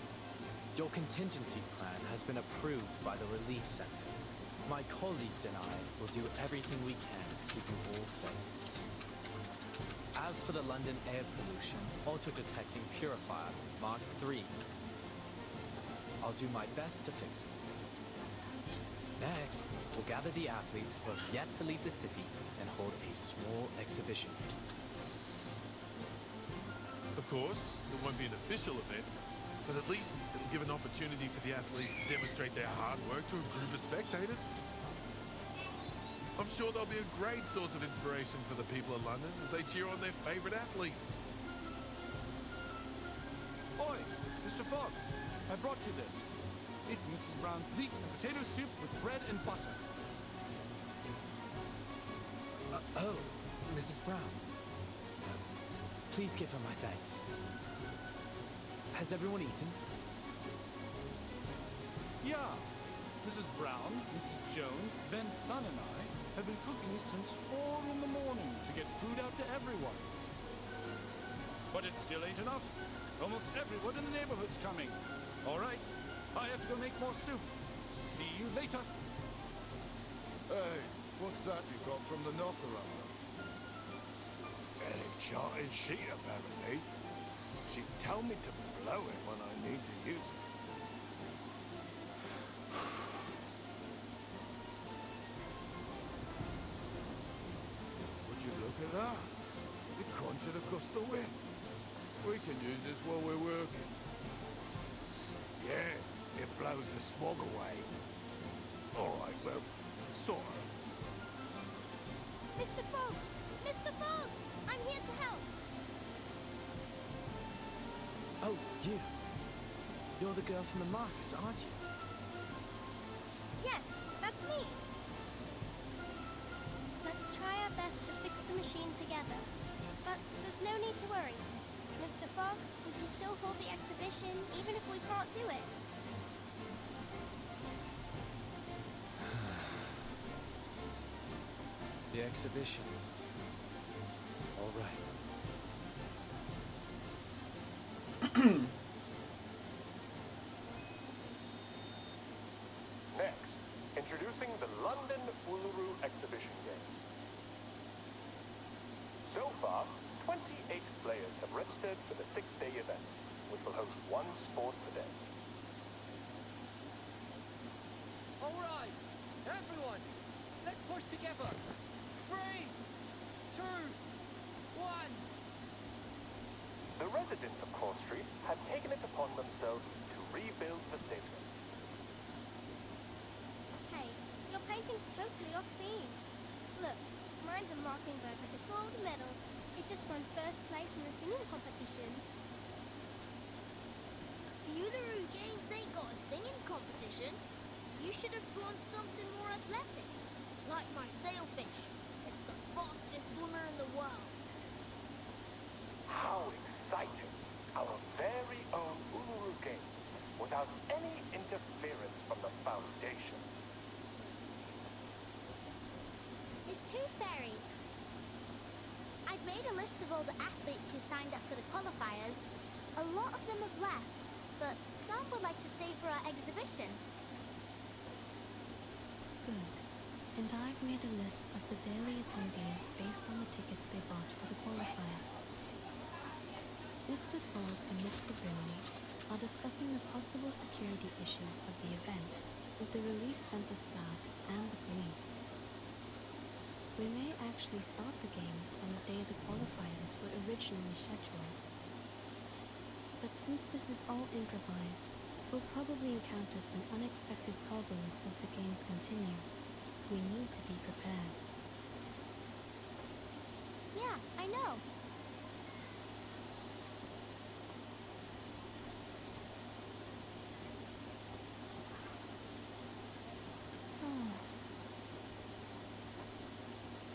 Your contingency plan has been approved by the relief center. My colleagues and I will do everything we can to keep you all safe. As for the London air pollution, auto-detecting purifier Mark III, I'll do my best to fix it. Next, we'll gather the athletes who have yet to leave the city and hold a small exhibition. Of course, it won't be an official event, but at least it'll give an opportunity for the athletes to demonstrate their hard work to a group of spectators. I'm sure they'll be a great source of inspiration for the people of London as they cheer on their favourite athletes. Oi, Mr. Fogg, I brought you this. It's Mrs. Brown's leek and potato soup with bread and butter. Oh, Mrs. Brown. Please give her my thanks. Has everyone eaten? Yeah. Mrs. Brown, Mrs. Jones, Ben's son and I have been cooking since 4 in the morning to get food out to everyone. But it still ain't enough. Almost everyone in the neighborhood's coming. All right, I have to go make more soup. See you later. Hey, what's that you got from the knocker-upper? An enchanted sheet, apparently. She told me to blow it when I need to use it. Would you look at that? The crunch of the gust of wind. We can use this while we're working. Yeah, it blows the smog away. All right, well, sort of. Mr. Fogg! Mr. Fogg! I'm here to help! Oh, you. You're the girl from the market, aren't you? Yes, that's me. Let's try our best to fix the machine together. But there's no need to worry. Mr. Fogg, we can still hold the exhibition even if we can't do it. The exhibition. All right. Next, introducing the London Uluru Exhibition Games. So far, 28 players have registered for the 6-day event, which will host one sport per day. All right, everyone, let's push together. 3, 2, 1. The residents of Court Street have taken it upon themselves to rebuild the stadium. Hey, your painting's totally off theme. Look, mine's a mockingbird with a gold medal. It just won first place in the singing competition. The Uluru Games ain't got a singing competition. You should have drawn something more athletic. Like my sailfish. It's the fastest swimmer in the world. How exciting! Our very own Uluru Games, without any interference from the Foundation. It's Tooth Fairy. I've made a list of all the athletes who signed up for the qualifiers. A lot of them have left, but some would like to stay for our exhibition. Good. And I've made a list of the daily attendees based on the tickets they bought for the qualifiers. Mr. Ford and Mr. Brimley are discussing the possible security issues of the event with the Relief Center staff and the police. We may actually start the games on the day the qualifiers were originally scheduled. But since this is all improvised, we'll probably encounter some unexpected problems as the games continue. We need to be prepared. Yeah, I know.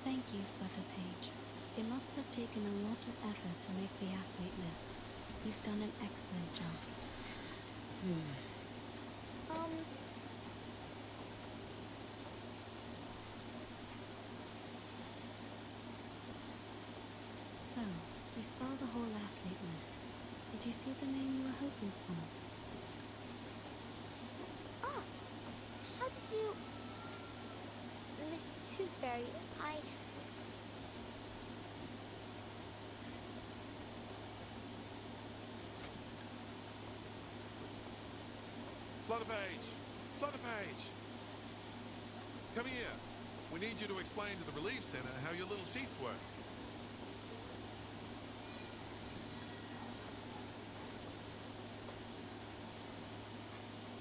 Thank you, Flutterpage. It must have taken a lot of effort to make the athlete list. You've done an excellent job. So, you saw the whole athlete list. Did you see the name you were hoping for? Ah! How did you... Miss Tooth Fairy, Flutterpage! Flutterpage! Come here. We need you to explain to the Relief Center how your little sheets work.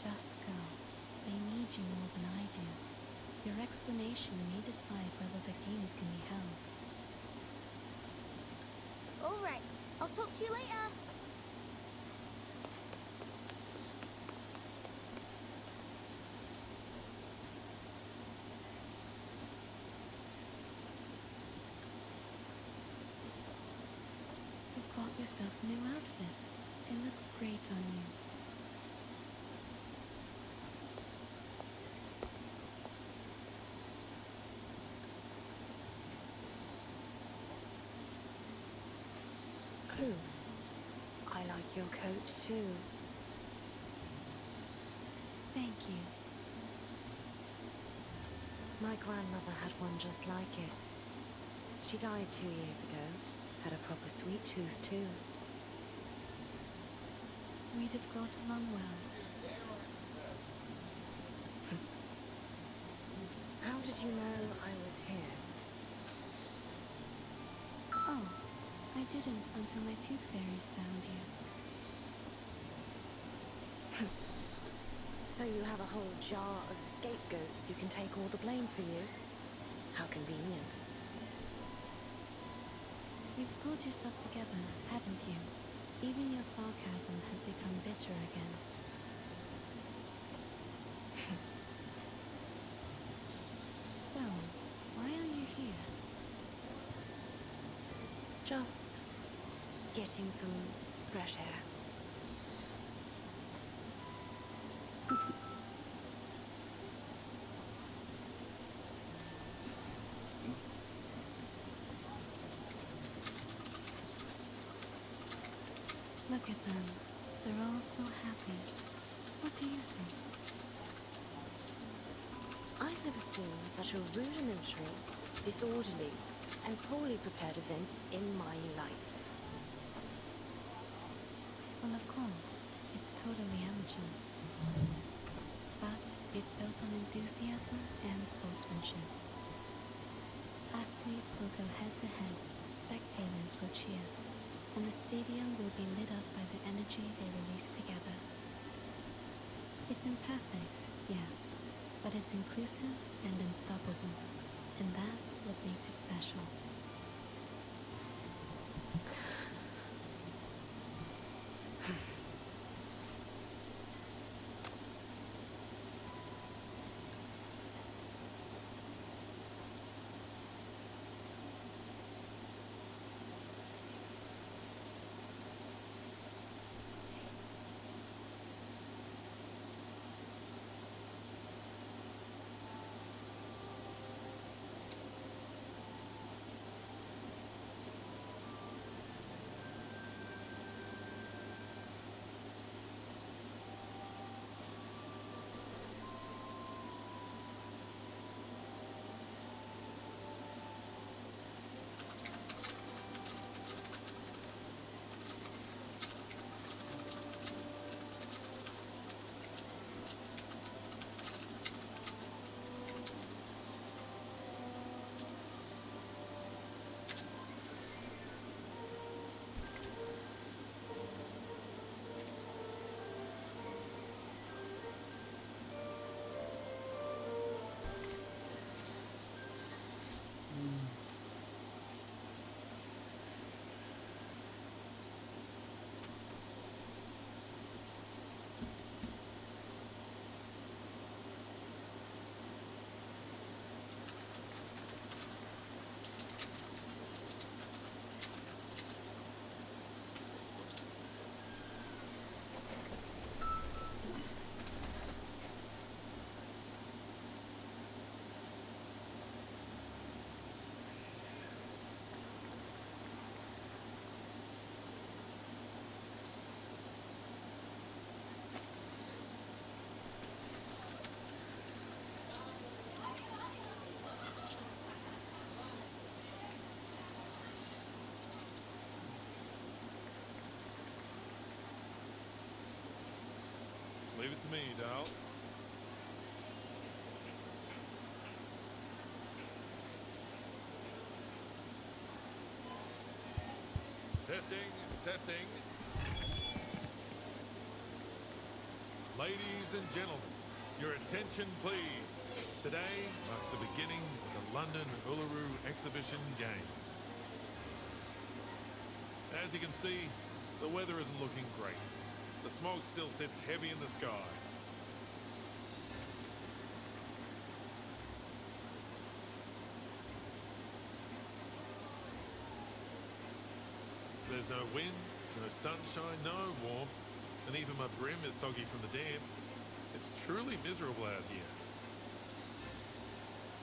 Just go. They need you more than I do. Your explanation may decide whether the games can be held. All right, I'll talk to you later. You've got yourself a new outfit. It looks great on you. Oh, I like your coat too. Thank you. My grandmother had one just like it. She died 2 years ago. Had a proper sweet tooth too. We'd have got along well. How did you know I was here? Oh, I didn't until my tooth fairies found you. So you have a whole jar of scapegoats who can take all the blame for you? How convenient. You've pulled yourself together, haven't you? Even your sarcasm has become bitter again. So, why are you here? Just getting some fresh air. Look at them. They're all so happy. What do you think? I've never seen such a rudimentary, disorderly, and poorly prepared event in my life. Well, of course, it's totally amateur. But it's built on enthusiasm and sportsmanship. Athletes will go head-to-head, spectators will cheer, and the stadium will be lit up by the energy they release together. It's imperfect, yes, but it's inclusive and unstoppable, and that's what makes it special. Leave it to me, Dal. Testing, testing. Ladies and gentlemen, your attention please. Today marks the beginning of the London Uluru Exhibition Games. As you can see, the weather isn't looking great. The smoke still sits heavy in the sky. There's no wind, no sunshine, no warmth, and even my brim is soggy from the damp. It's truly miserable out here.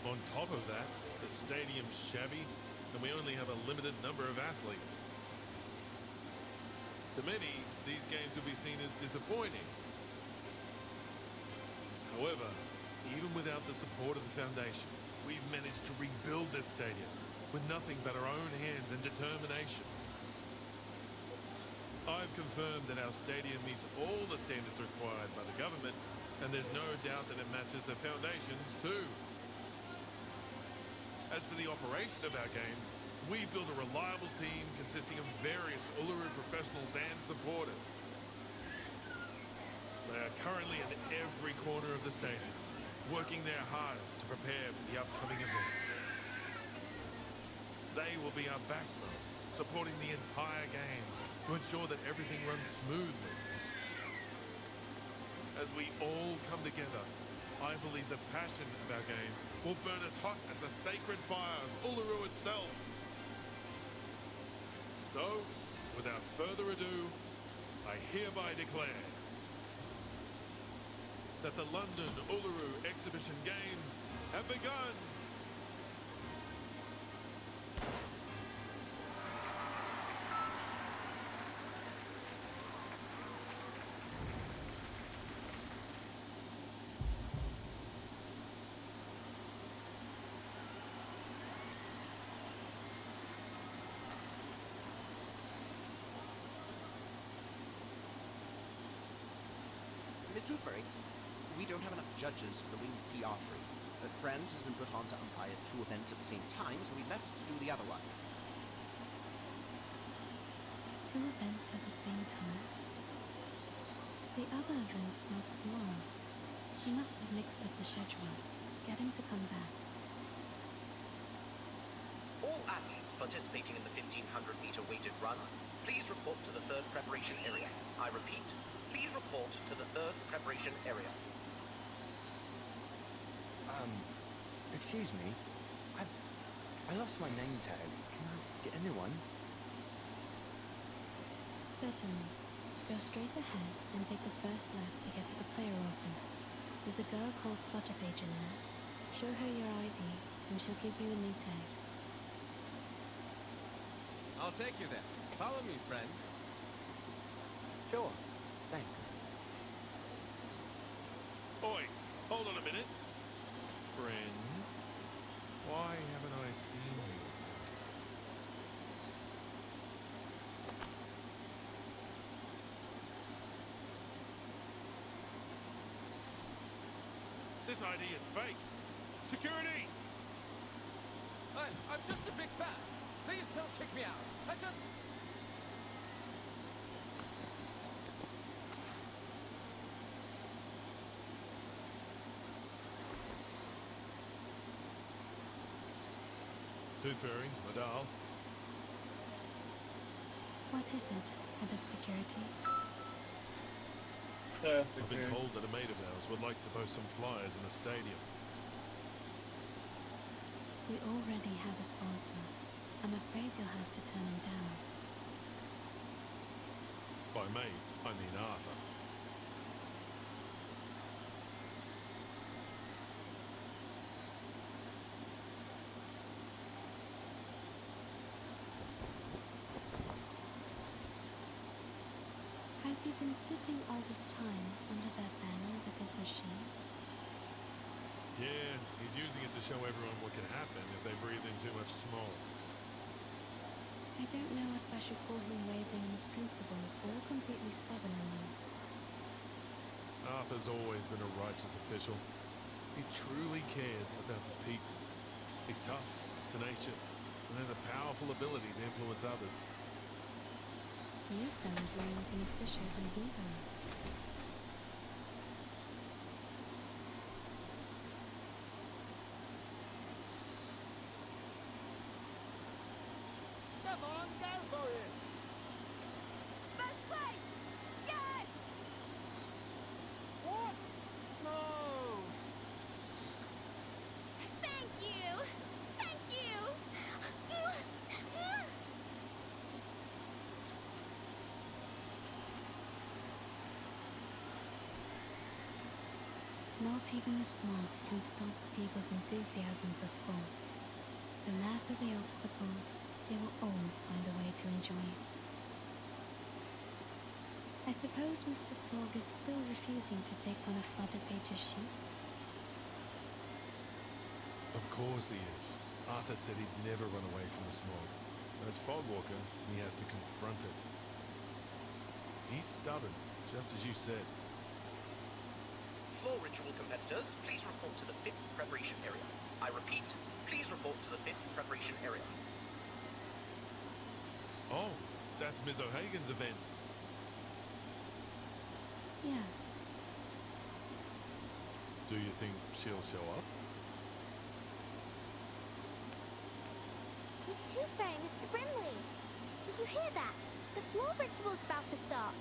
On top of that, the stadium's shabby, and we only have a limited number of athletes. To many, these games will be seen as disappointing. However, even without the support of the Foundation, we've managed to rebuild this stadium with nothing but our own hands and determination. I've confirmed that our stadium meets all the standards required by the government, and there's no doubt that it matches the Foundation's too. As for the operation of our games, we built a reliable team consisting of various Uluru professionals and supporters. They are currently in every corner of the stadium, working their hardest to prepare for the upcoming event. They will be our backbone, supporting the entire games to ensure that everything runs smoothly. As we all come together, I believe the passion of our games will burn as hot as the sacred fire of Uluru itself. So, without further ado, I hereby declare that the London Uluru Exhibition Games have begun! Tooth Fairy, we don't have enough judges for the winged key archery. Friends has been put on to umpire 2 events at the same time, so we left to do the other one. 2 events at the same time? The other event starts tomorrow. He must have mixed up the schedule. Get him to come back. All athletes participating in the 1500-meter weighted run, please report to the 3rd preparation area. I repeat, please report to the 3rd preparation area. Excuse me. I lost my name tag. Can I get a new one? Certainly. Go straight ahead and take the first left to get to the player office. There's a girl called Flutterpage in there. Show her your ID, and she'll give you a new tag. I'll take you there. Follow me, friend. Sure. Thanks. Oi, hold on a minute. Friend, why haven't I seen you? This ID is fake. Security! I'm just a big fan. Please don't kick me out. I just... Tooth Fairy, Madal. What is it, Head of Security? I've been told that a mate of ours would like to post some flyers in the stadium. We already have a sponsor. I'm afraid you'll have to turn him down. By mate, I mean Arthur. Has he been sitting all this time under that banner with his machine? Yeah, he's using it to show everyone what can happen if they breathe in too much smoke. I don't know if I should call him wavering in his principles or completely stubborn in them. Arthur's always been a righteous official. He truly cares about the people. He's tough, tenacious, and has a powerful ability to influence others. You sound more like an official than he does. Come on, go for it! First place! Yes! What? No! Thank you! Thank you! Not even the smog can stop people's enthusiasm for sports. No matter the obstacle, they will always find a way to enjoy it. I suppose Mr. Fogg is still refusing to take one of Flutterpage's sheets? Of course he is. Arthur said he'd never run away from the smog. As Fogwalker, he has to confront it. He's stubborn, just as you said. Floor ritual competitors, please report to the 5th preparation area. I repeat, please report to the 5th preparation area. Oh, that's Ms. O'Hagan's event. Yeah. Do you think she'll show up? Miss Tooth Fairy, Mr. Brimley! Did you hear that? The floor ritual's about to start.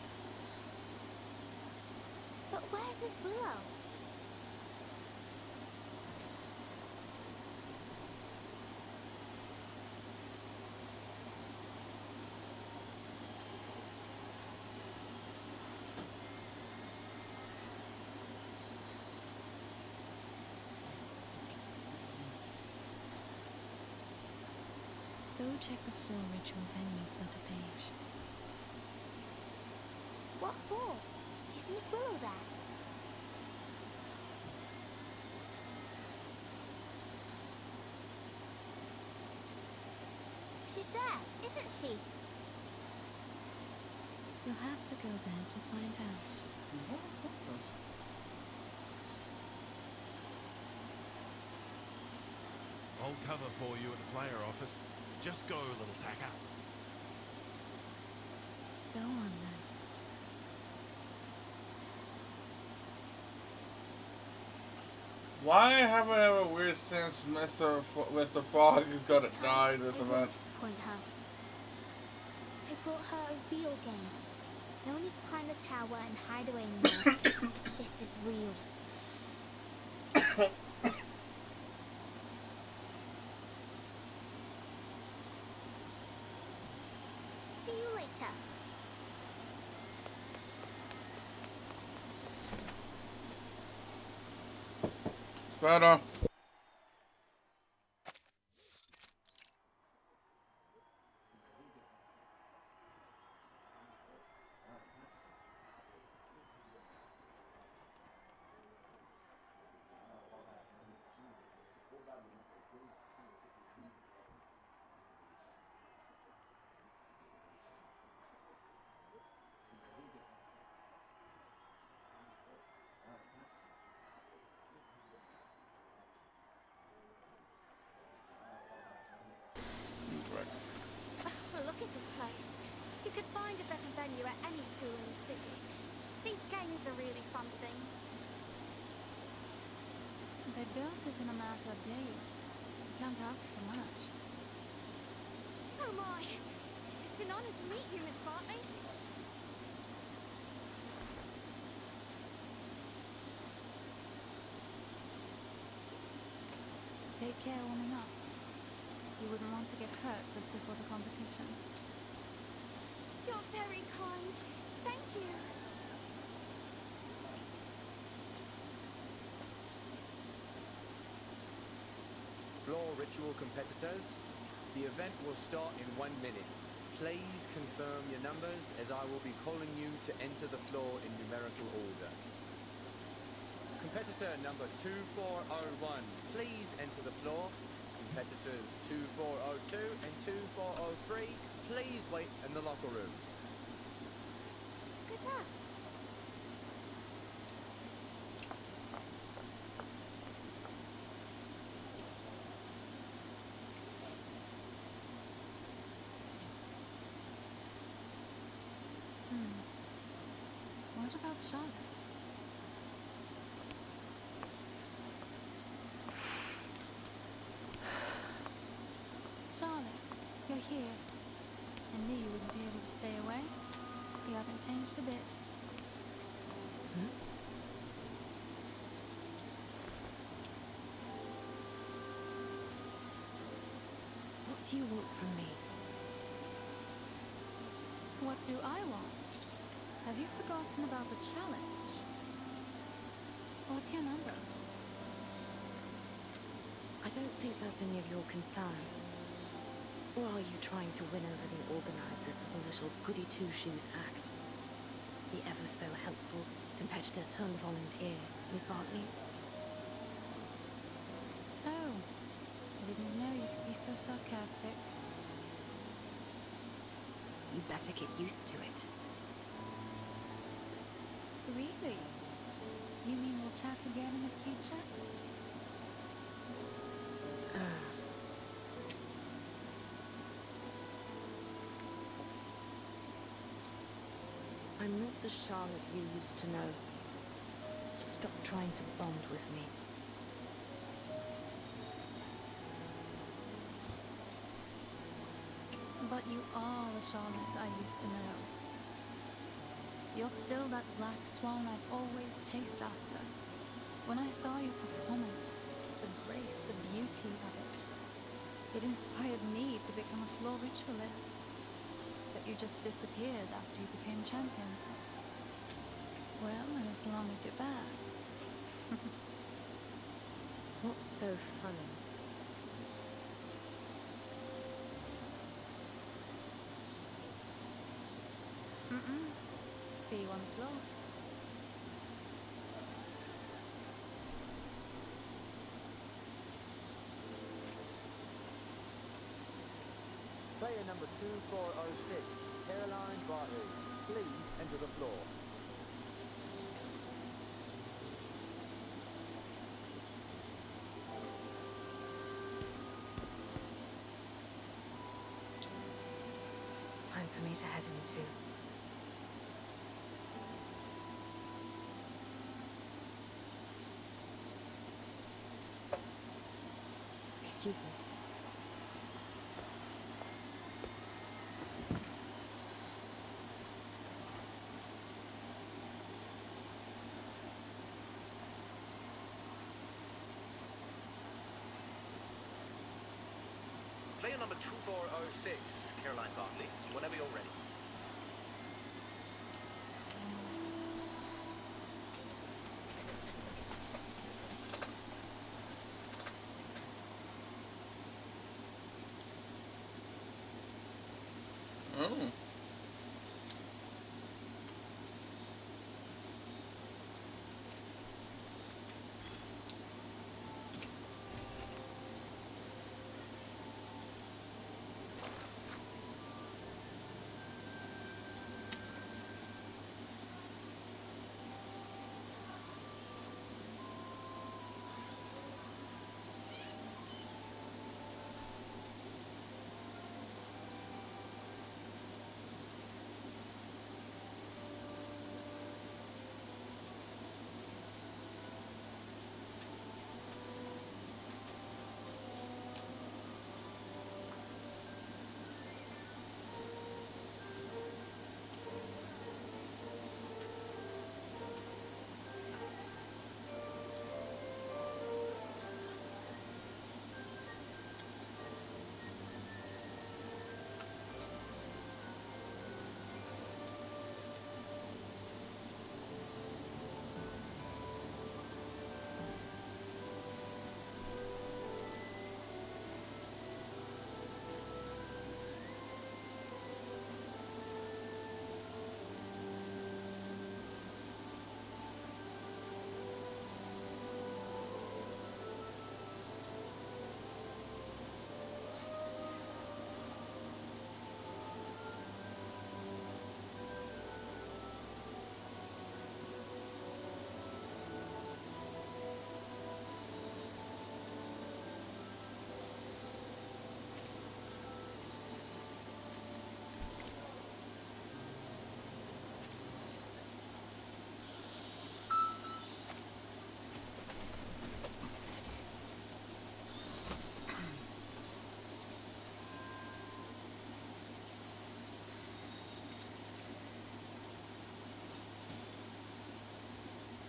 But where's Miss Willow? Go check the floor ritual venue, Flutterpage. What for? Is Miss Willow there? She's there, isn't she? You'll have to go there to find out. hold cover for you at the player office. Just go, little tacker. Go on then. Why have I ever weird sense Mr. Frog is gonna die this I won't event? disappoint her. I brought her a real game. No need to climb the tower and hide away anymore. This is real. See you later. Better. Oh, look at this place. You could find a better venue at any school in the city. These games are really something. They built it in a matter of days. You can't ask for much. Oh my! It's an honor to meet you, Miss Bartley. Take care warming up. You wouldn't want to get hurt just before the competition. You're very kind. Thank you. Floor ritual competitors, the event will start in 1 minute. Please confirm your numbers as I will be calling you to enter the floor in numerical order. Competitor number 2401, please enter the floor. Competitors 2402 and 2403, please wait in the locker room. Good luck. What about Charlotte? Charlotte, you're here. I knew you wouldn't be able to stay away. You haven't changed a bit. What do you want from me? What do I want? Have you forgotten about the challenge? What's your number? I don't think that's any of your concern. Or are you trying to win over the organisers with a little goody-two-shoes act? The ever so helpful competitor turned volunteer, Miss Bartley? Oh, I didn't know you could be so sarcastic. You better get used to it. Really? You mean we'll chat again in the future? I'm not the Charlotte you used to know. Stop trying to bond with me. But you are the Charlotte I used to know. You're still that black swan I've always chased after. When I saw your performance, the grace, the beauty of it, it inspired me to become a floor ritualist. But you just disappeared after you became champion. Well, as long as you're back. What's so funny? See you on the floor. Player number 2406, Caroline Bartley, please enter the floor. for me to head into. Excuse me. Player number 2406, Caroline Bartley, whenever you're ready. Oh.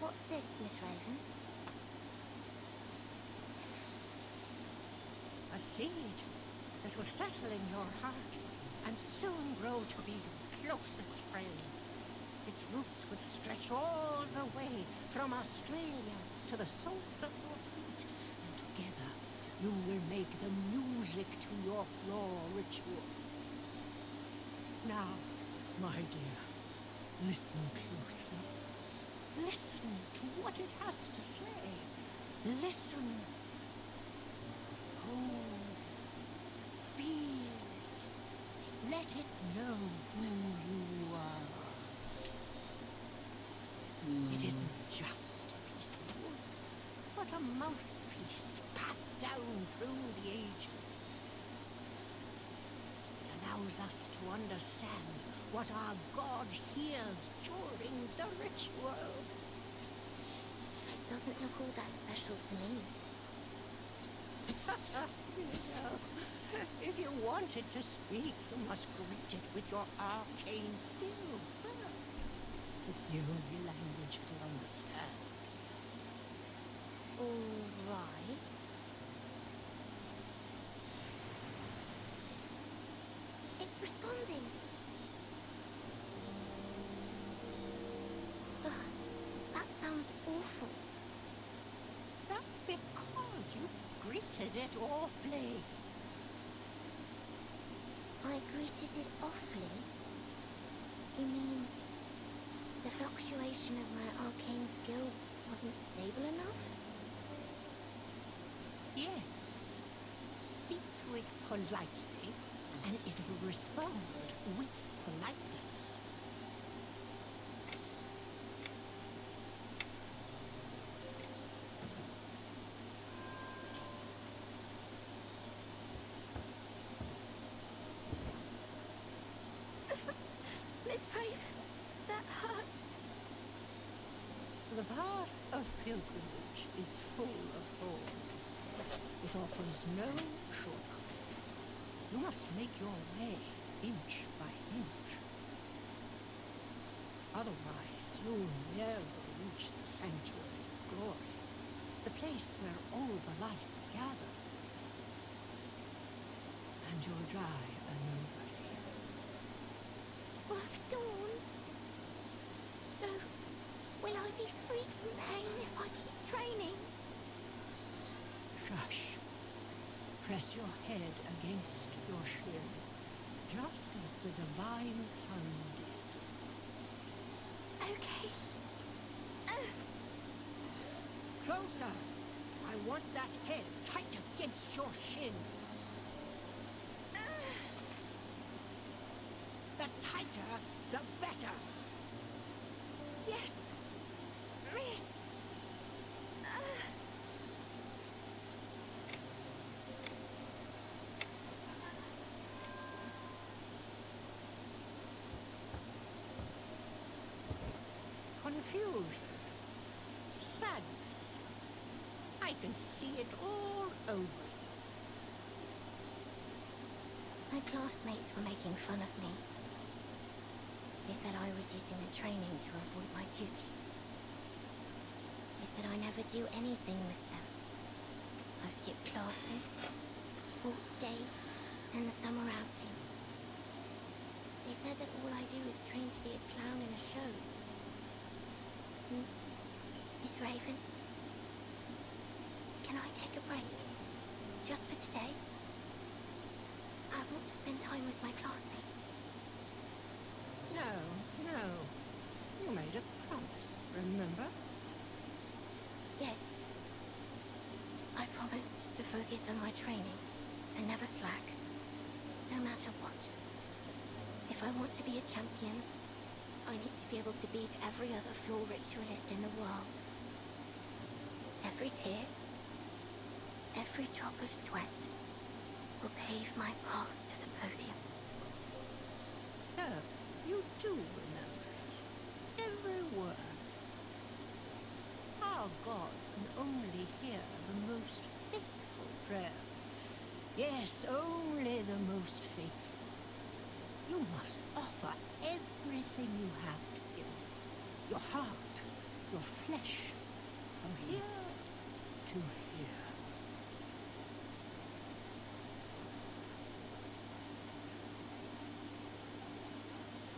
What's this, Miss Raven? A seed that will settle in your heart and soon grow to be your closest friend. Its roots will stretch all the way from Australia to the soles of your feet, and together you will make the music to your floor ritual. Now, my dear, listen closely. Listen to what it has to say. Listen. Hold. Feel. Let it know who you are. It isn't just a piece of wood, but a mouthpiece passed down through the ages. It allows us to understand what our God hears during the ritual. Doesn't look all that special to me. If you want it to speak, you must greet it with your arcane skills first. It's the only language it'll understand. All right. It's responding. Ugh, that sounds awful. That's because you greeted it awfully. I greeted it awfully? You mean the fluctuation of my arcane skill wasn't stable enough? Yes. Speak to it politely, and it'll respond with politeness. The path of pilgrimage is full of thorns. It offers no shortcuts. You must make your way inch by inch. Otherwise, you'll never reach the sanctuary of glory, the place where all the lights gather. And you'll die a nobody. Full of thorns? So, will I be freed from pain if I keep training? Shush. Press your head against your shin, just as the divine sun did. Okay. Closer! I want that head tight against your shin. The tighter, the better. Yes, miss. Confusion. Sadness. I can see it all over you. My classmates were making fun of me. They said I was using the training to avoid my duties. They said I never do anything with them. I've skipped classes, sports days, and the summer outing. They said that all I do is train to be a clown in a show. Miss Raven, can I take a break? Just for today? I want to spend time with my classmates. No, no. You made a promise, remember? Yes. I promised to focus on my training and never slack, no matter what. If I want to be a champion, I need to be able to beat every other floor ritualist in the world. Every tear, every drop of sweat will pave my path to the podium. So, you do remember it. Every word. Our God can only hear the most faithful prayers. Yes, only the most faithful. You must offer everything you have to Him. Your heart, your flesh, from here to here.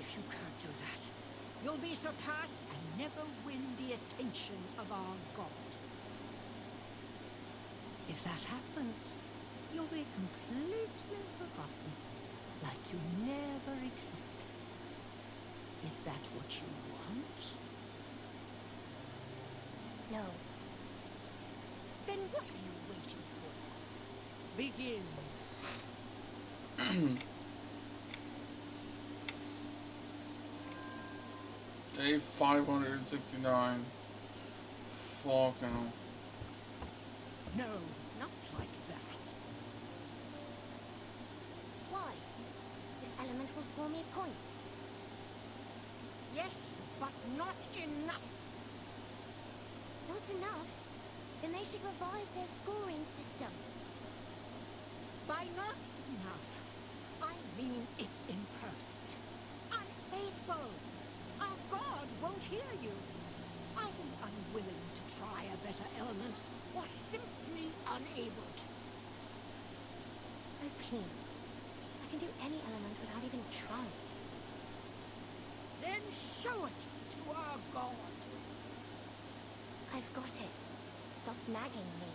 If you can't do that, you'll be surpassed and never win the attention of our God. If that happens, you'll be completely forgotten, like you never existed. Is that what you want? No. Then what are you waiting for? Begin. Day 569. Fucking. No, not like that. Why? This element will score me points. Yes, but not enough. Not enough? Then they should revise their scoring system. By not enough, I mean it's imperfect. Unfaithful. Our God won't hear you. Are you unwilling to try a better element, or simply unable to? Oh, please. I can do any element without even trying. Then show it to our God. I've got it. Stop nagging me.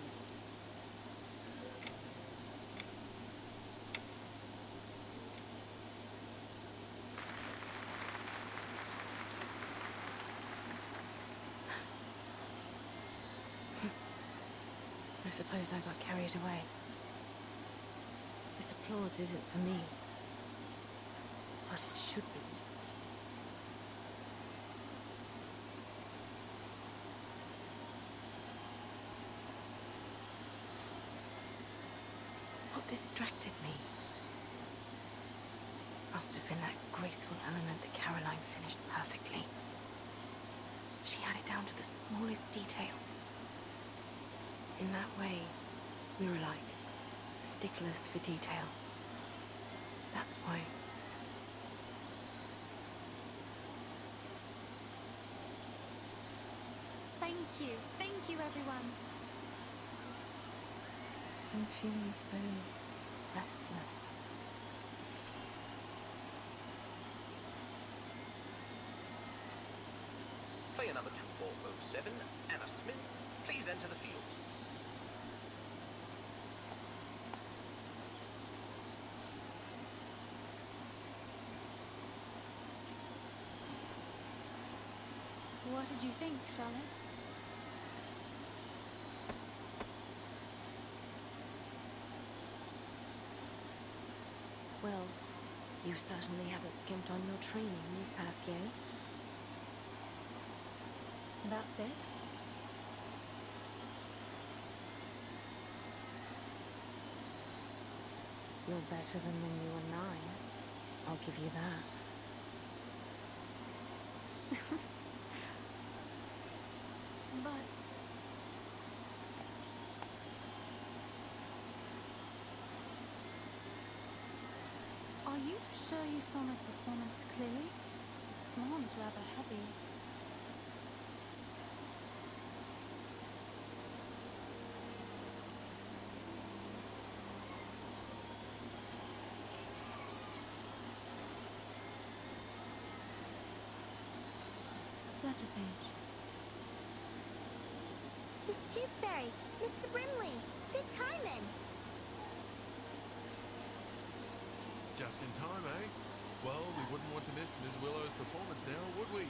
I suppose I got carried away. This applause isn't for me. But it should be. What distracted me? Must have been that graceful element that Caroline finished perfectly. She had it down to the smallest detail. In that way, we were like sticklers for detail. That's why. Thank you everyone. I'm feeling so restless. Player number 2407, Anna Smith, please enter the field. What did you think, Charlotte? Well, you certainly haven't skimped on your training these past years. That's it? You're better than when you were 9. I'll give you that. But... Are you sure you saw my performance clearly? The smart's rather heavy. Flutter page. Miss Tooth Fairy, Mr. Brimley, good timing. Just in time, eh? Well, we wouldn't want to miss Ms. Willow's performance now, would we?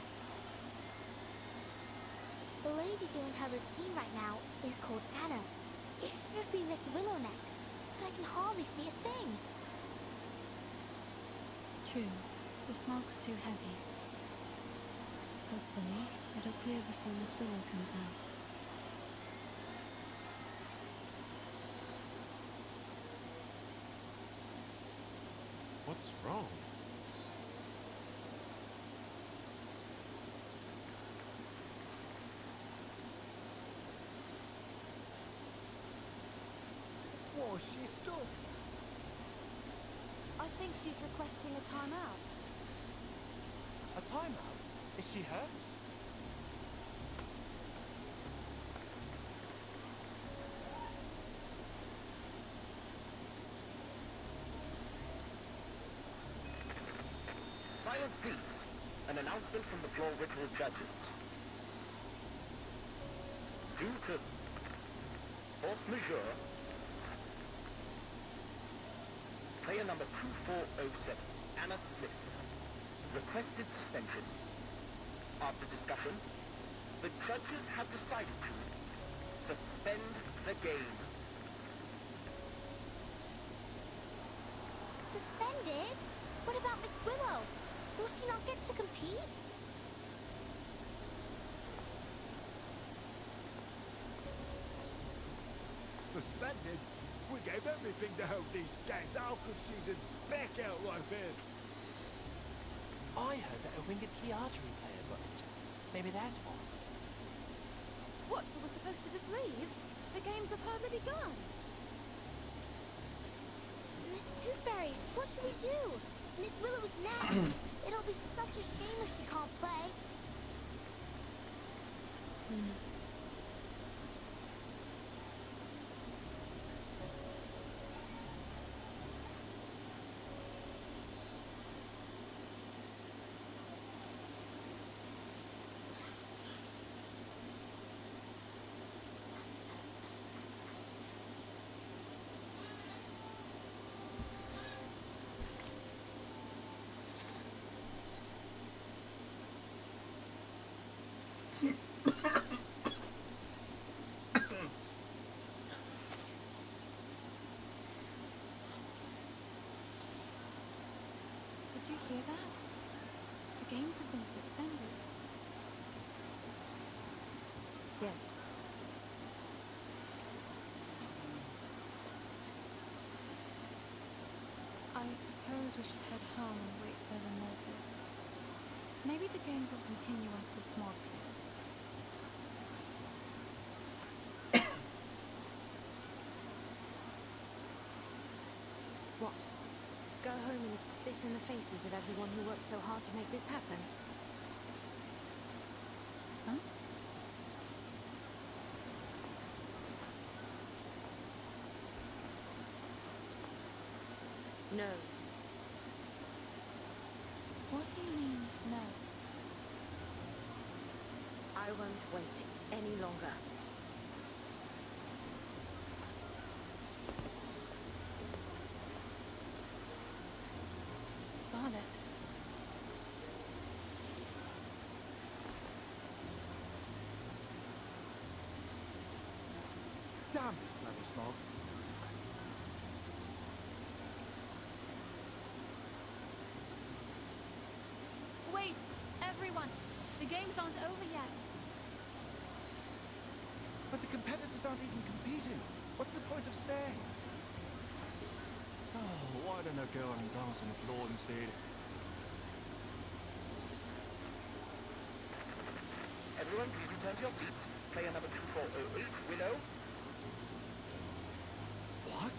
The lady doing her routine right now is called Anna. It should be Miss Willow next, but I can hardly see a thing. True. The smoke's too heavy. Hopefully, it'll clear before Miss Willow comes out. What's wrong? Whoa, she's stuck. I think she's requesting a timeout. A timeout? Is she hurt? Silence, please. An announcement from the floor ritual judges. Due to force majeure, player number 2407, Anna Smith, requested suspension. After discussion, the judges have decided to suspend the game. Suspended? What about Miss Willow? Will she not get to compete? Suspended? We gave everything to hold these games. How could she just back out like this? I heard that a winged key archery player got injured. Maybe that's why. What, so we're supposed to just leave? The games have hardly begun. Miss Tooth Fairy, what should we do? Miss Willow is next. It'll be such a shame if she can't play. Did you hear that? The games have been suspended. Yes. I suppose we should head home and wait further notice. Maybe the games will continue once the smog clears. What? Go home and spit in the faces of everyone who worked so hard to make this happen? Huh? No. What do you mean, no? I won't wait any longer. Charlotte. Damn this bloody smog. Wait! Everyone! The games aren't over yet. But the competitors aren't even competing. What's the point of staying? Oh, why don't I go and dance on the floor instead? Everyone, please return to your seats. Player number 2408, Willow. What?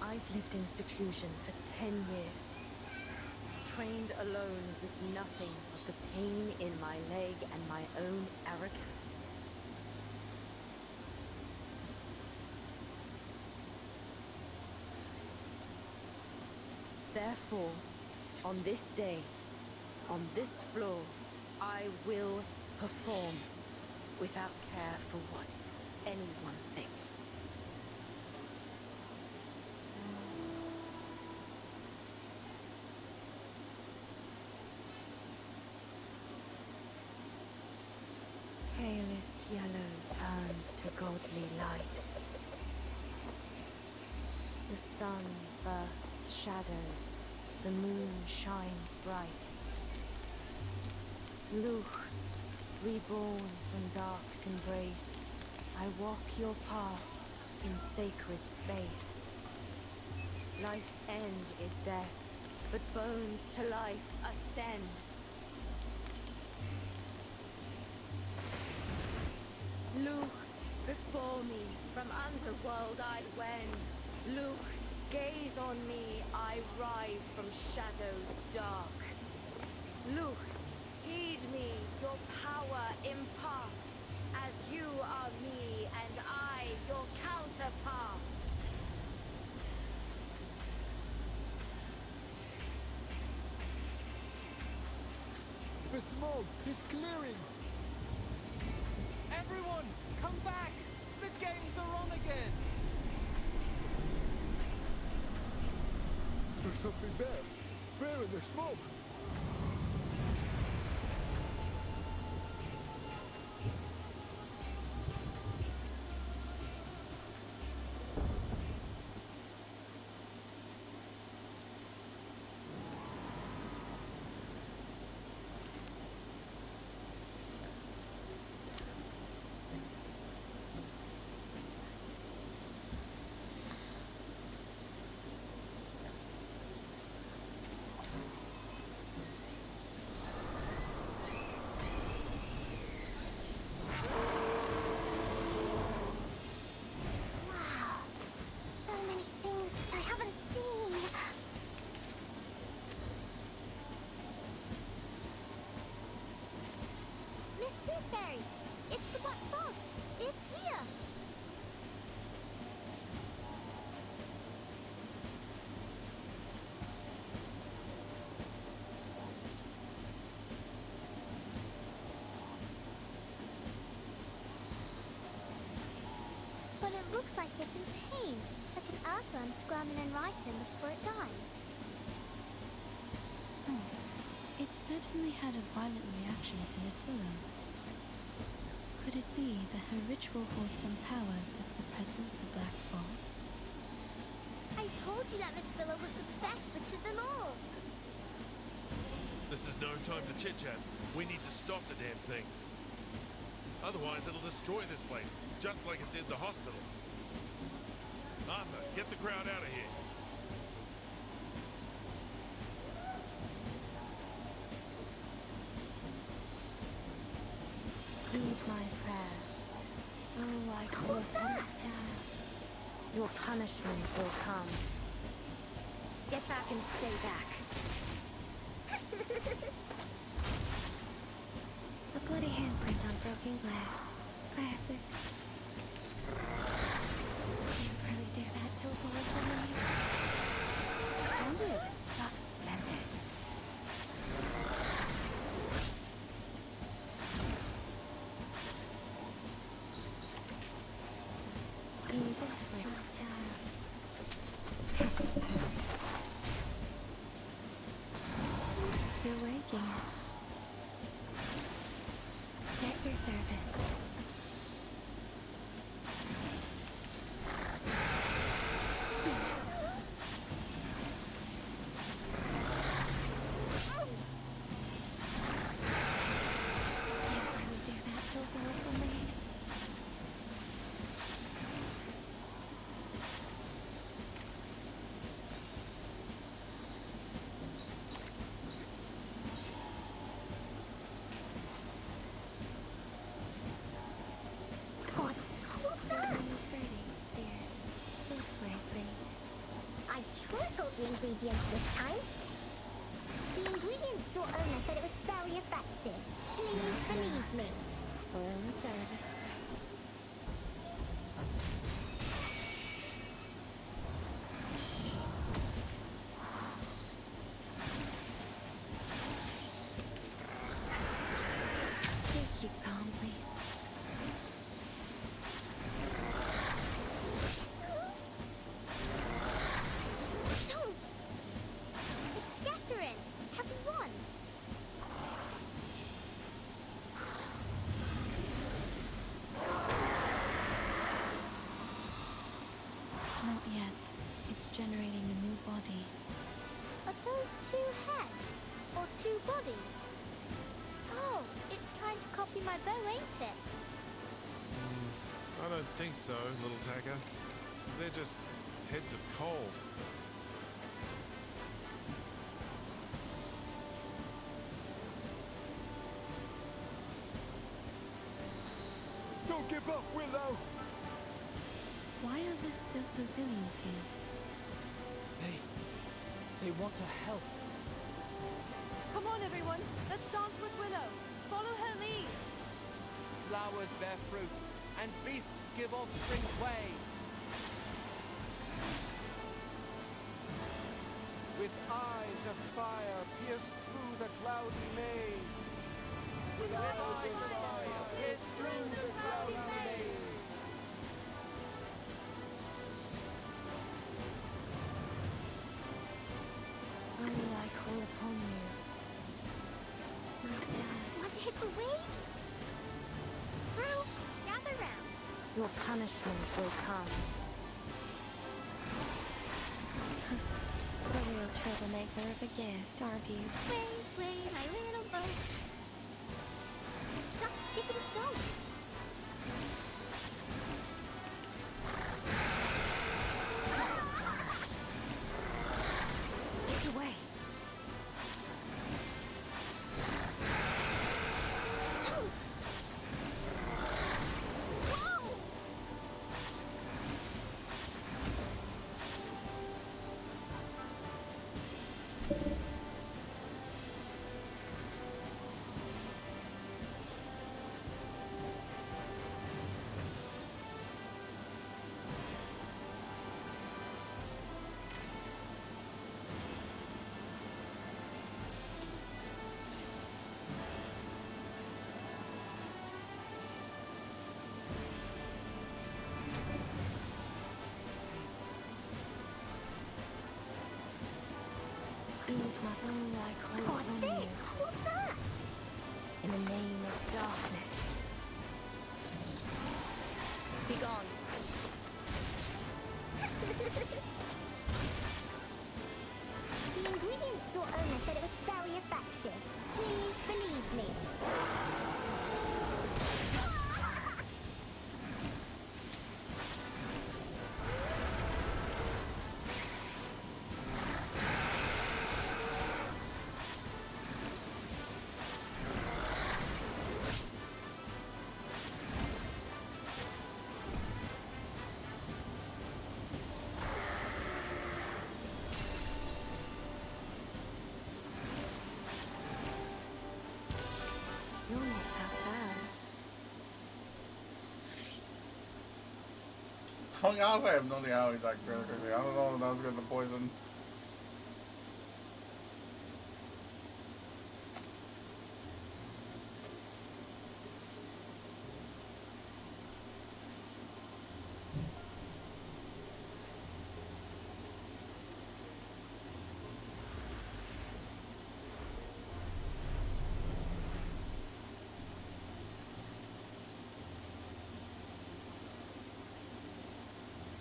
I've lived in seclusion for 10 years. Trained alone with nothing but the pain in my leg and my own arrogance. Therefore, on this day, on this floor, I will perform without care for what anyone thinks. Palest yellow turns to godly light. The sun births shadows, the moon shines bright. Luch, reborn from dark's embrace, I walk your path in sacred space. Life's end is death, but bones to life ascend. Luch, before me, from underworld I wend. Luch, gaze on me, I rise from shadows dark. Luch, heed me, your power impart, as you are me and I your counterpart. The smoke is clearing. Everyone, come back! The games are on again! There's something there. There in the smoke. But it looks like it's in pain, like an earthworm scrumming and writing before it dies. It certainly had a violent reaction to Miss Willow. Could it be that her ritual holds some power that suppresses the Black Fall? I told you that Miss Willow was the best witch of them all. This is no time for chit-chat. We need to stop the damn thing. Otherwise, it'll destroy this place, just like it did the hospital. Arthur, get the crowd out of here. my prayer. Oh, I call upon you. Your punishment will come. Get back and stay back. A bloody handprint on broken glass. Classic. Can't really do that to a bullet for me. Splendid. Just splendid. You're waking. At your service. Can't really do that to a bullet for me. What's that? There. This way, please. I trickled the ingredients this time. The ingredient store owner said it was very effective. Please believe me. Room service. Keep calm, please. Don't! It's scattering. Have we won? Not yet. It's generating a new body. Are those two heads? Or two bodies? Oh, it's trying to copy my bow, ain't it? I don't think so, little tacker. They're just heads of coal. Don't give up, Willow! Why are there still civilians here? They want to help. Come on, everyone. Let's dance with Willow. Follow her lead. Flowers bear fruit, and beasts give offspring way. With eyes of fire pierce through the cloudy maze. With eyes of fire pierce through the cloudy maze. Oh, I call upon you. Want to hit the waves? Well, gather round. Your punishment will come. The real troublemaker of a guest, aren't you? Sway, sway, my little boat. It's just skipping stones. Get away. Whoa! Feed my own, I call What's upon this? you. What's that? In the name of darkness. Be gone. The ingredient store owner said it was very effective. Please believe me. honestly, I have no idea how he's like really crazy. I don't know if that was because of poison.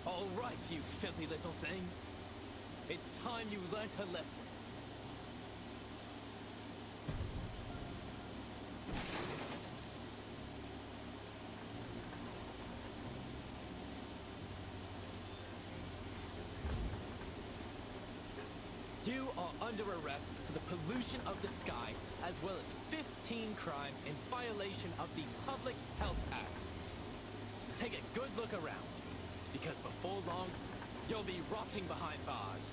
All right, you filthy little thing. It's time you learnt a lesson. You are under arrest for the pollution of the sky, as well as 15 crimes in violation of the Public Health Act. Take a good look around, because before long, you'll be rotting behind bars.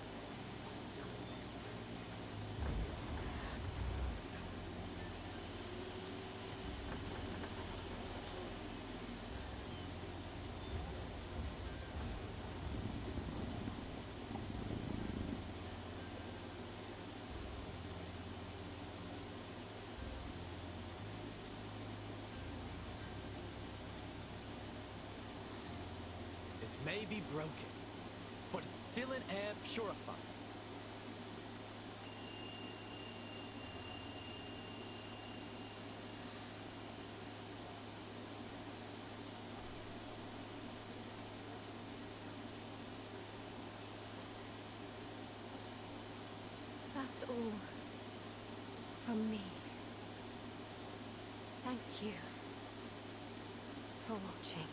It may be broken, but it's still an air purifier. That's all from me. Thank you for watching.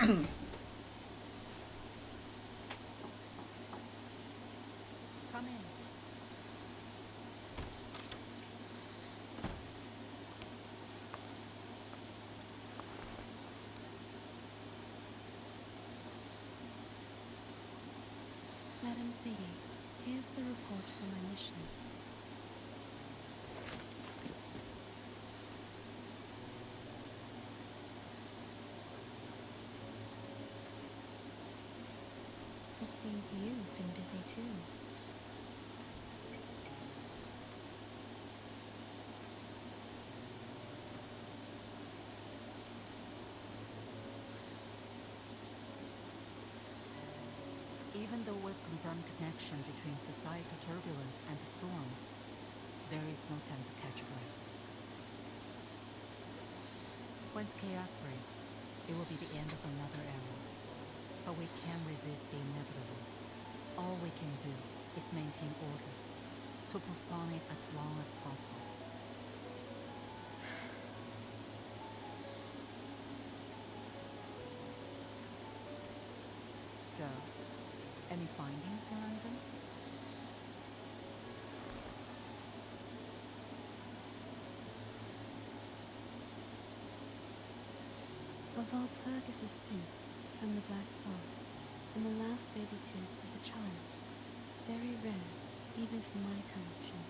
Come in. Sadie, here's the report for my mission. It seems you've been busy too. Even though we've confirmed connection between societal turbulence and the storm, there is no time to catch a break. Once chaos breaks, it will be the end of another era. But we can resist the inevitable. All we can do is maintain order, to postpone it as long as possible. So, any findings in London? Of Walpurgis's tooth from the Black Fog, and the last baby tooth of a child. Very rare, even for my collection.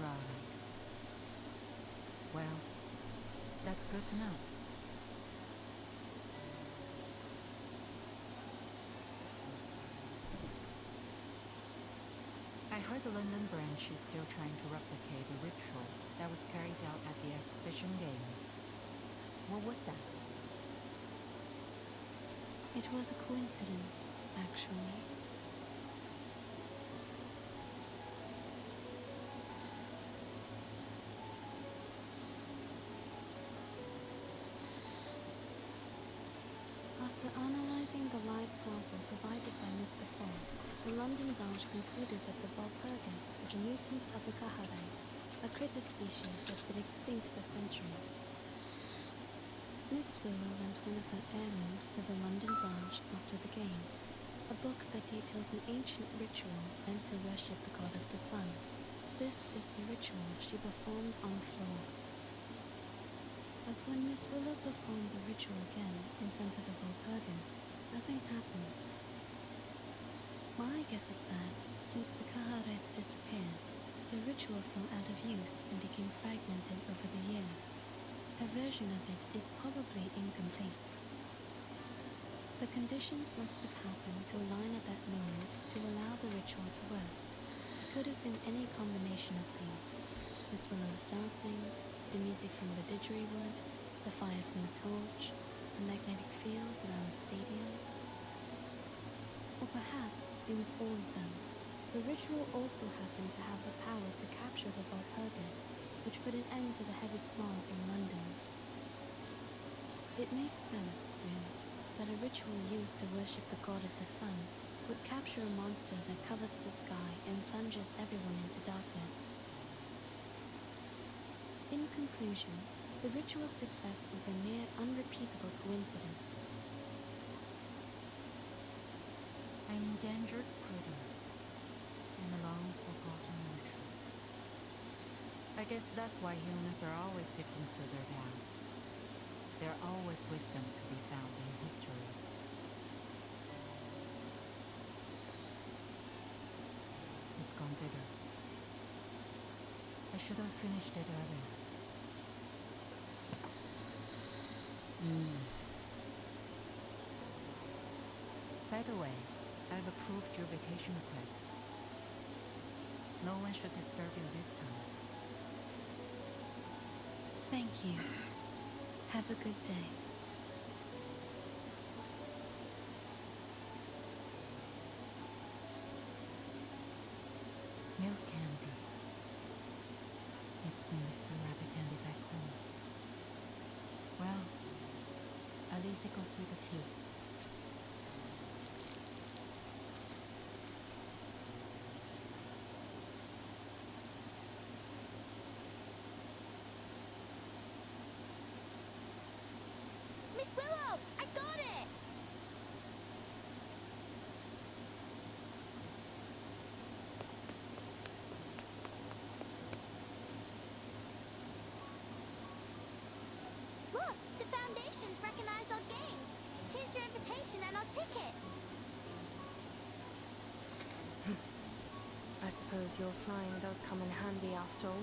Right. Well, that's good to know. I heard the London branch is still trying to replicate the ritual that was carried out at the exhibition games. What was that? It was a coincidence, actually. After analyzing the live sample provided by Mr. Fogg, the London branch concluded that the Walpurgis is a mutant of the Kahare, a critter species that's been extinct for centuries. Miss Willow lent one of her heirlooms to the London branch after the games, a book that details an ancient ritual meant to worship the god of the sun. This is the ritual she performed on the floor. But when Miss Willow performed the ritual again in front of the Walpurgis, nothing happened. My guess is that, since the Kahareth disappeared, the ritual fell out of use and became fragmented over the years. A version of it is probably incomplete. The conditions must have happened to align at that moment to allow the ritual to work. It could have been any combination of things. Miss Willow's dancing, the music from the didgeridoo, the fire from the torch, the magnetic fields around the stadium. Or perhaps it was all of them. The ritual also happened to have the power to capture the Walpurgis, which put an end to the heavy smog in London. It makes sense, really, that a ritual used to worship the god of the sun would capture a monster that covers the sky and plunges everyone into darkness. In conclusion, the ritual's success was a near unrepeatable coincidence. An endangered critter and a long forgotten ritual. I guess that's why humans are always sifting through their past. There are always wisdom to be found in history. It's gone bitter. I should have finished it earlier. By the way, I've approved your vacation request. No one should disturb you this time. Thank you. Have a good day. Milk candy. Makes me miss the rabbit candy back home. Well, at least it goes with the tea. Miss Willow, I got it! Here's your invitation and our ticket. I suppose your flying does come in handy after all.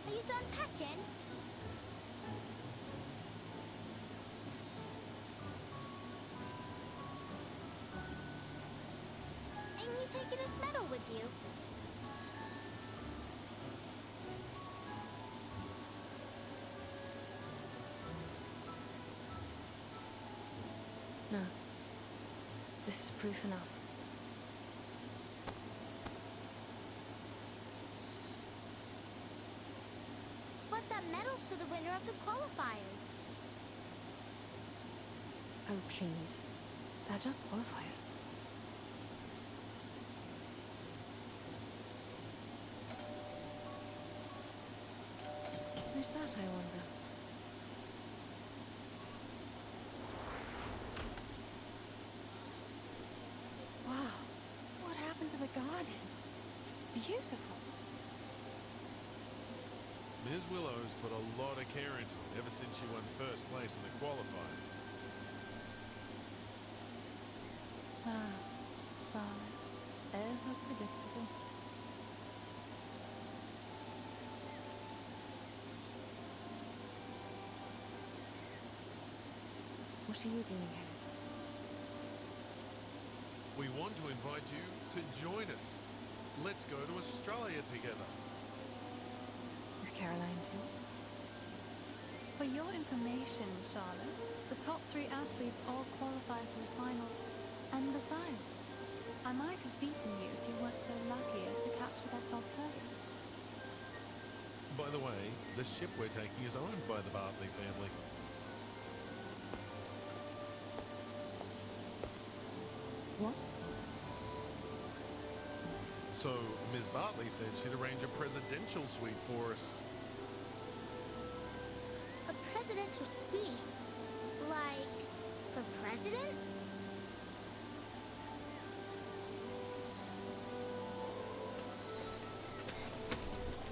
Are you done packing? Ain't you taking this medal with you? No. This is proof enough. But that medal's for the winner of the qualifiers. Oh, please. They're just qualifiers. Who's that, I wonder? Wow, what happened to the garden? It's beautiful. Ms. Willow's put a lot of care into it ever since she won first place in the qualifiers. Ah, Charlotte. Ever predictable. What are you doing here? We want to invite you to join us. Let's go to Australia together. With Caroline too? For your information, Charlotte, the top 3 athletes all qualify for the finals. And besides, I might have beaten you if you weren't so lucky as to capture that Valpurgis. By the way, the ship we're taking is owned by the Bartley family. What? So, Ms. Bartley said she'd arrange a presidential suite for us. A presidential suite? Like, for presidents?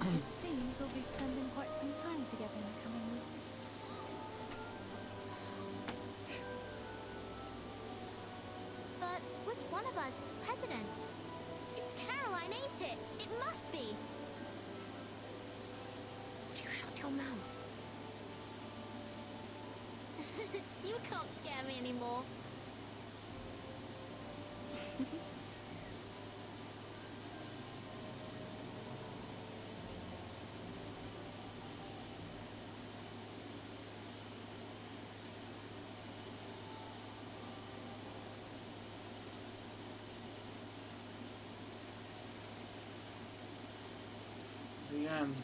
It seems we'll be spending quite some time together in the coming weeks. But which one of us is president? It's Caroline, ain't it? It must be. Will you shut your mouth? You can't scare me anymore. The end.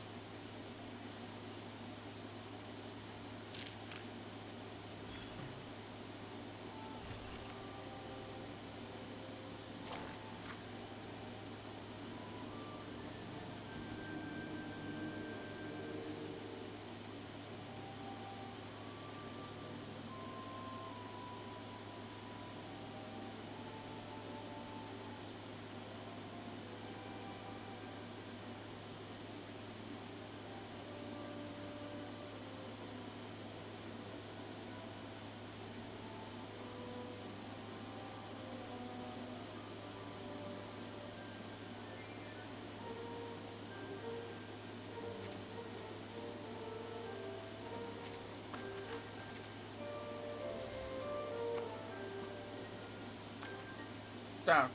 Stop.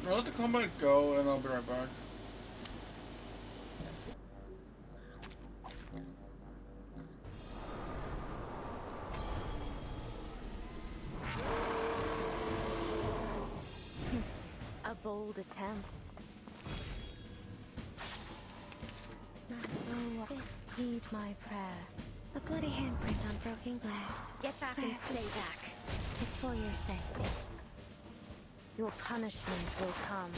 I'll let the combat go and I'll be right back. A bold attempt. Master, heed my prayer. A bloody handprint on broken glass. Get back and stay back. It's for your sake. Your punishment will come.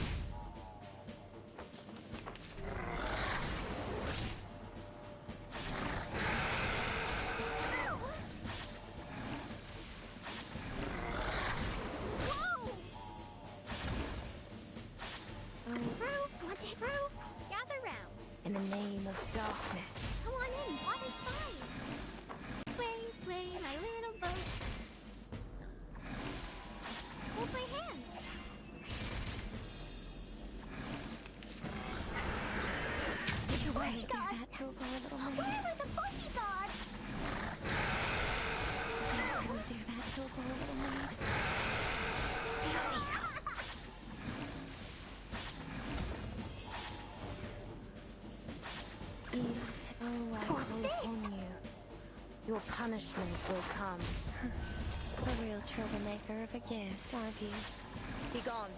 Gather round. In the name of darkness. Come on in, water's fine. Sway, sway, my little boat. Hold my hand. You wouldn't do that to a poor little maid. Where were the bodyguard? You wouldn't do that to a poor little maid. Eat, oh, I call upon you. Your punishment will come. A real troublemaker of a guest, aren't you? Be gone.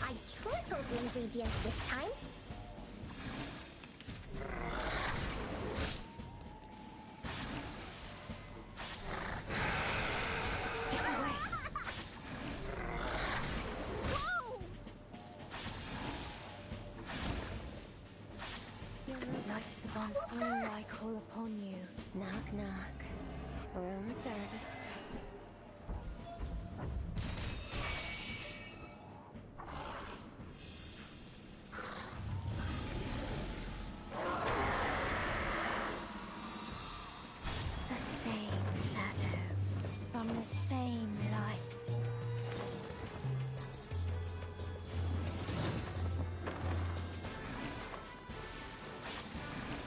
I trickled the ingredients this time. Oh, I call upon you. Knock, knock. Room service. The same shadow from the same light.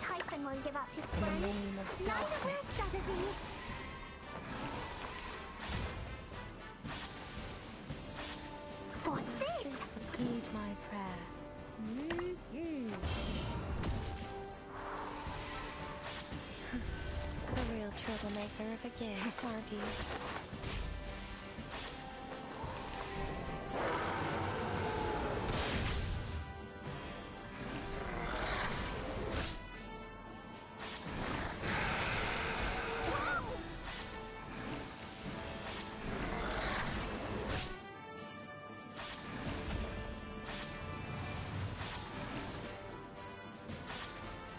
Typhon won't give up his In the friend. name of Neither darkness. will Sotheby. What's this? Heed my prayer. A real troublemaker of a guest, aren't you?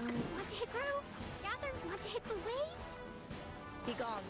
Want to hit through? Gather, want to hit the waves? Be gone.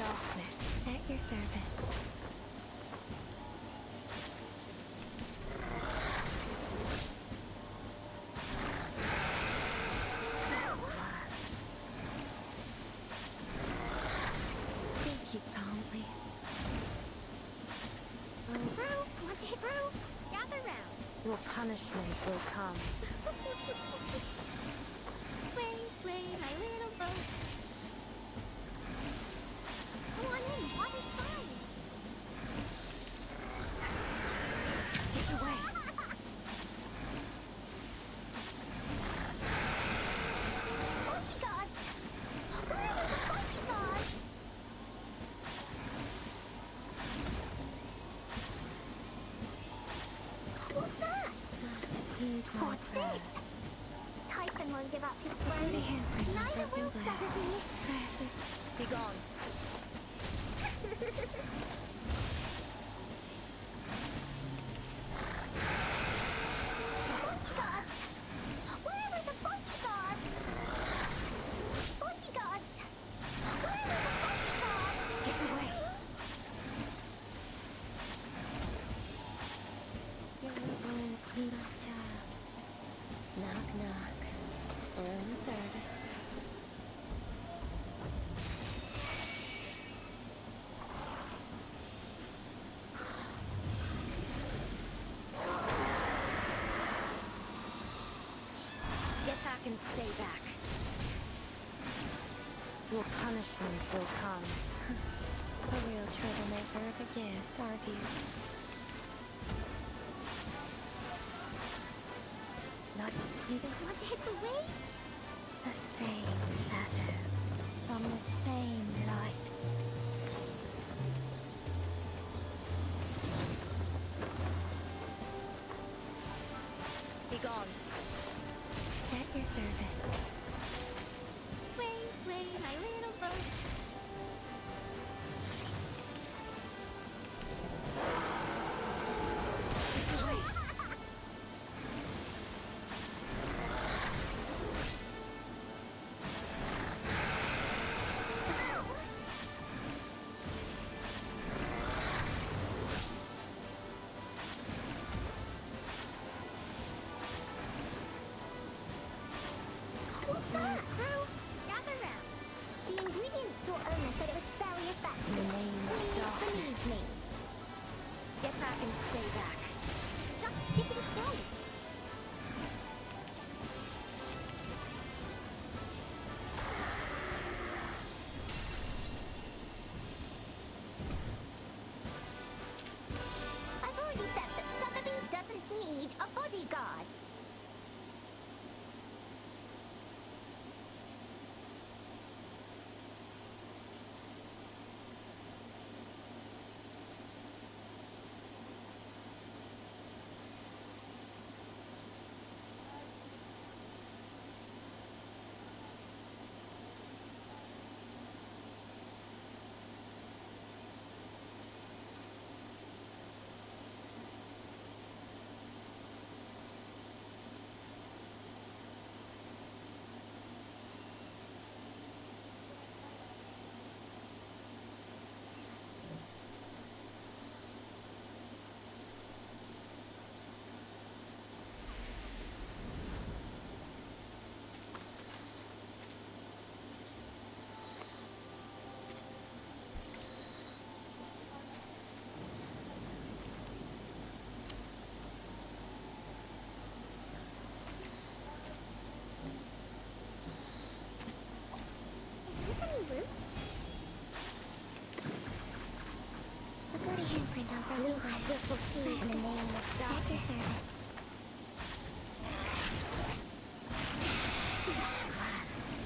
darkness at your service. Keep calm, please. Want to hit round? Gather round. Your punishment will come. Sway, sway, my little boat. Come on in, water's fine. Get away. Bodyguard! Where are the bodyguards? What's that? Heed my What's prayer. this? Typhon won't give up his Dirty throne. handprint on Neither broken will glass. Featherby. Be gone. Bodyguard! Where are the bodyguards? Bodyguard! Where are the bodyguards? Get away. Knock, knock. Room service. Get back and stay back. Your punishment will come. A real troublemaker of a guest, aren't you? Not you don't Want to hit the waves? the same shadow from the same light. Be gone. At your service. Sway, sway, my little boat. Get away. What's that? Gather round. The ingredient store owner said it was very effective. In the name of Please darkness. believe me. Get back and stay back. It's just skipping stones. I've already said that Featherby doesn't need a bodyguard. Is this a new route? The bloody handprint on the Blue Eyes will proceed in the name of At your darkness. service.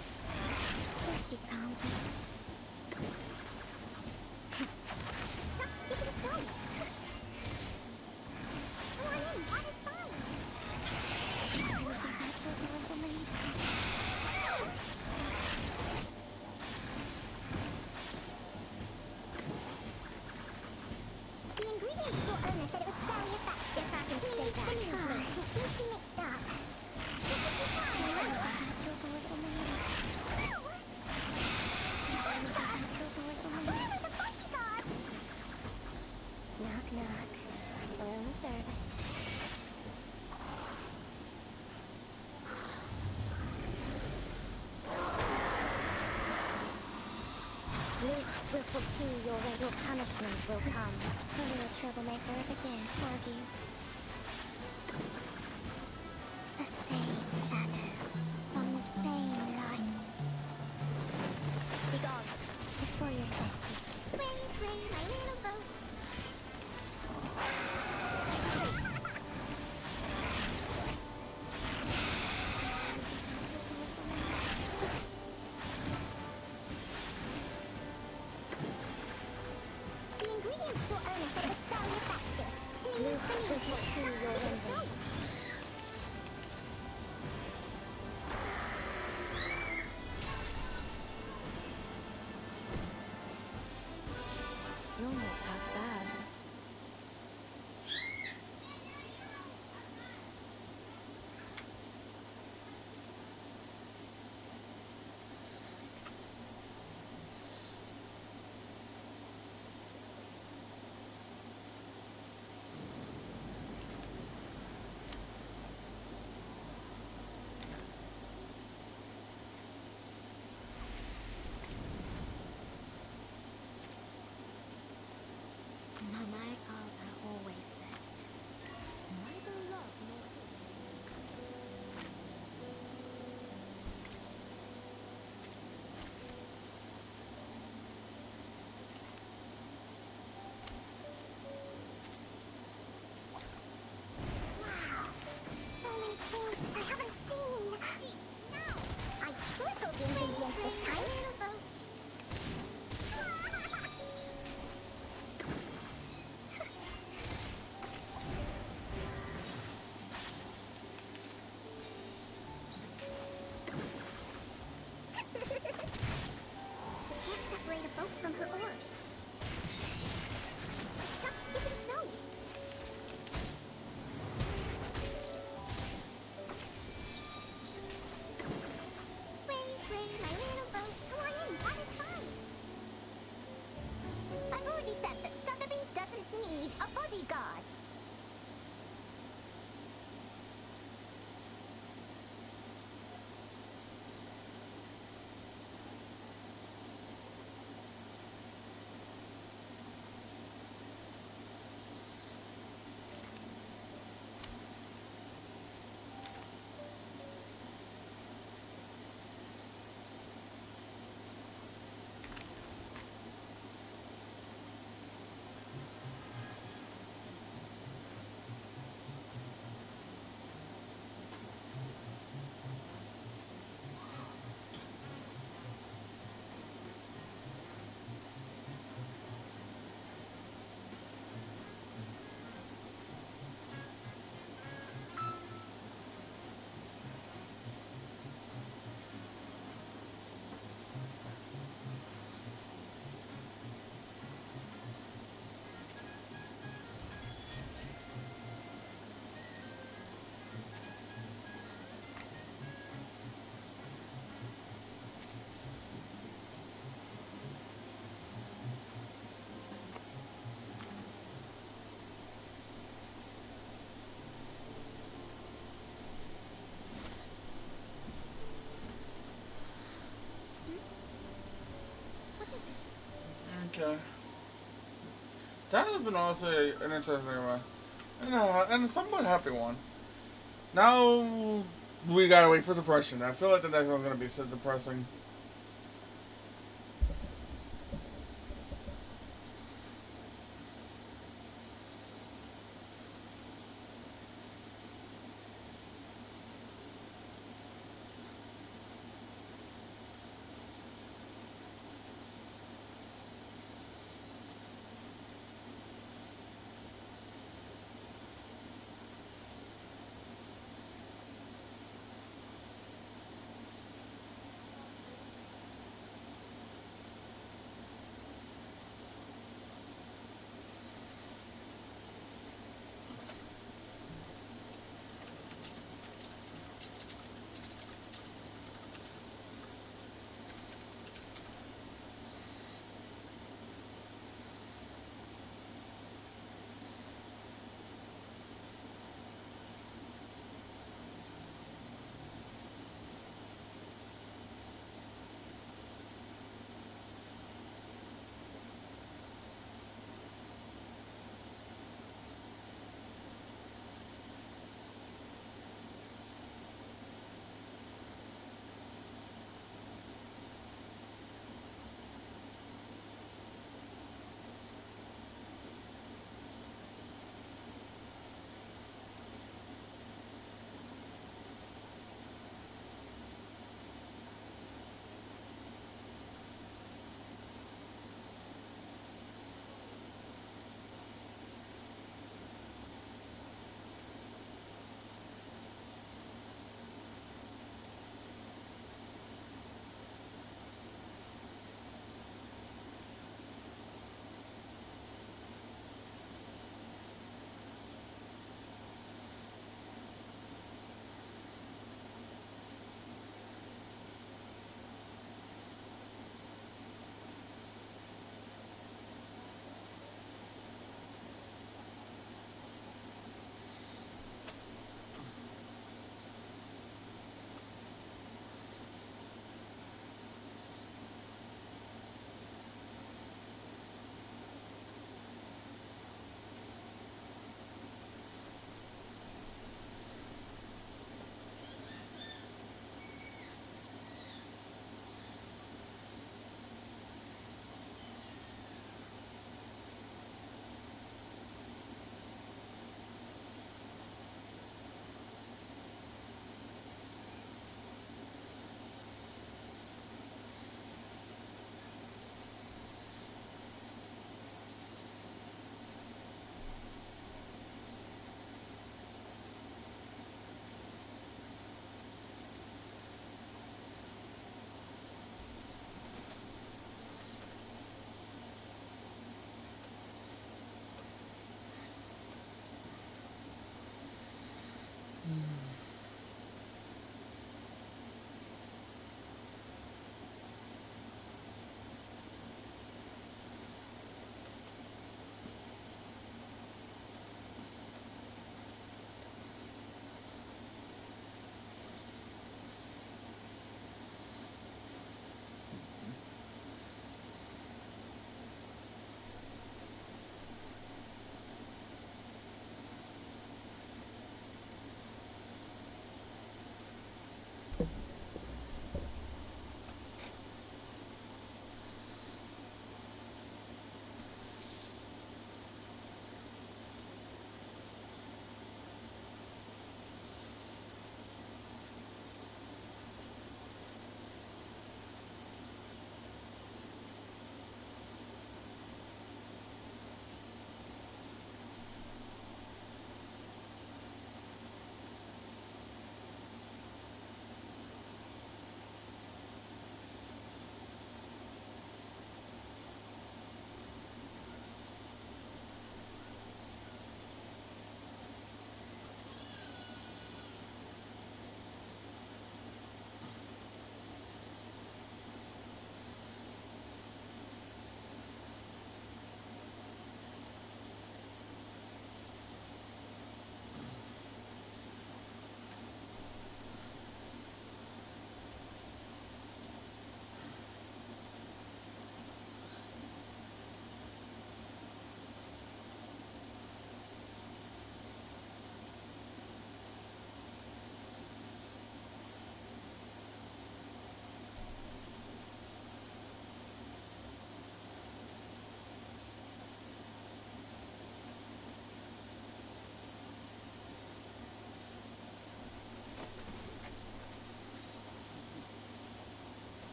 Please keep calm. Just skipping stones. Come on in, water's fine. The ingredient store owner said it was very effective. Get back and stay back. Please believe me. It seems to mixed up. Silver little lady. Silver little lady. too, your punishment will come. Only a troublemaker again, aren't you? The same shadow, from the same light. Be gone. It's for your safety. Sway, sway, my little boat. The ingredients will earn us at the cellular factor. Please does not see your enemy. You're not that bad. My father always said, neither love nor hate. Wow, so many things I haven't seen. No, I tripled the ingredients this time. Little boat. Can't separate a boat from her oars. Stop skipping snow. Sway, sway, my little boat. Come on in, that is fine. I've already said that Sotheby doesn't need a bodyguard. Okay. That has been also an interesting one. And a somewhat happy one. Now we gotta wait for depression. I feel like the next one's gonna be so depressing.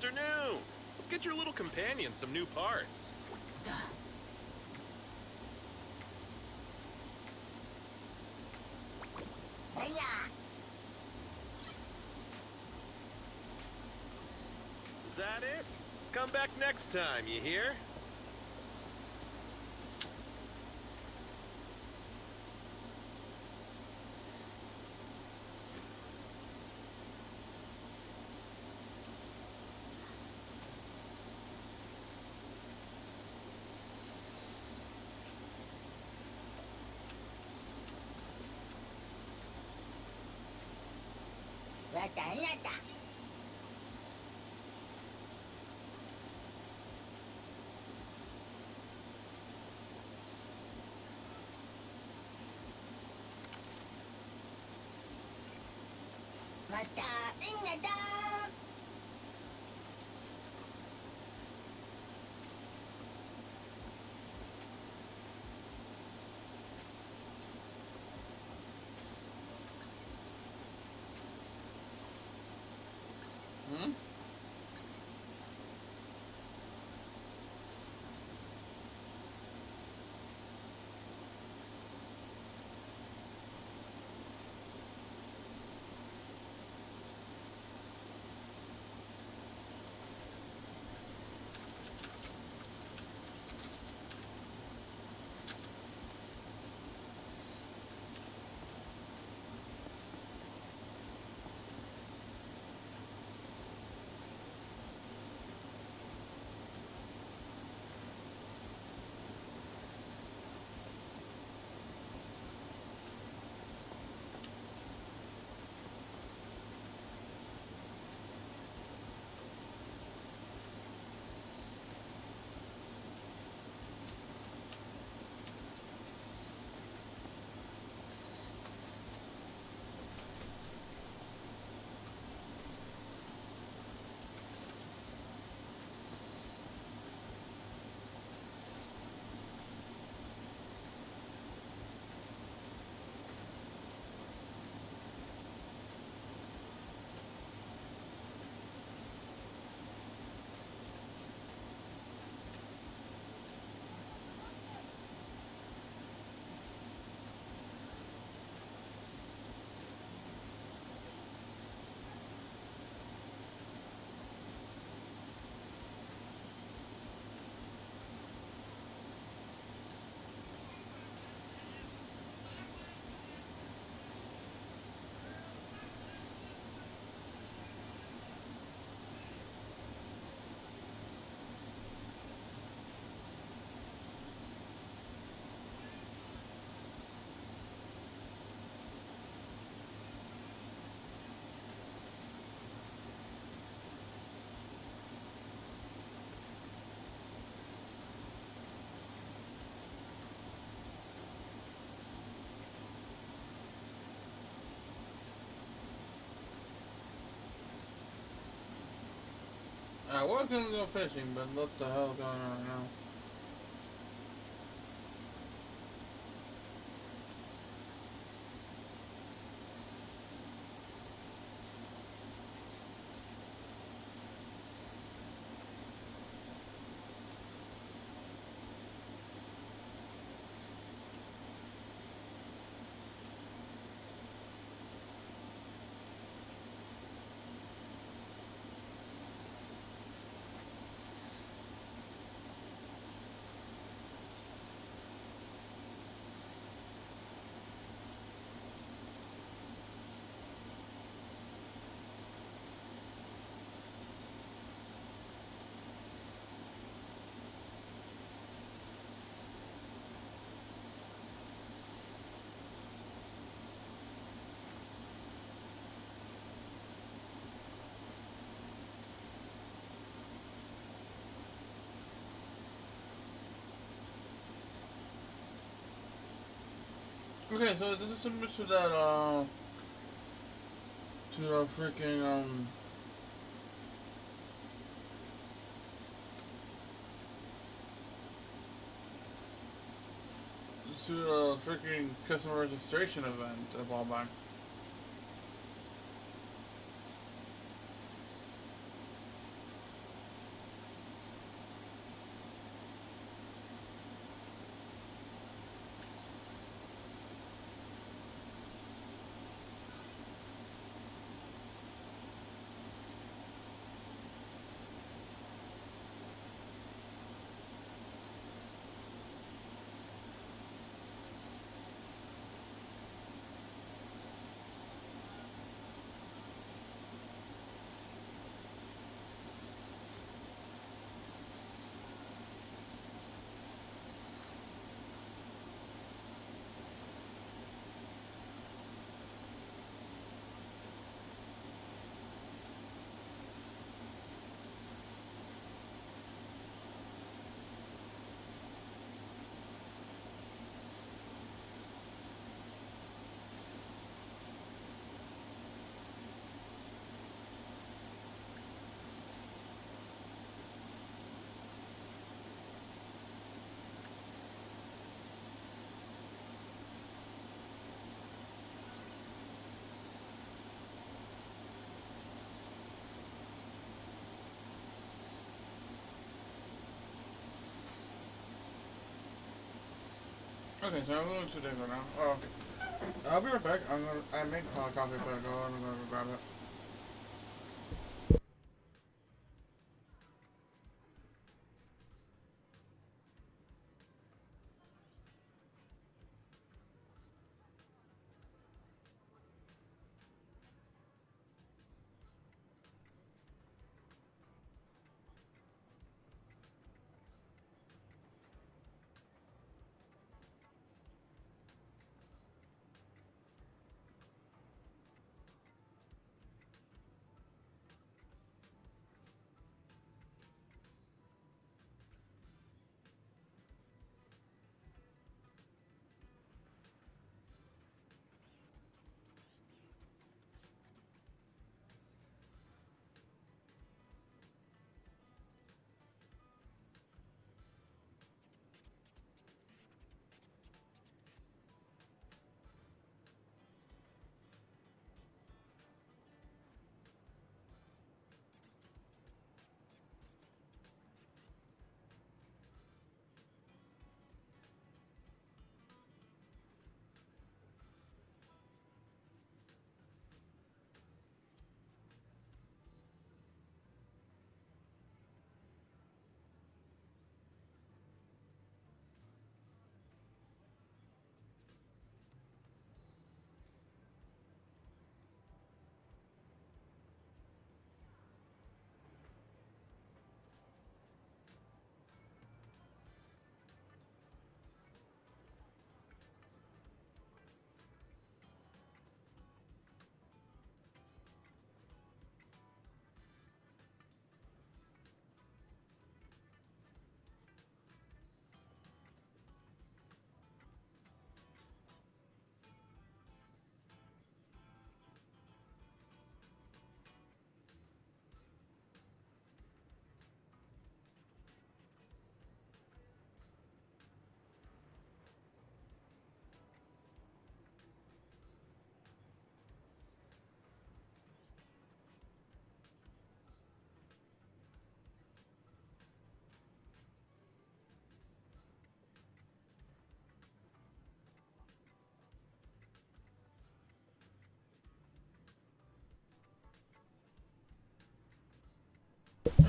afternoon. Let's get your little companion some new parts. Is that it? Come back next time, you hear? Hmm? I was gonna go fishing, but what the hell's going on right now? Okay, so this is similar to that, to the freaking, to the freaking customer registration event a while back. Okay, so I'm a little too late right now. Oh, okay. I'll be right back. I made coffee, but I'm gonna go grab it.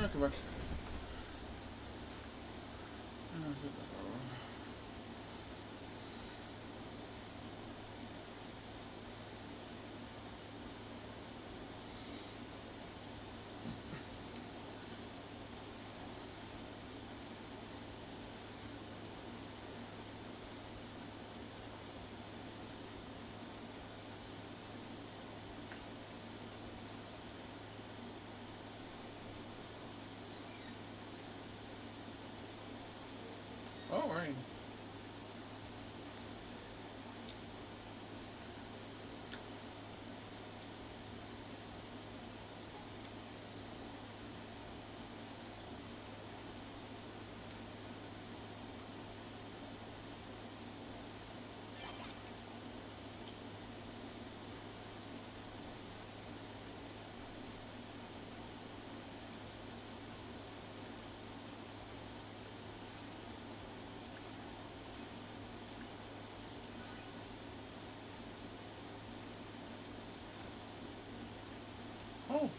Okay, back. All right. Oh.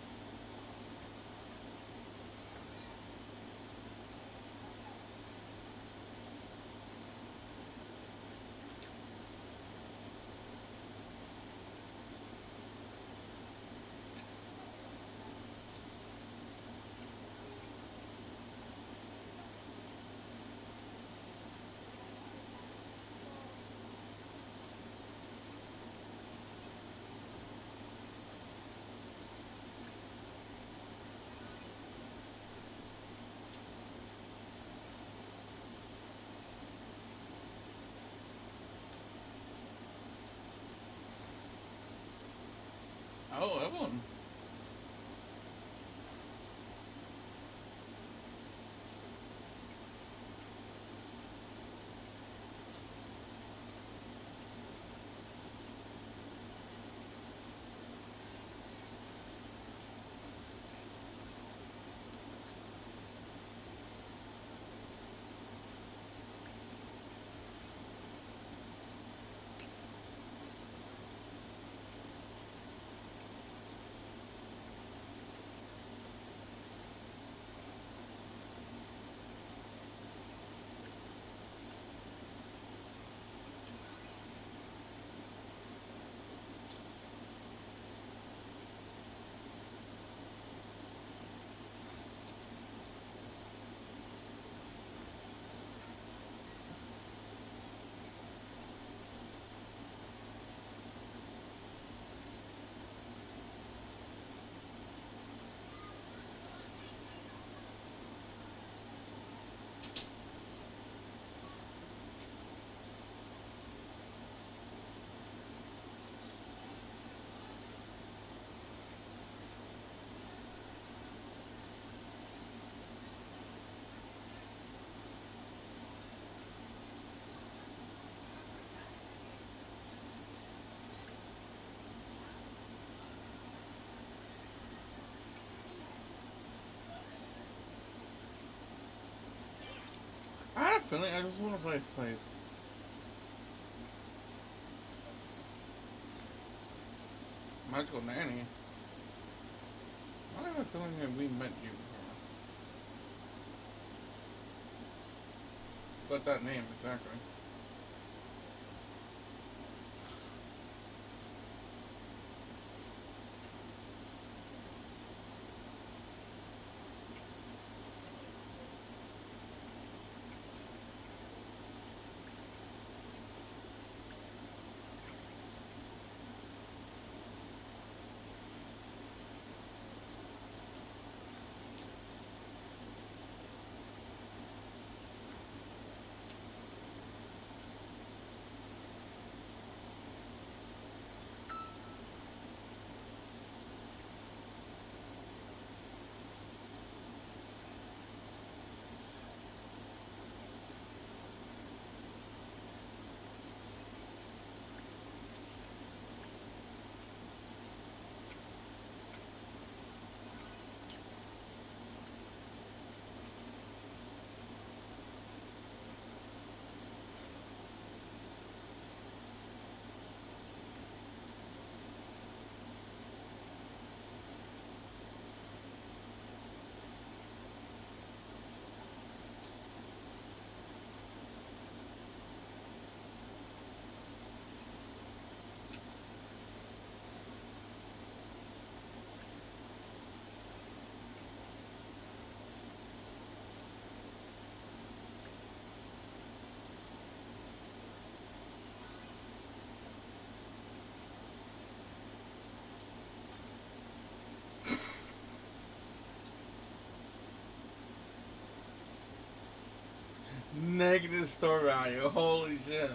Oh, Evelyn. feeling I just want to play safe. Magical Nanny. I have a feeling that we met you before. But that name, exactly. Negative store value. Holy shit.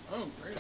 Oh, great.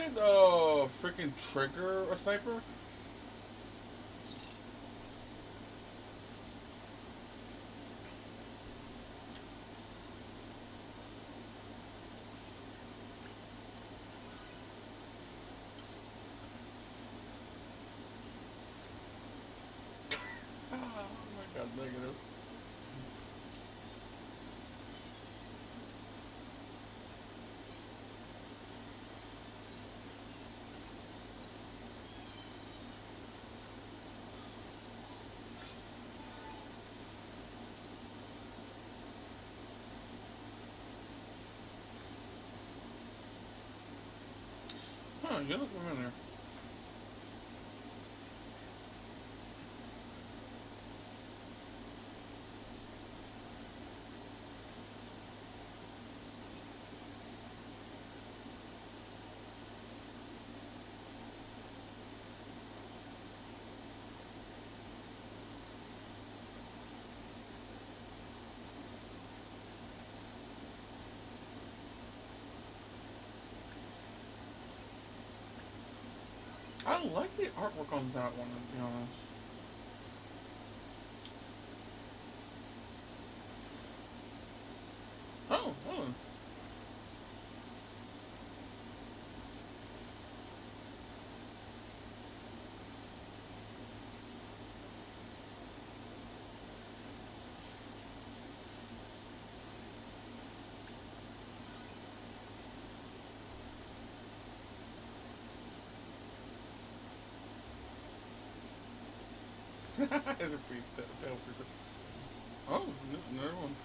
said freaking trigger a sniper? Oh my god, negative. Huh, you look familiar. I like the artwork on that one, to be honest. Oh, oh. It's a free tail freaker. Oh, another one.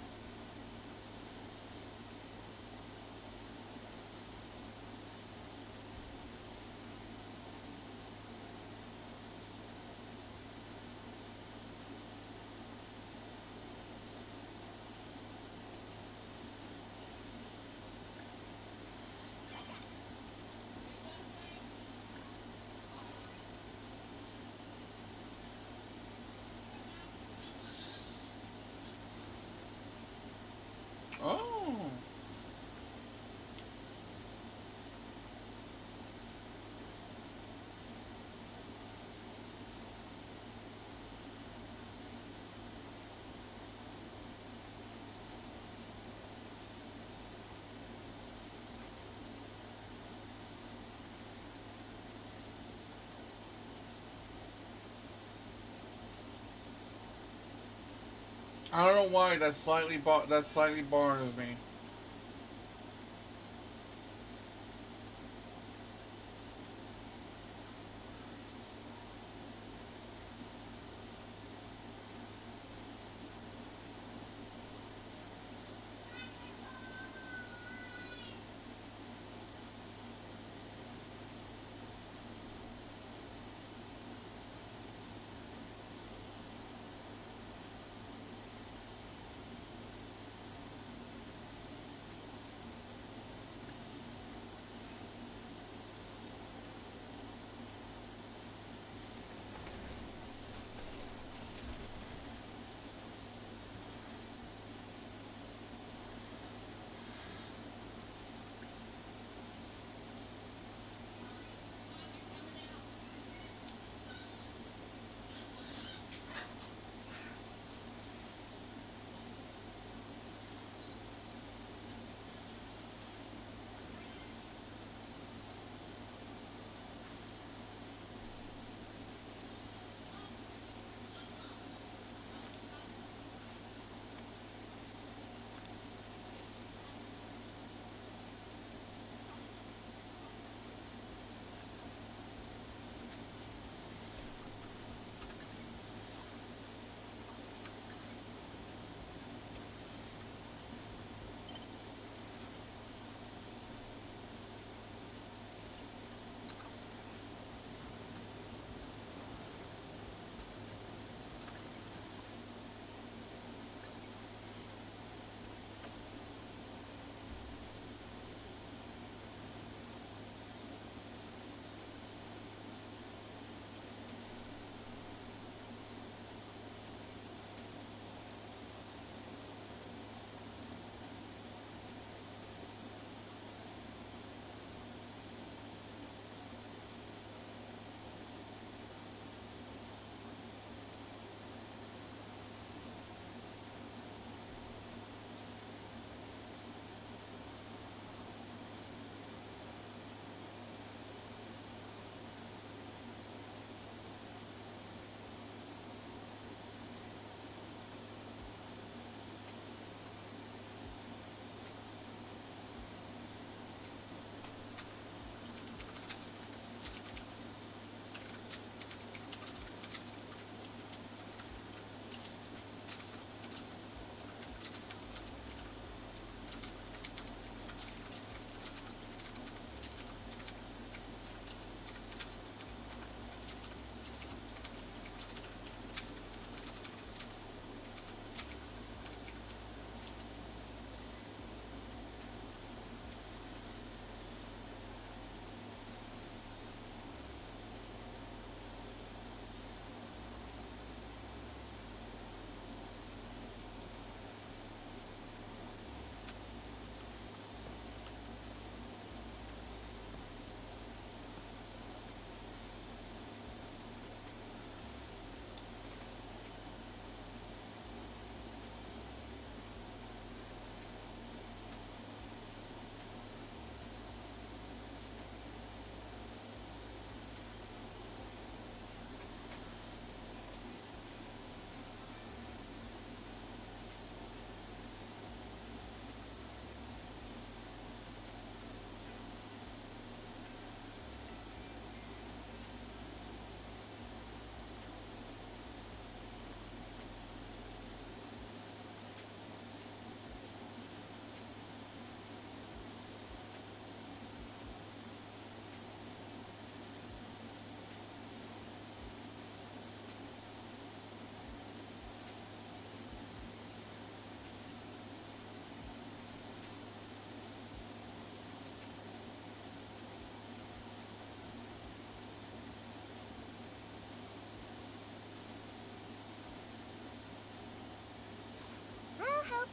Oh. I don't know why that slightly bothers me.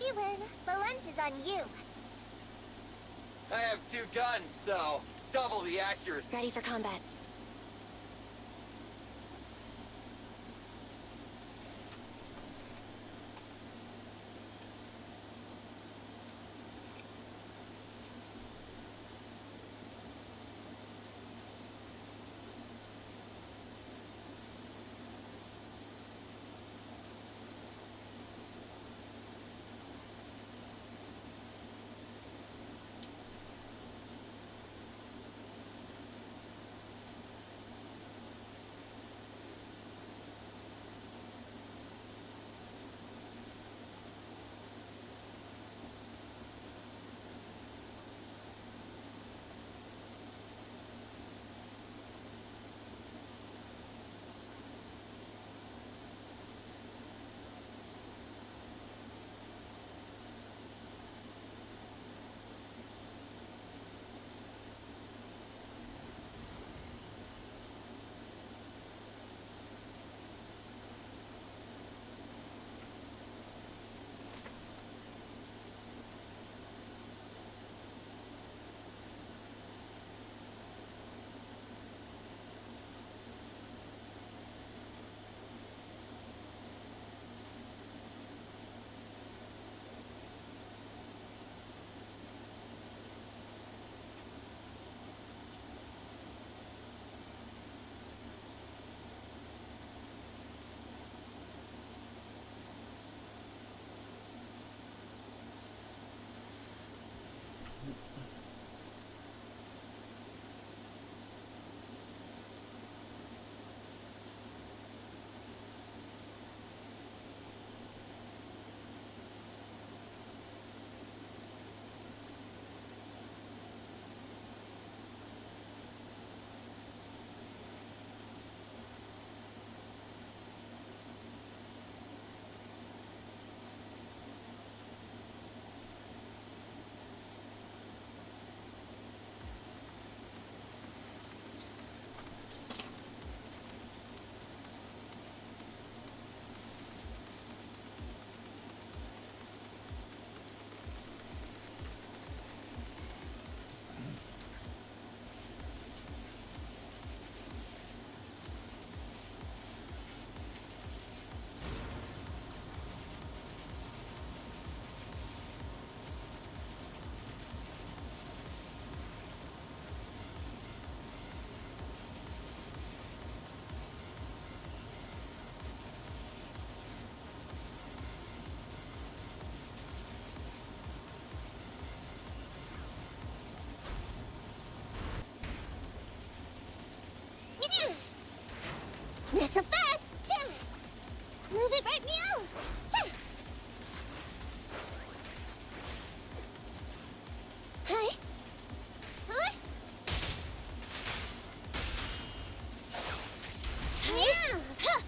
You win. The lunch is on you. I have 2 guns, so double the accuracy. Ready for combat. Not so fast! Cha! Move it right meow! Cha! Hi! Huh? Meow! Ha!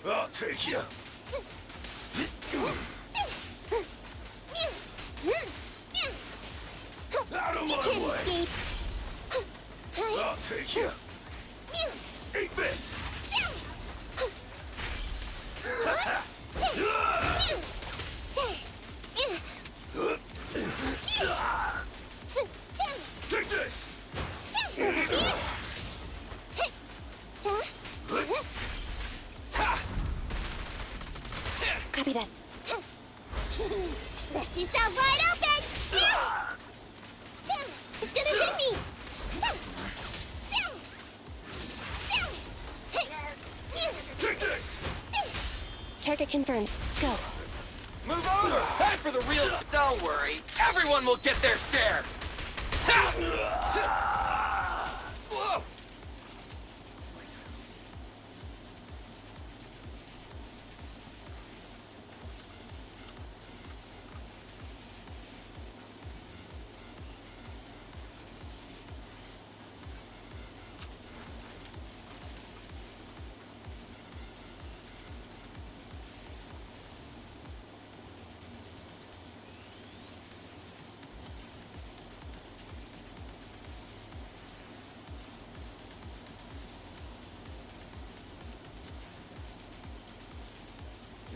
I'll take you. Out of my way. Escape. I'll take you. Eat this. Take this. Copy that. Left yourself wide open! It's gonna hit me! Take this. Target confirmed. Go. Move over! Time for the real... Don't worry. Everyone will get their share! Whoa!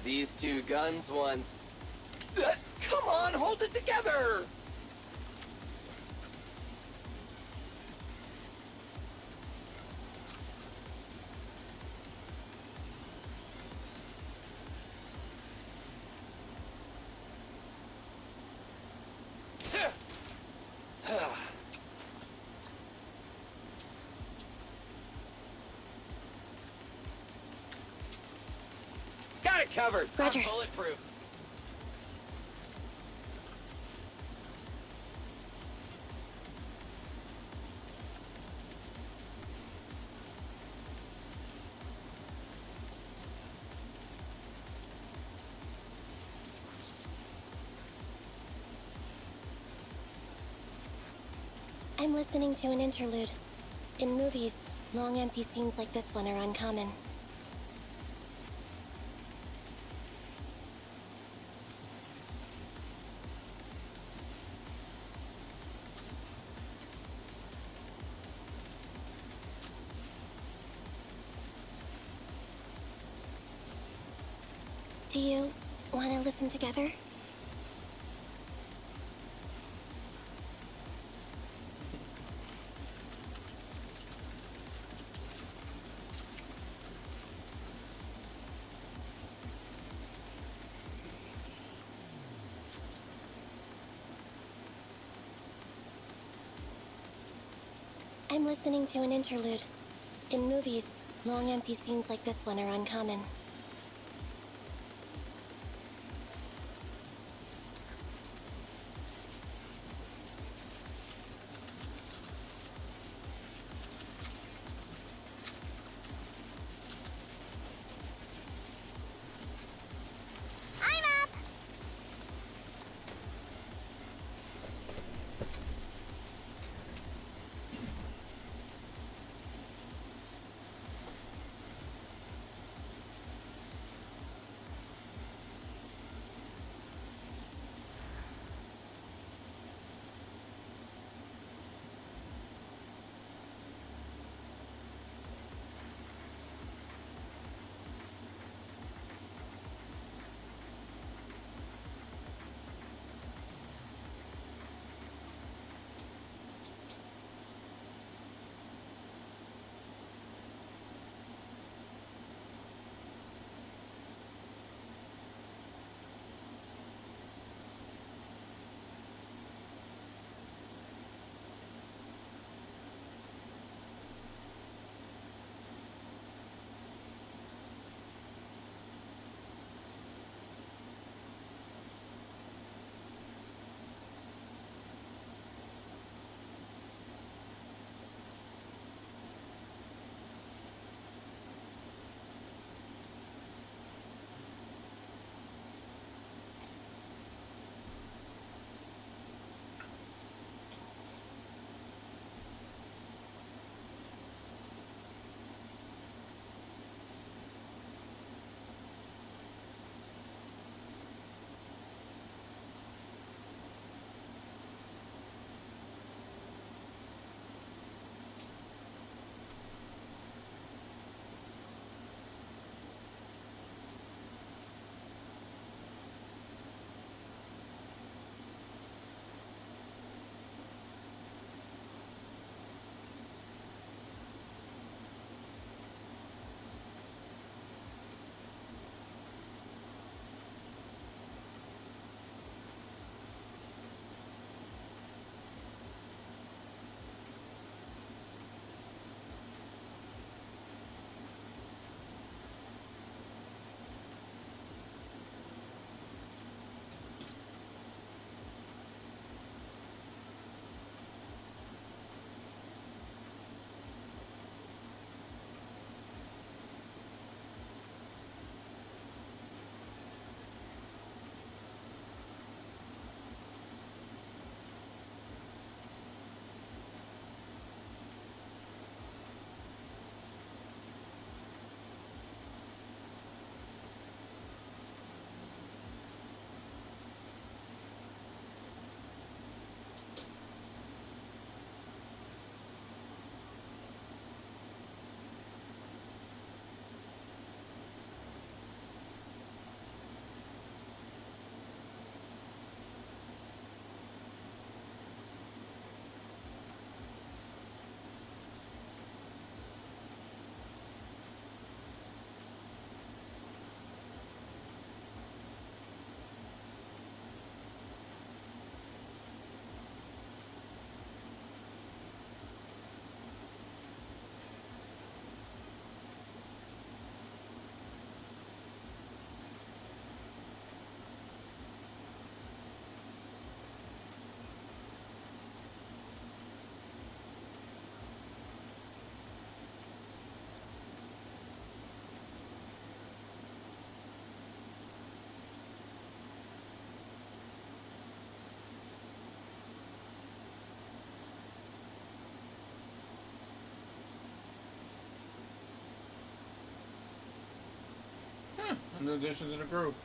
These two guns once... Come on, hold it together! Got it covered. Roger. I'm bulletproof. I'm listening to an interlude. In movies, long empty scenes like this one are uncommon. Do you want to listen together? I'm listening to an interlude. In movies, long empty scenes like this one are uncommon. New additions to the group.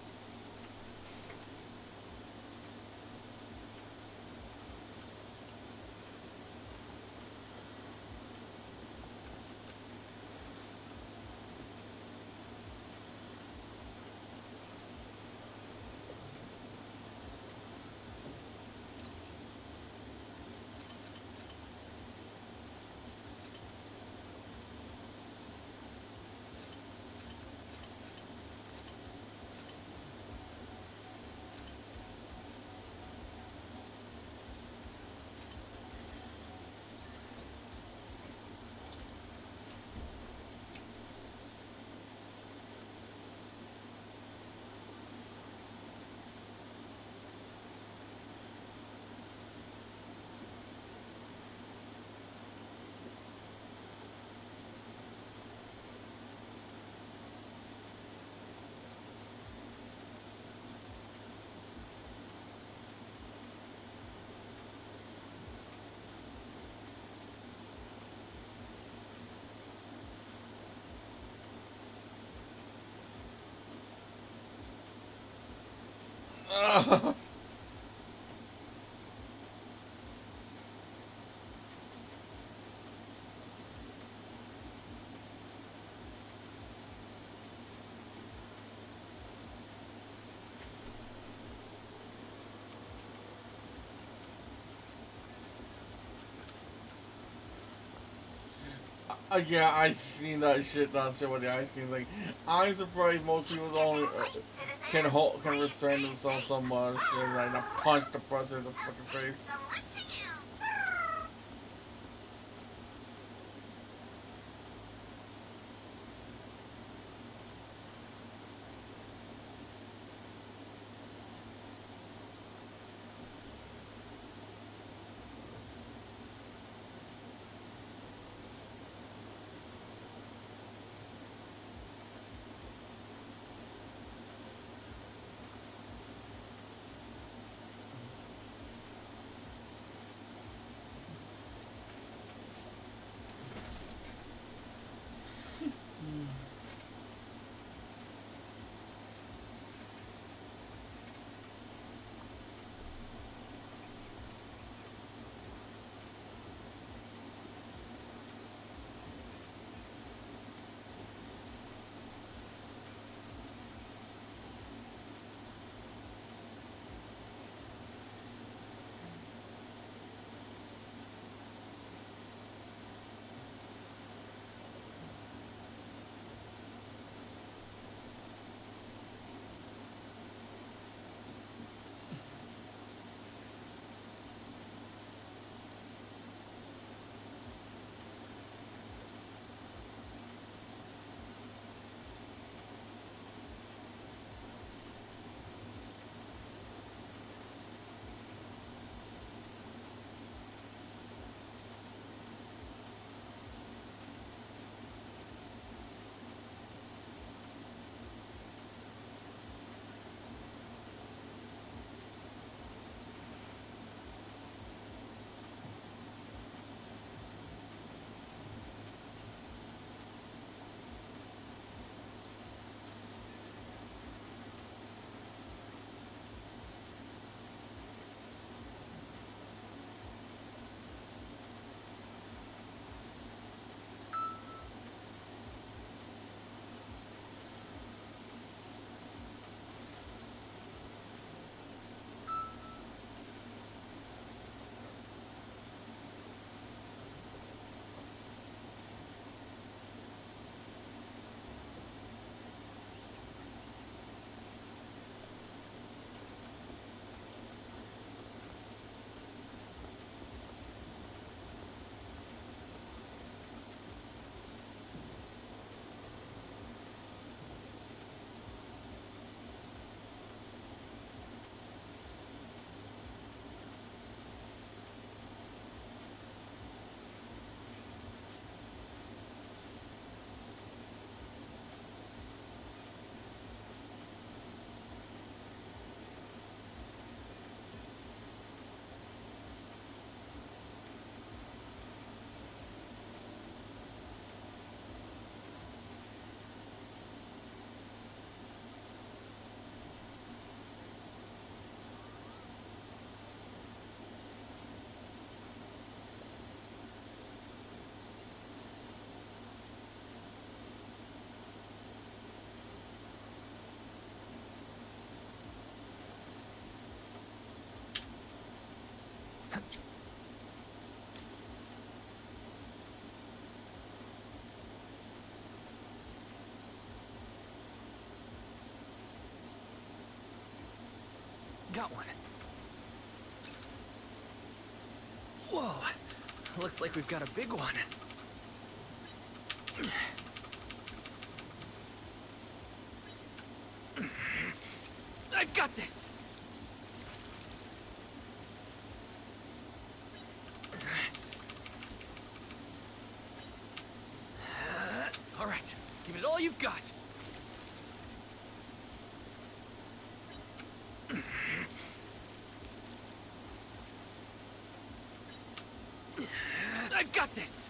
Yeah, I seen that shit on shit with the ice cream. Like, I'm surprised most people don't can restrain themselves so much and like not punch the person in the fucking face. Got one. Whoa. Looks like we've got a big one. I've got this! All right, give it all you've got. I've got this!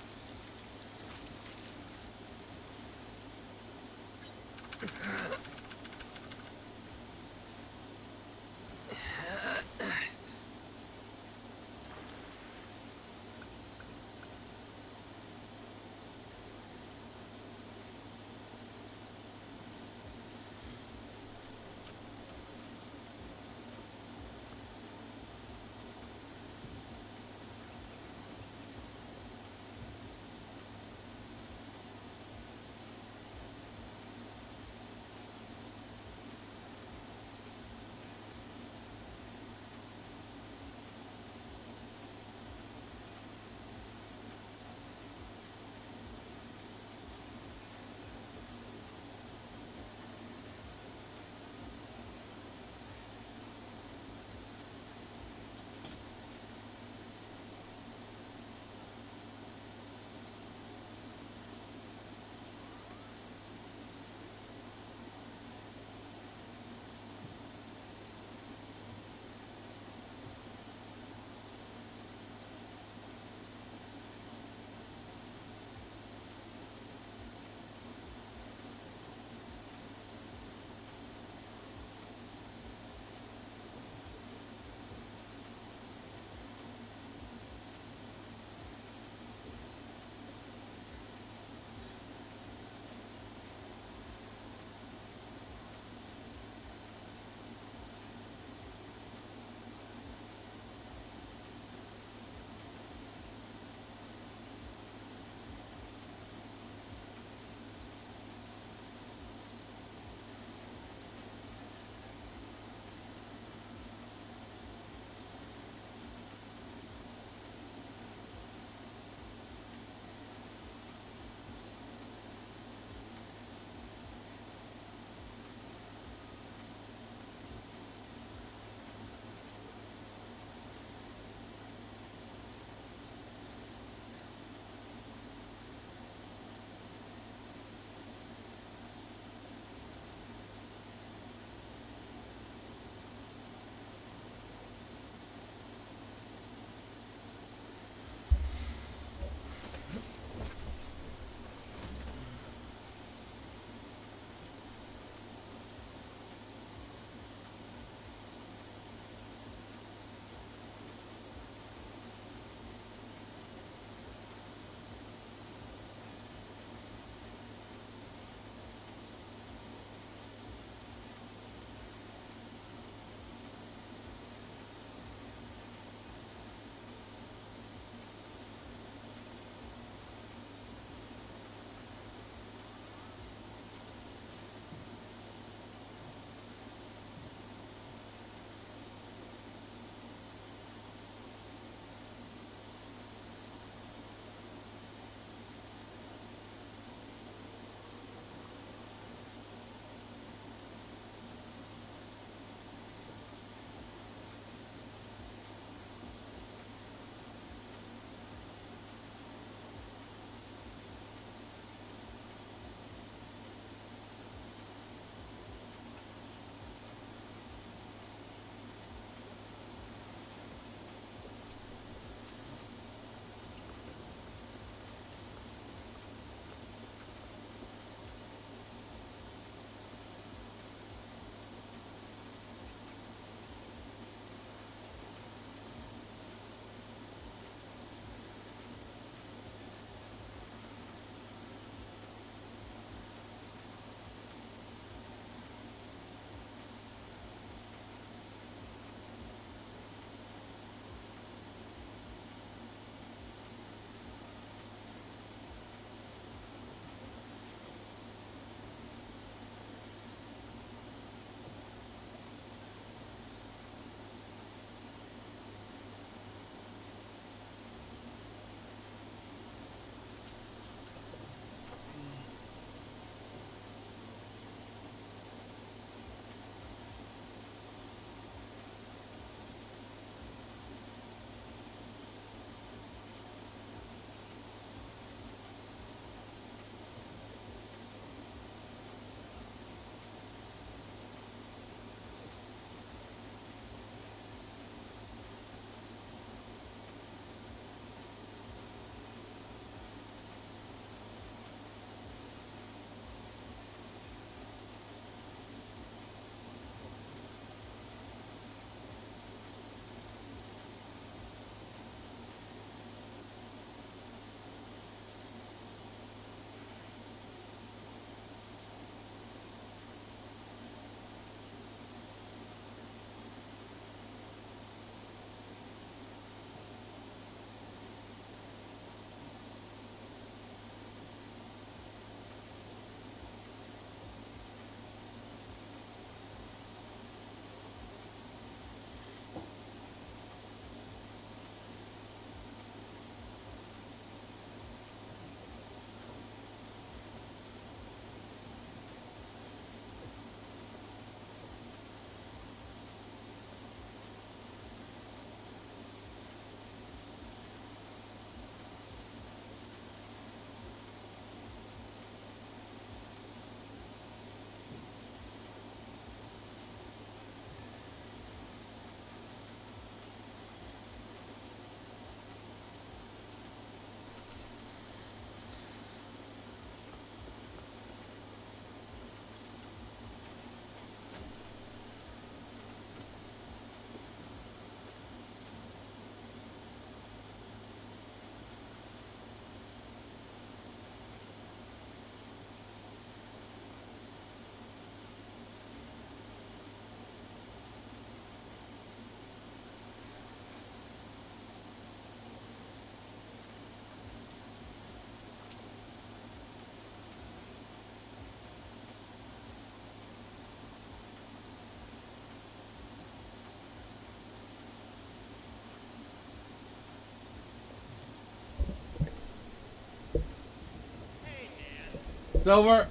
Silver.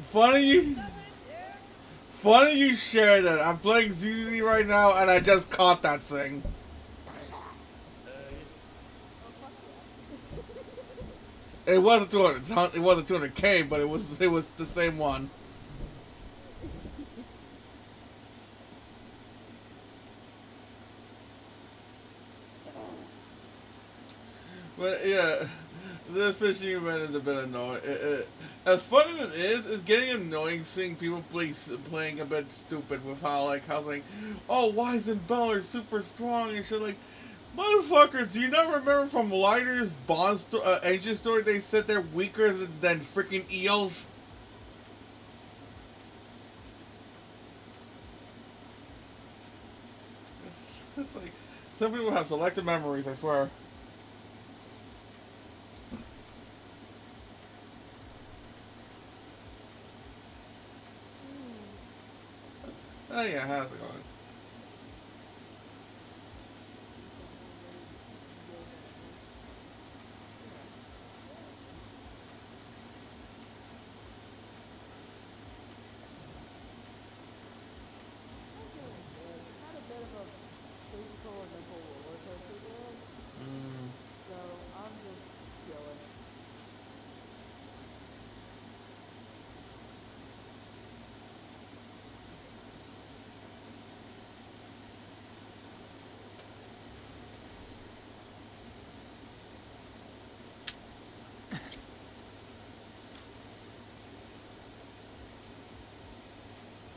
Funny you. Funny you shared it. I'm playing ZZ right now, and I just caught that thing. It wasn't 200. It wasn't 200K, but it was the same one. But yeah, this fishing event is a bit annoying. As fun as it is, it's getting annoying seeing people playing a bit stupid with how like oh, why isn't Beller super strong and shit like. Motherfucker, do you not remember from Lighter's engine story they said they're weaker than freaking eels? It's like, some people have selective memories, I swear. Oh yeah, how's it going?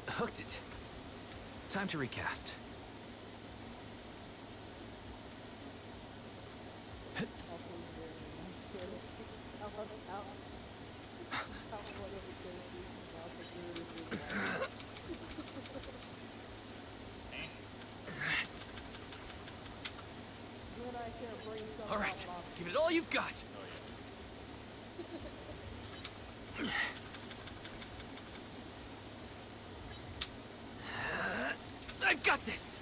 Hooked it. Time to recast. All right, give it all you've got. I've got this.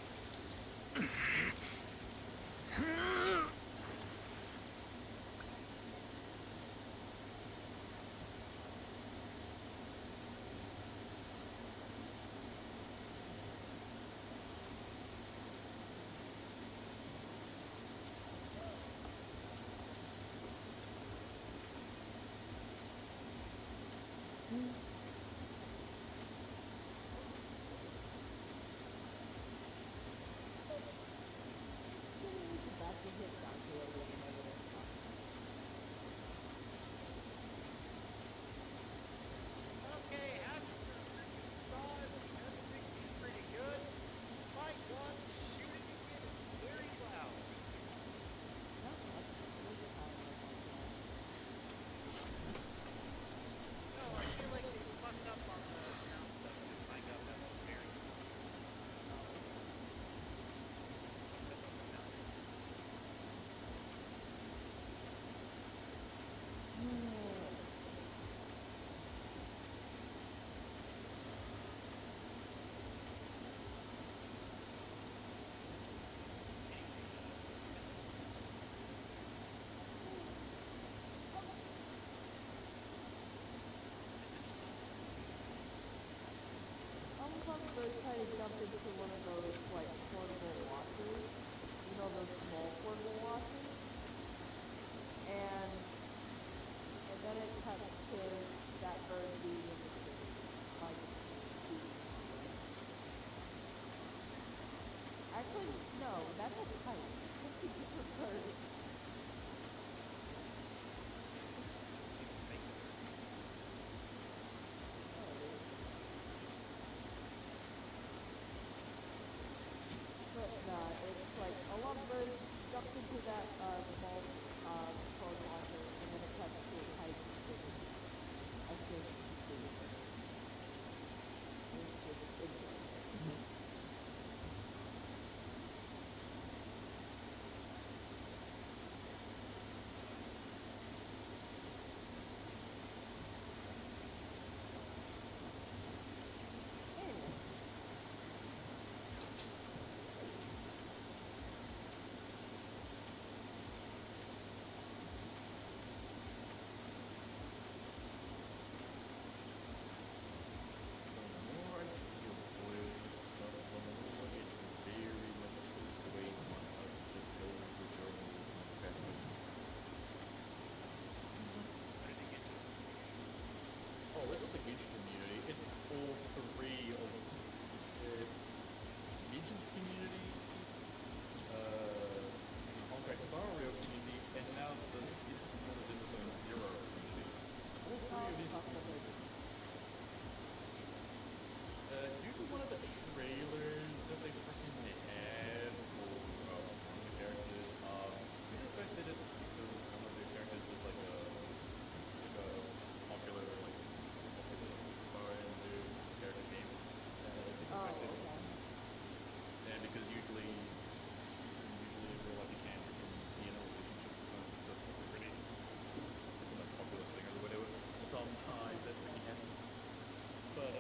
But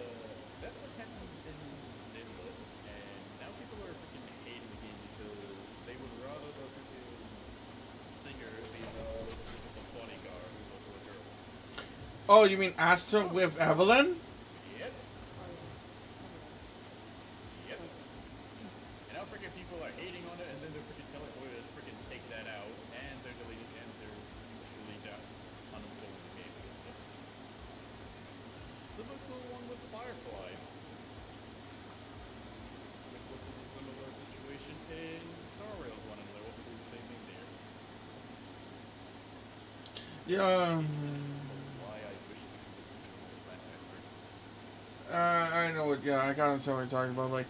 that's what happened in Zenless, and now people are freaking hating the game because they would rather the freaking singer be the bodyguard, who's also a girl. Oh, you mean Astra with Evelyn? Yep. Yep. And now freaking people are hating on it, and then they're freaking telling Boy to freaking take that out, and they're deleting, and they're deleting that uninstalling the game because of it. Similar to the one with Firefly. Which was a similar situation in Star Rail's one, and they're also doing the same thing there. Yeah. Why I wish this ran faster. I know what. Yeah, I kind of understand what you're talking about. Like,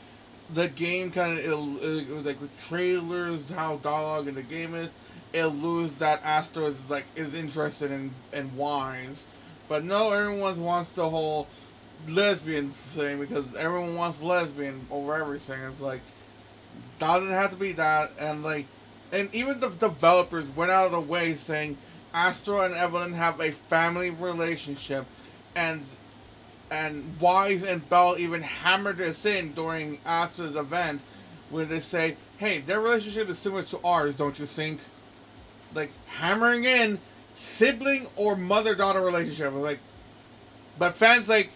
the game kind of it was like with trailers, how dialogue in the game is. It'll lose that Astro is interested in wise, but no, everyone wants the whole lesbian thing because everyone wants lesbian over everything. It's like doesn't have to be that, and even the developers went out of the way saying Astro and Evelyn have a family relationship, and Wise and Bell even hammered this in during Astra's event, where they say, "Hey, their relationship is similar to ours, don't you think?" Like hammering in sibling or mother-daughter relationship. Like, but fans like,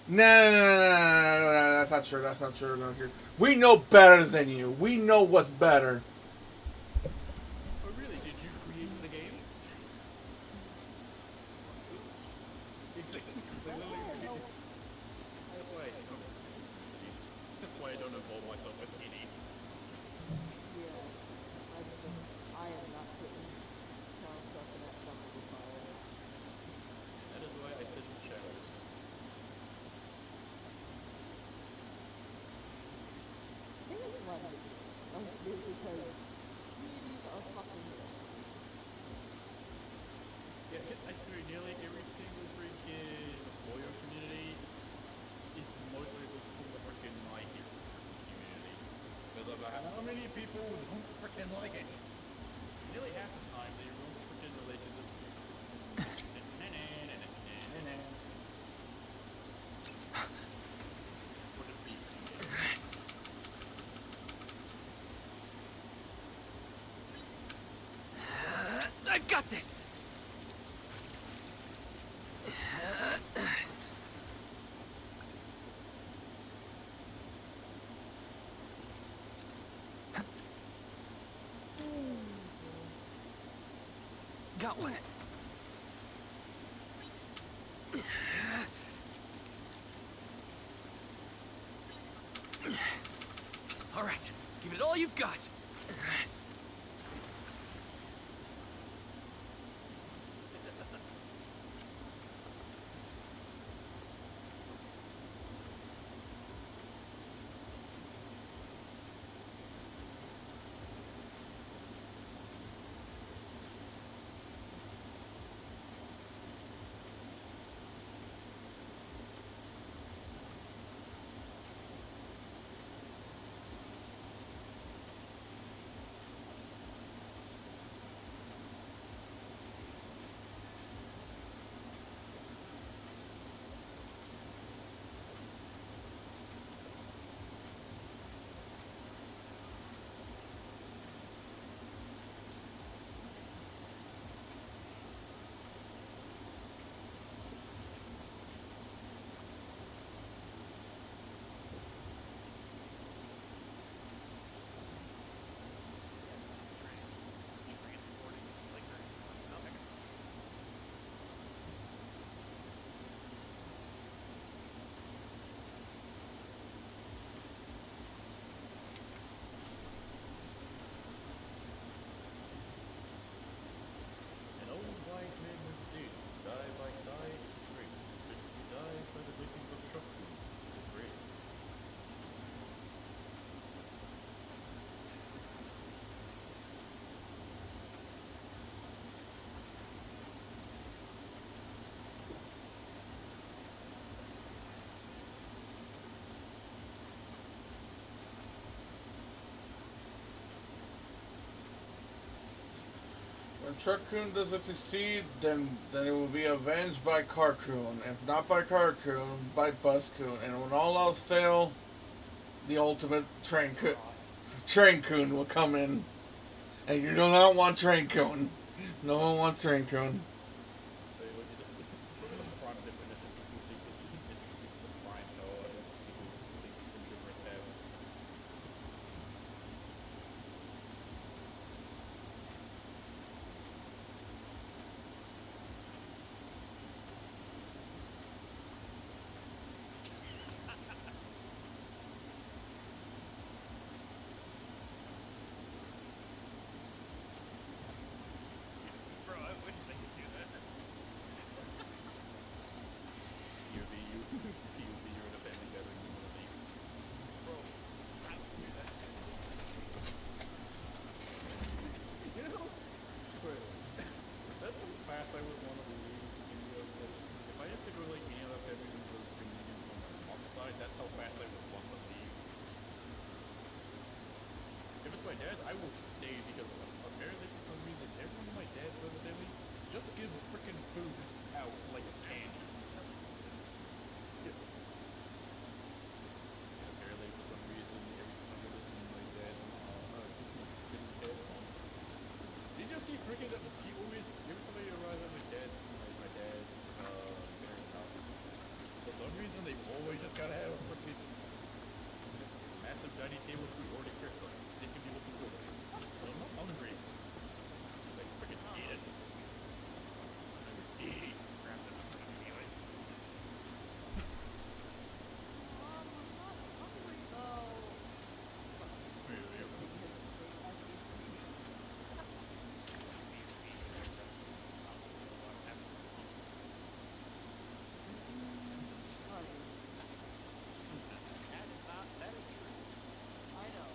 nah, that's not true. That's not true. That's not true. We know better than you. We know what's better. Oh really? Did you create the game? Exactly. They literally created. That's why I struggle. That's why I don't involve myself with any. I am not putting town stuff in that dumpster fire. That is why I sit in the shadows. I think it's London. Mostly because communities are fucking weird. Yeah, I swear nearly every single freaking Boyo community is mostly from the freaking My Hero community. Because of how many people don't freaking like it. Nearly half the time they ruin freaking relationships. Or just beef. I've got this! Got one. All right, give it all you've got. If Truck-kun doesn't succeed, then it will be avenged by Car-kun. If not by Car-kun, by Bus-kun. And when all else fail, the ultimate Train-kun will come in. And you do not want Train-kun. No one wants Train-kun. My dad, I will stay because apparently for some reason everyone in my dad's little family just gives freaking food out like it's candy. Yeah. And apparently for some reason every time I listen to my dad, he just keeps freaking up. He always every time I arrive at my dad's parents' house, for some reason they always just gotta have a freaking massive dining table with food already prepped. They can be looking good. I'm not hungry. Like, freaking eat it. Eat. Grab this. Anyway. I'm not hungry though. I know.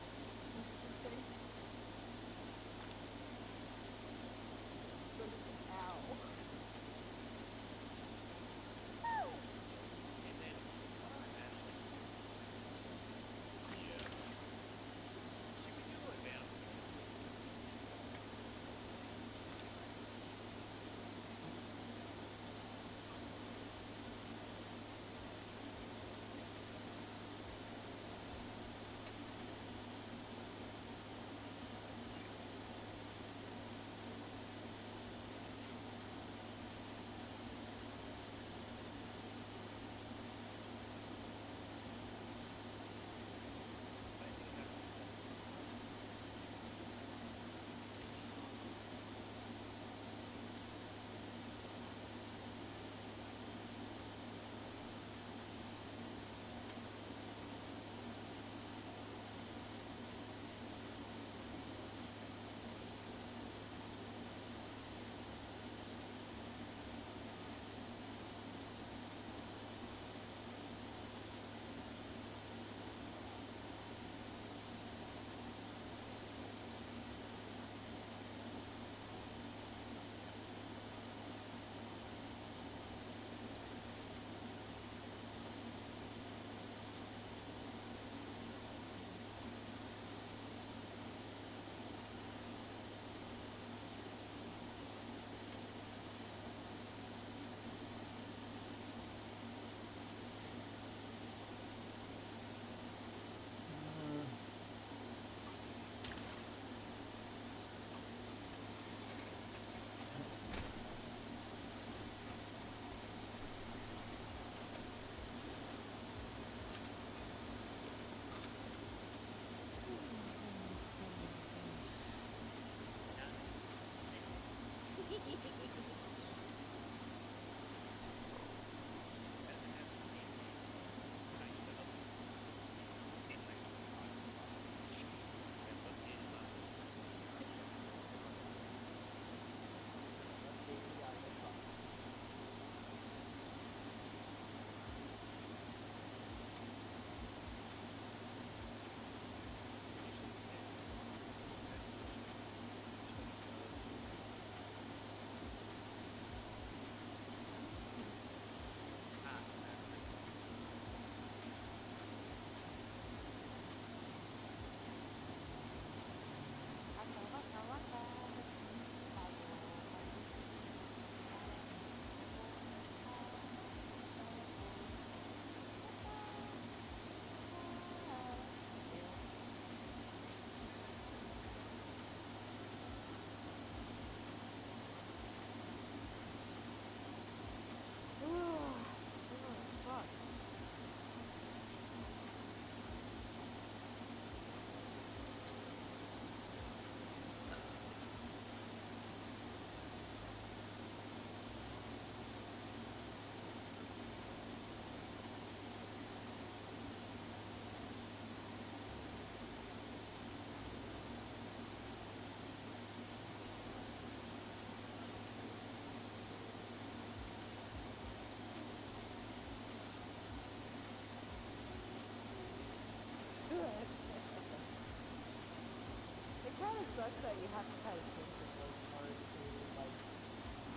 sucks that you have to kind of think of those cards to like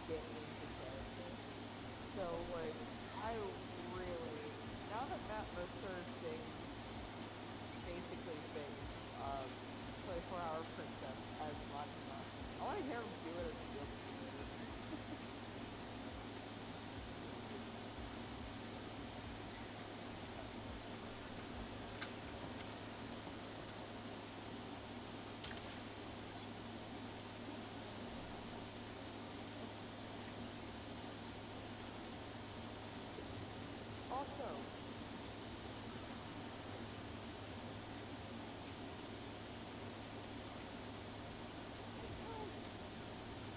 get into character. So like I really now that Matt Mercer basically sings 24-Hour Princess as Majima, I want to hear him do it as a real computer. Also,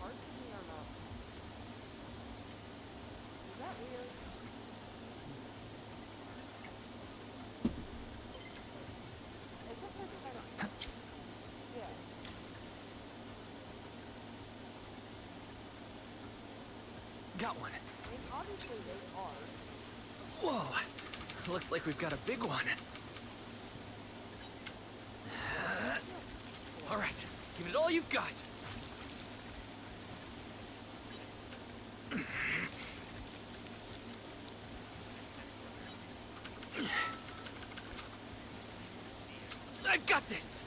parts of me are not. Is that weird? It's just like kind of. Yeah. Got one. I mean, obviously they are. Whoa. Looks like we've got a big one. All right. Give it all you've got. I've got this.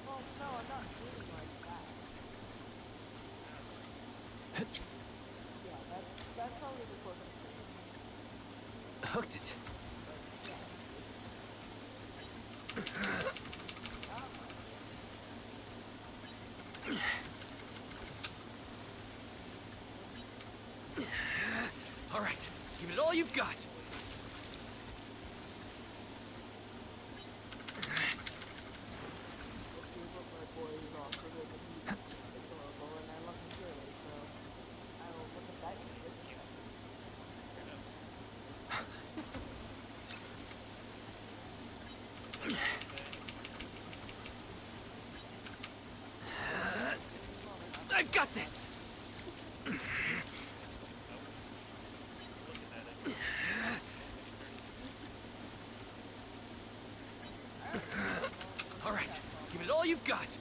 Well, no, I'm not shooting like that. Yeah, that's probably the closest thing. Hooked it. All right. Give it all you've got. I've got this. All right. Give it all you've got.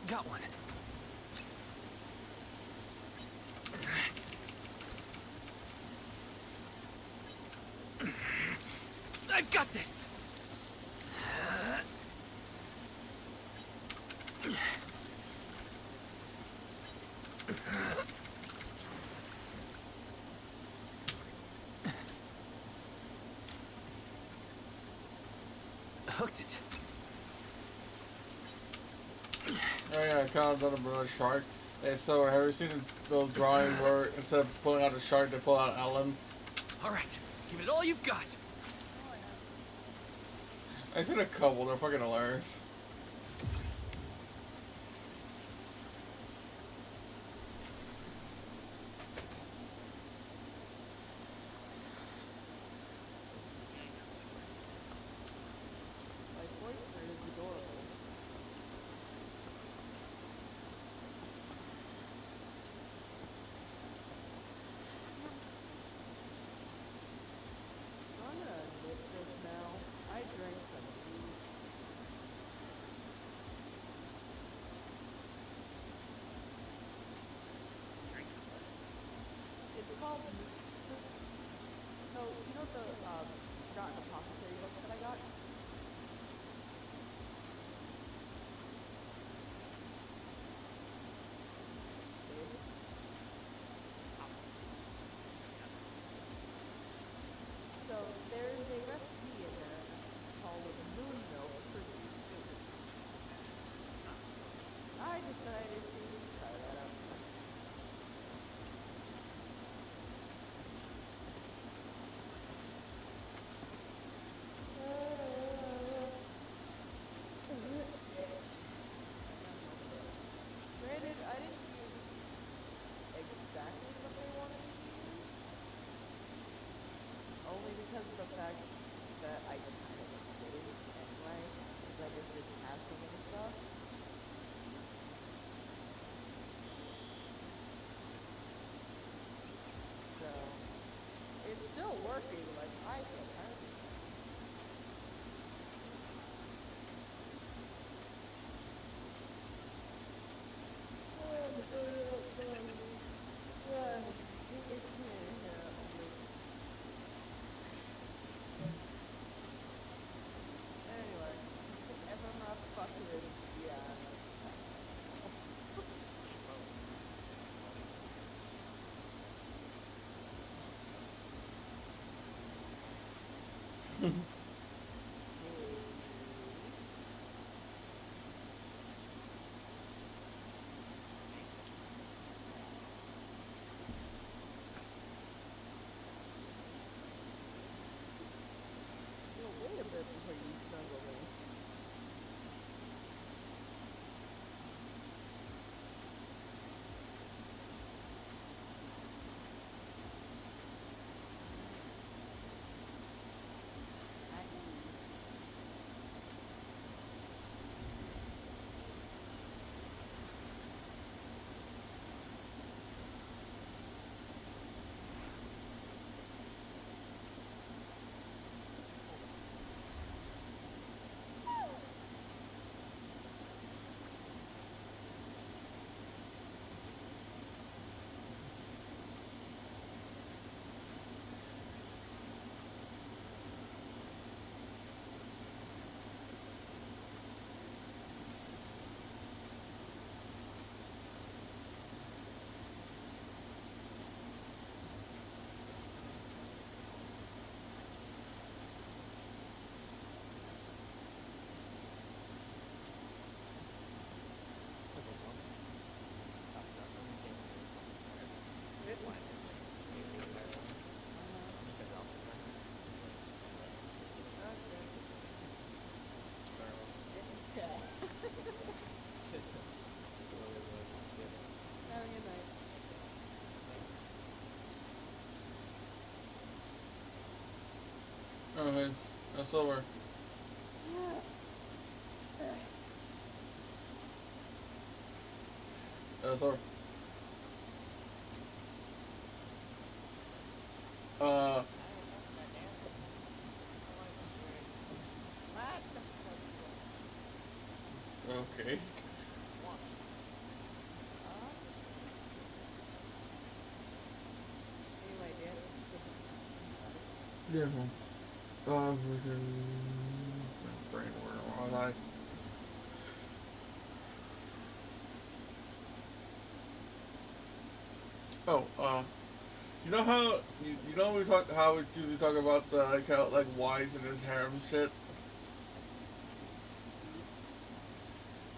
Got one. I've got this. Hooked it. Oh yeah, I kind of done about a shark. Hey, so have you seen those drawings where instead of pulling out a shark, they pull out Ellen? All right, give it all you've got. I seen a couple. They're fucking hilarious. My boyfriend is adorable. So I'm gonna admit this now. I drank some food. It's called. No, you know the forgotten apothecary book that I got? So there's a recipe in there called moon milk fruit food. I decided to try that out tonight. Granted, I didn't use exactly what they wanted me to use. Only because of the fact that I kind of didn't anyway, because I just didn't have so many stuff. Anyway, if I'm not fucking, yeah. Wait a bit before you snuggle me. Have a good night. Alright, that's over. That's over. Okay. Anyway, Dan. Yeah. Freaking brain, where was I? Oh, you know how you know we talk how we usually talk about the like how like Wise and his harem shit.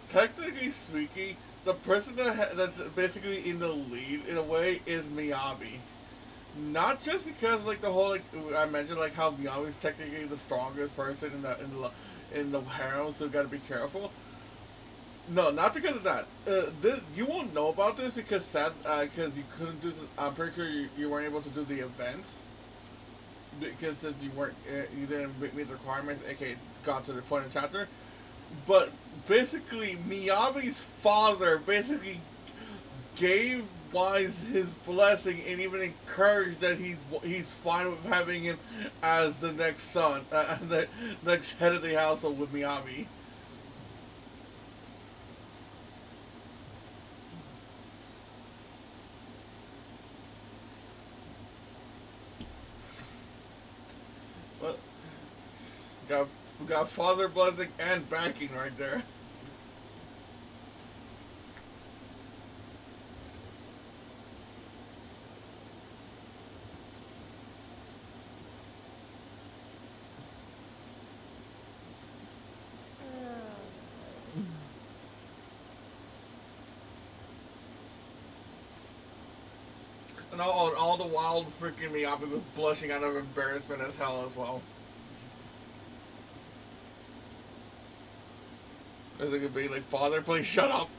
Technically speaking, the person that's basically in the lead in a way is Miyabi. Not just because like the whole like I mentioned like how Miyabi's technically the strongest person in the harem, so you gotta be careful. No, not because of that. This you won't know about this because because you couldn't do. I'm pretty sure you weren't able to do the event because since you didn't meet the requirements, aka got to the point in the chapter. But basically, Miyabi's father basically gave Wise his blessing and even encouraged that he's fine with having him as the next son, the next head of the household with Miyabi. Well, we got father blessing and backing right there. And all the wild freaking Miyabi was blushing out of embarrassment as hell as well. As it could be like, father, please shut up.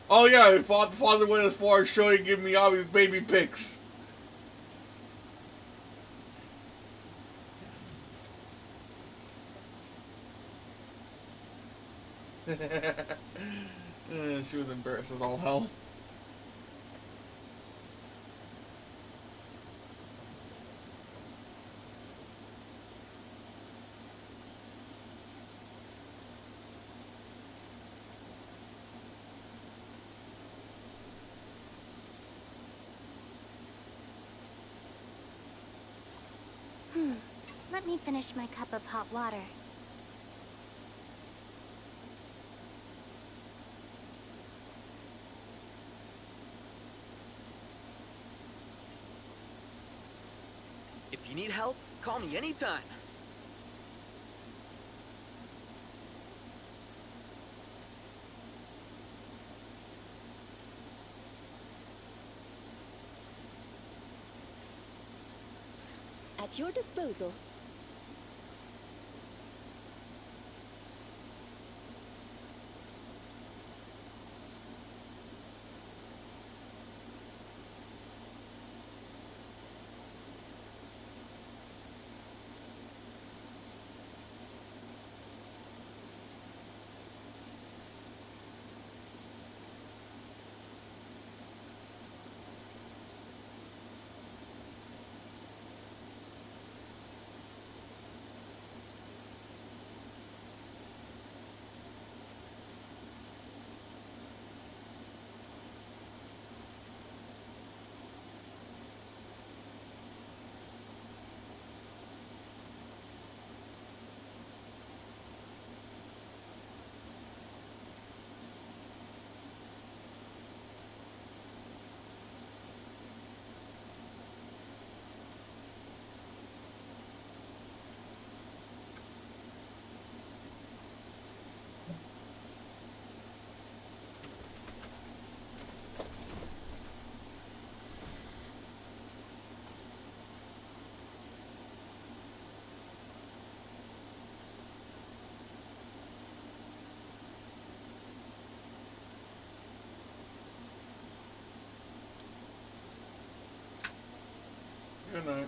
Oh yeah, father went as far as showing give Miyabi's baby pics. She was embarrassed as all hell. Let me finish my cup of hot water. If you need help, call me anytime. At your disposal. Good night.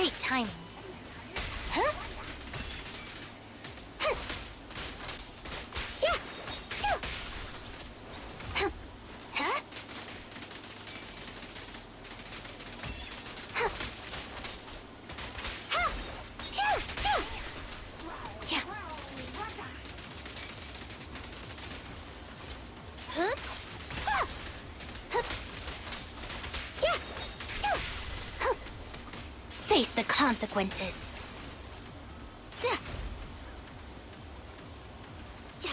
Great timing. Huh? Huh. Yeah. Yeah. Huh. Huh? Huh. Huh. Yeah. Yeah. Yeah. Huh? Huh. Huh. Yeah. Yeah. Huh. Face the consequences. Yeah. Yeah.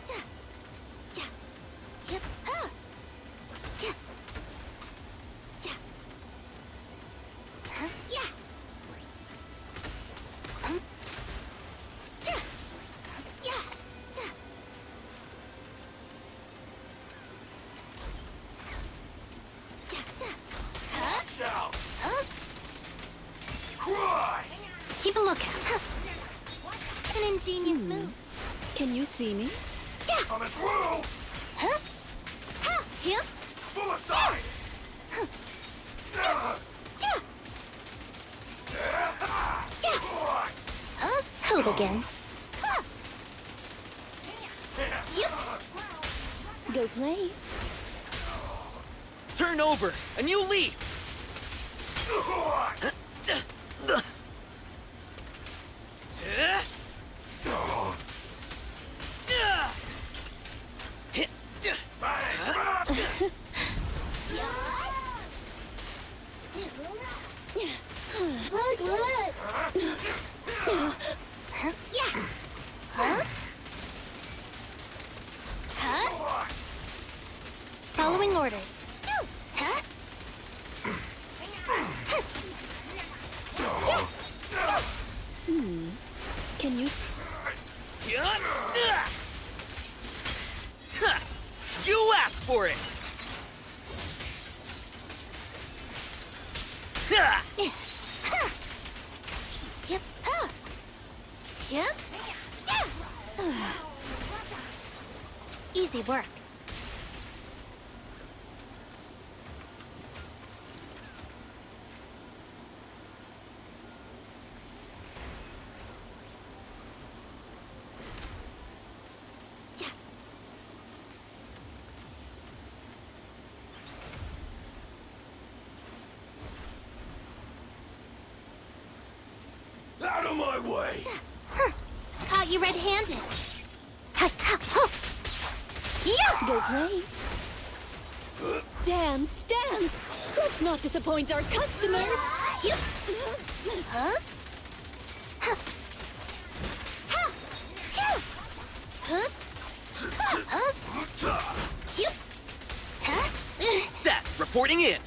Yeah. Yeah. Yep. Huh. Yeah. Yeah. Huh? Yeah. Huh? Yeah. Yeah. Yeah. Yeah. Yeah. Huh? Watch out! Huh? Cry! Keep a lookout. Huh. An ingenious move. Can you see me? Yeah. Coming through! Huh? Huh? Here? Suicide! Huh. Ah! Yeah. Ah! Yeah. Huh? Hooligans. Huh. Yep. Go play. Turn over, and you leave! Look, look. Huh? Yeah. Huh? Huh? Following orders. Huh? Can you? You asked for it! Yeah. Huh. Yep. Huh. Yep. Yeah. Easy work. Yeah. Out of my way! Huh. Caught you red-handed. Ha, ha, ho. Yeah. Go play. Dance, dance! Let's not disappoint our customers! Yep. Huh? Huh. Ha. Yeah. Huh? Huh? Huh? Yep. Huh? Seth, reporting in.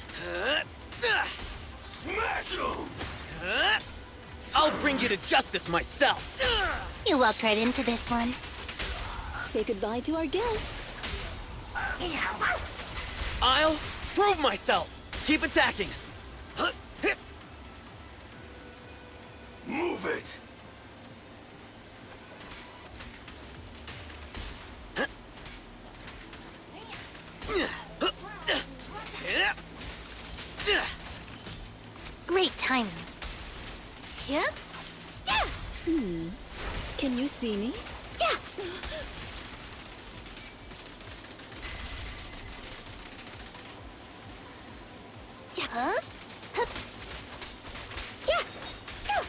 Smash him! I'll bring you to justice myself. You walked right into this one. Say goodbye to our guests. I'll prove myself. Keep attacking. Move it! Great timing. Yep. Yeah. Can you see me? Yeah. Yeah. Huh? Hup. Yeah. Yeah.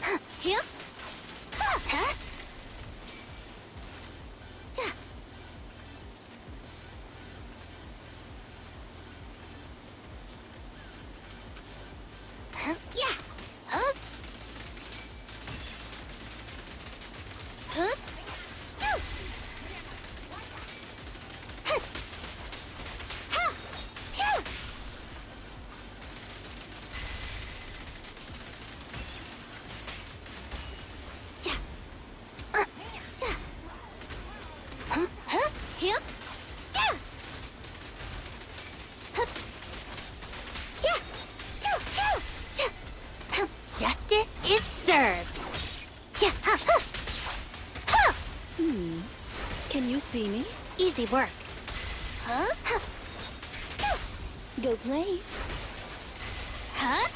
Huh. Yep. Huh. Huh? Yeah. Huh? Yeah. Huh? Huh? No. Huh. Ha. Yeah. Yeah. Yeah. Huh? Huh? Yep. Yeah. me? Easy work. Huh? Go play. Huh?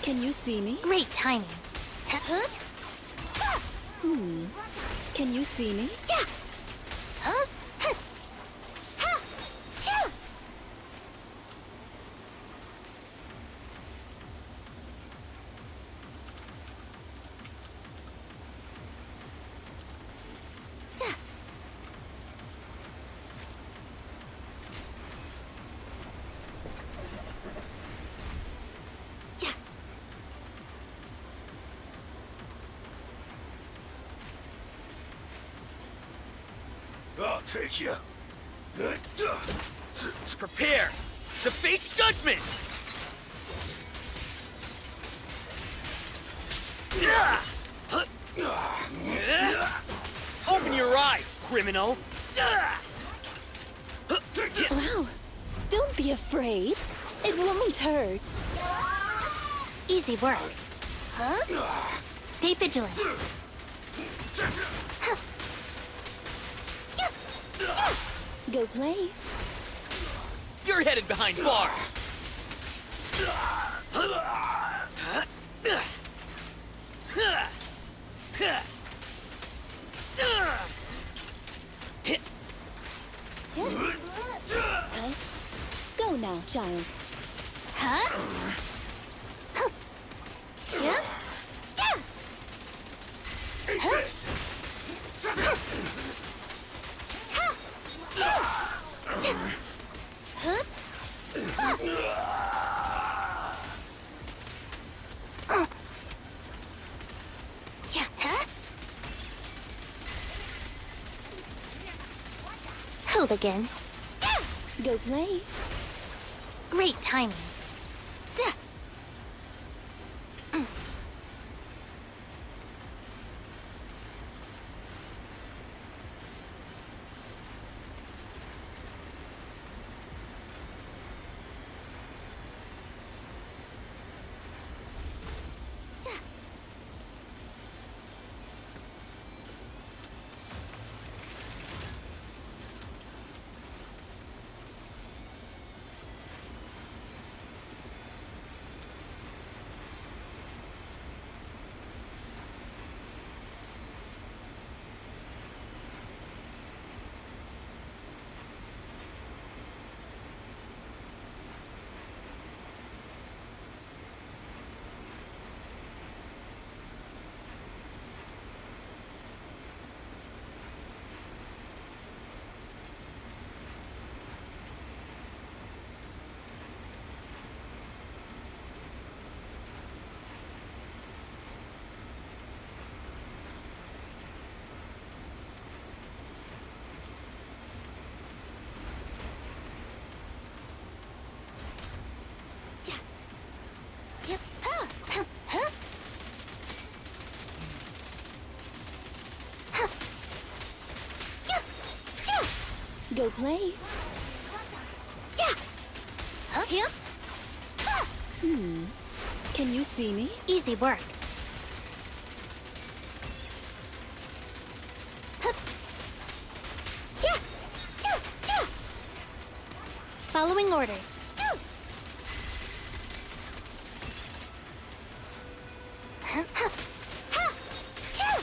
Can you see me? Great timing. Huh? Can you see me? Yeah. Huh? I'll take you. Prepare to face judgment! Open your eyes, criminal! Wow. Don't be afraid. It won't hurt. Easy work. Huh? Stay vigilant. Go play. You're headed behind bars! Go now, child. Huh? Yeah? Yeah! Huh? Huh? Yeah, huh? Hooligans. Go play. Great timing. Yep. Huh? Huh? Huh? Yeah. Yeah. Go play. Yeah. Huh? Here? Huh? Can you see me? Easy work. Huh? Yeah. Yeah. Yeah. Following orders. Go. Huh? Huh? Huh? Yeah.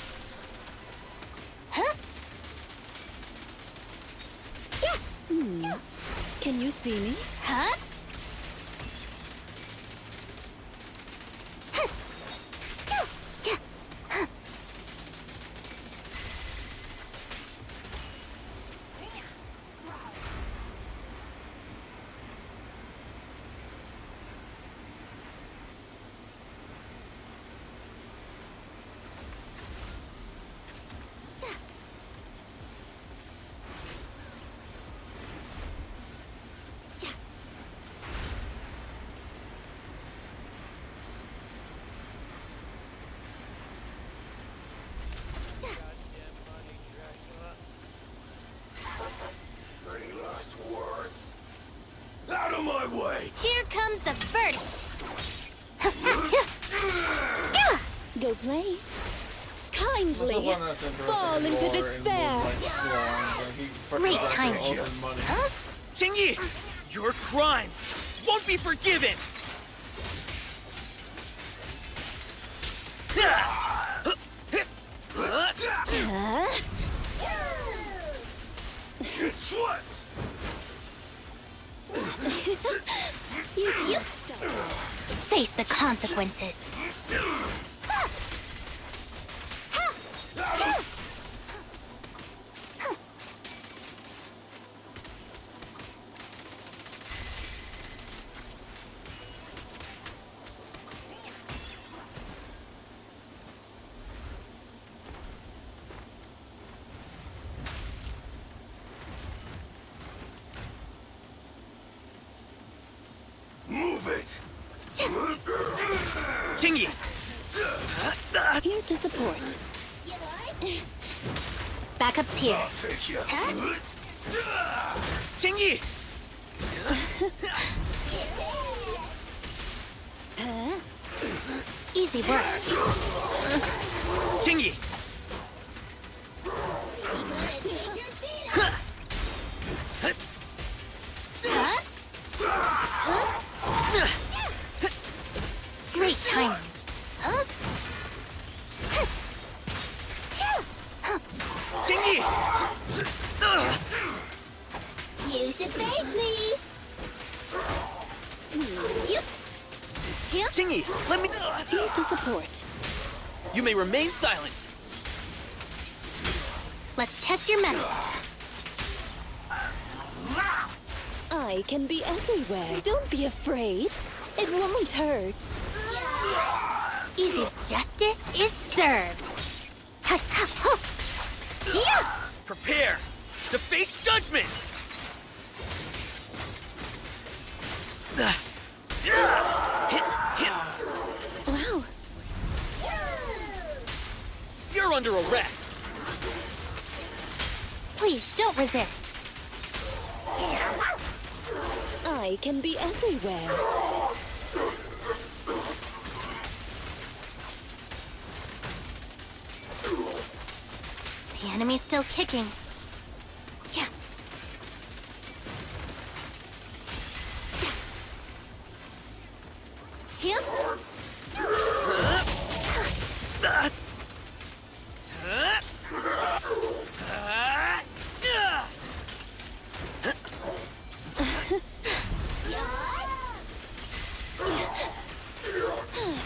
Huh? Yeah. Can you see me? Huh? Huh. Yeah. Yeah. Huh. Any last words? Out of my way! Here comes the verdict. Go play. kindly fall into despair. Great timing. Huh? Chingy, your crime won't be forgiven. You stop. Face the consequences. Move it! Chingy! Here to support. Backup's here. I'll take you. Chingy! Easy work. Chingy! Great timing. Chingy! You should thank me. Chingy, let me... Here to support. You may remain silent. Let's test your mettle. I can be everywhere. Don't be afraid. It won't hurt. Easy justice is served. Prepare to face judgment! Wow. You're under arrest! Please, don't resist. I can be everywhere. The enemy's still kicking. Yeah. Here.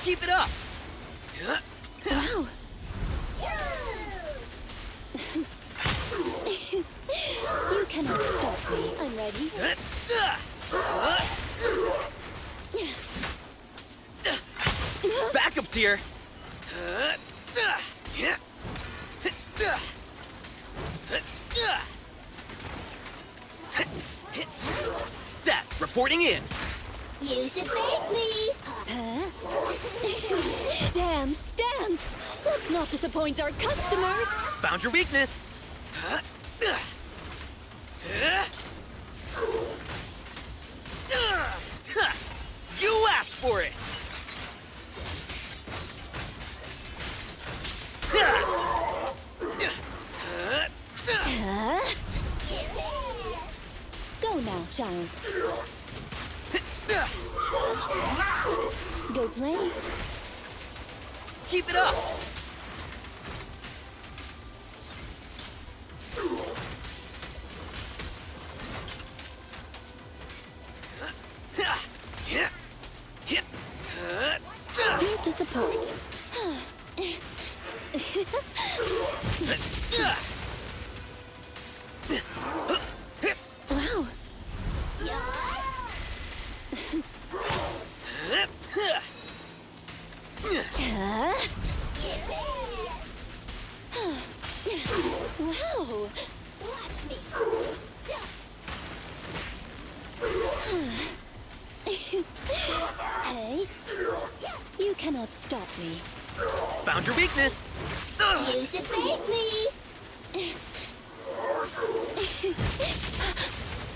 Keep it up! Wow. You cannot stop me. I'm ready. Backup's here! Set, reporting in. You should thank me. Dance, dance! Let's not disappoint our customers! Found your weakness. You asked for it. Go now, child. Go play. Keep it up. Here to support. Wow. Wow. Watch me. Hey, you cannot stop me. Found your weakness. You should thank me.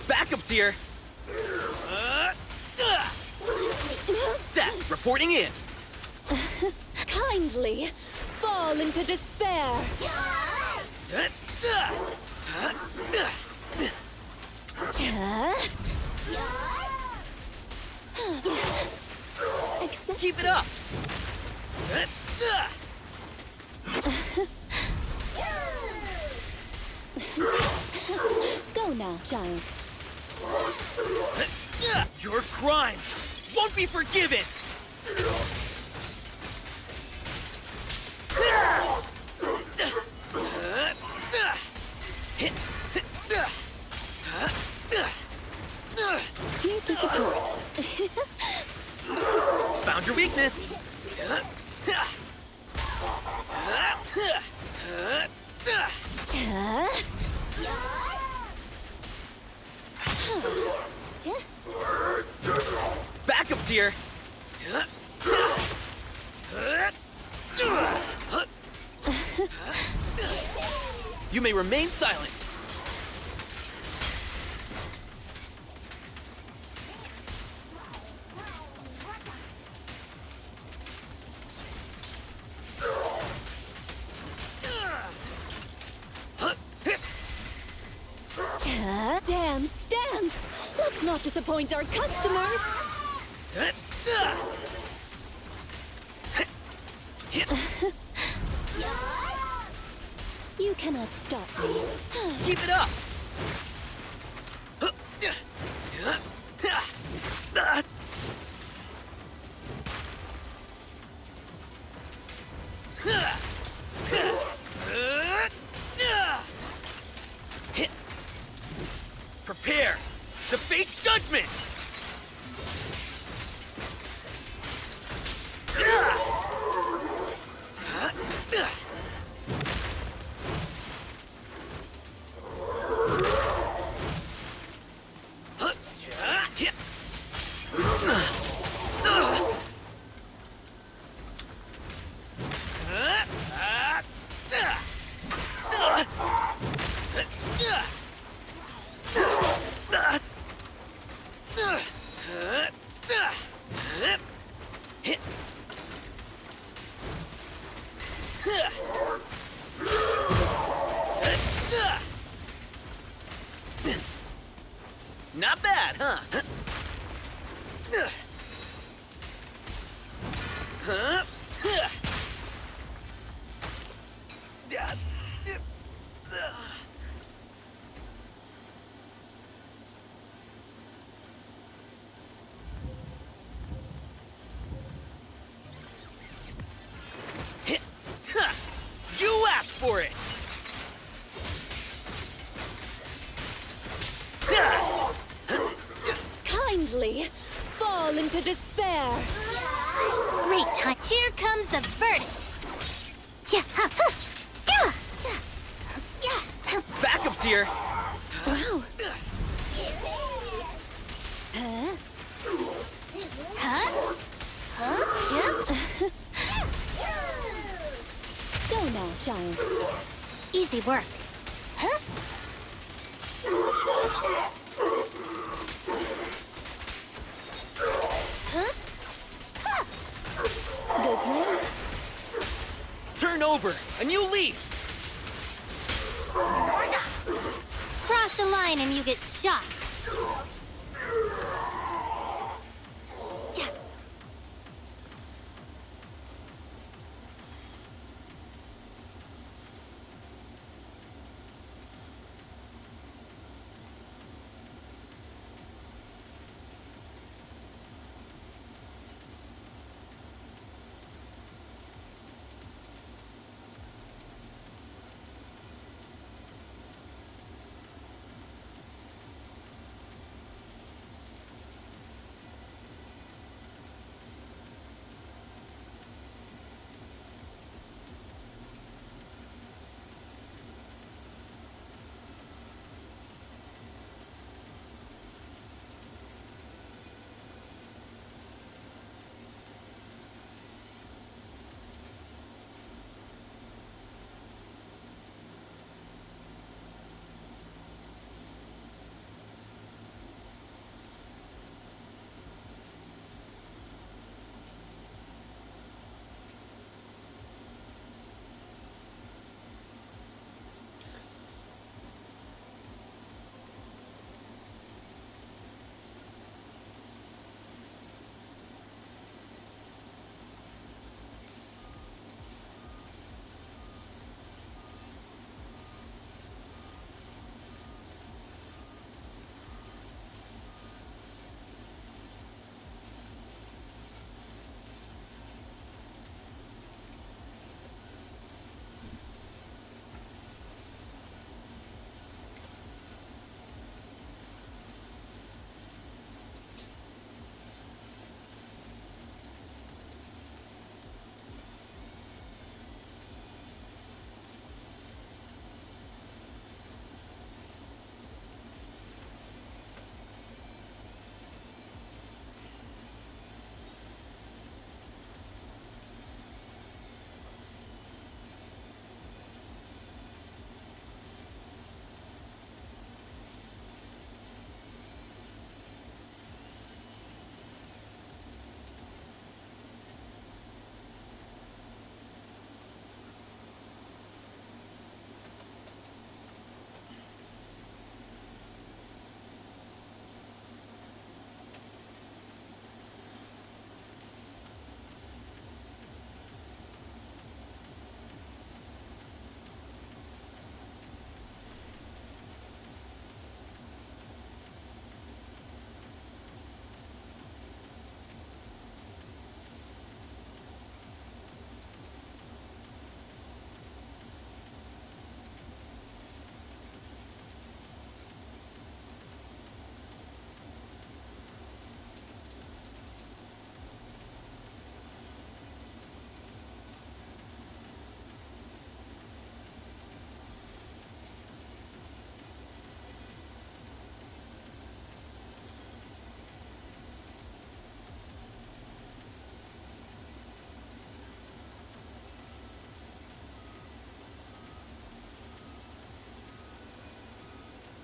Backup's here. Set, reporting in. Kindly fall into despair. Keep it up! Go now, child. Your crime won't be forgiven! Here to support. Found your weakness! Backup's here! You may remain silent! Dance, dance! Let's not disappoint our customers! You cannot stop me. Keep it up! Prepare to face judgment! Not bad, huh? You asked for it! Kindly fall into despair. Great time. Here comes the verdict. Yeah. Backup's here! Wow. Huh? Huh? Huh? Yep. Go now, child. Easy work. Huh? Huh? Huh? Good play. Turn over, and you leave! Cross the line and you get shot. Yeah.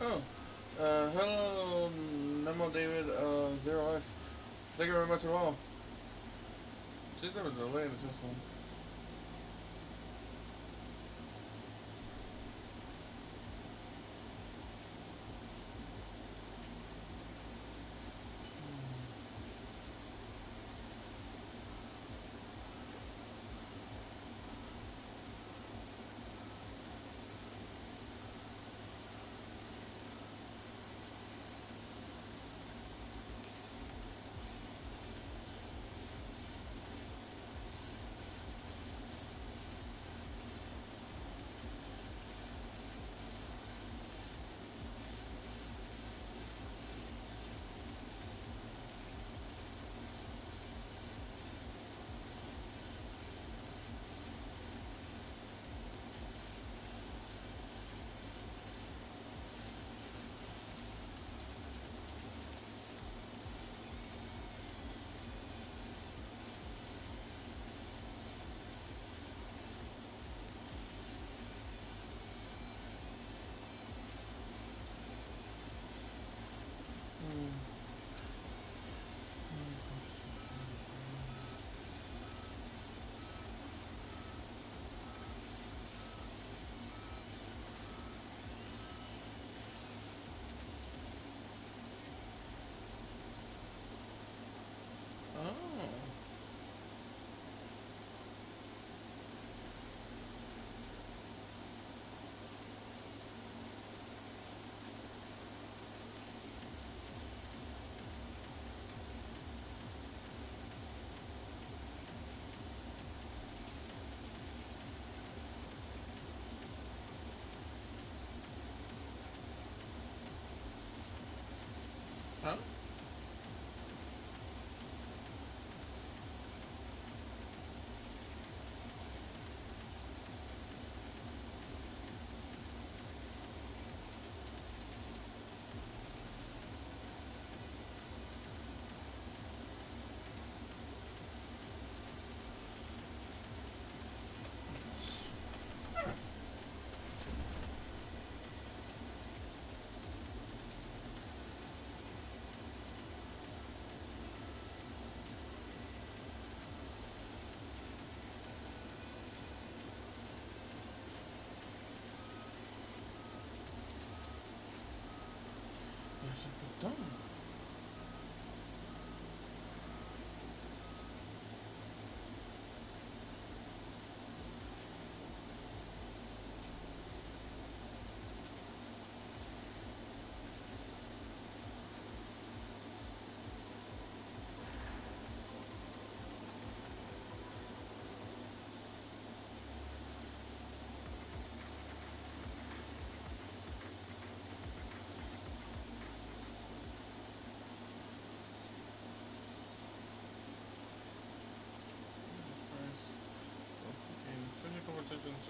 Oh, hello, Nemo David, Zero X. Thank you very much as well. See, there was a delay in the system. Huh? Yes, I put done. Physical participants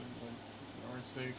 are safe.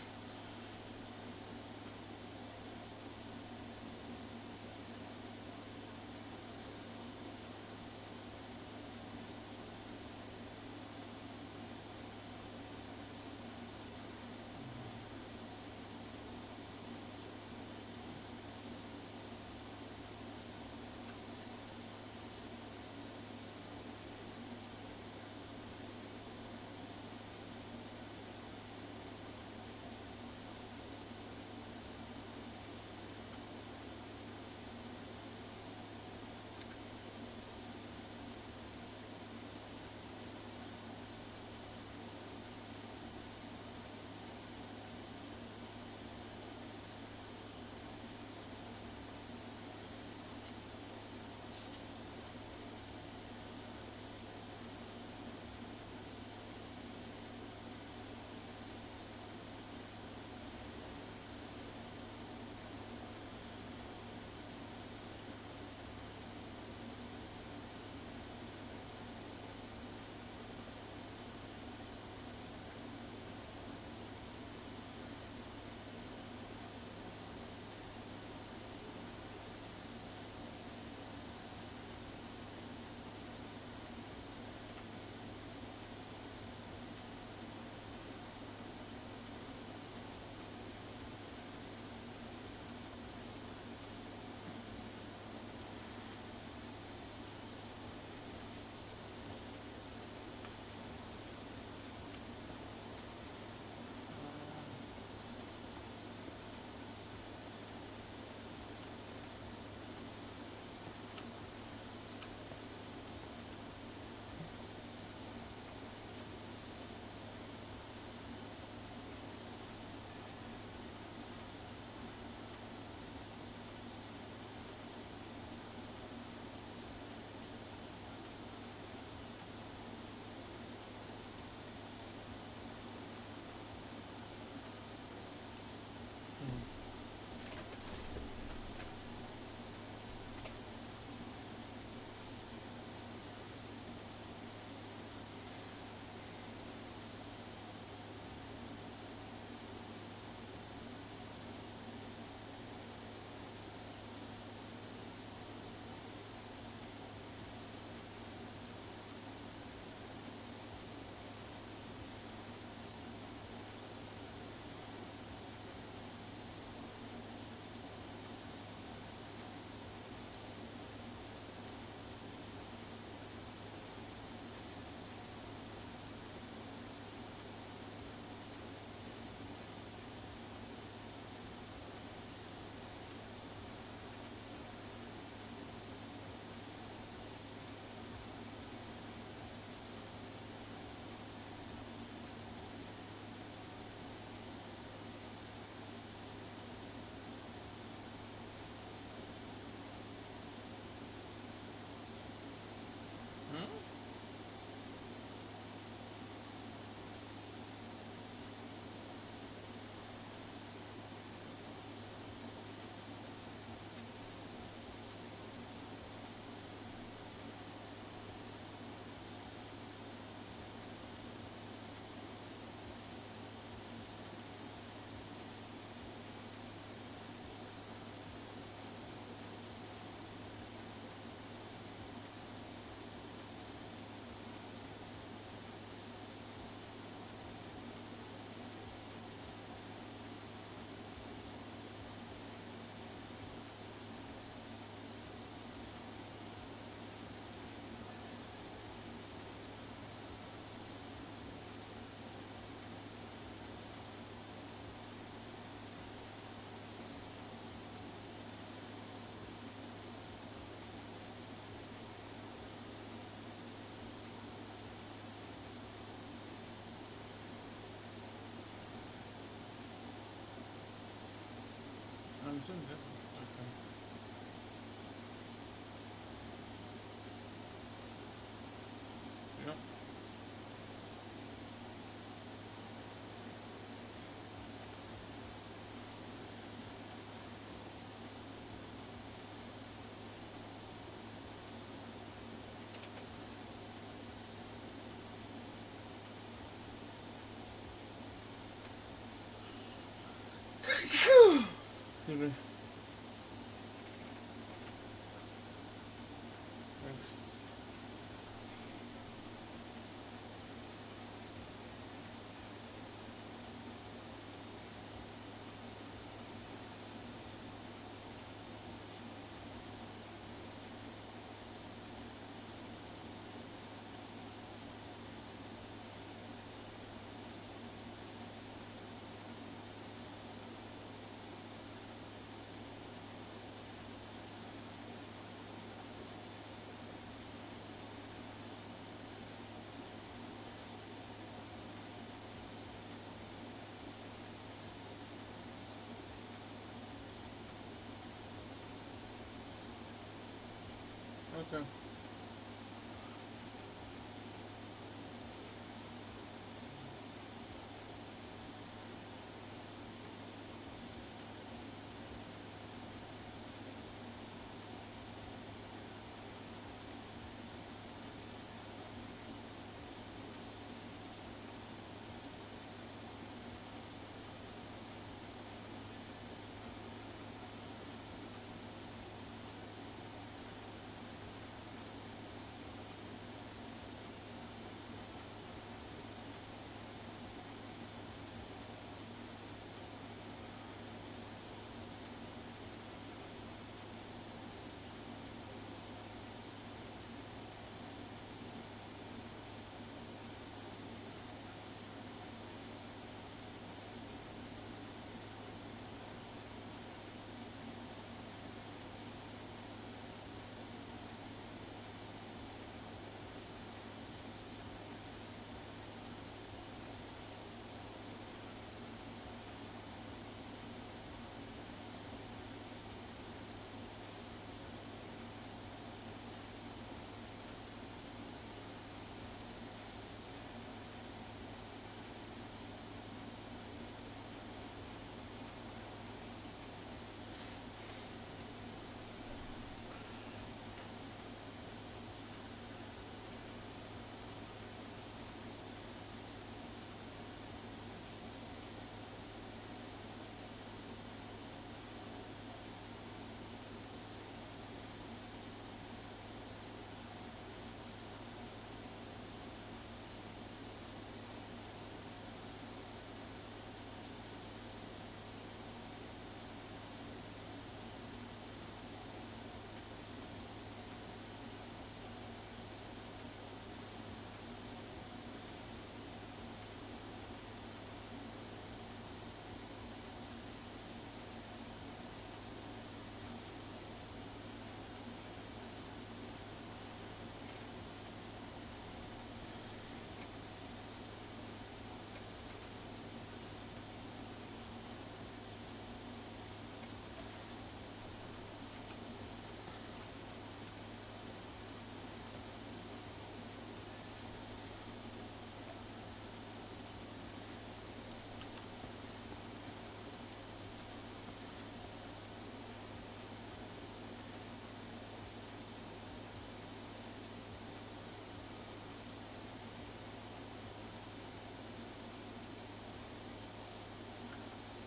Anderson, yeah. Okay. Yep. Excuse me. Thanks. Okay.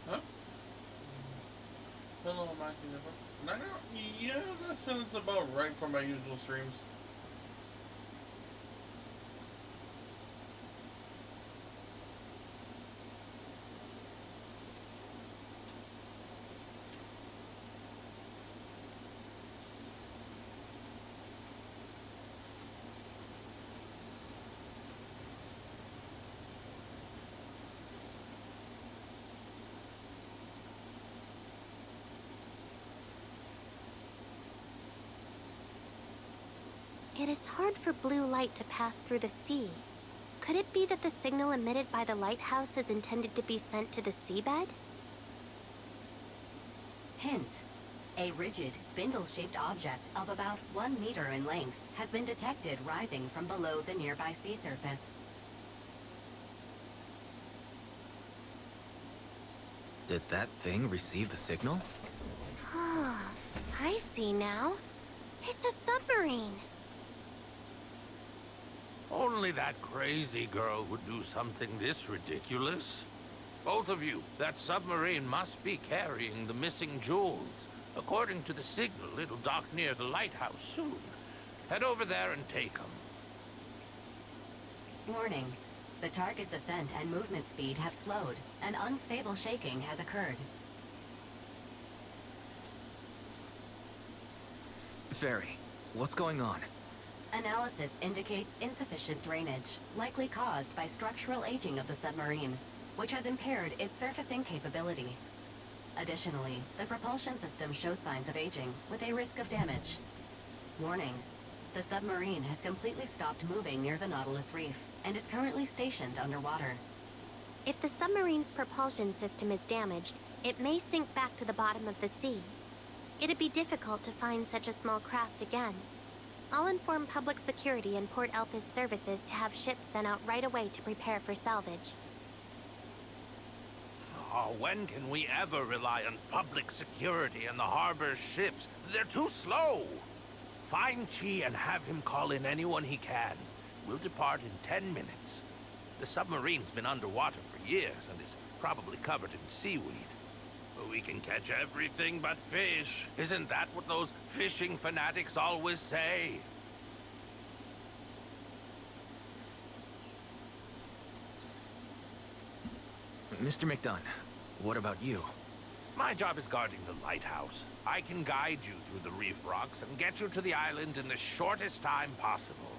Huh? Hello, Mikey Nipper. Yeah, that sounds about right for my usual streams. It is hard for blue light to pass through the sea. Could it be that the signal emitted by the lighthouse is intended to be sent to the seabed? Hint. A rigid, spindle-shaped object of about 1 meter in length has been detected rising from below the nearby sea surface. Did that thing receive the signal? Ah, I see now. It's a submarine. Only that crazy girl would do something this ridiculous. Both of you, that submarine must be carrying the missing jewels. According to the signal, it'll dock near the lighthouse soon. Head over there and take them. Warning. The target's ascent and movement speed have slowed, and unstable shaking has occurred. Ferry, what's going on? Analysis indicates insufficient drainage, likely caused by structural aging of the submarine, which has impaired its surfacing capability. Additionally, the propulsion system shows signs of aging, with a risk of damage. Warning. The submarine has completely stopped moving near the Nautilus Reef, and is currently stationed underwater. If the submarine's propulsion system is damaged, it may sink back to the bottom of the sea. It'd be difficult to find such a small craft again. I'll inform public security and Port Elpis services to have ships sent out right away to prepare for salvage. Oh, when can we ever rely on public security and the harbor's ships? They're too slow. Find Chi and have him call in anyone he can. We'll depart in 10 minutes. The submarine's been underwater for years and is probably covered in seaweed. But we can catch everything but fish. Isn't that what those fishing fanatics always say? Mr. McDunn, what about you? My job is guarding the lighthouse. I can guide you through the reef rocks and get you to the island in the shortest time possible.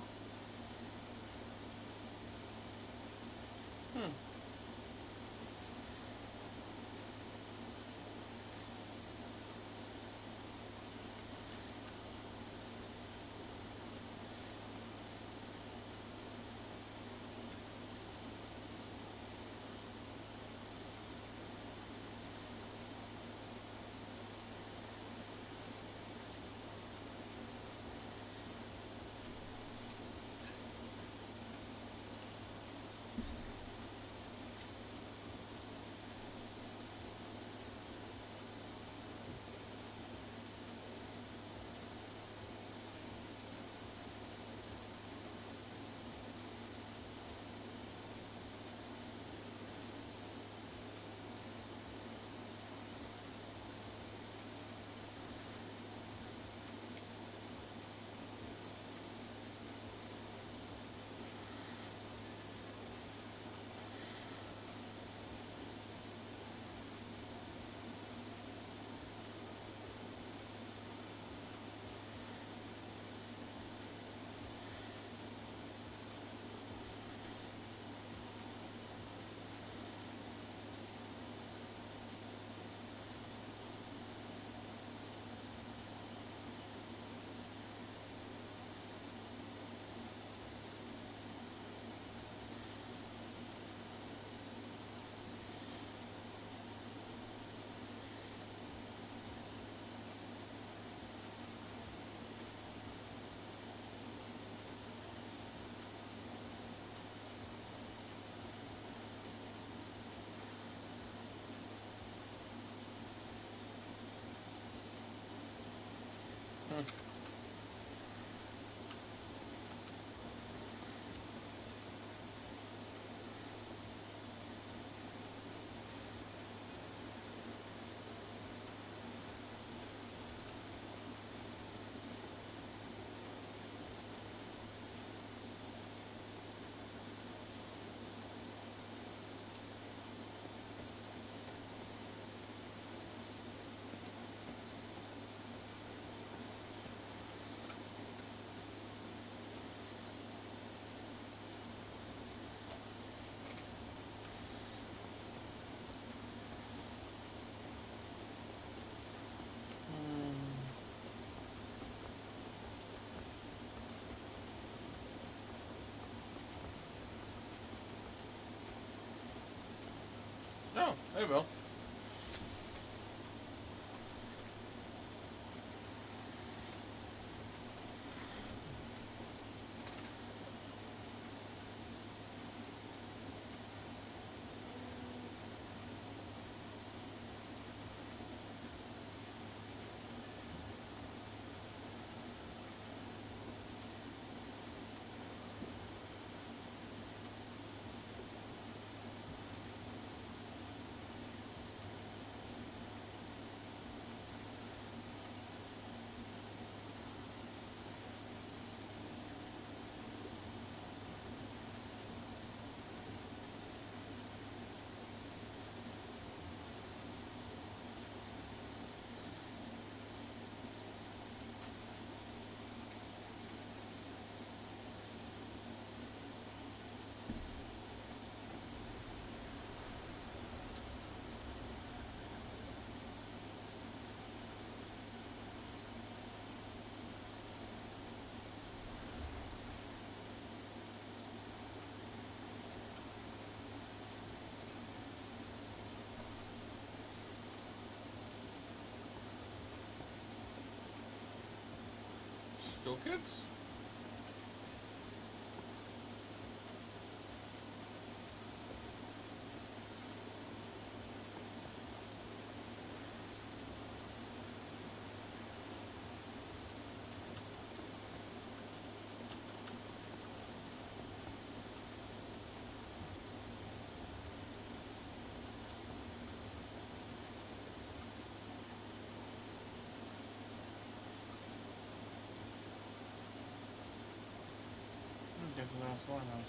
Oh, there we go. Go kids! Guess the last one was.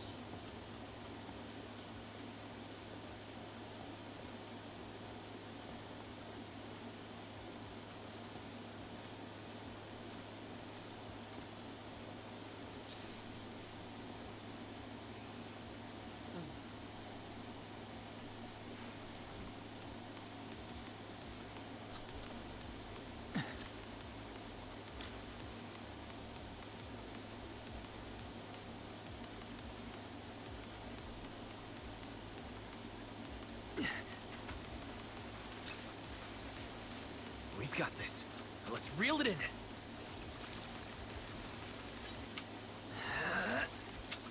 We've got this. Now let's reel it in.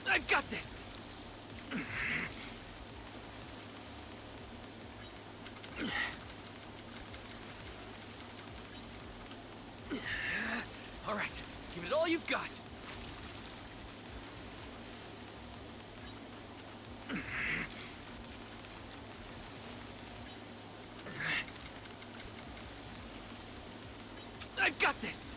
I've got this! All right, give it all you've got. I've got this!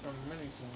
A mini sign.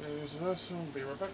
There's this one, be right back.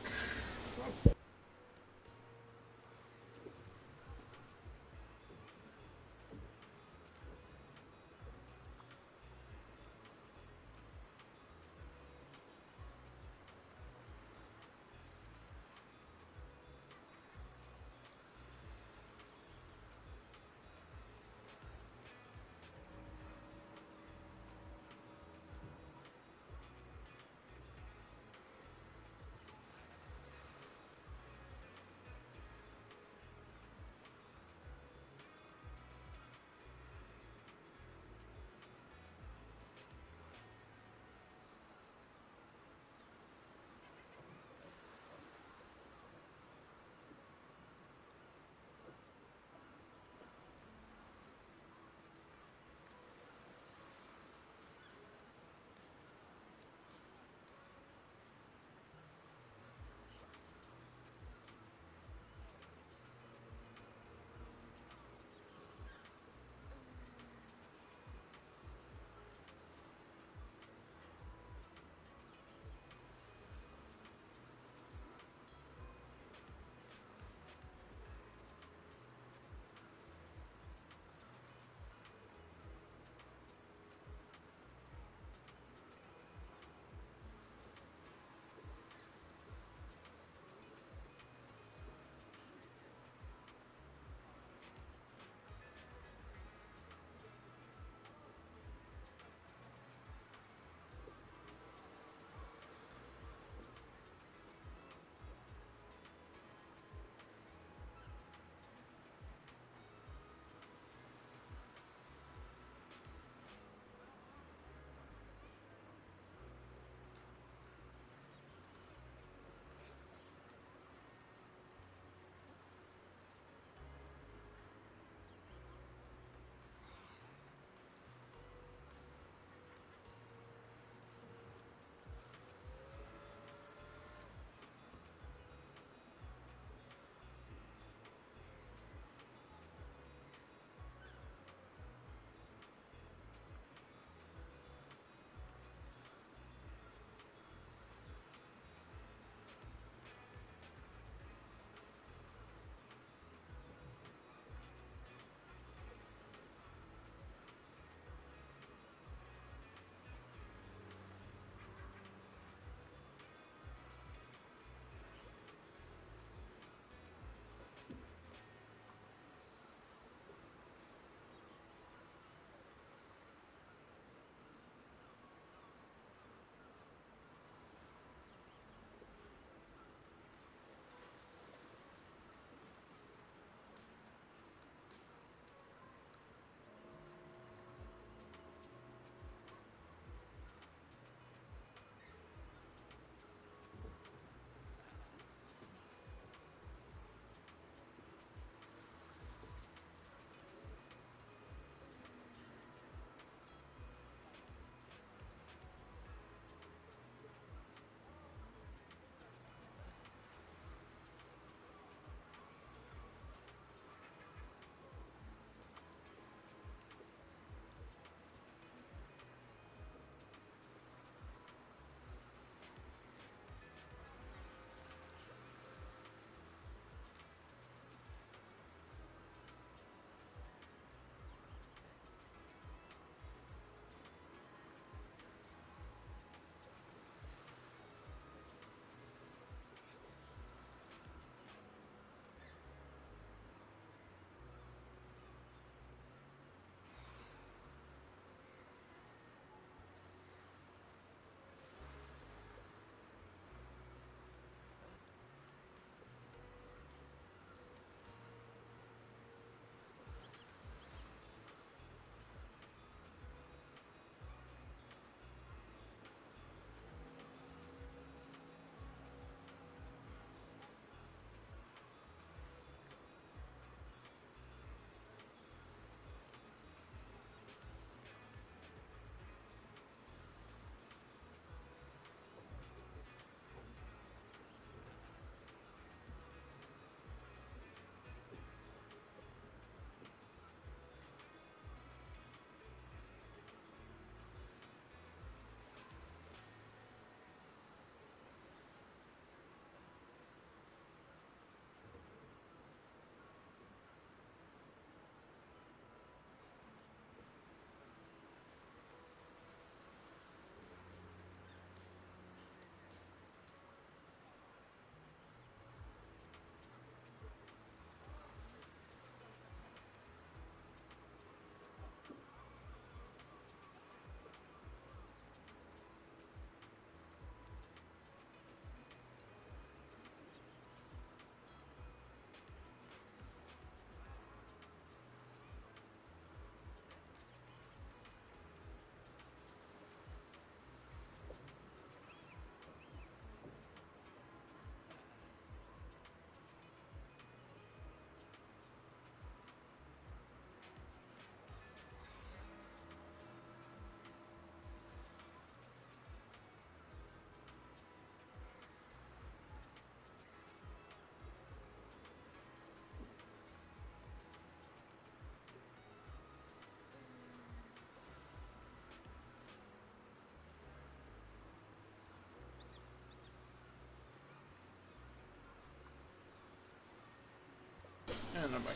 I'm back.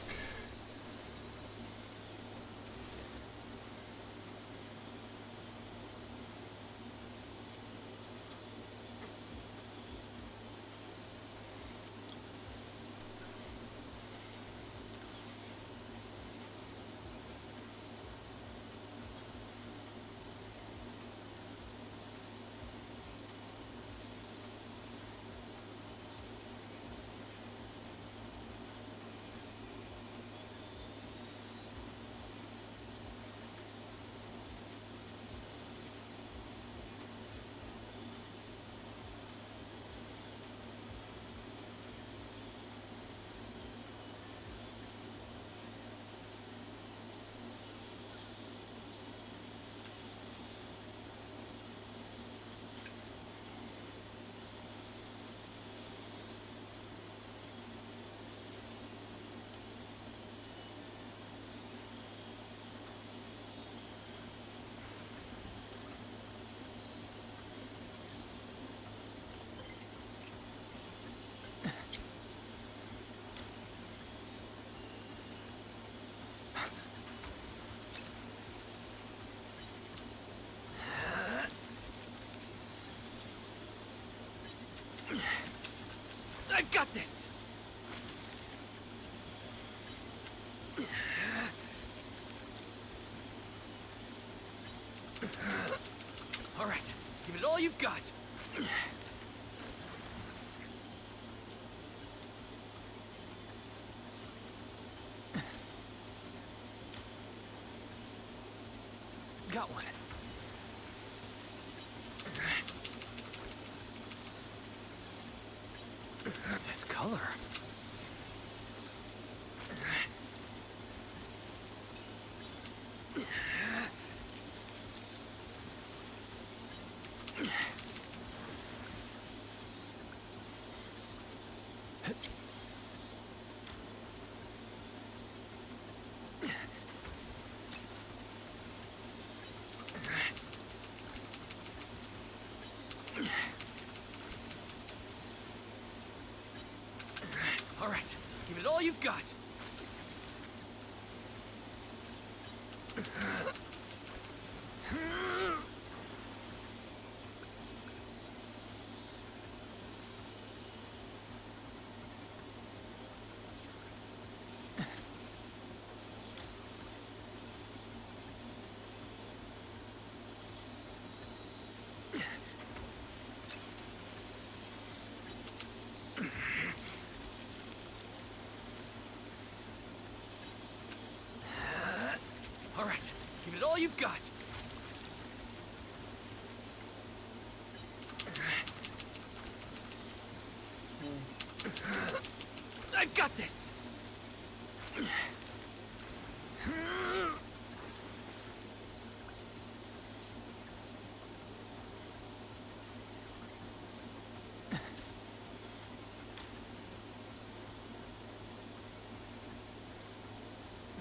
I've got this! All right, give it all you've got. Got one. This color. All right, give it all you've got. All right, give it all you've got. I've got this.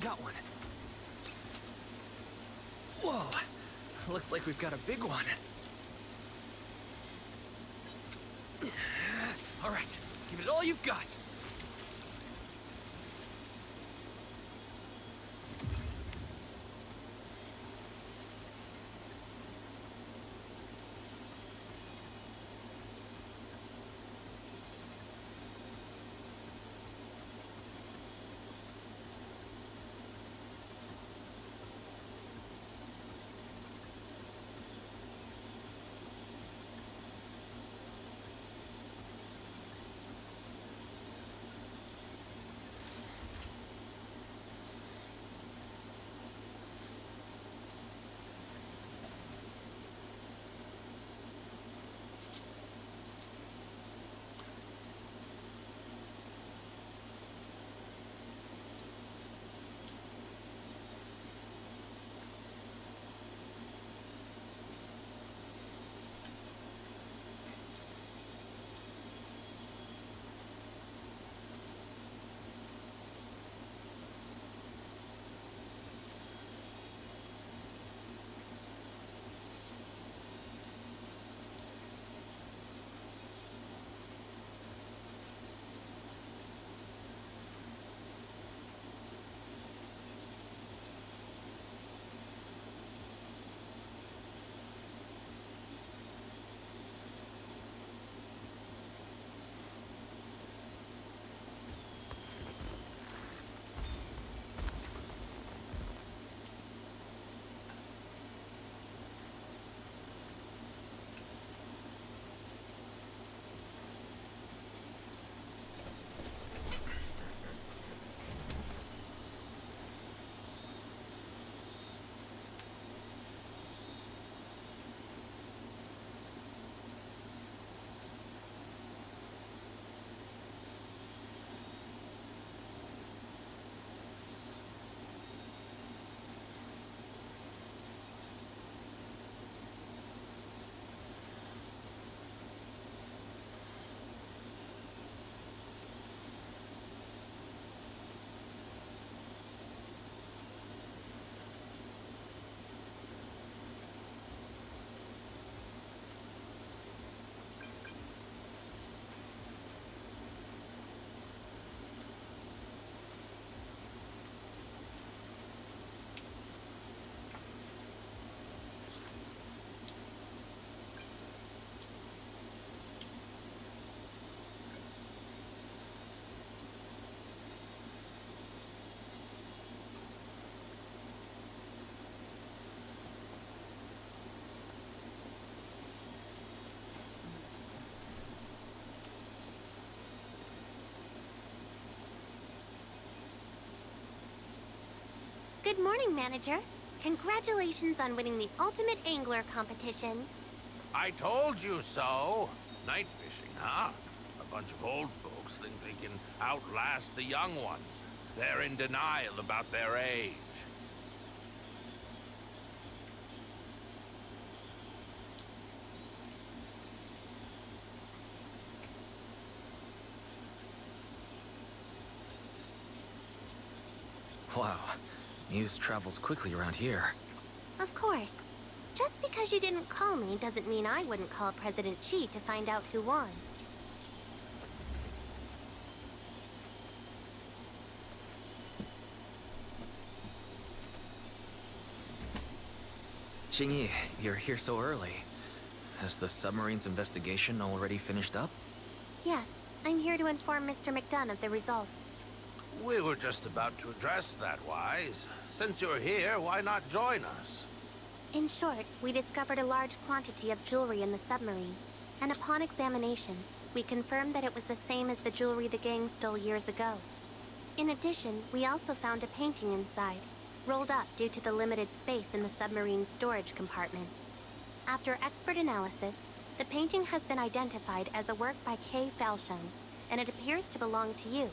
Got one. Whoa, looks like we've got a big one. All right, give it all you've got. Good morning, Manager. Congratulations on winning the Ultimate Angler competition. I told you so. Night fishing, huh? A bunch of old folks think they can outlast the young ones. They're in denial about their age. Wow. News travels quickly around here. Of course. Just because you didn't call me doesn't mean I wouldn't call President Chi to find out who won. Jingyi, you're here so early. Has the submarine's investigation already finished up? Yes, I'm here to inform Mr. McDunn of the results. We were just about to address that, Wise. Since you're here, why not join us? In short, we discovered a large quantity of jewelry in the submarine, and upon examination, we confirmed that it was the same as the jewelry the gang stole years ago. In addition, we also found a painting inside, rolled up due to the limited space in the submarine's storage compartment. After expert analysis, the painting has been identified as a work by Kay Falshun, and it appears to belong to you.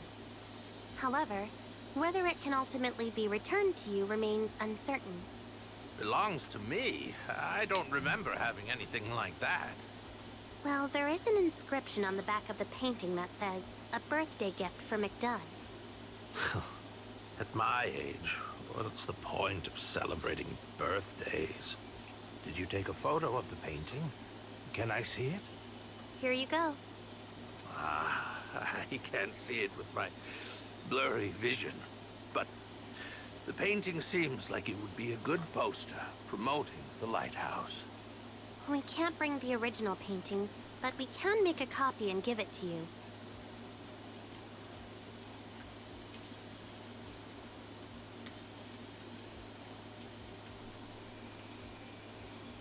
However, whether it can ultimately be returned to you remains uncertain. Belongs to me? I don't remember having anything like that. Well, there is an inscription on the back of the painting that says, "A birthday gift for McDunn." At my age, what's the point of celebrating birthdays? Did you take a photo of the painting? Can I see it? Here you go. Ah, I can't see it with my blurry vision. But the painting seems like it would be a good poster promoting the lighthouse. We can't bring the original painting, but we can make a copy and give it to you.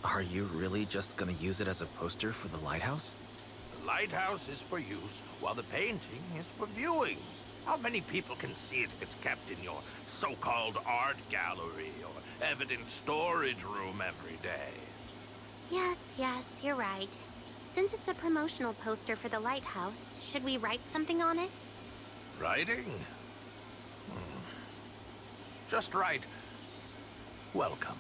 Are you really just gonna use it as a poster for the lighthouse? The lighthouse is for use, while the painting is for viewing. How many people can see it if it's kept in your so-called art gallery or evidence storage room every day? Yes, you're right. Since it's a promotional poster for the lighthouse, should we write something on it? Writing? Just write, "Welcome."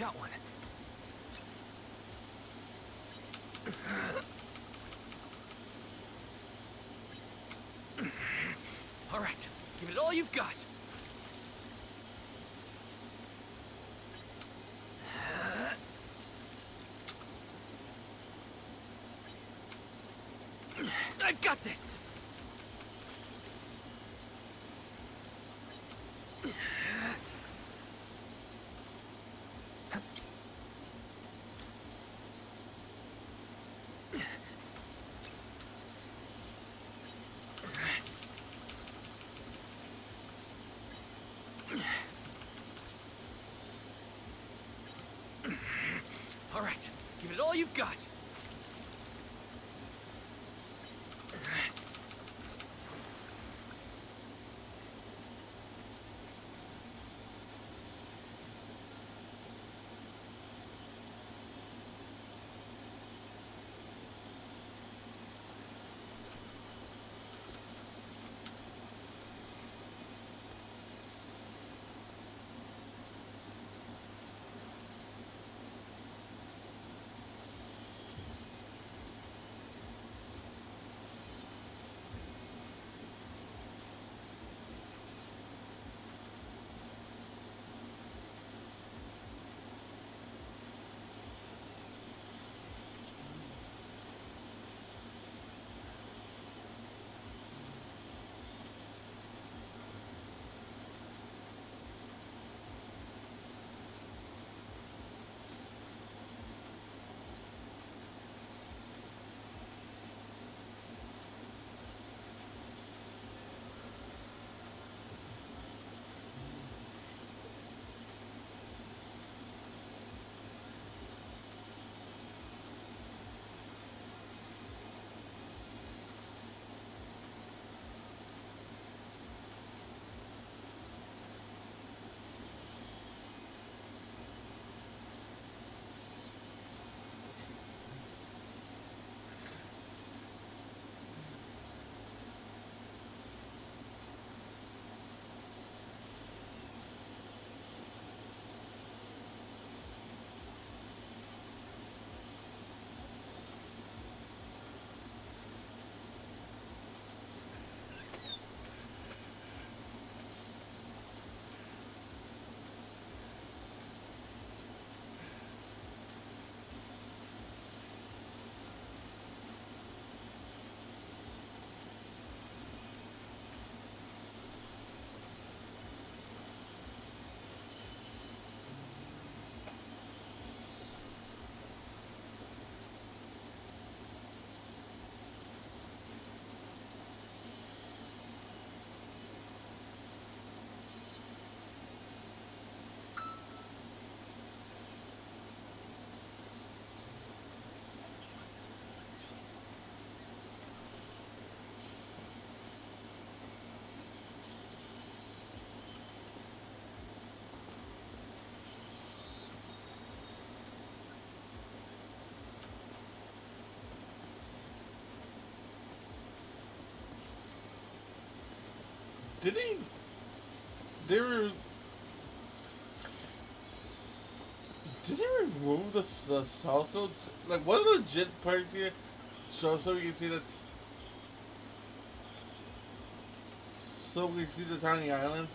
got one. All right, give it all you've got. I've got this. All right, give it all you've got. Did he? They were. Did he remove the source code? Like, what legit parts here? So we can see that. So we see the tiny island.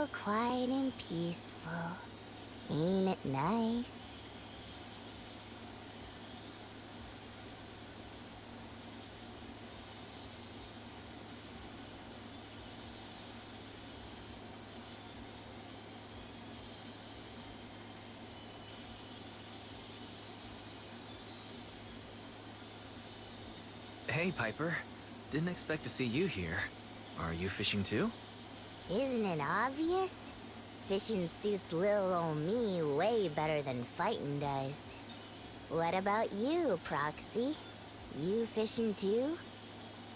so quiet and peaceful. Ain't it nice? Hey, Piper. Didn't expect to see you here. Are you fishing too? Isn't it obvious? Fishing suits little old me way better than fighting does. What about you, Proxy? You fishing too?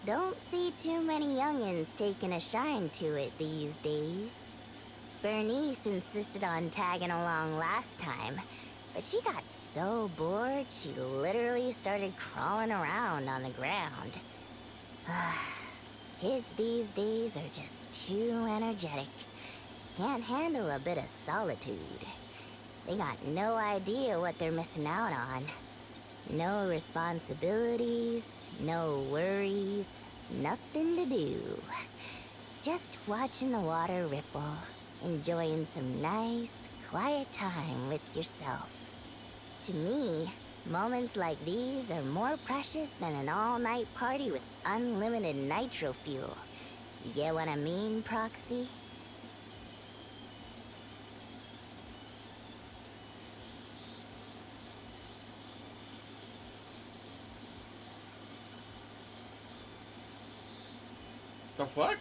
Don't see too many youngins taking a shine to it these days. Bernice insisted on tagging along last time, but she got so bored she literally started crawling around on the ground. Kids these days are just too energetic. Can't handle a bit of solitude. They got no idea what they're missing out on. No responsibilities, no worries, nothing to do. Just watching the water ripple, enjoying some nice, quiet time with yourself. To me, moments like these are more precious than an all-night party with unlimited nitro fuel. You get what I mean, Proxy? The fuck?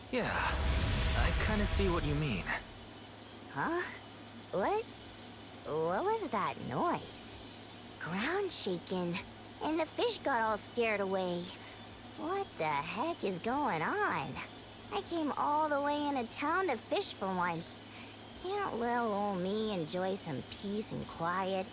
Yeah, I kinda see what you mean. Huh? What? What was that noise? Ground shaking, and the fish got all scared away. What the heck is going on? I came all the way into town to fish for once. Can't little old me enjoy some peace and quiet?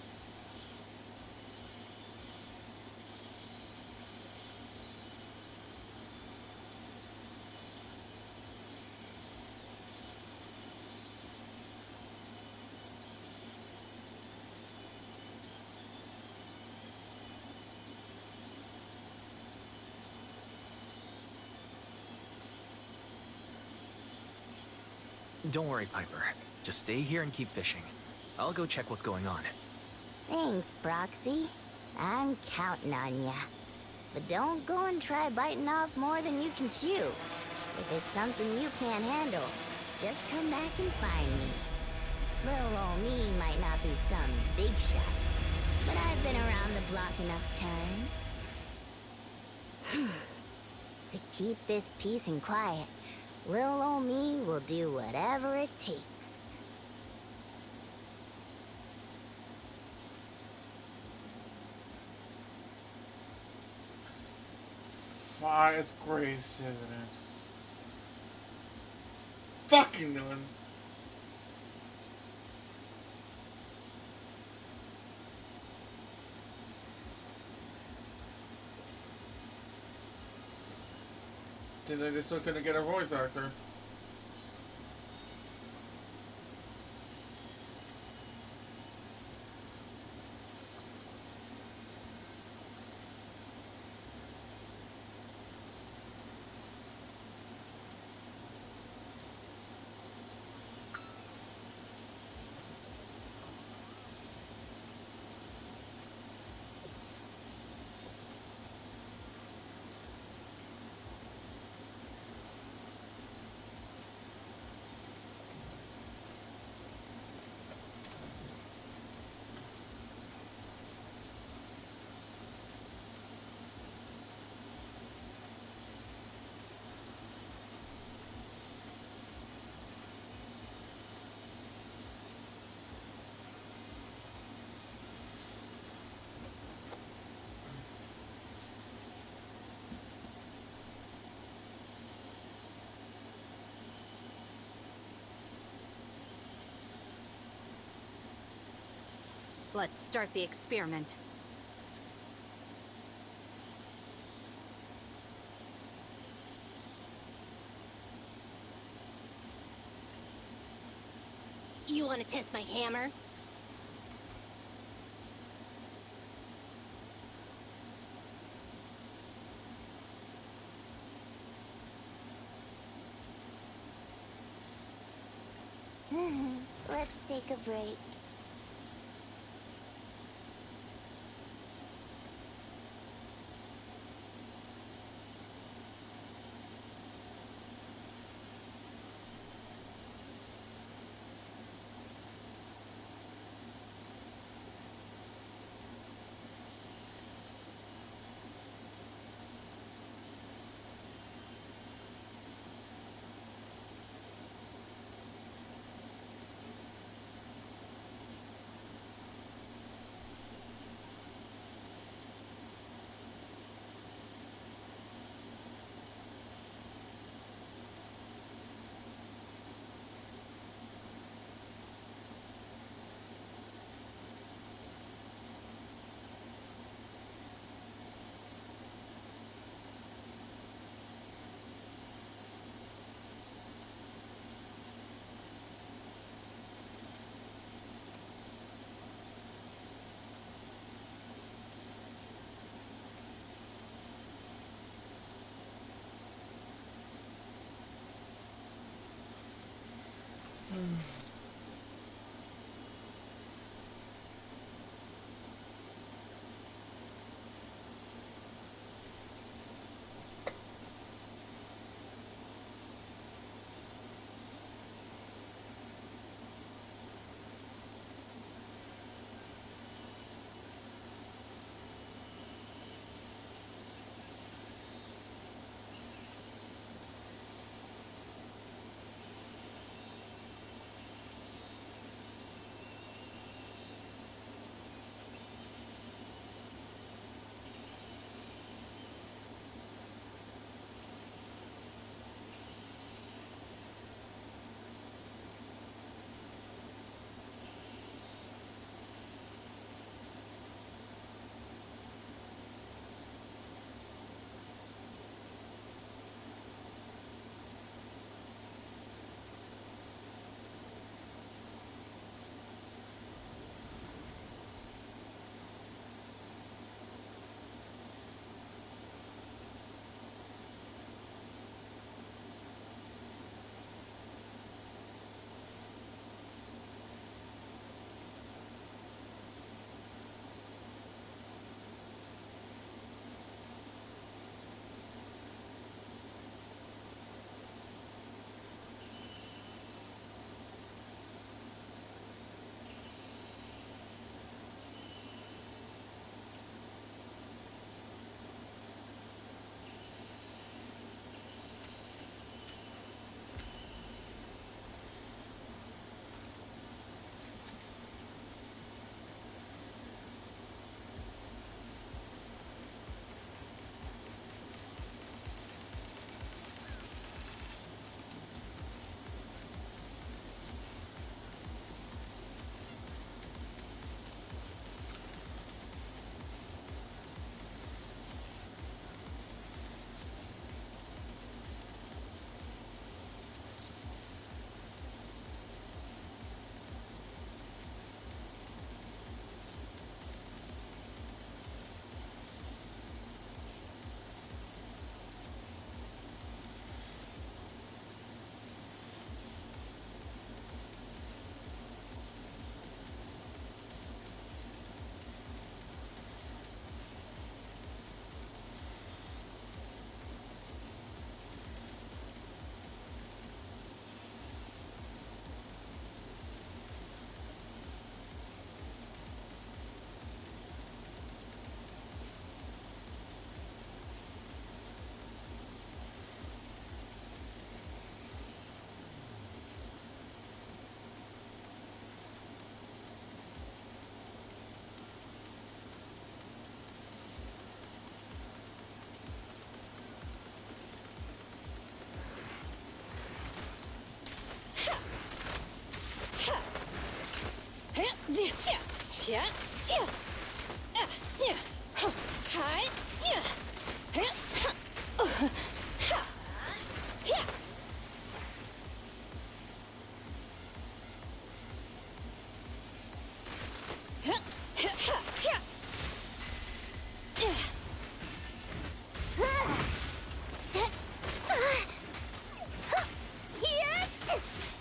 Don't worry, Piper. Just stay here and keep fishing. I'll go check what's going on. Thanks, Proxy. I'm counting on ya. But don't go and try biting off more than you can chew. If it's something you can't handle, just come back and find me. Little old me might not be some big shot, but I've been around the block enough times. To keep this peace and quiet, little old me will do whatever it takes. It's grace, isn't it? Fucking doing. Seems like they still couldn't get a voice actor. Let's start the experiment. You want to test my hammer? Let's take a break.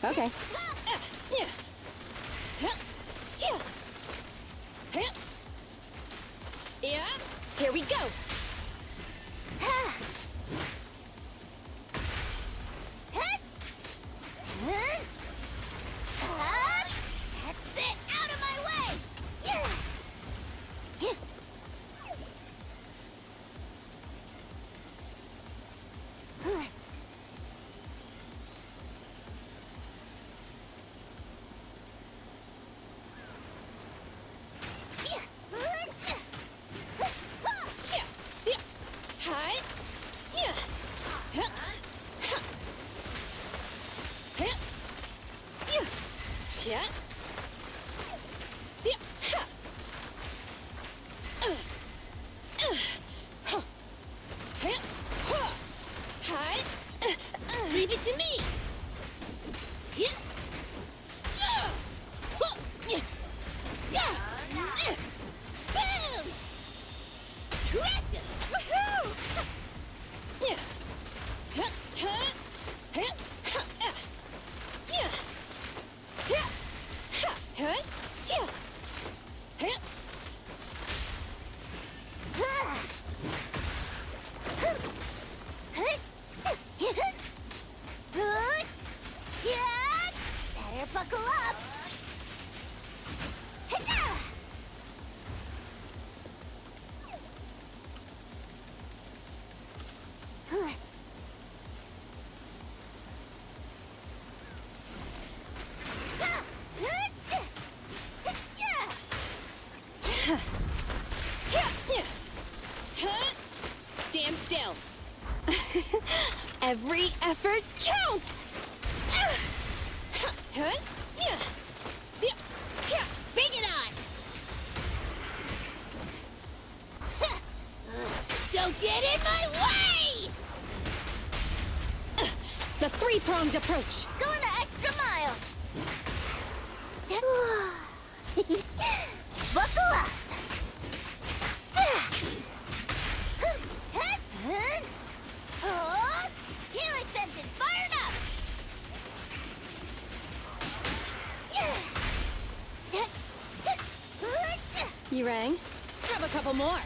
Okay. Here we go. That's it! Out of my way! Leave it to me. Boom! Crush it! Woohoo! Better buckle up! Stand still. Every effort counts. Bring it on! Don't get in my way! The three-pronged approach. Going the extra mile! Buckle up! Healing sentence fired up! You rang? Have a couple more.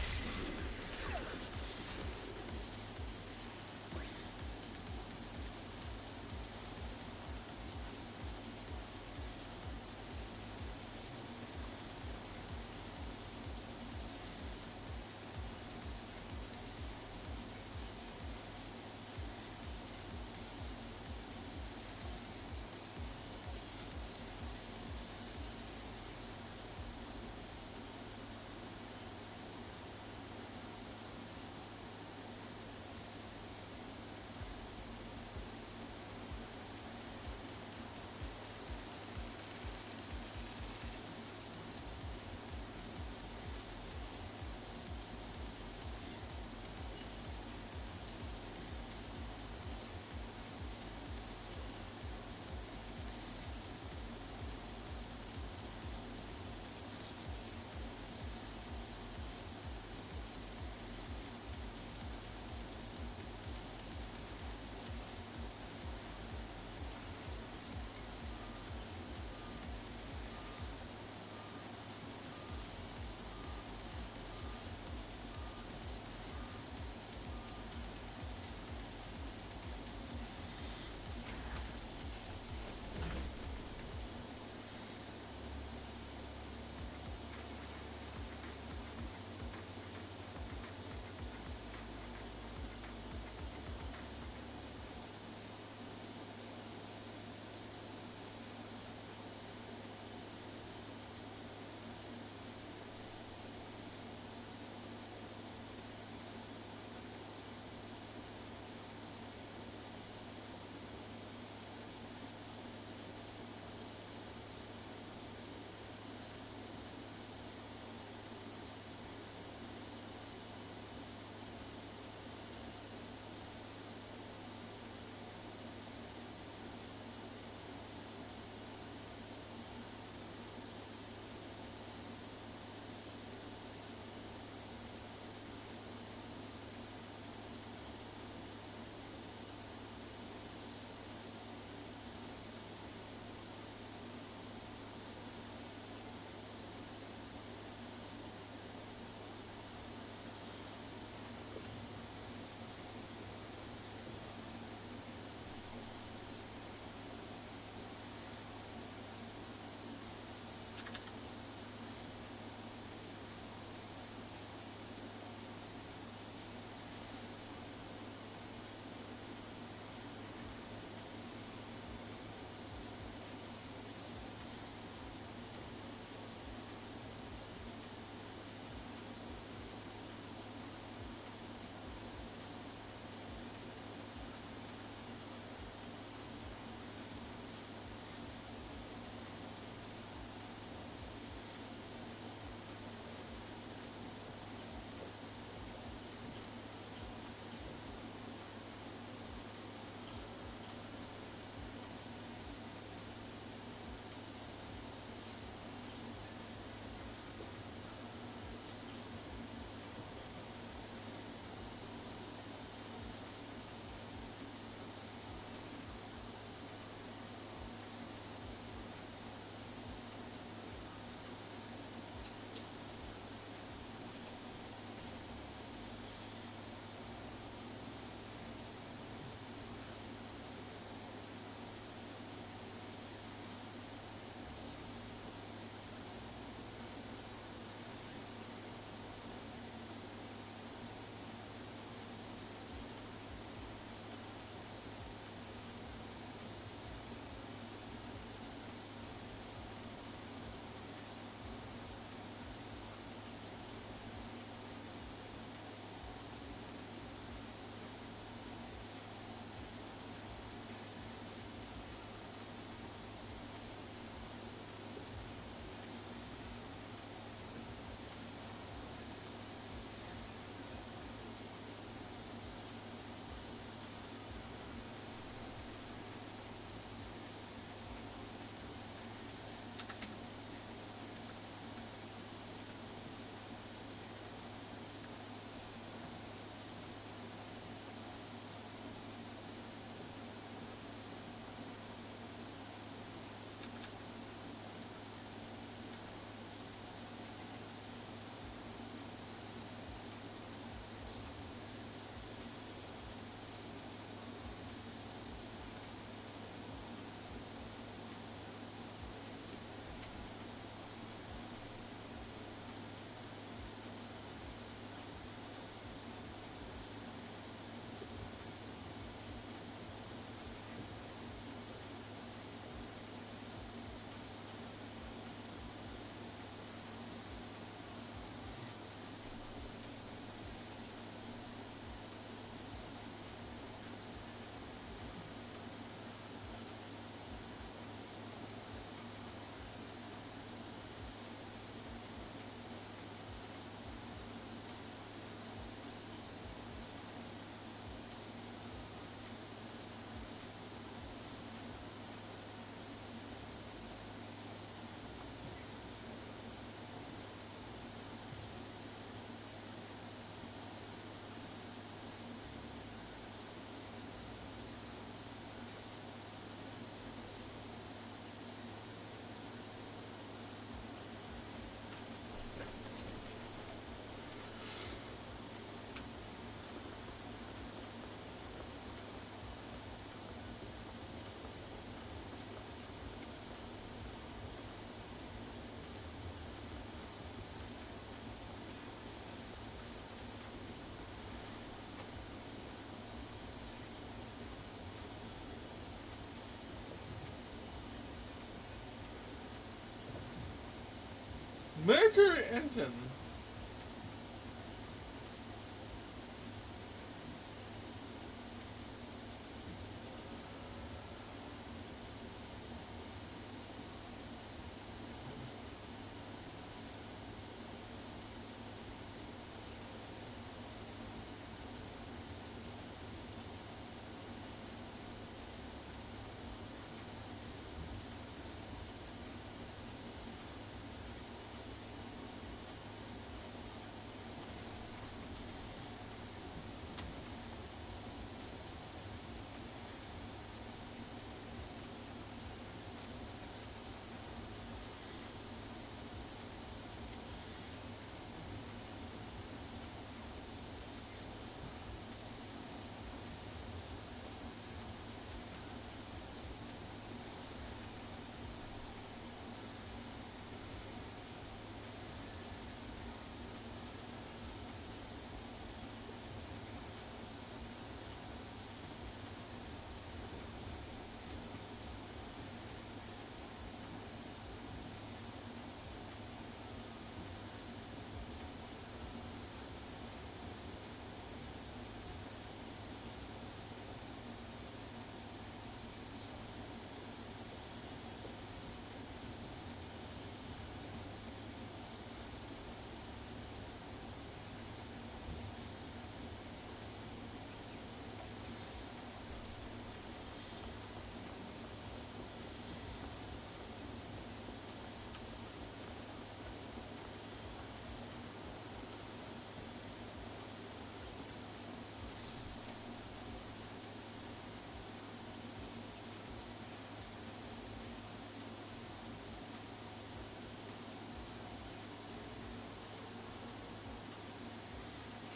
Military engine.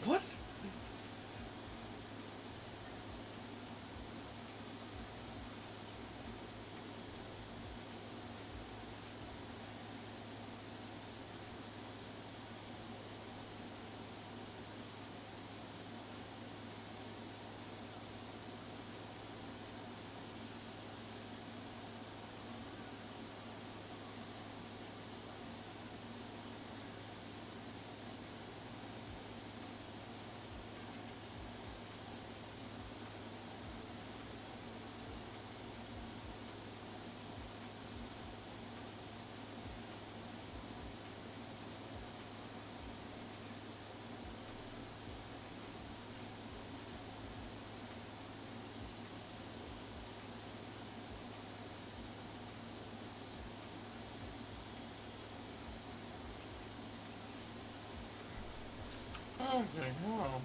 What? Okay, well.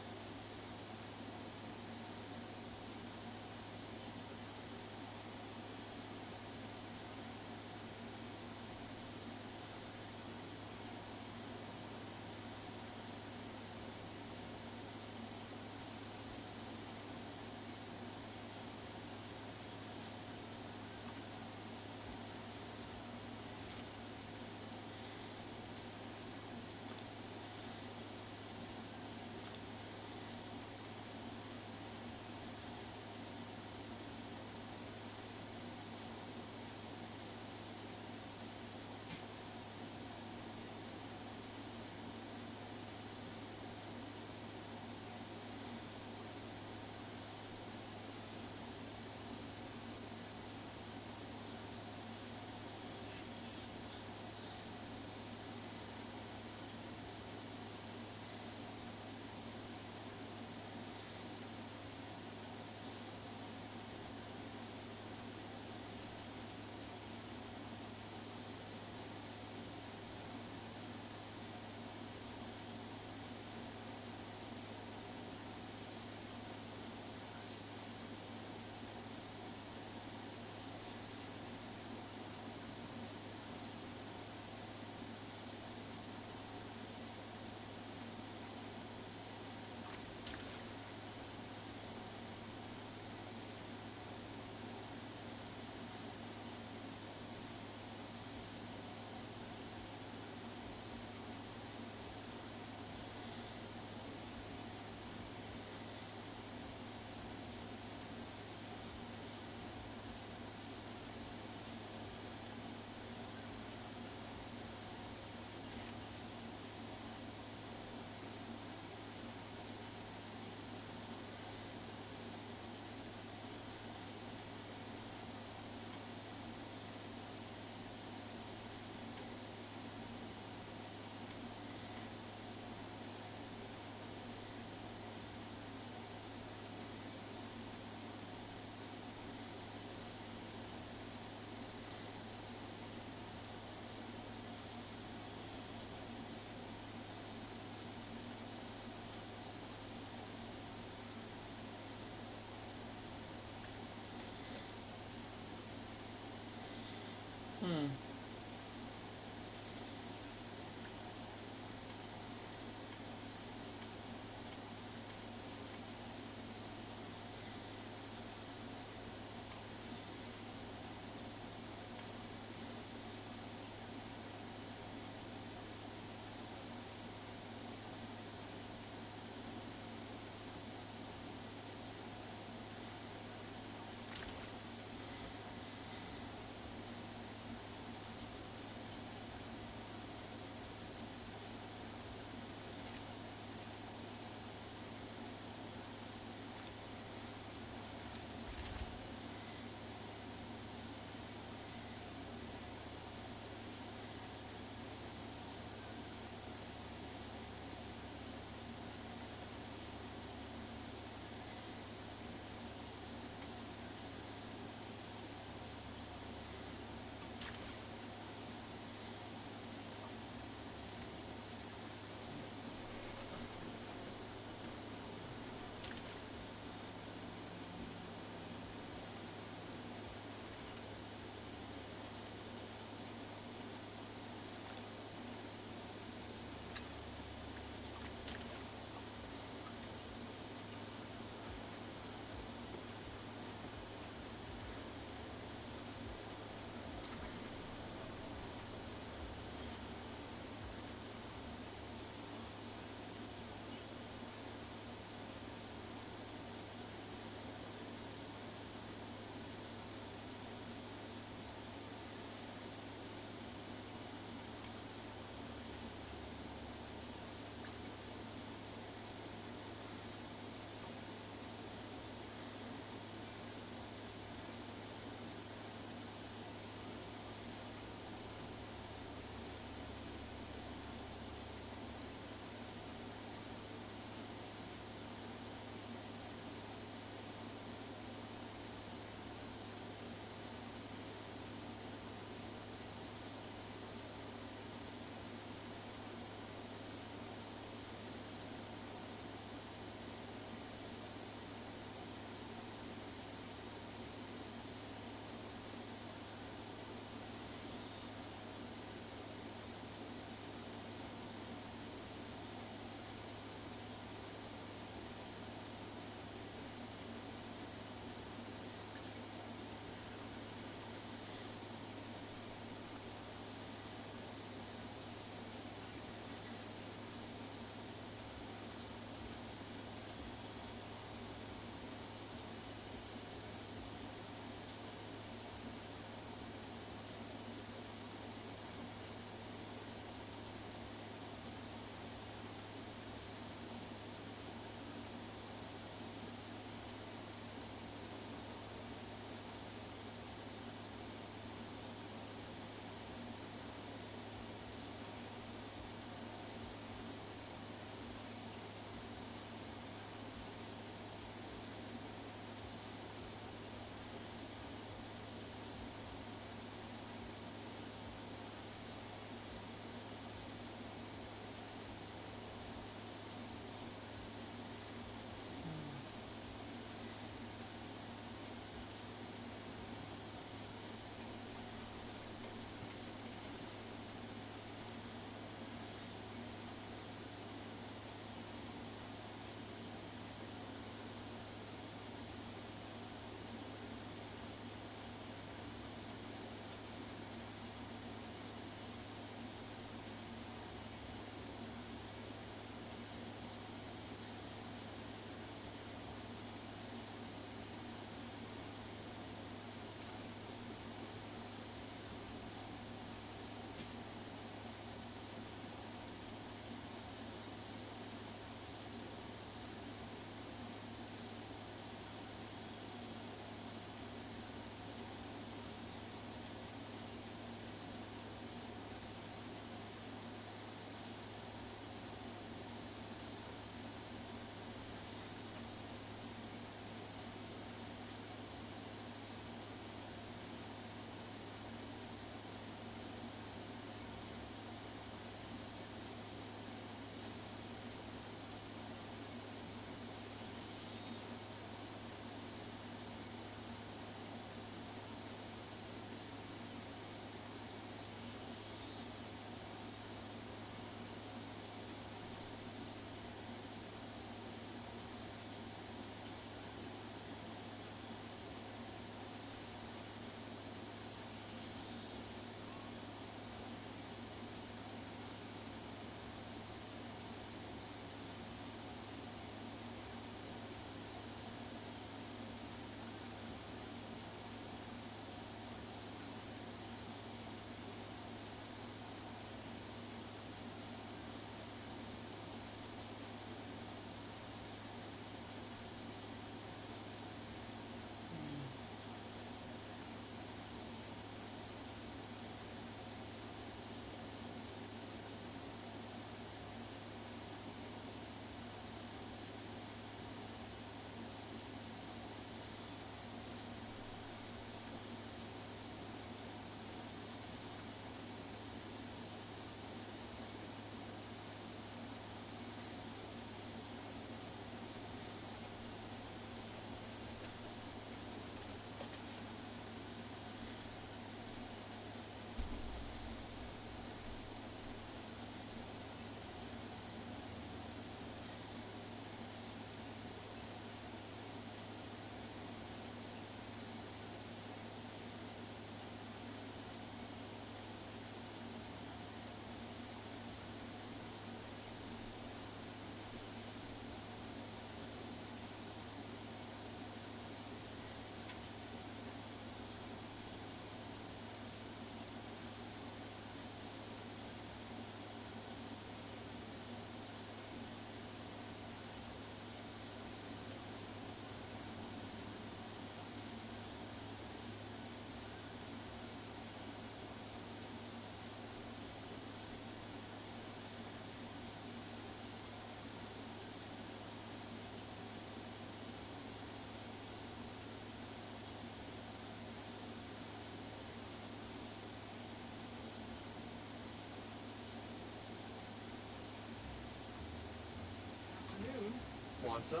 Want some?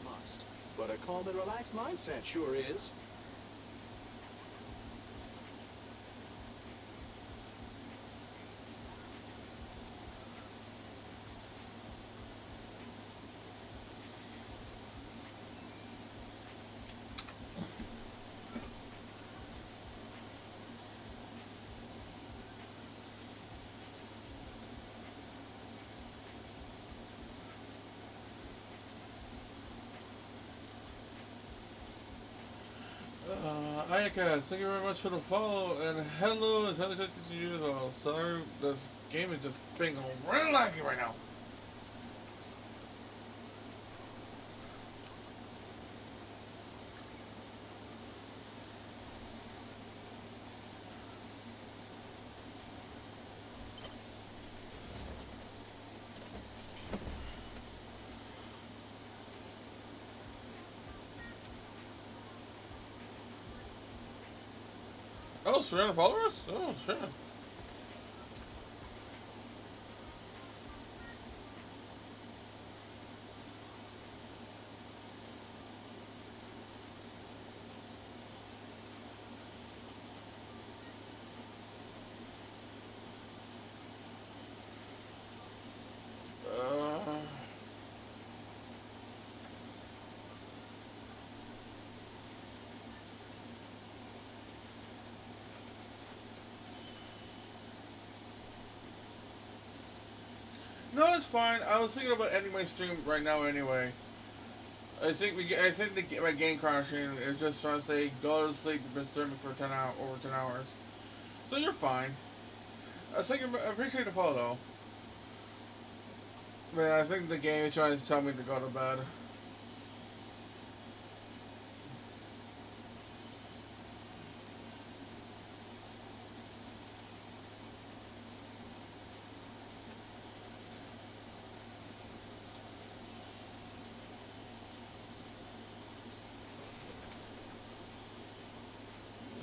Must. But a calm and relaxed mindset sure is. Ayaka, thank you very much for the follow, and hello, and salutations to you as well. Sorry, the game is just being really laggy right now. Oh, Serena follow us? Oh, sure. No, it's fine. I was thinking about ending my stream right now anyway. I think my game crashing is just trying to say go to sleep. You've been streaming for over 10 hours, so you're fine. I appreciate the follow though. But I think the game is trying to tell me to go to bed.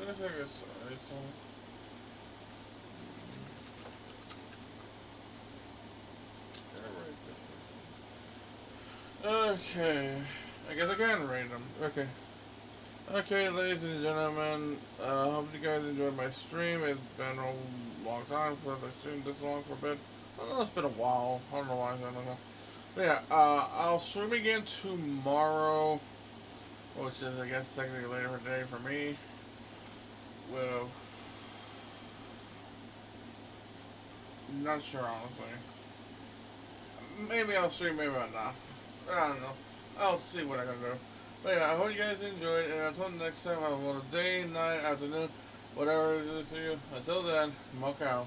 I think it's alright, so. Okay. I guess I can rate them. Okay. Okay, ladies and gentlemen, hope you guys enjoyed my stream. It's been a long time since I streamed this long for a bit. I don't know, it's been a while. I don't know why, I don't know. But yeah, I'll stream again tomorrow, which is, I guess, technically later today for me. With... not sure, honestly. Maybe I'll stream, maybe I'll not. I don't know. I'll see what I can do. But yeah, I hope you guys enjoyed, and until next time, have a day, night, afternoon, whatever it is for you. Until then, Mock out.